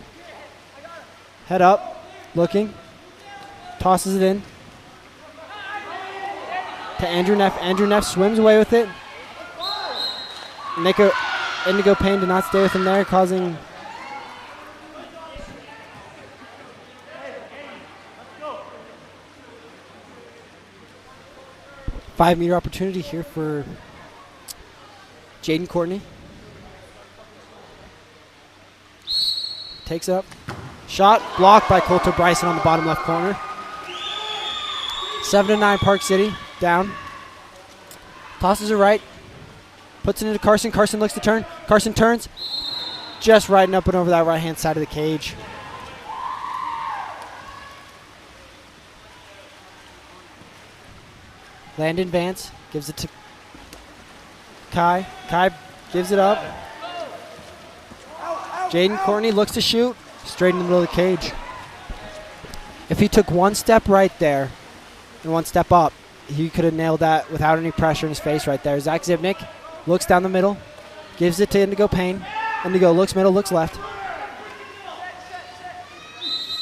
Head up, looking. Tosses it in. To Andrew Neff. Andrew Neff swims away with it. Indigo Payne did not stay with him there, causing five-meter opportunity here for Jaden Courtney. Takes up. Shot blocked by Coulter Bryson on the bottom left corner. 7-9 Park City, down. Tosses it right. Puts it into Carson. Carson looks to turn. Carson turns. Just riding up and over that right-hand side of the cage. Landon Vance gives it to Kai. Kai gives it up. Jaden Courtney looks to shoot. Straight in the middle of the cage. If he took one step right there and one step up, he could have nailed that without any pressure in his face right there. Zach Zibnick looks down the middle, gives it to Indigo Payne. Indigo looks middle, looks left.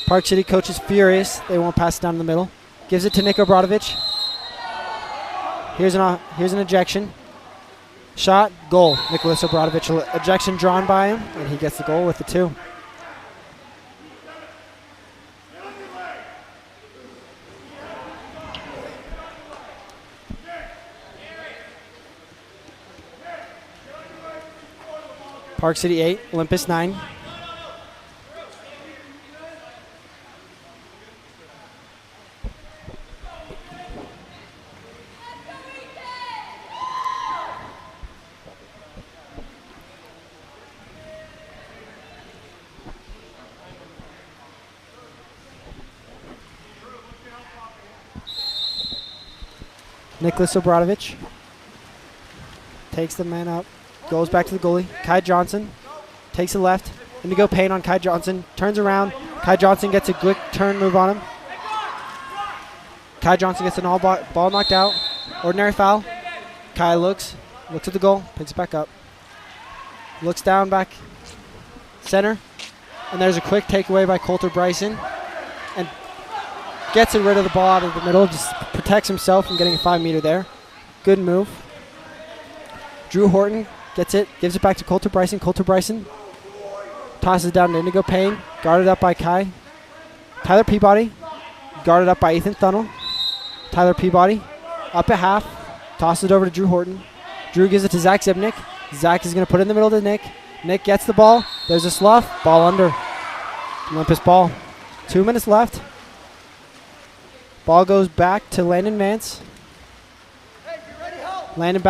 Park City coach is furious. They won't pass it down the middle. Gives it to Niko Brodovich. Here's an ejection. Shot, goal. Nicholas Obradovic, ejection drawn by him, and he gets the goal with the 2. Park City 8, Olympus 9. Nicholas Obradovic takes the man up, goes back to the goalie. Kai Johnson takes the left. Indigo Payne on Kai Johnson. Turns around. Kai Johnson gets a quick turn move on him. Kai Johnson gets an all ball knocked out. Ordinary foul. Kai looks at the goal, picks it back up. Looks down back center. And there's a quick takeaway by Coulter Bryson. And gets rid of the ball out of the middle. Just protects himself from getting a 5-meter there. Good move. Drew Horton gets it, gives it back to Coulter Bryson. Coulter Bryson tosses it down to Indigo Payne, guarded up by Kai. Tyler Peabody, guarded up by Ethan Thunnell. Tyler Peabody, up at half, tosses it over to Drew Horton. Drew gives it to Zach Zibnick. Zach is going to put it in the middle to Nick. Nick gets the ball. There's a slough. Ball under. Olympus ball. 2 minutes left. Ball goes back to Landon Vance. Landon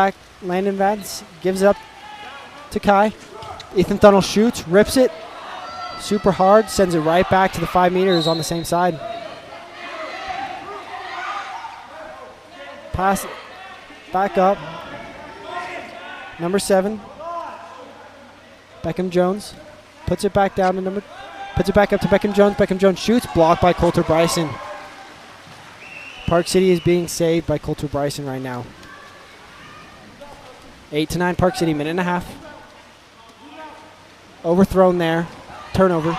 Vance gives it up to Kai. Ethan Thunnell shoots, rips it super hard, sends it right back to the 5 meters on the same side. Pass back up. Number 7, Beckham Jones puts it back down to puts it back up to Beckham Jones. Beckham Jones shoots, blocked by Coulter Bryson. Park City is being saved by Coulter Bryson right now. 8-9 Park City, minute and a half. Overthrown there. Turnover.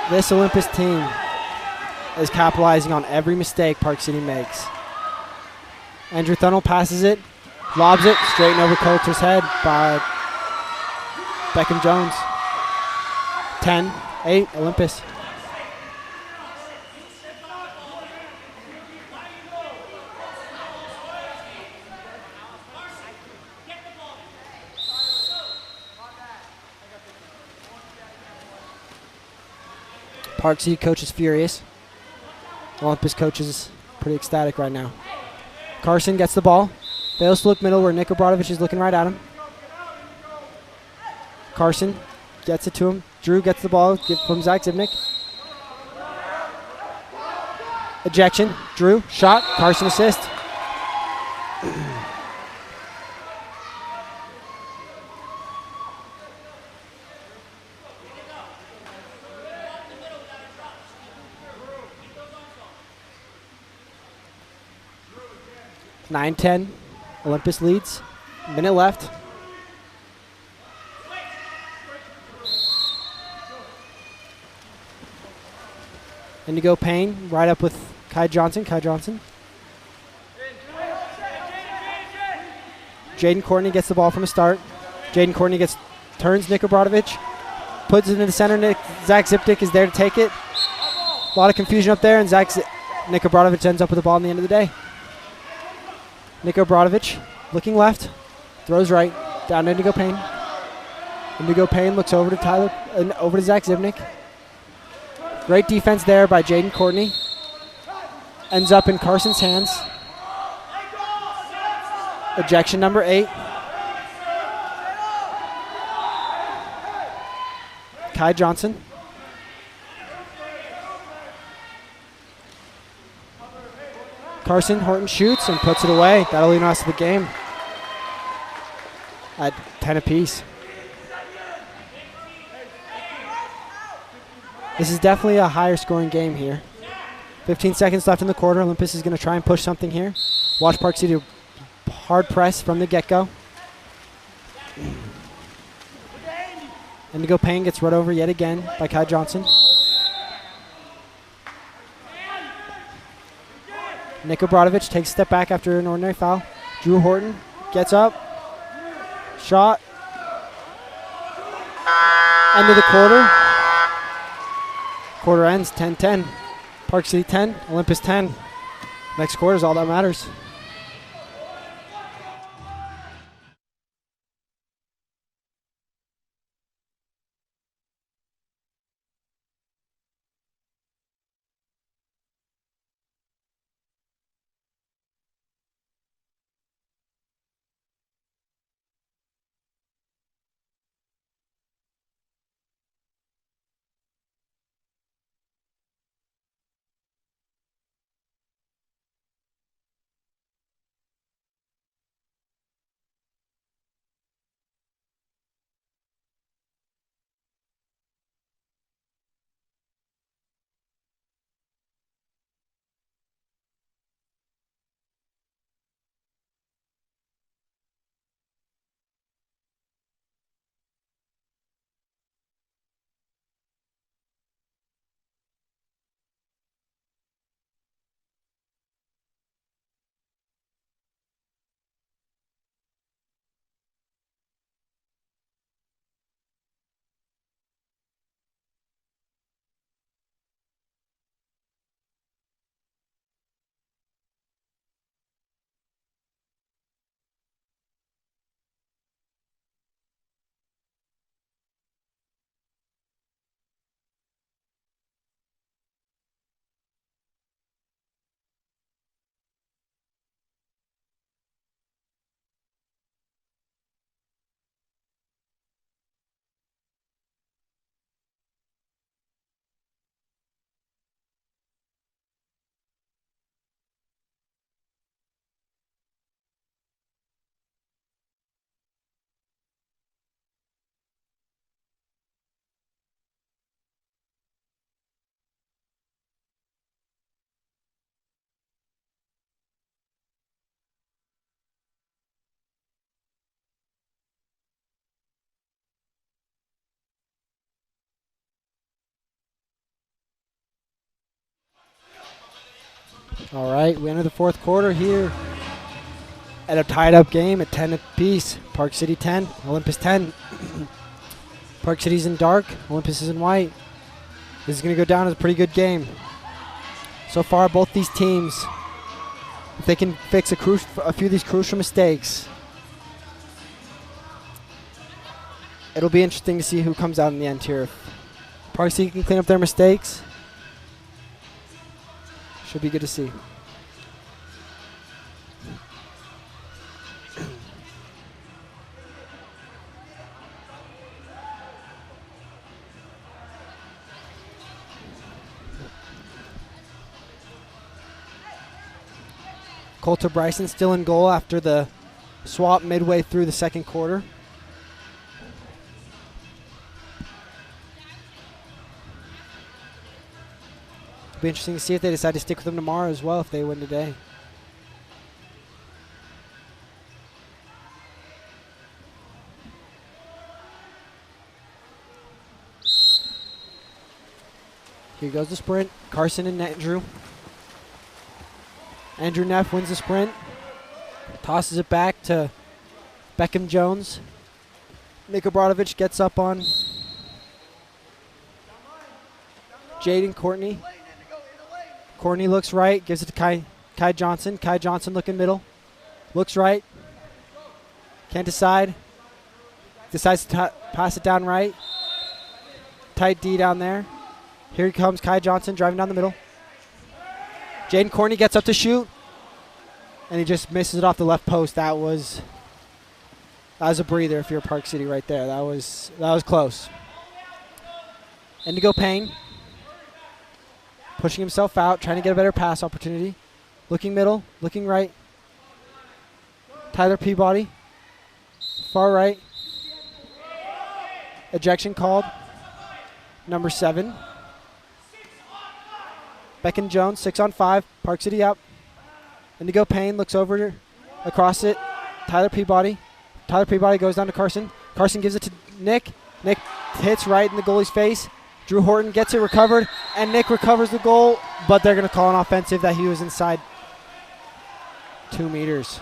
This Olympus team is capitalizing on every mistake Park City makes. Andrew Thunnell passes it, lobs it, straight over Coulter's head by Beckham Jones. 10-8 Olympus. Park City coach is furious. Olympus coach is pretty ecstatic right now. Carson gets the ball. Fails to look middle where Nick Obradovic is looking right at him. Carson gets it to him. Drew gets the ball from Zach Zibnick. Ejection. Drew, shot. Carson assist. Nine 10. Olympus leads. Minute left. Indigo Payne right up with Kai Johnson. Kai Johnson. Jaden Courtney gets the ball from the start. Jaden Courtney turns Nick Obradovic, puts it into the center. Zach Ziptic is there to take it. A lot of confusion up there, and Nick Obradovic ends up with the ball in the end of the day. Nick Obradovic looking left, throws right, down to Indigo Payne. Indigo Payne looks over to over to Zach Zibnick. Great defense there by Jaden Courtney. Ends up in Carson's hands. Ejection number 8. Kai Johnson. Carson Horton shoots and puts it away. That'll lead us to the game at 10 apiece. This is definitely a higher scoring game here. 15 seconds left in the quarter. Olympus is going to try and push something here. Watch Park City hard press from the get-go. Indigo Payne gets run over yet again by Kai Johnson. Nick Obradovich takes a step back after an ordinary foul. Drew Horton gets up. Shot. End of the quarter. Quarter ends 10-10. Park City 10, Olympus 10. Next quarter is all that matters. All right, we enter the fourth quarter here at a tied-up game at 10 apiece. Park City 10, Olympus 10. Park City's in dark, Olympus is in white. This is going to go down as a pretty good game. So far, both these teams, if they can fix a few of these crucial mistakes, it'll be interesting to see who comes out in the end here. If Park City can clean up their mistakes, should be good to see. Coulter Bryson still in goal after the swap midway through the second quarter. It'll be interesting to see if they decide to stick with him tomorrow as well if they win today. Here goes the sprint. Carson and Andrew. Andrew Neff wins the sprint. Tosses it back to Beckham Jones. Nick Obradovich gets up on Jaden Courtney. Courtney looks right, gives it to Kai Johnson. Kai Johnson looking middle. Looks right. Can't decide. Decides to pass it down right. Tight D down there. Here comes Kai Johnson driving down the middle. Jaden Courtney gets up to shoot. And he just misses it off the left post. That was a breather if you're Park City right there. That was close. Indigo Payne. Pushing himself out, trying to get a better pass opportunity. Looking middle, looking right. Tyler Peabody. Far right. Ejection called. Number 7. Beckham Jones, 6-on-5. Park City up. Indigo Payne looks over across it. Tyler Peabody. Tyler Peabody goes down to Carson. Carson gives it to Nick. Nick hits right in the goalie's face. Drew Horton gets it recovered, and Nick recovers the goal, but they're going to call an offensive that he was inside 2 meters.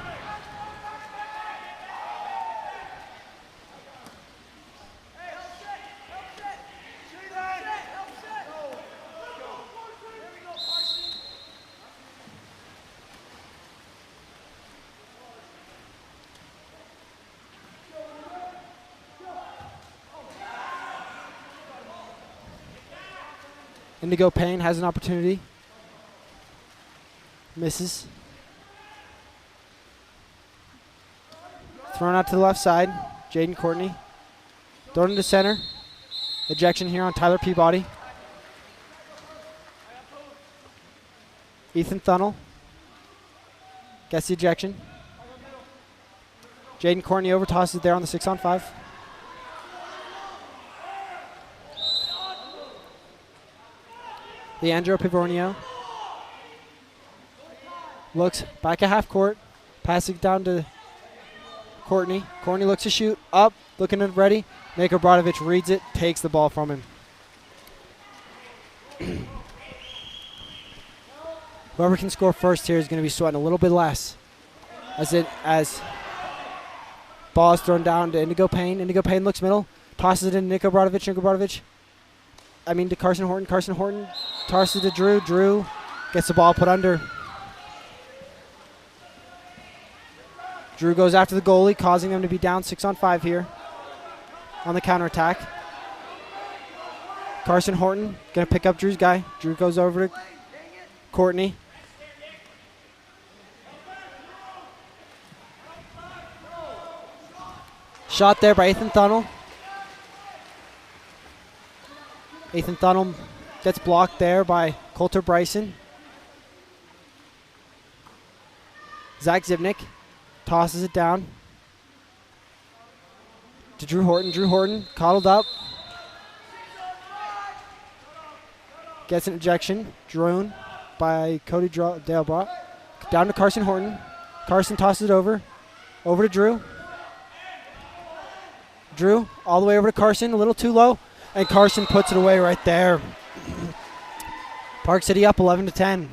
Indigo Payne has an opportunity. Misses. Thrown out to the left side. Jaden Courtney. Thrown into center. Ejection here on Tyler Peabody. Ethan Thunnell gets the ejection. Jaden Courtney over, tosses it there on the 6-on-5. Leandro Pivornio looks back at half court, passing down to Courtney. Courtney looks to shoot, up, looking at ready. Niko Brodovich reads it, takes the ball from him. Whoever can score first here is going to be sweating a little bit less. As ball is thrown down to Indigo Payne. Indigo Payne looks middle, tosses it into Niko Brodovich. To Carson Horton. Carson Horton tosses it to Drew. Drew gets the ball put under. Drew goes after the goalie, causing them to be down 6-on-5 here on the counterattack. Carson Horton going to pick up Drew's guy. Drew goes over to Courtney. Shot there by Ethan Thunnell. Ethan Thunnell gets blocked there by Coulter Bryson. Zach Zibnick tosses it down to Drew Horton. Drew Horton coddled up. Gets an ejection. Drone by Cody Dalebrock. Down to Carson Horton. Carson tosses it over. Over to Drew. Drew all the way over to Carson. A little too low. And Carson puts it away right there. Park City up 11-10.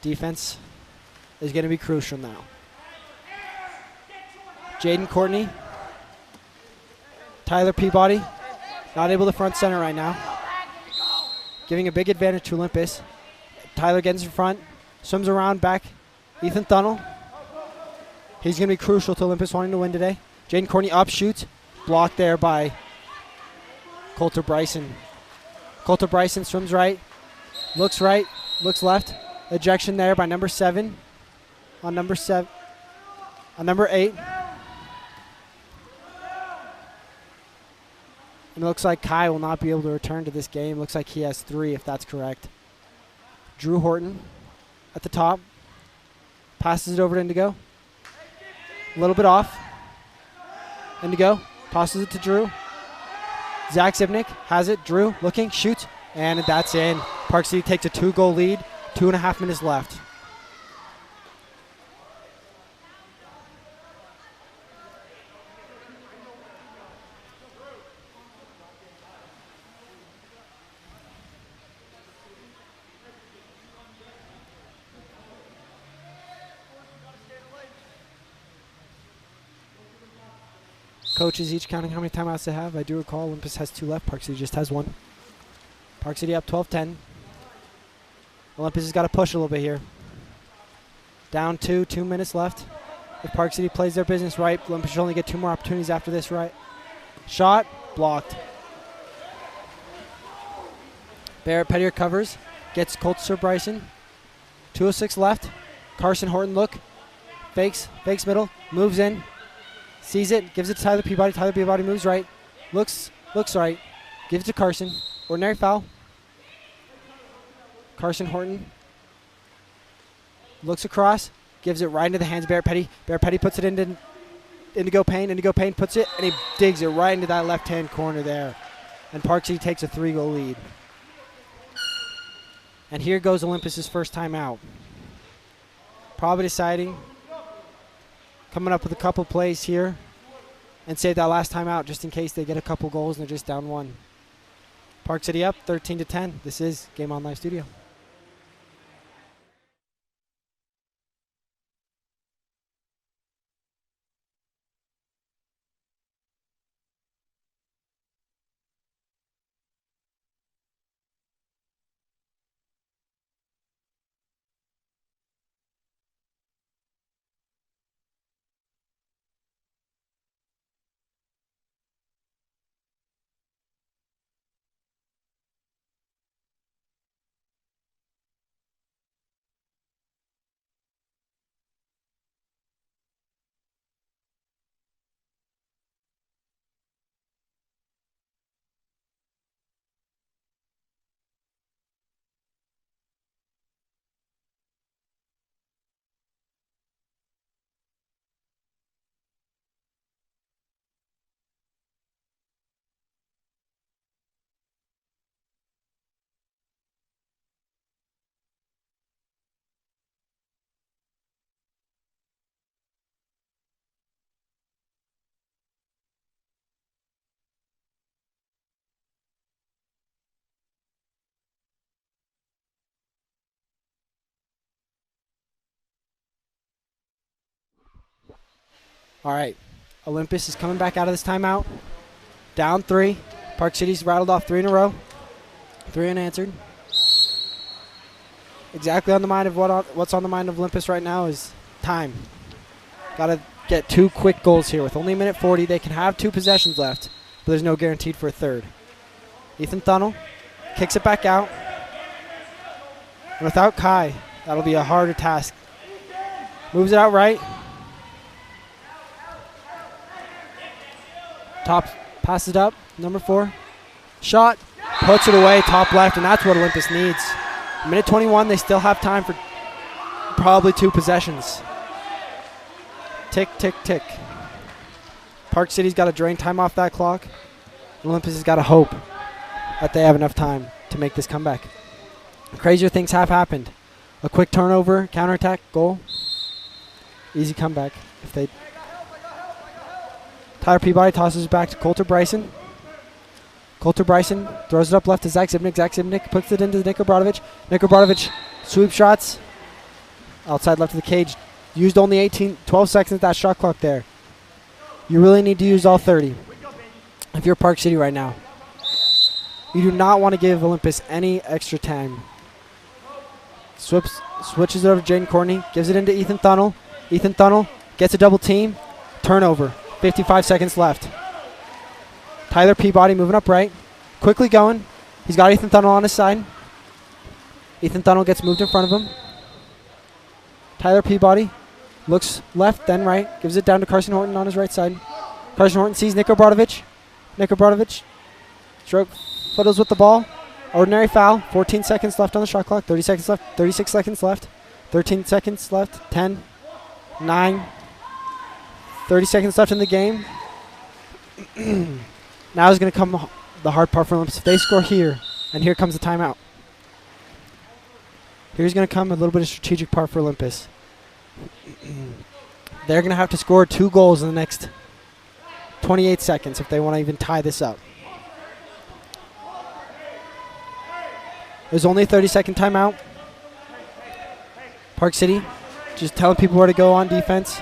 Defense is going to be crucial now. Jaden Courtney. Tyler Peabody, not able to front center right now. Giving a big advantage to Olympus. Tyler gets in front, swims around back. Ethan Thunnell. He's going to be crucial to Olympus wanting to win today. Jaden Courtney up, shoots. Blocked there by Coulter Bryson. Coulter Bryson swims right, looks left. Ejection there by number 7. On number 8. And it looks like Kai will not be able to return to this game. Looks like he has 3, if that's correct. Drew Horton at the top. Passes it over to Indigo. A little bit off. Indigo tosses it to Drew. Zach Zibnick has it. Drew looking, shoots, and that's in. Park City takes a 2-goal lead. 2.5 minutes left. Coaches each counting how many timeouts they have. I do recall Olympus has 2 left. Park City just has 1. Park City up 12-10. Olympus has got to push a little bit here. Down 2 minutes left. If Park City plays their business right, Olympus should only get 2 more opportunities after this, right? Shot, blocked. Barrett Pettier covers, gets Coulter Bryson. 2:06 left. Carson Horton look, fakes middle, moves in, sees it, gives it to Tyler Peabody. Tyler Peabody moves right, looks right, gives it to Carson. Ordinary foul. Carson Horton looks across, gives it right into the hands of Barrett Petty. Barrett Petty puts it into Indigo Payne. Indigo Payne puts it, and he digs it right into that left-hand corner there. And Park City takes a 3-goal lead. And here goes Olympus's first timeout. probably deciding, coming up with a couple plays here, and save that last time out just in case they get a couple goals and they're just down 1. Park City up 13-10. This is Game On Live Studio. All right, Olympus is coming back out of this timeout. Down 3. Park City's rattled off 3 in a row. 3 unanswered. Exactly on the mind of what's on the mind of Olympus right now is time. Got to get 2 quick goals here. With only a minute 40, they can have 2 possessions left, but there's no guaranteed for a third. Ethan Thunnell kicks it back out. And without Kai, that'll be a harder task. Moves it out right. Top passes it up. Number 4. Shot. Puts it away. Top left. And that's what Olympus needs. Minute 21. They still have time for probably 2 possessions. Tick, tick, tick. Park City's got to drain time off that clock. Olympus has got to hope that they have enough time to make this comeback. Crazier things have happened. A quick turnover, counterattack, goal. Easy comeback. If they Tyler Peabody tosses it back to Coulter Bryson. Coulter Bryson throws it up left to Zach Zibnik. Zach Zibnik puts it into Nick Obradovic. Nick Obradovic sweep shots. Outside left of the cage. Used only 12 seconds at that shot clock there. You really need to use all 30 if you're Park City right now. You do not want to give Olympus any extra time. Switches it over to Jaden Courtney. Gives it into Ethan Thunnell. Ethan Thunnell gets a double team. Turnover. 55 seconds left. Tyler Peabody moving up right. Quickly going. He's got Ethan Thunnell on his side. Ethan Thunnell gets moved in front of him. Tyler Peabody looks left, then right. Gives it down to Carson Horton on his right side. Carson Horton sees Nick Obradovic. Nick Obradovic stroke fiddles with the ball. Ordinary foul. 14 seconds left on the shot clock. 30 seconds left. 36 seconds left. 13 seconds left. 10, 9, 30 seconds left in the game. Now is going to come the hard part for Olympus. If they score here, and here comes the timeout. Here's going to come a little bit of strategic part for Olympus. They're going to have to score 2 goals in the next 28 seconds if they want to even tie this up. There's only a 30-second timeout. Park City just telling people where to go on defense.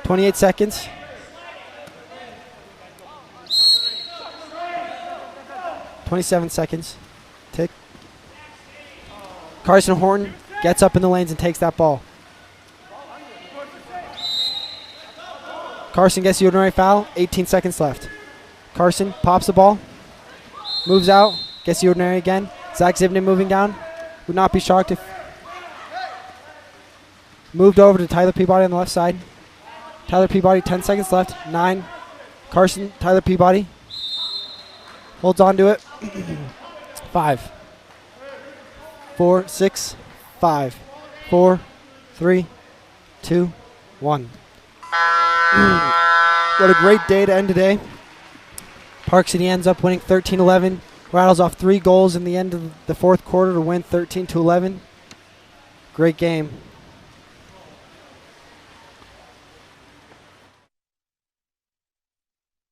.28 seconds. .27 seconds. Tick. Carson Horton gets up in the lanes and takes that ball. Carson gets the ordinary foul. 18 seconds left. Carson pops the ball. Moves out. Gets the ordinary again. Zach Zibnik moving down. Would not be shocked if moved over to Tyler Peabody on the left side. Tyler Peabody, 10 seconds left. 9. Carson, Tyler Peabody. Holds on to it. 5. 4, 6, 5, 4, 3, 2, 1. What a great day to end today. Park City ends up winning 13-11. rattles off 3 goals in the end of the fourth quarter to win 13-11. Great game.